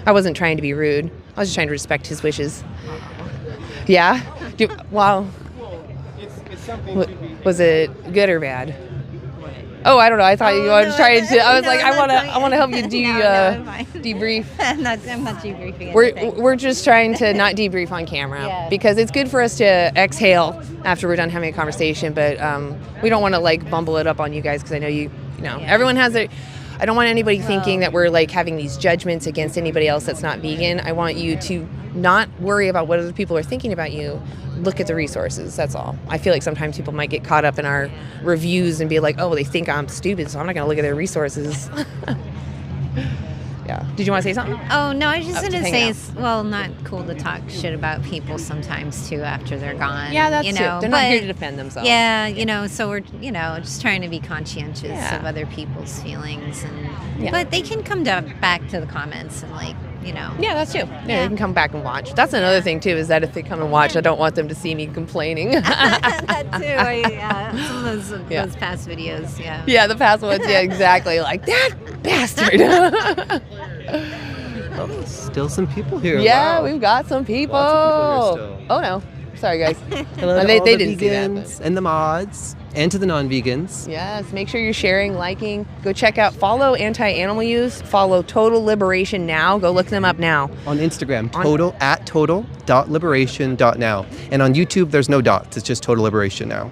I wasn't trying to be rude. I was just trying to respect his wishes. Yeah? Wow. Was it good or bad? Oh, I don't know. I thought you were trying to. I was like, I want to help you debrief. I'm not debriefing. We're just trying to not debrief on camera because it's good for us to exhale after we're done having a conversation. But we don't want to like bumble it up on you guys because I know you know everyone has their. I don't want anybody thinking that we're like having these judgments against anybody else that's not vegan. I want you to not worry about what other people are thinking about you. Look at the resources. That's all. I feel like sometimes people might get caught up in our reviews and be like, oh, they think I'm stupid, so I'm not going to look at their resources. Yeah. Did you want to say something? Oh, no, I was just going to say it's, not cool to talk shit about people sometimes, too, after they're gone. Yeah, that's true. They're not here to defend themselves. Yeah, so we're, just trying to be conscientious of other people's feelings. But they can come back to the comments and, Yeah, that's true. Yeah, they can come back and watch. That's another thing, too, is that if they come and watch, I don't want them to see me complaining. That, too. Some of those past videos, Yeah, the past ones, exactly. Like, that bastard. Oh, still some people here. Yeah, wow. we've got some people. Lots of people here still. Oh, no. Sorry, guys. Hello to they all the didn't see that, vegans and the mods and to the non-vegans. Yes, make sure you're sharing, liking. Go check out, follow Anti-Animal Use, follow Total Liberation Now. Go look them up now. On Instagram, total.liberation.now. And on YouTube, there's no dots. It's just Total Liberation Now.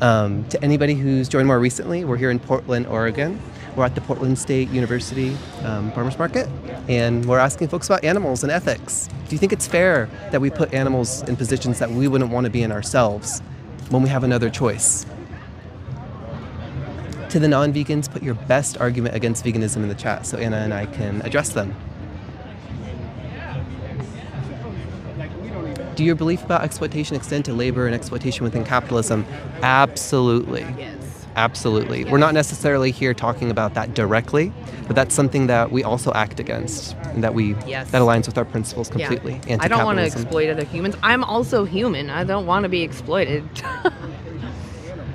To anybody who's joined more recently, we're here in Portland, Oregon. We're at the Portland State University Farmers Market, and we're asking folks about animals and ethics. Do you think it's fair that we put animals in positions that we wouldn't want to be in ourselves when we have another choice? To the non-vegans, put your best argument against veganism in the chat so Anna and I can address them. Do your belief about exploitation extend to labor and exploitation within capitalism? Absolutely. Yes. Absolutely. We're not necessarily here talking about that directly, but that's something that we also act against and that that aligns with our principles completely. Yeah. I don't want to exploit other humans. I'm also human. I don't want to be exploited.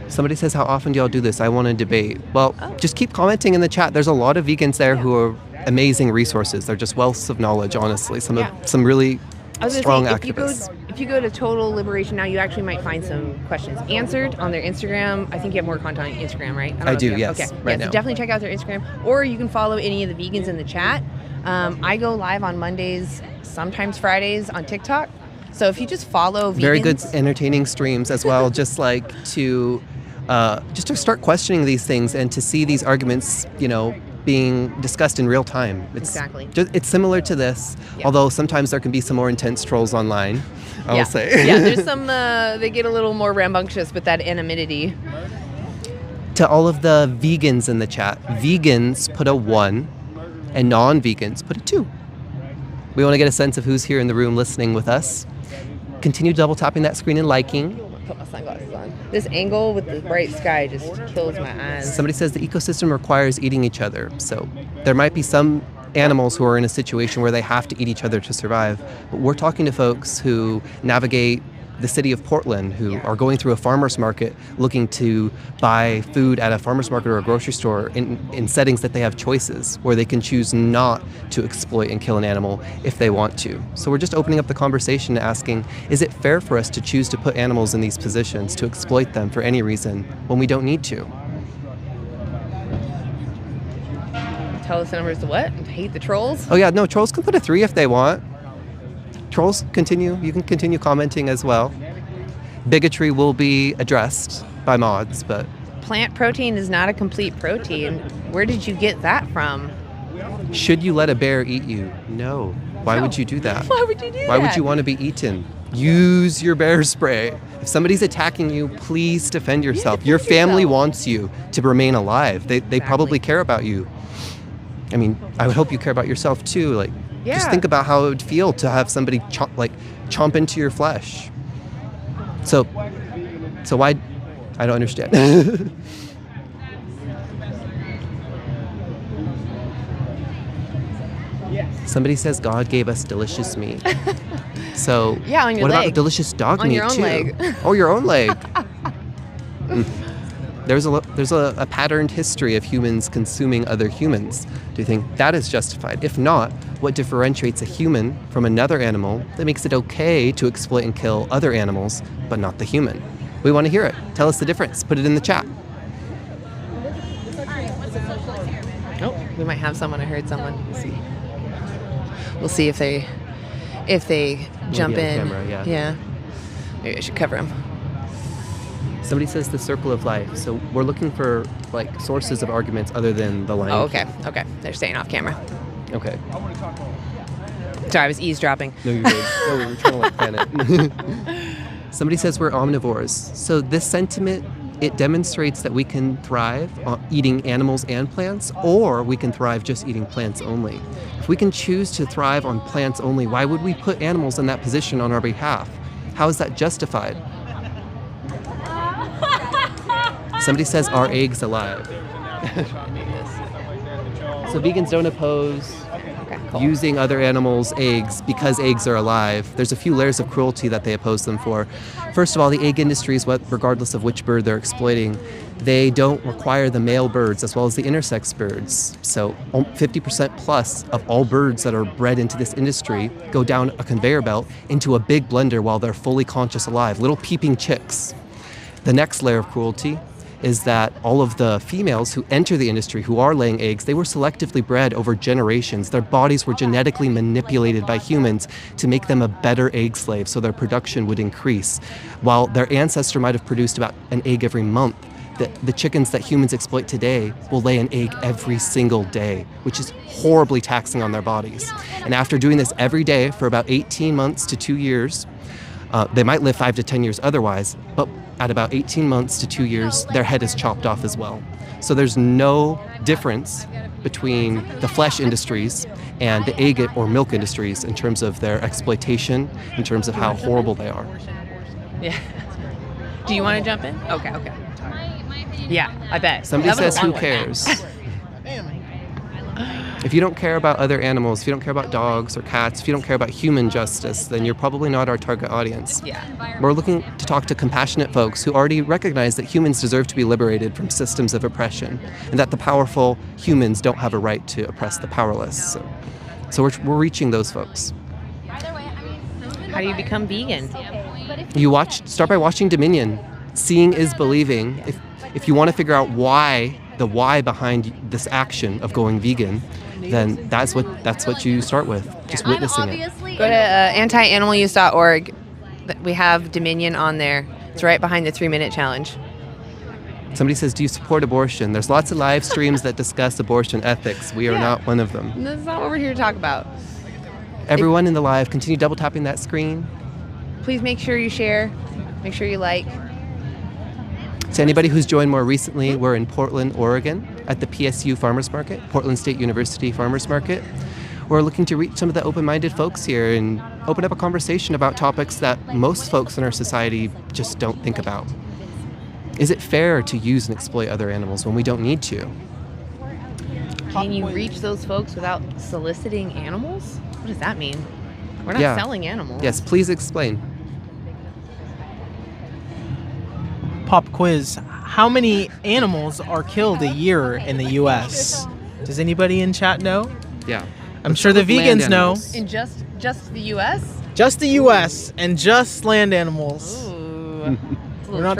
Somebody says, how often do y'all do this? I want to debate. Well, just keep commenting in the chat. There's a lot of vegans there who are amazing resources. They're just wealths of knowledge, honestly. Some really strong activists. If you go to Total Liberation Now, you actually might find some questions answered on their Instagram. I think you have more content on Instagram, right? I do, yes. Okay. Right now. So definitely check out their Instagram, or you can follow any of the vegans in the chat. I go live on Mondays, sometimes Fridays on TikTok. So if you just follow vegans, very good, entertaining streams as well. Just to start questioning these things and to see these arguments, being discussed in real time. It's similar to this, although sometimes there can be some more intense trolls online, I will say. Yeah, there's some, they get a little more rambunctious with that anonymity. To all of the vegans in the chat, vegans put a 1 and non-vegans put a 2. We want to get a sense of who's here in the room listening with us. Continue double tapping that screen and liking. Put my sunglasses on. This angle with the bright sky just kills my eyes. Somebody says the ecosystem requires eating each other. So there might be some animals who are in a situation where they have to eat each other to survive. But we're talking to folks who navigate the city of Portland, who are going through a farmer's market looking to buy food at a farmer's market or a grocery store in settings that they have choices where they can choose not to exploit and kill an animal if they want to. So we're just opening up the conversation and asking, is it fair for us to choose to put animals in these positions, to exploit them for any reason when we don't need to? Tell us the numbers to what? Hate the trolls? Oh yeah, no, trolls can put a 3 if they want. Trolls, you can continue commenting as well. Bigotry will be addressed by mods, but... Plant protein is not a complete protein. Where did you get that from? Should you let a bear eat you? No. Why would you do that? Why would you do that? Why would you want to be eaten? use your bear spray. If somebody's attacking you, please defend yourself. Your family wants you to remain alive. They probably care about you. I mean, I would hope you care about yourself too. Like, just think about how it would feel to have somebody chomp into your flesh. So why? I don't understand. Somebody says God gave us delicious meat. So on your what leg. about delicious dog On meat your own too? leg. Oh, your own leg. There's a patterned history of humans consuming other humans. Do you think that is justified? If not, what differentiates a human from another animal that makes it okay to exploit and kill other animals, but not the human? We want to hear it. Tell us the difference. Put it in the chat. Oh, we might have someone. I heard someone. We'll see if they jump Maybe on in. camera, Yeah. Maybe I should cover them. Somebody says the circle of life. So we're looking for sources of arguments other than the line. Oh, okay. They're staying off camera. Okay. Sorry, I was eavesdropping. No, you're good. No, we were trying to plan it. Somebody says we're omnivores. So this sentiment, it demonstrates that we can thrive on eating animals and plants, or we can thrive just eating plants only. If we can choose to thrive on plants only, why would we put animals in that position on our behalf? How is that justified? Somebody says, are eggs alive? So vegans don't oppose using other animals' eggs because eggs are alive. There's a few layers of cruelty that they oppose them for. First of all, the egg industry is regardless of which bird they're exploiting, they don't require the male birds as well as the intersex birds. So 50% plus of all birds that are bred into this industry go down a conveyor belt into a big blender while they're fully conscious alive, little peeping chicks. The next layer of cruelty is that all of the females who enter the industry who are laying eggs, they were selectively bred over generations. Their bodies were genetically manipulated by humans to make them a better egg slave so their production would increase. While their ancestor might have produced about an egg every month, the chickens that humans exploit today will lay an egg every single day, which is horribly taxing on their bodies. And after doing this every day for about 18 months to 2 years, they might live 5 to 10 years otherwise, but at about 18 months to 2 years, their head is chopped off as well. So there's no difference between the flesh industries and the egg or milk industries in terms of their exploitation, in terms of how horrible they are. Yeah. Do you want to jump in? Okay. Yeah, I bet. Somebody says, who cares? If you don't care about other animals, if you don't care about dogs or cats, if you don't care about human justice, then you're probably not our target audience. Yeah. We're looking to talk to compassionate folks who already recognize that humans deserve to be liberated from systems of oppression and that the powerful humans don't have a right to oppress the powerless. So we're reaching those folks. How do you become vegan? Start by watching Dominion. Seeing is believing. If you want to figure out the why behind this action of going vegan, then that's what you start with, just witnessing it. Go to antianimaluse.org. We have Dominion on there. It's right behind the 3-minute challenge. Somebody says, do you support abortion? There's lots of live streams that discuss abortion ethics. We are not one of them. That's not what we're here to talk about. Everyone in the live, continue double tapping that screen. Please make sure you share. Make sure you like. To anybody who's joined more recently, we're in Portland, Oregon at the PSU Farmers Market, Portland State University Farmers Market. We're looking to reach some of the open-minded folks here and open up a conversation about topics that most folks in our society just don't think about. Is it fair to use and exploit other animals when we don't need to? Can you reach those folks without soliciting animals? What does that mean? We're not selling animals. Yes, please explain. Pop quiz. How many animals are killed a year in the U.S.? Does anybody in chat know? Yeah. I'm sure the vegans know. In just the U.S.? Just the U.S. and just land animals. Ooh. We're not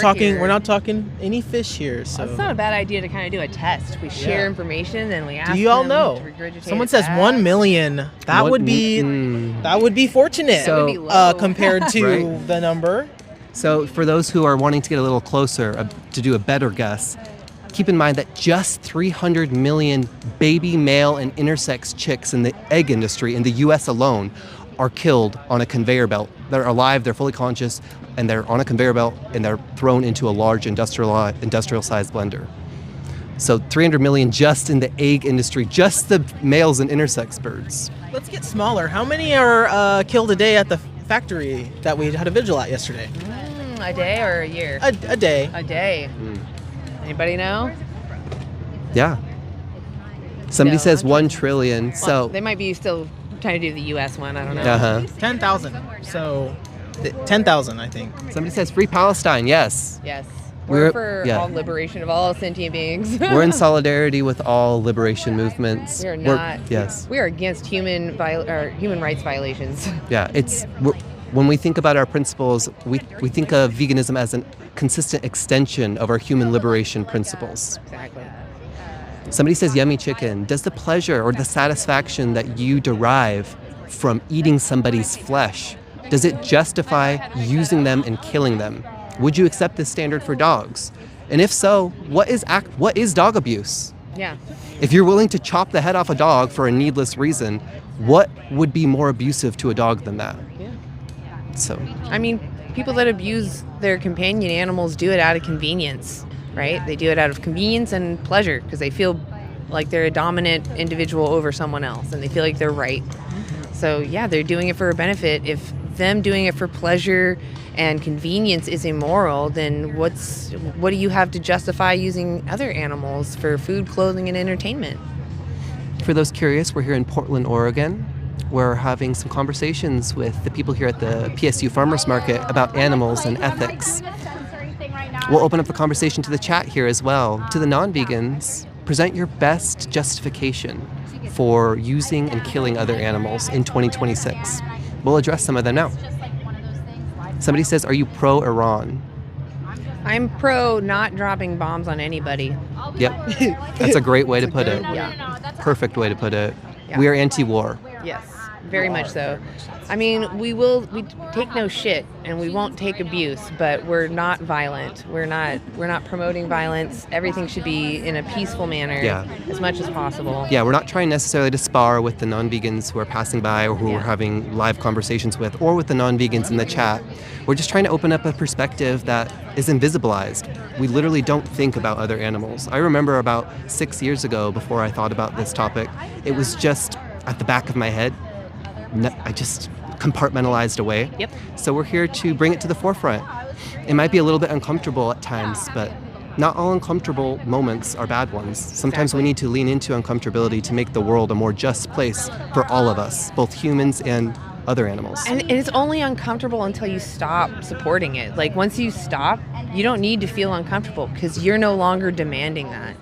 talking any fish here. So It's not a bad idea to kind of do a test. We share information and we ask do you all them know? to regurgitate Someone it says back. 1 million. That would be fortunate compared to the number. So for those who are wanting to get a little closer, to do a better guess, keep in mind that just 300 million baby male and intersex chicks in the egg industry in the U.S. alone are killed on a conveyor belt they're alive, they're fully conscious, and they're on a conveyor belt, and they're thrown into a large industrial-sized blender. So 300 million just in the egg industry, just the males and intersex birds. Let's get smaller. How many are killed a day at the factory that we had a vigil at yesterday? A day or a year? A day. A day. Anybody know? Yeah. Somebody No, says 1 trillion. Well, So they might be still trying to do the U.S. one. I don't know. 10,000. So 10,000, I think. Somebody says free Palestine. Yes. Yes. We're for all liberation of all sentient beings. We're in solidarity with all liberation movements. We are not. Yes. We are against human rights violations. Yeah. When we think about our principles, we think of veganism as a consistent extension of our human liberation principles. Exactly. Somebody says yummy chicken. Does the pleasure or the satisfaction that you derive from eating somebody's flesh, does it justify using them and killing them? Would you accept this standard for dogs? And if so, what is dog abuse? Yeah. If you're willing to chop the head off a dog for a needless reason, what would be more abusive to a dog than that? Yeah. So, I mean, people that abuse their companion animals do it out of convenience, right? They do it out of convenience and pleasure because they feel like they're a dominant individual over someone else and they feel like they're right. So yeah, they're doing it for a benefit. If them doing it for pleasure and convenience is immoral, then what do you have to justify using other animals for food, clothing, and entertainment? for those curious, we're here in Portland, Oregon. We're having some conversations with the people here at the PSU Farmers Market about animals and ethics. We'll open up the conversation to the chat here as well. To the non-vegans, present your best justification for using and killing other animals in 2026. We'll address some of them now. Somebody says, are you pro-Iran? I'm pro not dropping bombs on anybody. Yep. That's a great way to put it. Yeah. Perfect way to put it. Yeah. We are anti-war. Yes, very much so. I mean, we take no shit and we won't take abuse, but we're not violent. We're not promoting violence. Everything should be in a peaceful manner as much as possible. Yeah, we're not trying necessarily to spar with the non-vegans who are passing by or who we're having live conversations with, or with the non-vegans in the chat. We're just trying to open up a perspective that is invisibilized. We literally don't think about other animals. I remember about 6 years ago, before I thought about this topic, it was just at the back of my head. I just compartmentalized away. Yep. So we're here to bring it to the forefront. It might be a little bit uncomfortable at times, but not all uncomfortable moments are bad ones. Sometimes we need to lean into uncomfortability to make the world a more just place for all of us, both humans and other animals. And it's only uncomfortable until you stop supporting it. Like once you stop, you don't need to feel uncomfortable because you're no longer demanding that.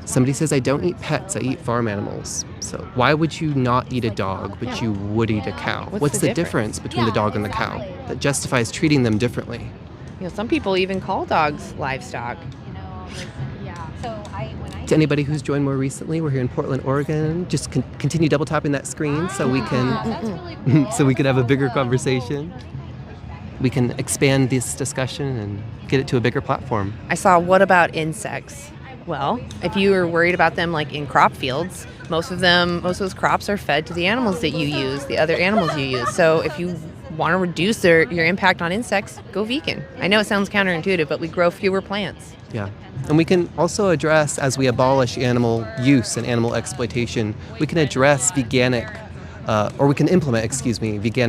Somebody says, I don't eat pets, I eat farm animals. So why would you not eat a dog, but you would eat a cow? What's the difference between the dog and the cow that justifies treating them differently? You know, some people even call dogs livestock. To anybody who's joined more recently, we're here in Portland, Oregon. Just continue double tapping that screen so we can so we can have a bigger conversation. We can expand this discussion and get it to a bigger platform. I saw, what about insects? Well, if you are worried about them like in crop fields, most of those crops are fed to the animals that you use, the other animals you use. So if you want to reduce your impact on insects, go vegan. I know it sounds counterintuitive, but we grow fewer plants. Yeah. And we can also address, as we abolish animal use and animal exploitation, we can address veganic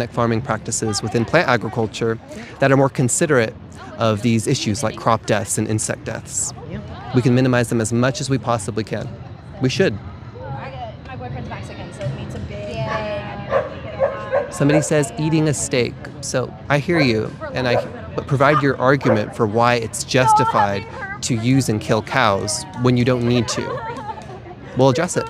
farming practices within plant agriculture that are more considerate of these issues like crop deaths and insect deaths. Yeah. We can minimize them as much as we possibly can. We should. My boyfriend's Mexican, so it means a big Somebody says eating a steak. So I hear you, but provide your argument for why it's justified to use and kill cows when you don't need to. We'll address it.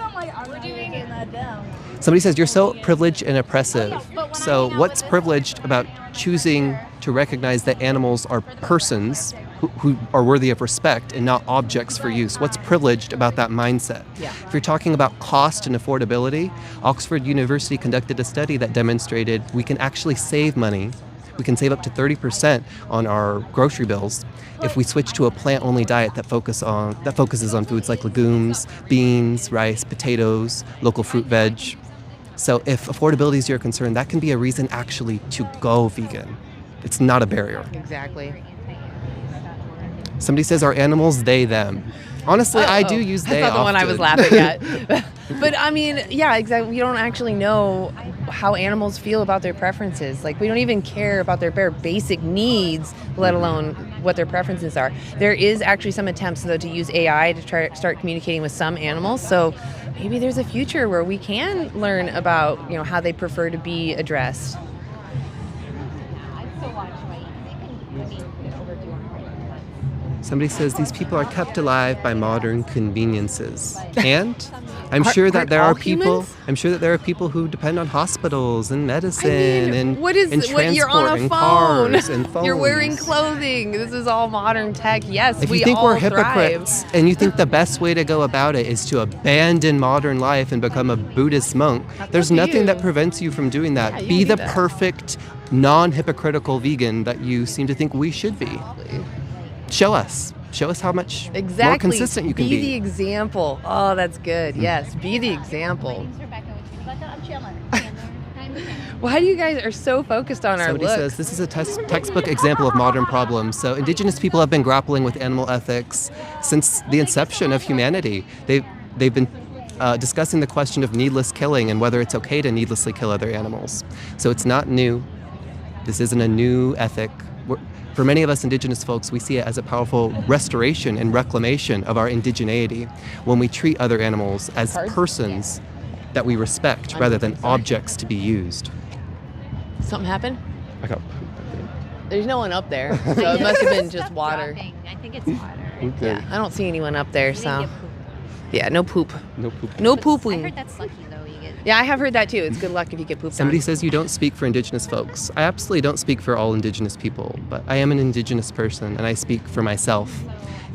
Somebody says you're so privileged and oppressive. So what's privileged about choosing to recognize that animals are persons who are worthy of respect and not objects for use? What's privileged about that mindset? Yeah. If you're talking about cost and affordability, Oxford University conducted a study that demonstrated we can actually save money. We can save up to 30% on our grocery bills if we switch to a plant-only diet that focuses on foods like legumes, beans, rice, potatoes, local fruit, veg. So if affordability is your concern, that can be a reason actually to go vegan. It's not a barrier. Exactly. Somebody says, are animals they, them? Honestly, I do use they That's not the one I was often. laughing at. But I mean, yeah, exactly. We don't actually know how animals feel about their preferences. Like, we don't even care about their bare basic needs, let alone what their preferences are. There is actually some attempts, though, to use AI to try start communicating with some animals. So maybe there's a future where we can learn about, how they prefer to be addressed. Somebody says these people are kept alive by modern conveniences. And I'm sure that there are people. I'm sure that there are people who depend on hospitals and medicine and What is and what? You're on a transport and phone. cars and phones. You're wearing clothing. This is all modern tech. Yes, If we you think all we're hypocrites thrive. and you think the best way to go about it is to abandon modern life and become a Buddhist monk, there's up to nothing you. that prevents you from doing that. Yeah, you Be can the do that. perfect, non-hypocritical vegan that you seem to think we should be. Show us. Show us how much Exactly. more consistent you can be be. the example. Oh, that's good. Yes, be the example. Why do you guys are so focused on our Somebody looks? says this is a textbook example of modern problems. So Indigenous people have been grappling with animal ethics since the inception of humanity. They've been discussing the question of needless killing and whether it's okay to needlessly kill other animals. So it's not new. This isn't a new ethic. For many of us Indigenous folks, we see it as a powerful restoration and reclamation of our indigeneity when we treat other animals as persons that we respect rather than objects to be used. Something happened? I got There's no one up there, so it must have been just water. I think it's water. Okay. Yeah, I don't see anyone up there, so. Yeah, no poop. No poop. No pooping. I heard that's lucky though. You get. Yeah, I have heard that too. It's good luck if you get pooped Somebody on. says you don't speak for Indigenous folks. I absolutely don't speak for all Indigenous people, but I am an Indigenous person and I speak for myself.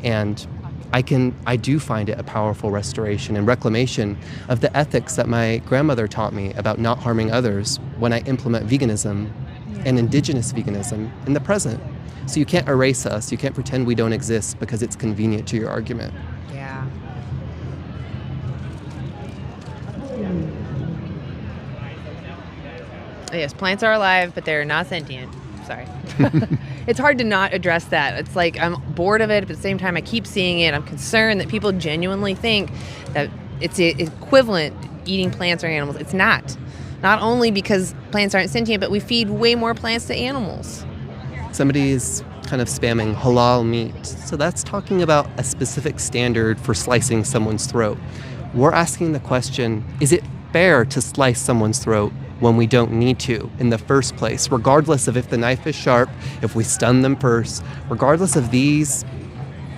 And I do find it a powerful restoration and reclamation of the ethics that my grandmother taught me about not harming others when I implement veganism and Indigenous veganism in the present. So you can't erase us, you can't pretend we don't exist because it's convenient to your argument. Yeah. Yes, plants are alive, but they're not sentient. Sorry. It's hard to not address that. It's like I'm bored of it, but at the same time I keep seeing it. I'm concerned that people genuinely think that it's equivalent eating plants or animals. It's not. Not only because plants aren't sentient, but we feed way more plants to animals. Somebody is kind of spamming halal meat. So that's talking about a specific standard for slicing someone's throat. We're asking the question, is it fair to slice someone's throat when we don't need to in the first place, regardless of if the knife is sharp, if we stun them first, regardless of these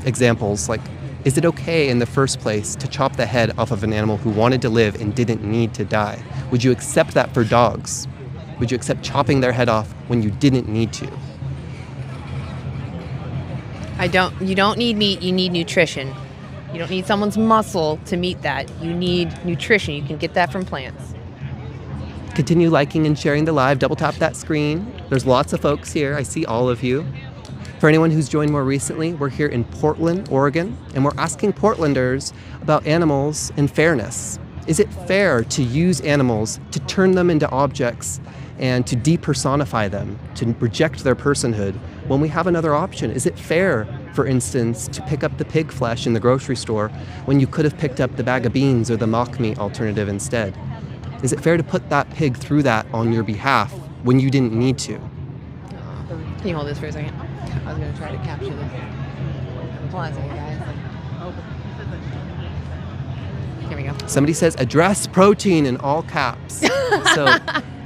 examples, like, is it okay in the first place to chop the head off of an animal who wanted to live and didn't need to die? Would you accept that for dogs? Would you accept chopping their head off when you didn't need to? You don't need meat, you need nutrition. You don't need someone's muscle to meet that. You need nutrition. You can get that from plants. Continue liking and sharing the live. Double tap that screen. There's lots of folks here. I see all of you. For anyone who's joined more recently, we're here in Portland, Oregon, and we're asking Portlanders about animals and fairness. Is it fair to use animals to turn them into objects and to depersonify them, to reject their personhood when we have another option? Is it fair, for instance, to pick up the pig flesh in the grocery store when you could have picked up the bag of beans or the mock meat alternative instead? Is it fair to put that pig through that on your behalf when you didn't need to? Can you hold this for a second? I was going to try to capture this. Hold on a second, guys. Here we go. Somebody says, address protein in all caps. So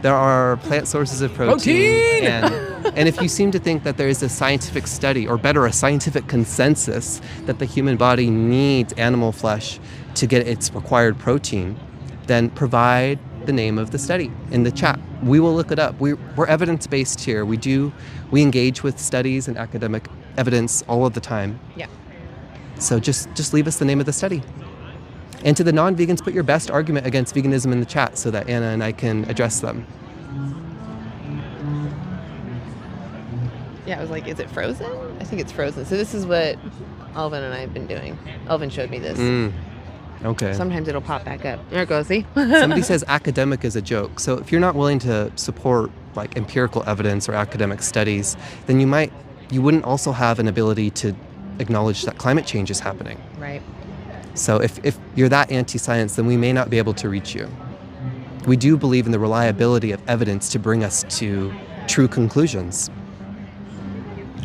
there are plant sources of protein. And if you seem to think that there is a scientific study, or better, a scientific consensus that the human body needs animal flesh to get its required protein, then provide the name of the study in the chat. We will look it up. We're evidence-based here. We engage with studies and academic evidence all of the time. Yeah. So just leave us the name of the study. And to the non-vegans, put your best argument against veganism in the chat so that Anna and I can address them. Yeah, I was like, is it frozen? I think it's frozen. So this is what Alvin and I have been doing. Alvin showed me this. Okay. Sometimes it'll pop back up. There it goes, see? Somebody says academic is a joke. So if you're not willing to support like empirical evidence or academic studies, then you wouldn't also have an ability to acknowledge that climate change is happening. Right. So if you're that anti-science, then we may not be able to reach you. We do believe in the reliability of evidence to bring us to true conclusions.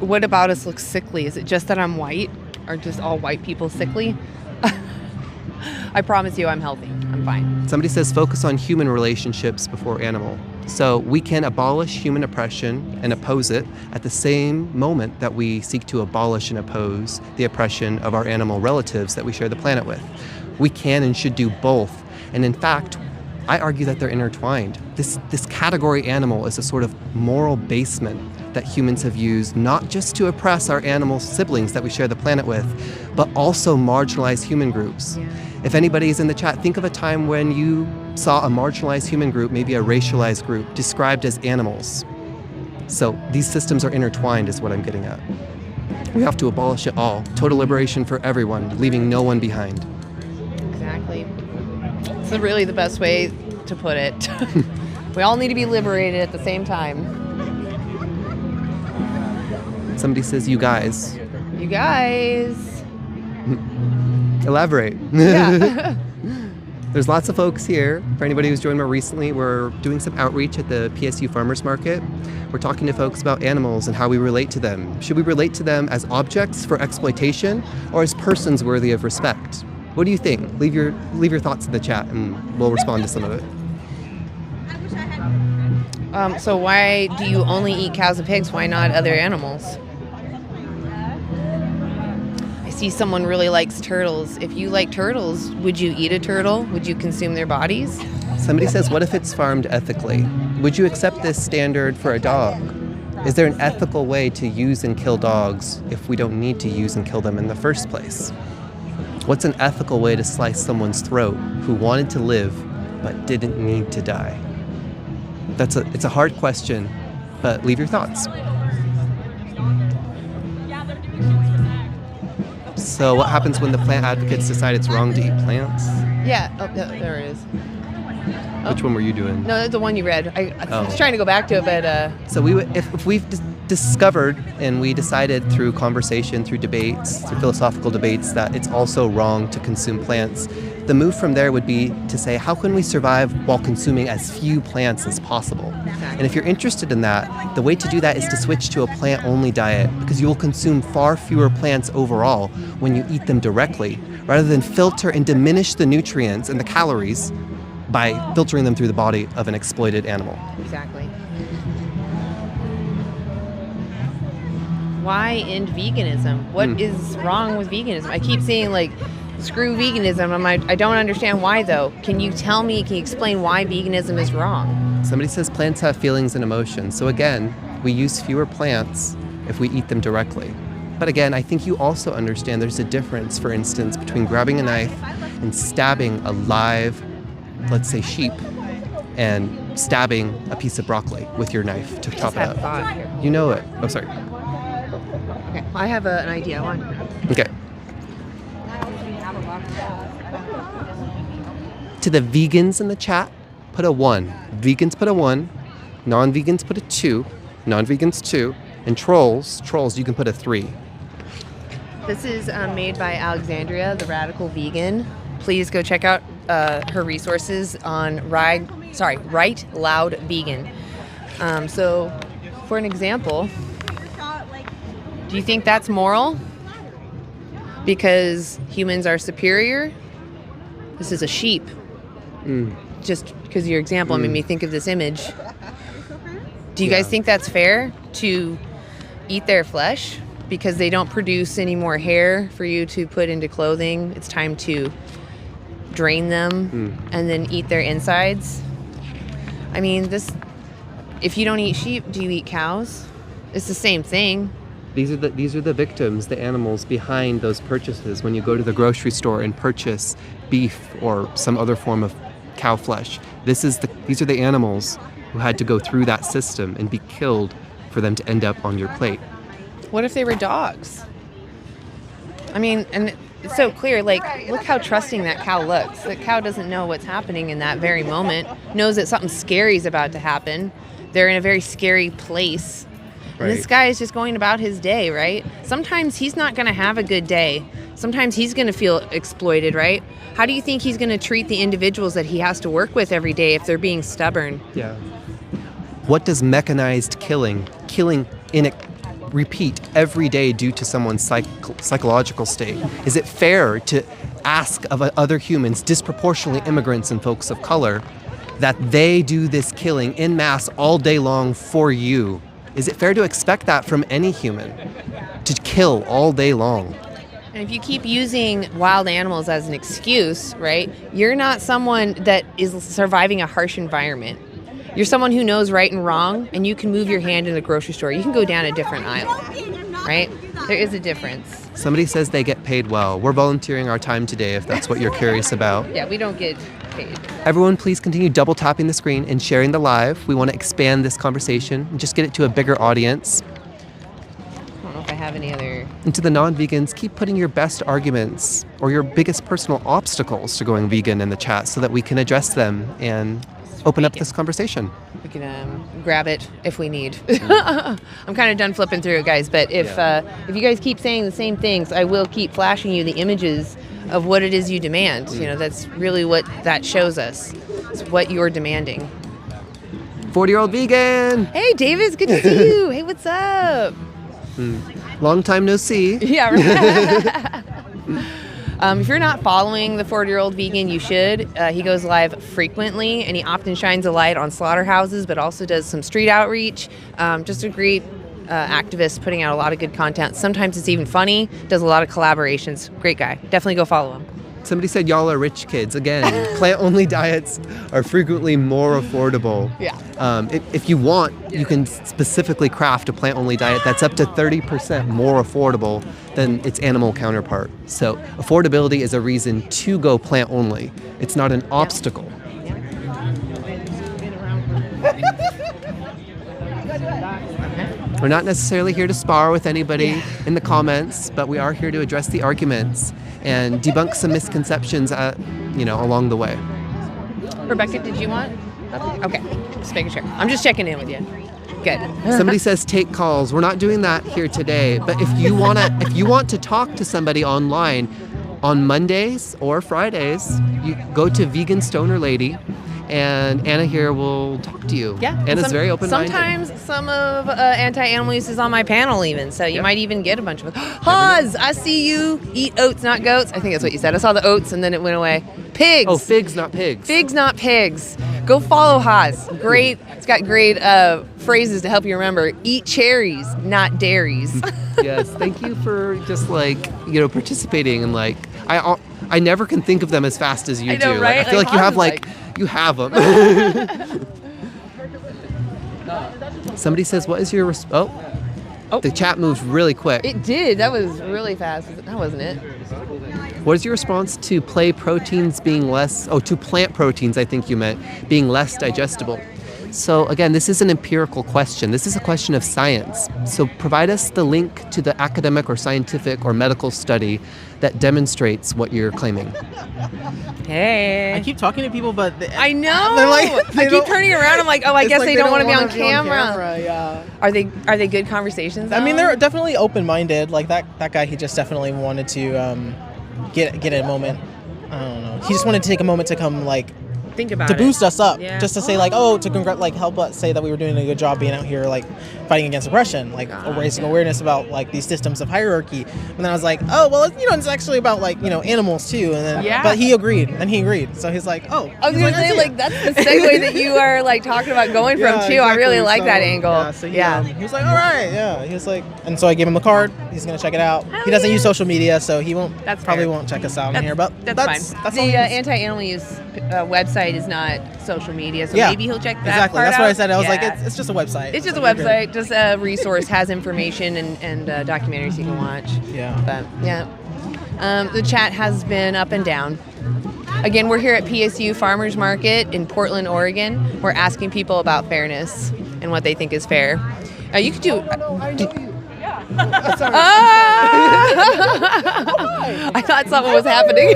What about us looks sickly? Is it just that I'm white? Are just all white people sickly? I promise you I'm healthy. I'm fine. Somebody says focus on human relationships before animal. So we can abolish human oppression and oppose it at the same moment that we seek to abolish and oppose the oppression of our animal relatives that we share the planet with. We can and should do both. And in fact, I argue that they're intertwined. This category animal is a sort of moral basement that humans have used not just to oppress our animal siblings that we share the planet with, but also marginalize human groups. Yeah. If anybody is in the chat, think of a time when you saw a marginalized human group, maybe a racialized group, described as animals. So these systems are intertwined is what I'm getting at. We have to abolish it all. Total liberation for everyone, leaving no one behind. Exactly. It's really the best way to put it. We all need to be liberated at the same time. Somebody says, you guys. You guys. Elaborate. Yeah. There's lots of folks here. For anybody who's joined more recently, we're doing some outreach at the PSU Farmers Market. We're talking to folks about animals and how we relate to them. Should we relate to them as objects for exploitation or as persons worthy of respect? What do you think? Leave your thoughts in the chat and we'll respond to some of it. So why do you only eat cows and pigs? Why not other animals? I see someone really likes turtles. If you like turtles, would you eat a turtle? Would you consume their bodies? Somebody says, what if it's farmed ethically? Would you accept this standard for a dog? Is there an ethical way to use and kill dogs if we don't need to use and kill them in the first place? What's an ethical way to slice someone's throat who wanted to live but didn't need to die? It's a hard question, but leave your thoughts. So what happens when the plant advocates decide it's wrong to eat plants? Yeah. Oh, there it is. Which one were you doing? No, that's the one you read. I was trying to go back to it, but... So if we've discovered and we decided through conversation, through debates, through philosophical debates, that it's also wrong to consume plants, the move from there would be to say, how can we survive while consuming as few plants as possible? And if you're interested in that, the way to do that is to switch to a plant-only diet, because you will consume far fewer plants overall when you eat them directly, rather than filter and diminish the nutrients and the calories by filtering them through the body of an exploited animal. Exactly. Why end veganism? What is wrong with veganism? I keep seeing screw veganism. I don't understand why though. Can you explain why veganism is wrong? Somebody says plants have feelings and emotions. So again, we use fewer plants if we eat them directly. But again, I think you also understand there's a difference, for instance, between grabbing a knife and stabbing a live, let's say sheep, and stabbing a piece of broccoli with your knife to chop it up. Thought here. You know it. Oh, sorry. Okay, I have an idea. One. Okay. To the vegans in the chat, put a 1. Vegans put a 1. Non-vegans put a 2. Non-vegans 2. And trolls, you can put a 3. This is made by Alexandria, the radical vegan. Please go check out her resources on Right Loud Vegan. So, for an example, do you think that's moral? Because humans are superior? This is a sheep. Just because of your example made me think of this image. Do you guys think that's fair to eat their flesh because they don't produce any more hair for you to put into clothing? It's time to drain them and then eat their insides. I mean, if you don't eat sheep, do you eat cows? It's the same thing. These are the victims, the animals behind those purchases. When you go to the grocery store and purchase beef or some other form of cow flesh, these are the animals who had to go through that system and be killed for them to end up on your plate. What if they were dogs? I mean, and it's so clear. Like, look how trusting that cow looks. The cow doesn't know what's happening in that very moment, knows that something scary is about to happen. They're in a very scary place. And this guy is just going about his day, right? Sometimes he's not going to have a good day. Sometimes he's going to feel exploited, right? How do you think he's going to treat the individuals that he has to work with every day if they're being stubborn? Yeah. What does mechanized killing in a repeat every day due to someone's psychological state? Is it fair to ask of other humans, disproportionately immigrants and folks of color, that they do this killing en masse all day long for you? Is it fair to expect that from any human, to kill all day long? And if you keep using wild animals as an excuse, right, you're not someone that is surviving a harsh environment. You're someone who knows right and wrong, and you can move your hand in the grocery store. You can go down a different aisle, right? There is a difference. Somebody says they get paid well. We're volunteering our time today if that's what you're curious about. Yeah, we don't get paid. Everyone, please continue double tapping the screen and sharing the live. We want to expand this conversation and just get it to a bigger audience. I don't know if I have any other... And to the non-vegans, keep putting your best arguments or your biggest personal obstacles to going vegan in the chat so that we can address them and open up this conversation. We can grab it if we need. I'm kind of done flipping through it, guys, but if you guys keep saying the same things, I will keep flashing you the images of what it is you demand. You know, that's really what that shows us. It's what you're demanding. 40-year-old vegan! Hey, Davis, good to see you. Hey, what's up? Long time no see. Yeah, right. If you're not following the 40-year-old vegan, you should. He goes live frequently, and he often shines a light on slaughterhouses, but also does some street outreach. Just a great activist putting out a lot of good content. Sometimes it's even funny. Does a lot of collaborations. Great guy. Definitely go follow him. Somebody said y'all are rich kids. Again, plant-only diets are frequently more affordable. Yeah. If you want, you can specifically craft a plant-only diet that's up to 30% more affordable than its animal counterpart. So affordability is a reason to go plant-only. It's not an obstacle. We're not necessarily here to spar with anybody in the comments, but we are here to address the arguments and debunk some misconceptions, along the way. Rebecca, did you want? Okay, just making sure. I'm just checking in with you. Good. Somebody says take calls. We're not doing that here today, but if you want to talk to somebody online on Mondays or Fridays, you go to Vegan Stoner Lady. And Anna here will talk to you. Yeah. Anna's very open-minded. Sometimes some of anti-animal use is on my panel even, so you might even get a bunch of Haas, I see you. Eat oats, not goats. I think that's what you said. I saw the oats and then it went away. Pigs. Oh, figs, not pigs. Figs, not pigs. Go follow Haas. Great. It's got great phrases to help you remember. Eat cherries, not dairies. Yes. Thank you for just participating and I never can think of them as fast as you I know, do. right? I feel like you have you have them. Somebody says, "What is your Oh, the chat moved really quick. It did. That was really fast. That wasn't it. What is your response to plant proteins being less? Oh, to plant proteins, I think you meant being less digestible. So again, this is an empirical question. This is a question of science. So provide us the link to the academic or scientific or medical study that demonstrates what you're claiming. Hey. I keep talking to people, but I know. They're I keep turning around. I'm like, oh, I guess they don't want to be on camera. camera. Yeah. Are they good conversations? I mean, they're definitely open-minded. Like that guy, he just definitely wanted to get a moment. I don't know. He just wanted to take a moment to come think about to boost us up, Yeah. just to say to help us say that we were doing a good job being out here fighting against oppression, raising awareness about these systems of hierarchy. And then I was like, oh well, it's actually about animals too. And then but he agreed. So he's like, oh, I was gonna say that's the segue that you are talking about going from too. Exactly. I really like that angle. Yeah, so he was like, all right, yeah. He was like, and so I gave him the card. He's gonna check it out. He doesn't use social media, so he probably won't check us out in here. But that's fine. That's the anti-animal use website is not social media, so maybe he'll check that exactly. part That's out. what I said. I was like, it's just a website. It's just a website, just a resource, has information and documentaries you can watch. Yeah. But the chat has been up and down. Again, we're here at PSU Farmers Market in Portland, Oregon. We're asking people about fairness and what they think is fair. You could do. Sorry. I thought something was happening.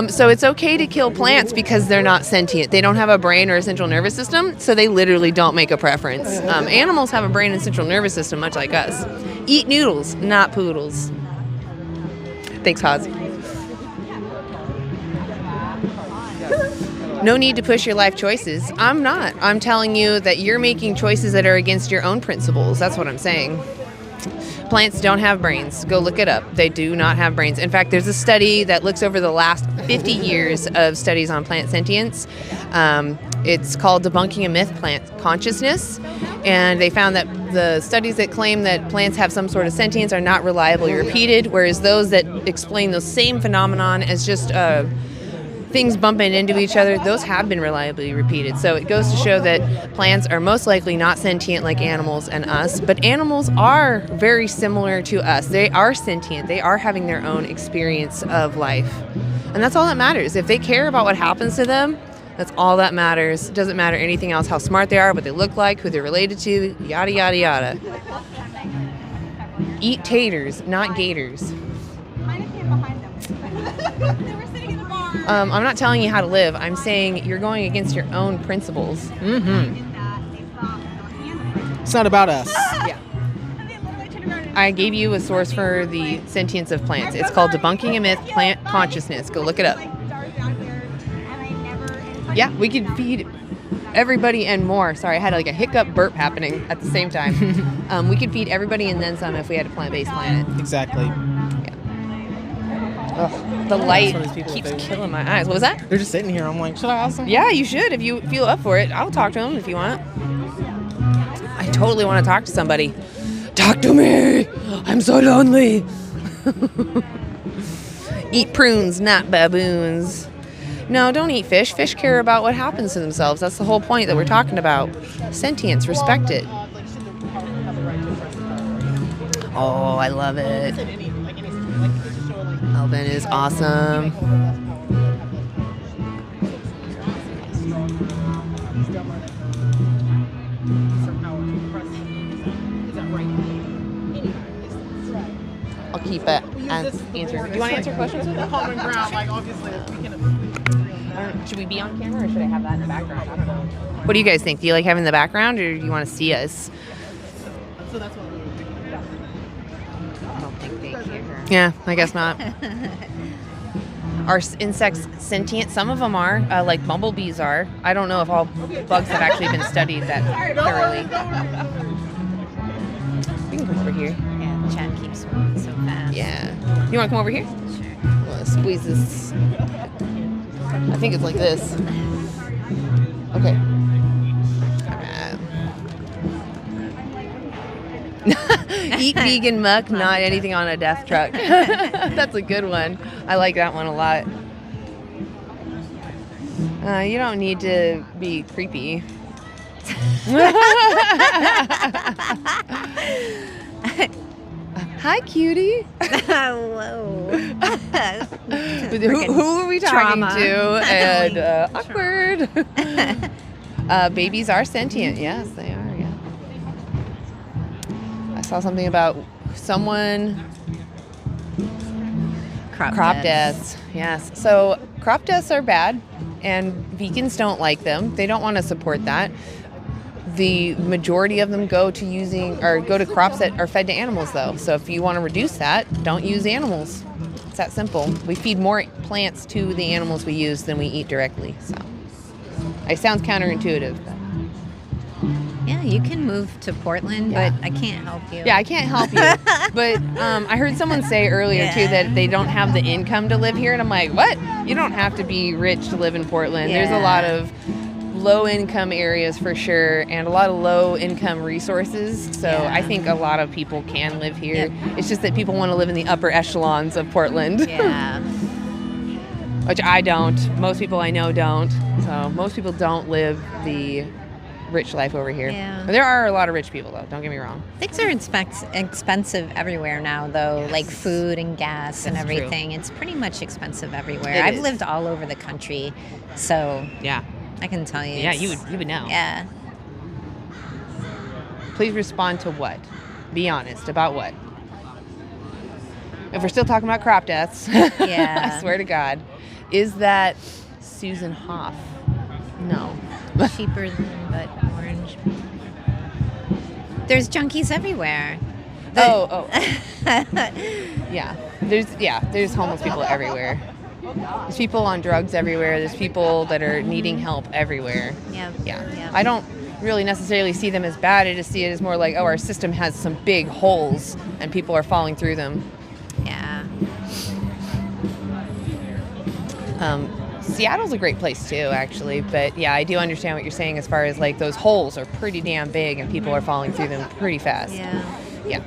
So it's okay to kill plants because they're not sentient. They don't have a brain or a central nervous system, so they literally don't make a preference. Animals have a brain and central nervous system, much like us. Eat noodles, not poodles. Thanks, Haas. No need to push your life choices. I'm not. I'm telling you that you're making choices that are against your own principles. That's what I'm saying. Plants don't have brains. Go look it up. They do not have brains. In fact, there's a study that looks over the last 50 years of studies on plant sentience. It's called Debunking a Myth, Plant Consciousness. And they found that the studies that claim that plants have some sort of sentience are not reliably repeated, whereas those that explain the same phenomenon as just things bumping into each other, those have been reliably repeated. So it goes to show that plants are most likely not sentient like animals and us, but animals are very similar to us. They are sentient. They are having their own experience of life. And that's all that matters. If they care about what happens to them, that's all that matters. It doesn't matter anything else, how smart they are, what they look like, who they're related to, yada, yada, yada. Eat taters, not gators. I'm not telling you how to live. I'm saying you're going against your own principles. Mm-hmm. It's not about us. Yeah. I gave you a source for the sentience of plants. It's called Debunking a Myth, Plant Consciousness. Go look it up. Yeah, we could feed everybody and more. Sorry, I had like a hiccup burp happening at the same time. We could feed everybody and then some if we had a plant-based planet. Exactly. Ugh, the light keeps killing my eyes. What was that? They're just sitting here. I'm like, should I ask them? Yeah, you should if you feel up for it. I'll talk to them if you want. I totally want to talk to somebody. Talk to me. I'm so lonely. Eat prunes, not baboons. No, don't eat fish. Fish care about what happens to themselves. That's the whole point that we're talking about. Sentience, respect it. Oh, I love it. Alvin is awesome. I'll keep it answering. Do you want to answer questions with that? Common ground, like obviously we can. Should we be on camera or should I have that in the background? I don't know. What do you guys think? Do you like having the background or do you want to see us? So that's what we would do. I don't think they care. Yeah, I guess not. Are insects sentient? Some of them are, like bumblebees are. I don't know if all bugs have actually been studied that thoroughly. We can come over here. Yeah, the chat keeps moving so fast. Yeah. You want to come over here? Sure. I want to squeeze this. I think it's like this. Okay. Eat vegan muck, not anything on a death truck. That's a good one. I like that one a lot. You don't need to be creepy. Hi, cutie. Whoa. Who are we talking to? And awkward. Babies are sentient. Yes, they are. Yeah. I saw something about someone. Crop deaths. Yes. So crop deaths are bad, and vegans don't like them. They don't want to support that. The majority of them go to crops that are fed to animals, though. So if you want to reduce that, don't use animals. It's that simple. We feed more plants to the animals we use than we eat directly. So it sounds counterintuitive. But. Yeah, you can move to Portland, but I can't help you. Yeah, I can't help you. But I heard someone say earlier, too, that they don't have the income to live here. And I'm like, what? You don't have to be rich to live in Portland. There's a lot of low-income areas for sure, and a lot of low-income resources. So I think a lot of people can live here. Yep. It's just that people want to live in the upper echelons of Portland. Yeah. Which I don't. Most people I know don't. So most people don't live the rich life over here. Yeah. There are a lot of rich people, though. Don't get me wrong. Things are expensive everywhere now, though, like food and gas and everything. True. It's pretty much expensive everywhere. I've lived all over the country, so yeah, I can tell you. Yeah, you would know. Yeah. Please respond to what? Be honest about what? If we're still talking about crop deaths, Yeah. I swear to God, is that Susan Hoff? No. Cheaper than but orange. There's junkies everywhere. There's homeless people everywhere. There's people on drugs everywhere. There's people that are needing help everywhere. Yeah. I don't really necessarily see them as bad. I just see it as more like, our system has some big holes and people are falling through them. Yeah. Seattle's a great place too, actually. But yeah, I do understand what you're saying as far as like those holes are pretty damn big and people are falling through them pretty fast. Yeah.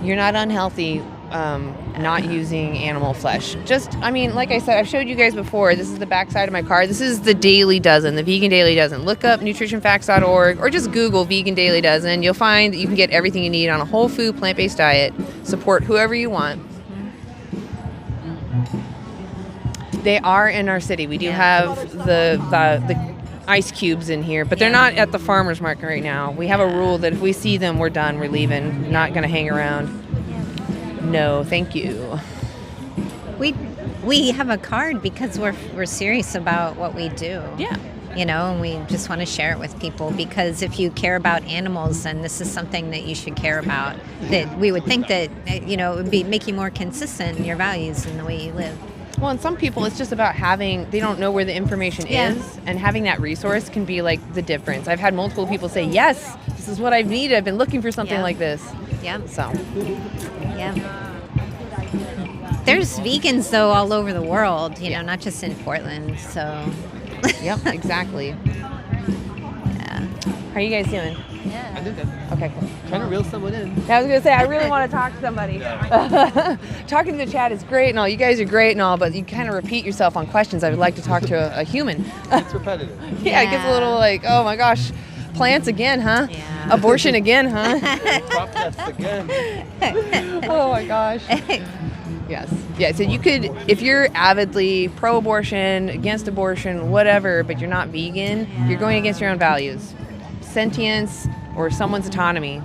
You're not unhealthy not using animal flesh. Like I said, I've showed you guys before. This is the backside of my car. This is the Dailey Dozen, the vegan Dailey Dozen. Look up nutritionfacts.org or just Google vegan Dailey Dozen. You'll find that you can get everything you need on a whole food, plant-based diet. Support whoever you want. They are in our city. We do have the ice cubes in here, but they're not at the farmer's market right now. We have a rule that if we see them, we're done. We're leaving. Not going to hang around. No, thank you. We have a card because we're serious about what we do. Yeah. And we just want to share it with people because if you care about animals, then this is something that you should care about. That we would think that, it would make you more consistent in your values and the way you live. Well, and some people, it's just about they don't know where the information is, and having that resource can be like the difference. I've had multiple people say, yes, this is what I've needed. I've been looking for something like this. Yeah. So. Yeah. There's vegans, though, all over the world, not just in Portland, so. Yep, exactly. Yeah. How are you guys doing? Yeah. I'm doing good. Okay, cool. Trying to reel someone in. I was going to say, I really want to talk to somebody. Talking to the chat is great and all. You guys are great and all, but you kind of repeat yourself on questions. I would like to talk to a human. It's repetitive. Yeah, it gets a little like, oh my gosh, plants again, huh? Yeah. Abortion again, huh? Crop deaths again. Oh my gosh. Yes. Yeah, so you could, if you're avidly pro-abortion, against abortion, whatever, but you're not vegan, you're going against your own values. Sentience or someone's autonomy,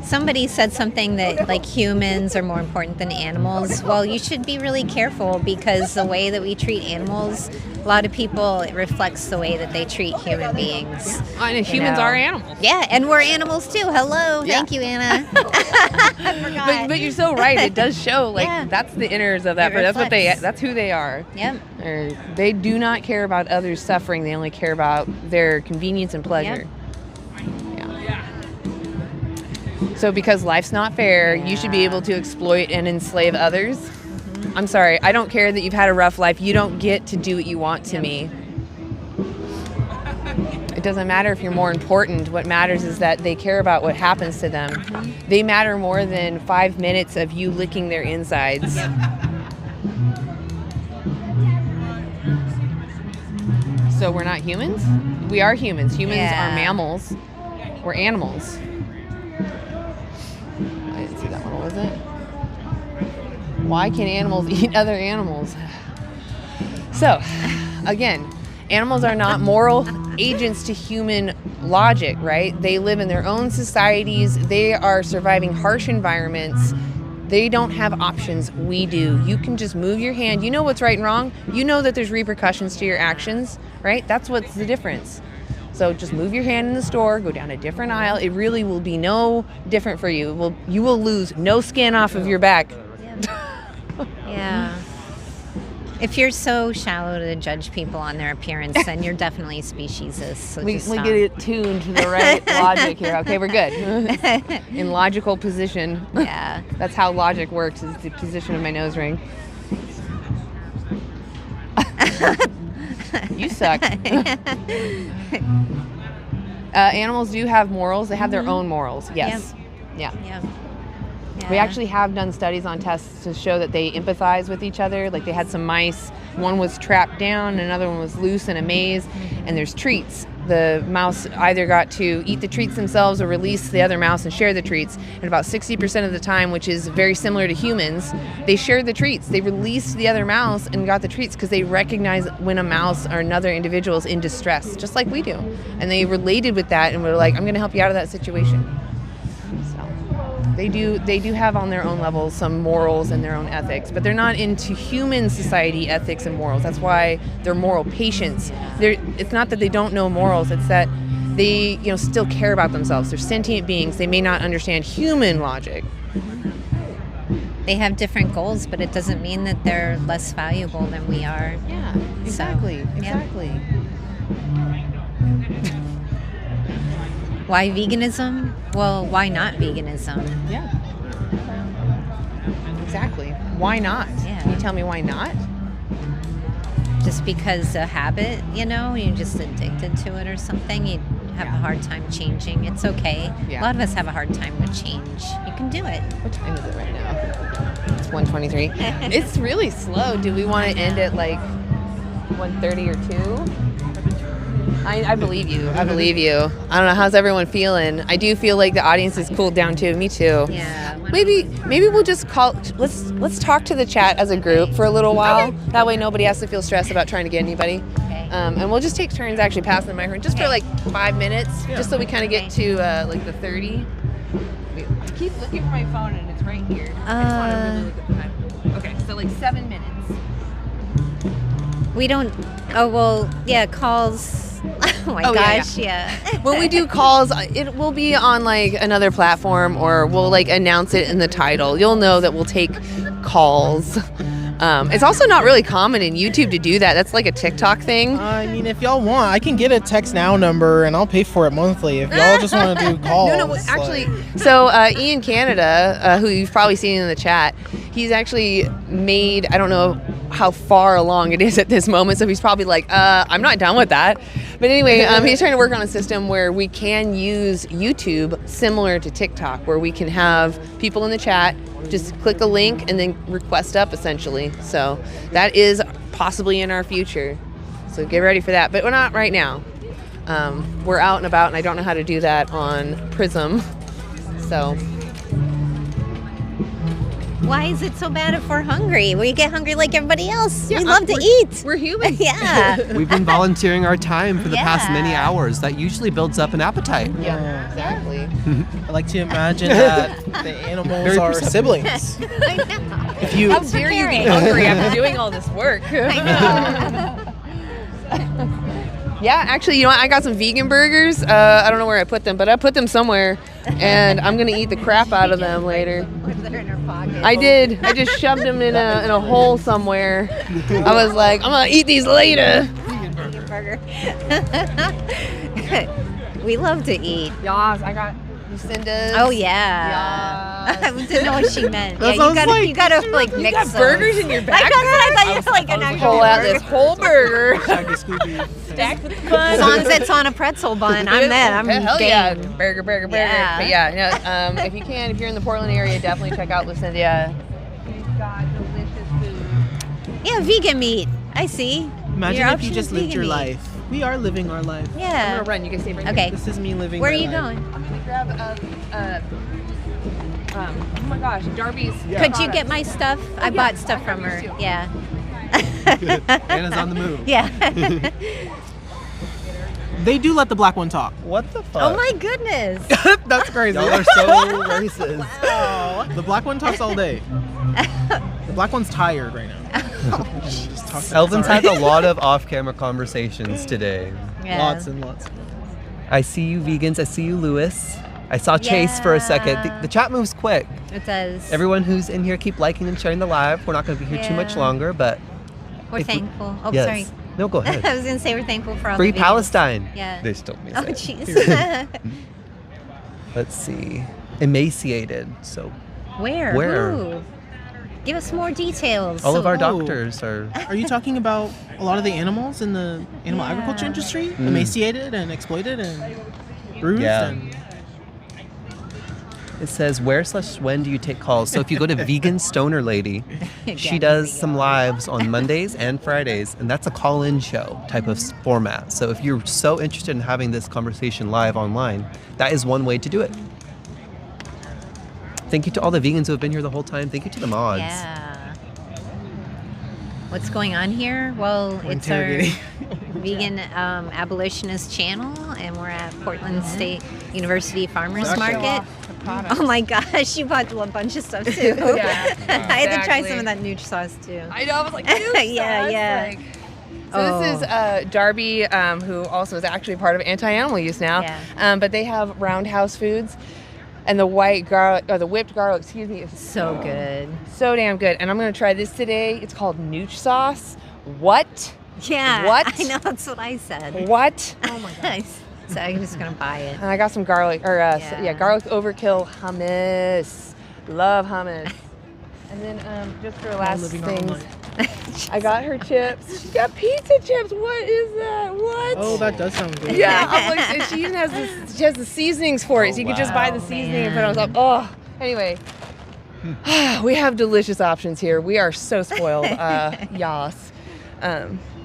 Somebody said something that like humans are more important than animals. Well, you should be really careful because the way that we treat animals, a lot of people, it reflects the way that they treat human beings. And humans are animals. Yeah, and we're animals too. Hello. Yeah. Thank you, Anna. I forgot. But you're so right. It does show that's the inners of that. But that's who they are. Yep. They do not care about others' suffering. They only care about their convenience and pleasure. Yep. So because life's not fair, you should be able to exploit and enslave others. I'm sorry, I don't care that you've had a rough life. You don't get to do what you want to me. It doesn't matter if you're more important. What matters is that they care about what happens to them. They matter more than 5 minutes of you licking their insides. So we're not humans? We are humans. Humans are mammals. We're animals. I didn't see that one. What was it? Why can animals eat other animals? So, again, animals are not moral agents to human logic, right? They live in their own societies. They are surviving harsh environments. They don't have options. We do. You can just move your hand. You know what's right and wrong. You know that there's repercussions to your actions, right? That's what's the difference. So just move your hand in the store, go down a different aisle. It really will be no different for you. You will lose no skin off of your back. Yeah. If you're so shallow to judge people on their appearance, then you're definitely speciesist. So we get it tuned to the right logic here. Okay, we're good. In logical position. Yeah. That's how logic works, is the position of my nose ring. You suck. Animals do have morals. They have their own morals. Yes. Yeah. We actually have done studies on tests to show that they empathize with each other. Like they had some mice. One was trapped down, another one was loose in a maze, and there's treats. the mouse either got to eat the treats themselves or release the other mouse and share the treats. And about 60% of the time, which is very similar to humans, they shared the treats. They released the other mouse and got the treats because they recognize when a mouse or another individual is in distress, just like we do. And they related with that and were like, I'm going to help you out of that situation. They do have on their own level some morals and their own ethics, but they're not into human society ethics and morals. That's why they're moral patients. It's not that they don't know morals, it's that they still care about themselves. They're sentient beings. They may not understand human logic. They have different goals, but it doesn't mean that they're less valuable than we are. Yeah, exactly. Exactly. Why veganism? Well, why not veganism? Yeah. Exactly. Why not? Yeah. Can you tell me why not? Just because a habit, you're just addicted to it or something. You have a hard time changing. It's okay. Yeah. A lot of us have a hard time with change. You can do it. What time is it right now? It's 1:23. It's really slow. Do we want to end at like 1:30 or 2? I believe you. I believe you. I don't know. How's everyone feeling? I do feel like the audience has cooled down too. Me too. Yeah. Maybe we'll just call. Let's talk to the chat as a group for a little while. Okay. That way nobody has to feel stressed about trying to get anybody. Okay. And we'll just take turns actually passing the microphone just for like 5 minutes, just so we kind of get to like the 30. I keep looking for my phone and it's right here. I just want to really look at the time. Okay, so like 7 minutes. We don't. Oh well, yeah. Calls. Oh my gosh, yeah. When we do calls, it will be on like another platform, or we'll like announce it in the title. You'll know that we'll take calls. It's also not really common in YouTube to do that. That's like a TikTok thing. I mean, if y'all want, I can get a text now number and I'll pay for it monthly. If y'all just want to do calls. No, actually, so Ian Canada, who you've probably seen in the chat, he's actually made, I don't know how far along it is at this moment, so he's probably like, I'm not done with that. But anyway, he's trying to work on a system where we can use YouTube similar to TikTok, where we can have people in the chat just click a link and then request up, essentially. So that is possibly in our future. So get ready for that. But we're not right now. We're out and about, and I don't know how to do that on Prism. So. Why is it so bad if we're hungry? We get hungry like everybody else. We love to eat. We're human. Yeah. We've been volunteering our time for the past many hours. That usually builds up an appetite. Yeah, exactly. I like to imagine that the animals are siblings. I know. If you, How dare you be hungry after doing all this work? I know. Yeah, actually, you know what? I got some vegan burgers. I don't know where I put them, but I put them somewhere, and I'm gonna eat the crap out of them later. They're in her pocket. I did. I just shoved them in a hole somewhere. I was like, I'm gonna eat these later. Vegan burger. We love to eat. Yas, I got Lucinda's. Oh yeah. I didn't know what she meant. That Yeah, sounds you gotta like You mix got those. burgers in your I backpack? thought you were like an actual Pull out burger. this whole burger. Stacked with the bun. As long as it's on a pretzel bun, I'm there. I'm Hell game. yeah, burger. Yeah. But yeah, no, if you're in the Portland area, definitely check out Lucinda. She's got delicious food. Yeah, vegan meat. I see. imagine Your if option you is just lived vegan your meat. life. We are living our life. I'm Yeah. gonna run. You can stay right Okay. here. This is me living Where are my you life. going? I'm gonna grab oh my gosh, Darby's. Could you get my stuff? I bought stuff from her. Yeah. Anna's on the move. Yeah. They do let the black one talk. What the fuck? Oh my goodness. That's crazy. Y'all are so racist. The black one talks all day. The black one's tired right now. Just talks Elvin's sorry. had a lot of off-camera conversations today. Yeah. Lots and lots. I see you vegans. I see you, Lewis. I saw Chase for a second. The chat moves quick. It does. Everyone who's in here, keep liking and sharing the live. We're not going to be here too much longer, but We're thankful. Oh, yes. sorry. No, go ahead. I was going to say we're thankful for all Free the vegans. Palestine. Yeah. They still me Oh, say. jeez. Let's see. Emaciated. So Where? Where? Who? Give us more details. all of our Oh. doctors are. Are you talking about a lot of the animals in the animal agriculture industry? Emaciated and exploited and bruised Yeah. and It says, where/when do you take calls? So if you go to Vegan Stoner Lady, she does some lives on Mondays and Fridays, and that's a call-in show type of format. So if you're so interested in having this conversation live online, that is one way to do it. Thank you to all the vegans who have been here the whole time. Thank you to the mods. Yeah. What's going on here? Well, it's our vegan abolitionist channel, and we're at Portland State University Farmers Market. Oh my gosh, you bought a bunch of stuff too. Yeah, I had to try some of that nooch sauce too. I know, I was like, nooch yeah. sauce? So this is Darby, who also is actually part of anti-animal use now. Yeah. But they have Roundhouse Foods, and the white garlic, or the whipped garlic, excuse me, is so good. So damn good. And I'm gonna try this today. It's called nooch sauce. What? Yeah. What? I know, that's what I said. What? Oh my god. So I'm just gonna buy it. And I got some garlic, or garlic overkill hummus. Love hummus. And then just for last things, I got her chips. She got pizza chips. What is that? What? Oh, that does sound good. Yeah, I'm like, and she even has she has the seasonings for it, so you can just buy the seasoning and put it on top. Oh, anyway, we have delicious options here. We are so spoiled. Yas.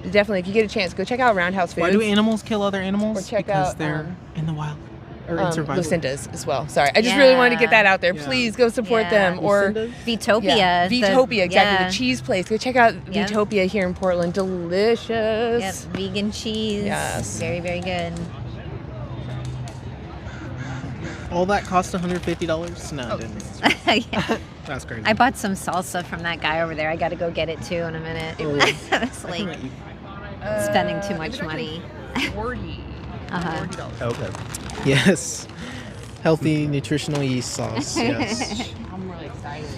Definitely, if you get a chance, go check out Roundhouse Foods. Why do animals kill other animals? Or check because out, they're in the wild. Or in survival. Lucinda's as well. Sorry, I just really wanted to get that out there. Please go support them. Or Vitopia. Yeah, Vitopia, exactly. Yeah. The cheese place. Go check out Vitopia here in Portland. Delicious. Yep, vegan cheese. Yes. Very, very good. All that cost $150? No, it didn't. Yeah. That's crazy. I bought some salsa from that guy over there. I got to go get it too in a minute. It was like spending too much money. 40. Okay. Yes. Healthy, nutritional yeast sauce. Yes. I'm really excited.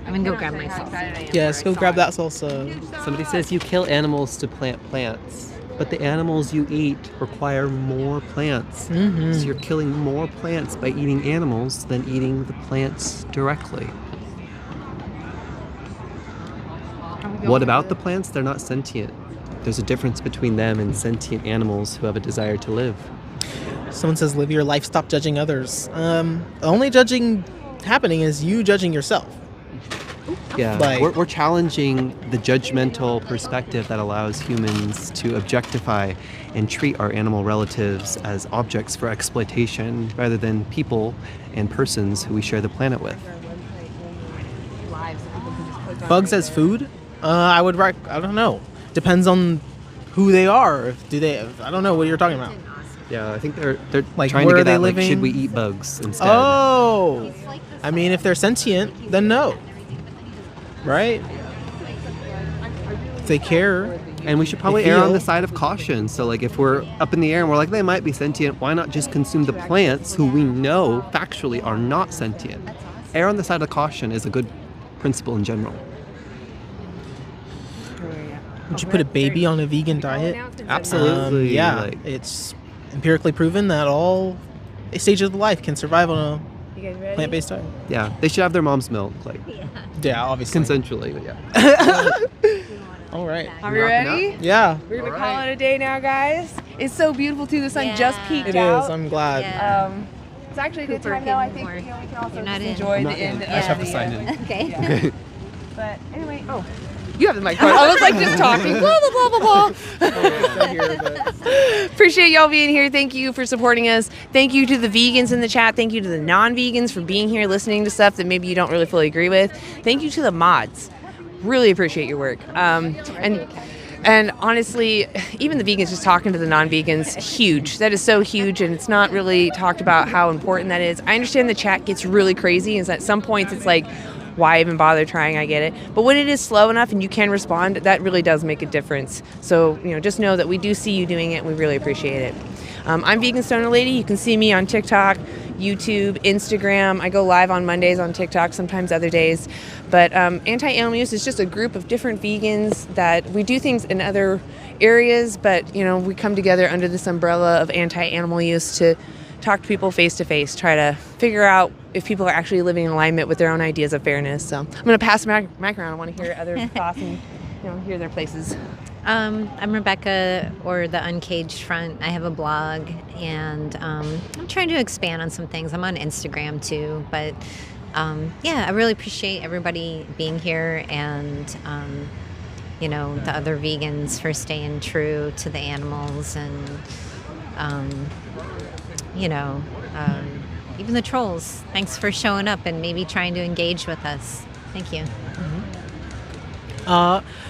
I'm gonna go grab my salsa. Yes, go grab that salsa. Somebody says you kill animals to plant plants, but the animals you eat require more plants. Mm-hmm. So you're killing more plants by eating animals than eating the plants directly. What about the plants? They're not sentient. There's a difference between them and sentient animals who have a desire to live. Someone says, live your life, stop judging others. The only judging happening is you judging yourself. Yeah, Like- we're challenging the judgmental perspective that allows humans to objectify and treat our animal relatives as objects for exploitation rather than people and persons who we share the planet with. Bugs as food? I don't know. Depends on who they are. I don't know what you're talking about. Yeah, I think they're Like, trying where to are get they at, like, living? should we eat bugs instead? Oh! I mean, if they're sentient, then no. Right? If they care. And we should probably err on the side of caution. So, like, if we're up in the air and we're like, they might be sentient, why not just consume the plants who we know factually are not sentient? Err on the side of caution is a good principle in general. Would you put a baby on a vegan diet? Absolutely. Yeah, Like- it's empirically proven that all stages of life can survive on You guys ready? a plant-based diet. Yeah, they should have their mom's milk, like, Yeah, obviously. consensually, but yeah. All right. Are we ready? Yeah. We're gonna call it a day now, guys. It's so beautiful too. The sun just peeked It out. is. I'm glad. It's actually a good Cooper time now. I can think more. we can also You're not just in. enjoy I'm the not end in. of I just have the to sign in. Okay. Yeah. But anyway, you have the microphone. I was like just talking. Blah blah blah blah blah. Appreciate y'all being here. Thank you for supporting us. Thank you to the vegans in the chat. Thank you to the non-vegans for being here, listening to stuff that maybe you don't really fully agree with. Thank you to the mods. Really appreciate your work. And honestly, even the vegans just talking to the non-vegans, huge. That is so huge, and it's not really talked about how important that is. I understand the chat gets really crazy, and at some points it's like, why even bother trying? I get it. But when it is slow enough and you can respond, that really does make a difference. So, just know that we do see you doing it, and we really appreciate it. I'm Vegan Stoner Lady. You can see me on TikTok, YouTube, Instagram. I go live on Mondays on TikTok, sometimes other days. But Anti-Animal Use is just a group of different vegans that we do things in other areas, but we come together under this umbrella of anti-animal use to talk to people face to face, try to figure out if people are actually living in alignment with their own ideas of fairness. So I'm going to pass the mic around. I want to hear other thoughts and hear their places. I'm Rebecca, or the Uncaged Front. I have a blog, and I'm trying to expand on some things. I'm on Instagram too, but yeah, I really appreciate everybody being here, and you know, the other vegans for staying true to the animals, and you know, even the trolls. Thanks for showing up and maybe trying to engage with us. Thank you.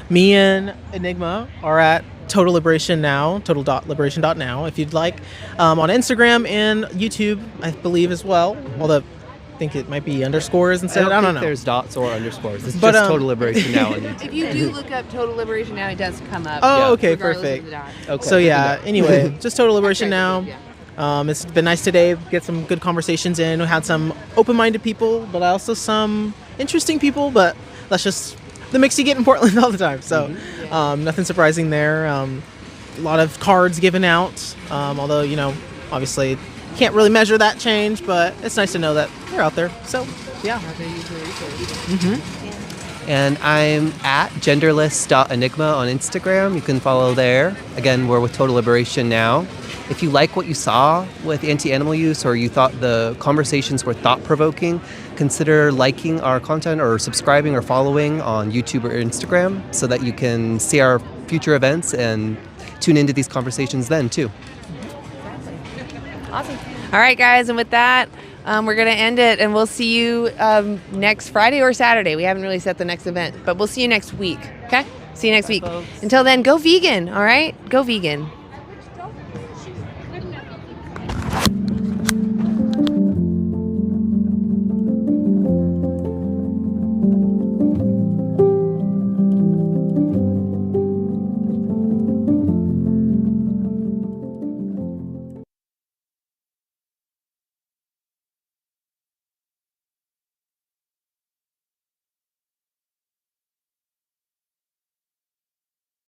Me and Enigma are at Total Liberation Now, total.liberation.now, if you'd like. On Instagram and YouTube, I believe, as well. Although I think it might be underscores instead. I don't know. There's dots or underscores. It's just Total Liberation Now on YouTube. If you do look up Total Liberation Now, it does come up. Oh, okay, regardless perfect. of the dots. Okay. So yeah, anyway, just Total Liberation Now. It's been nice today. Get some good conversations in. We had some open-minded people, but also some interesting people. But that's just the mix you get in Portland all the time. So nothing surprising there. A lot of cards given out. Although, you know, obviously can't really measure that change, but it's nice to know that they're out there. So yeah. And I'm at genderless.enigma on Instagram. You can follow there. Again, we're with Total Liberation Now. If you like what you saw with anti-animal use, or you thought the conversations were thought-provoking, consider liking our content or subscribing or following on YouTube or Instagram so that you can see our future events and tune into these conversations then too. Awesome. All right, guys, and with that, we're going to end it, and we'll see you next Friday or Saturday. We haven't really set the next event, but we'll see you next week, okay? See you next week. Until then, go vegan, all right? Go vegan.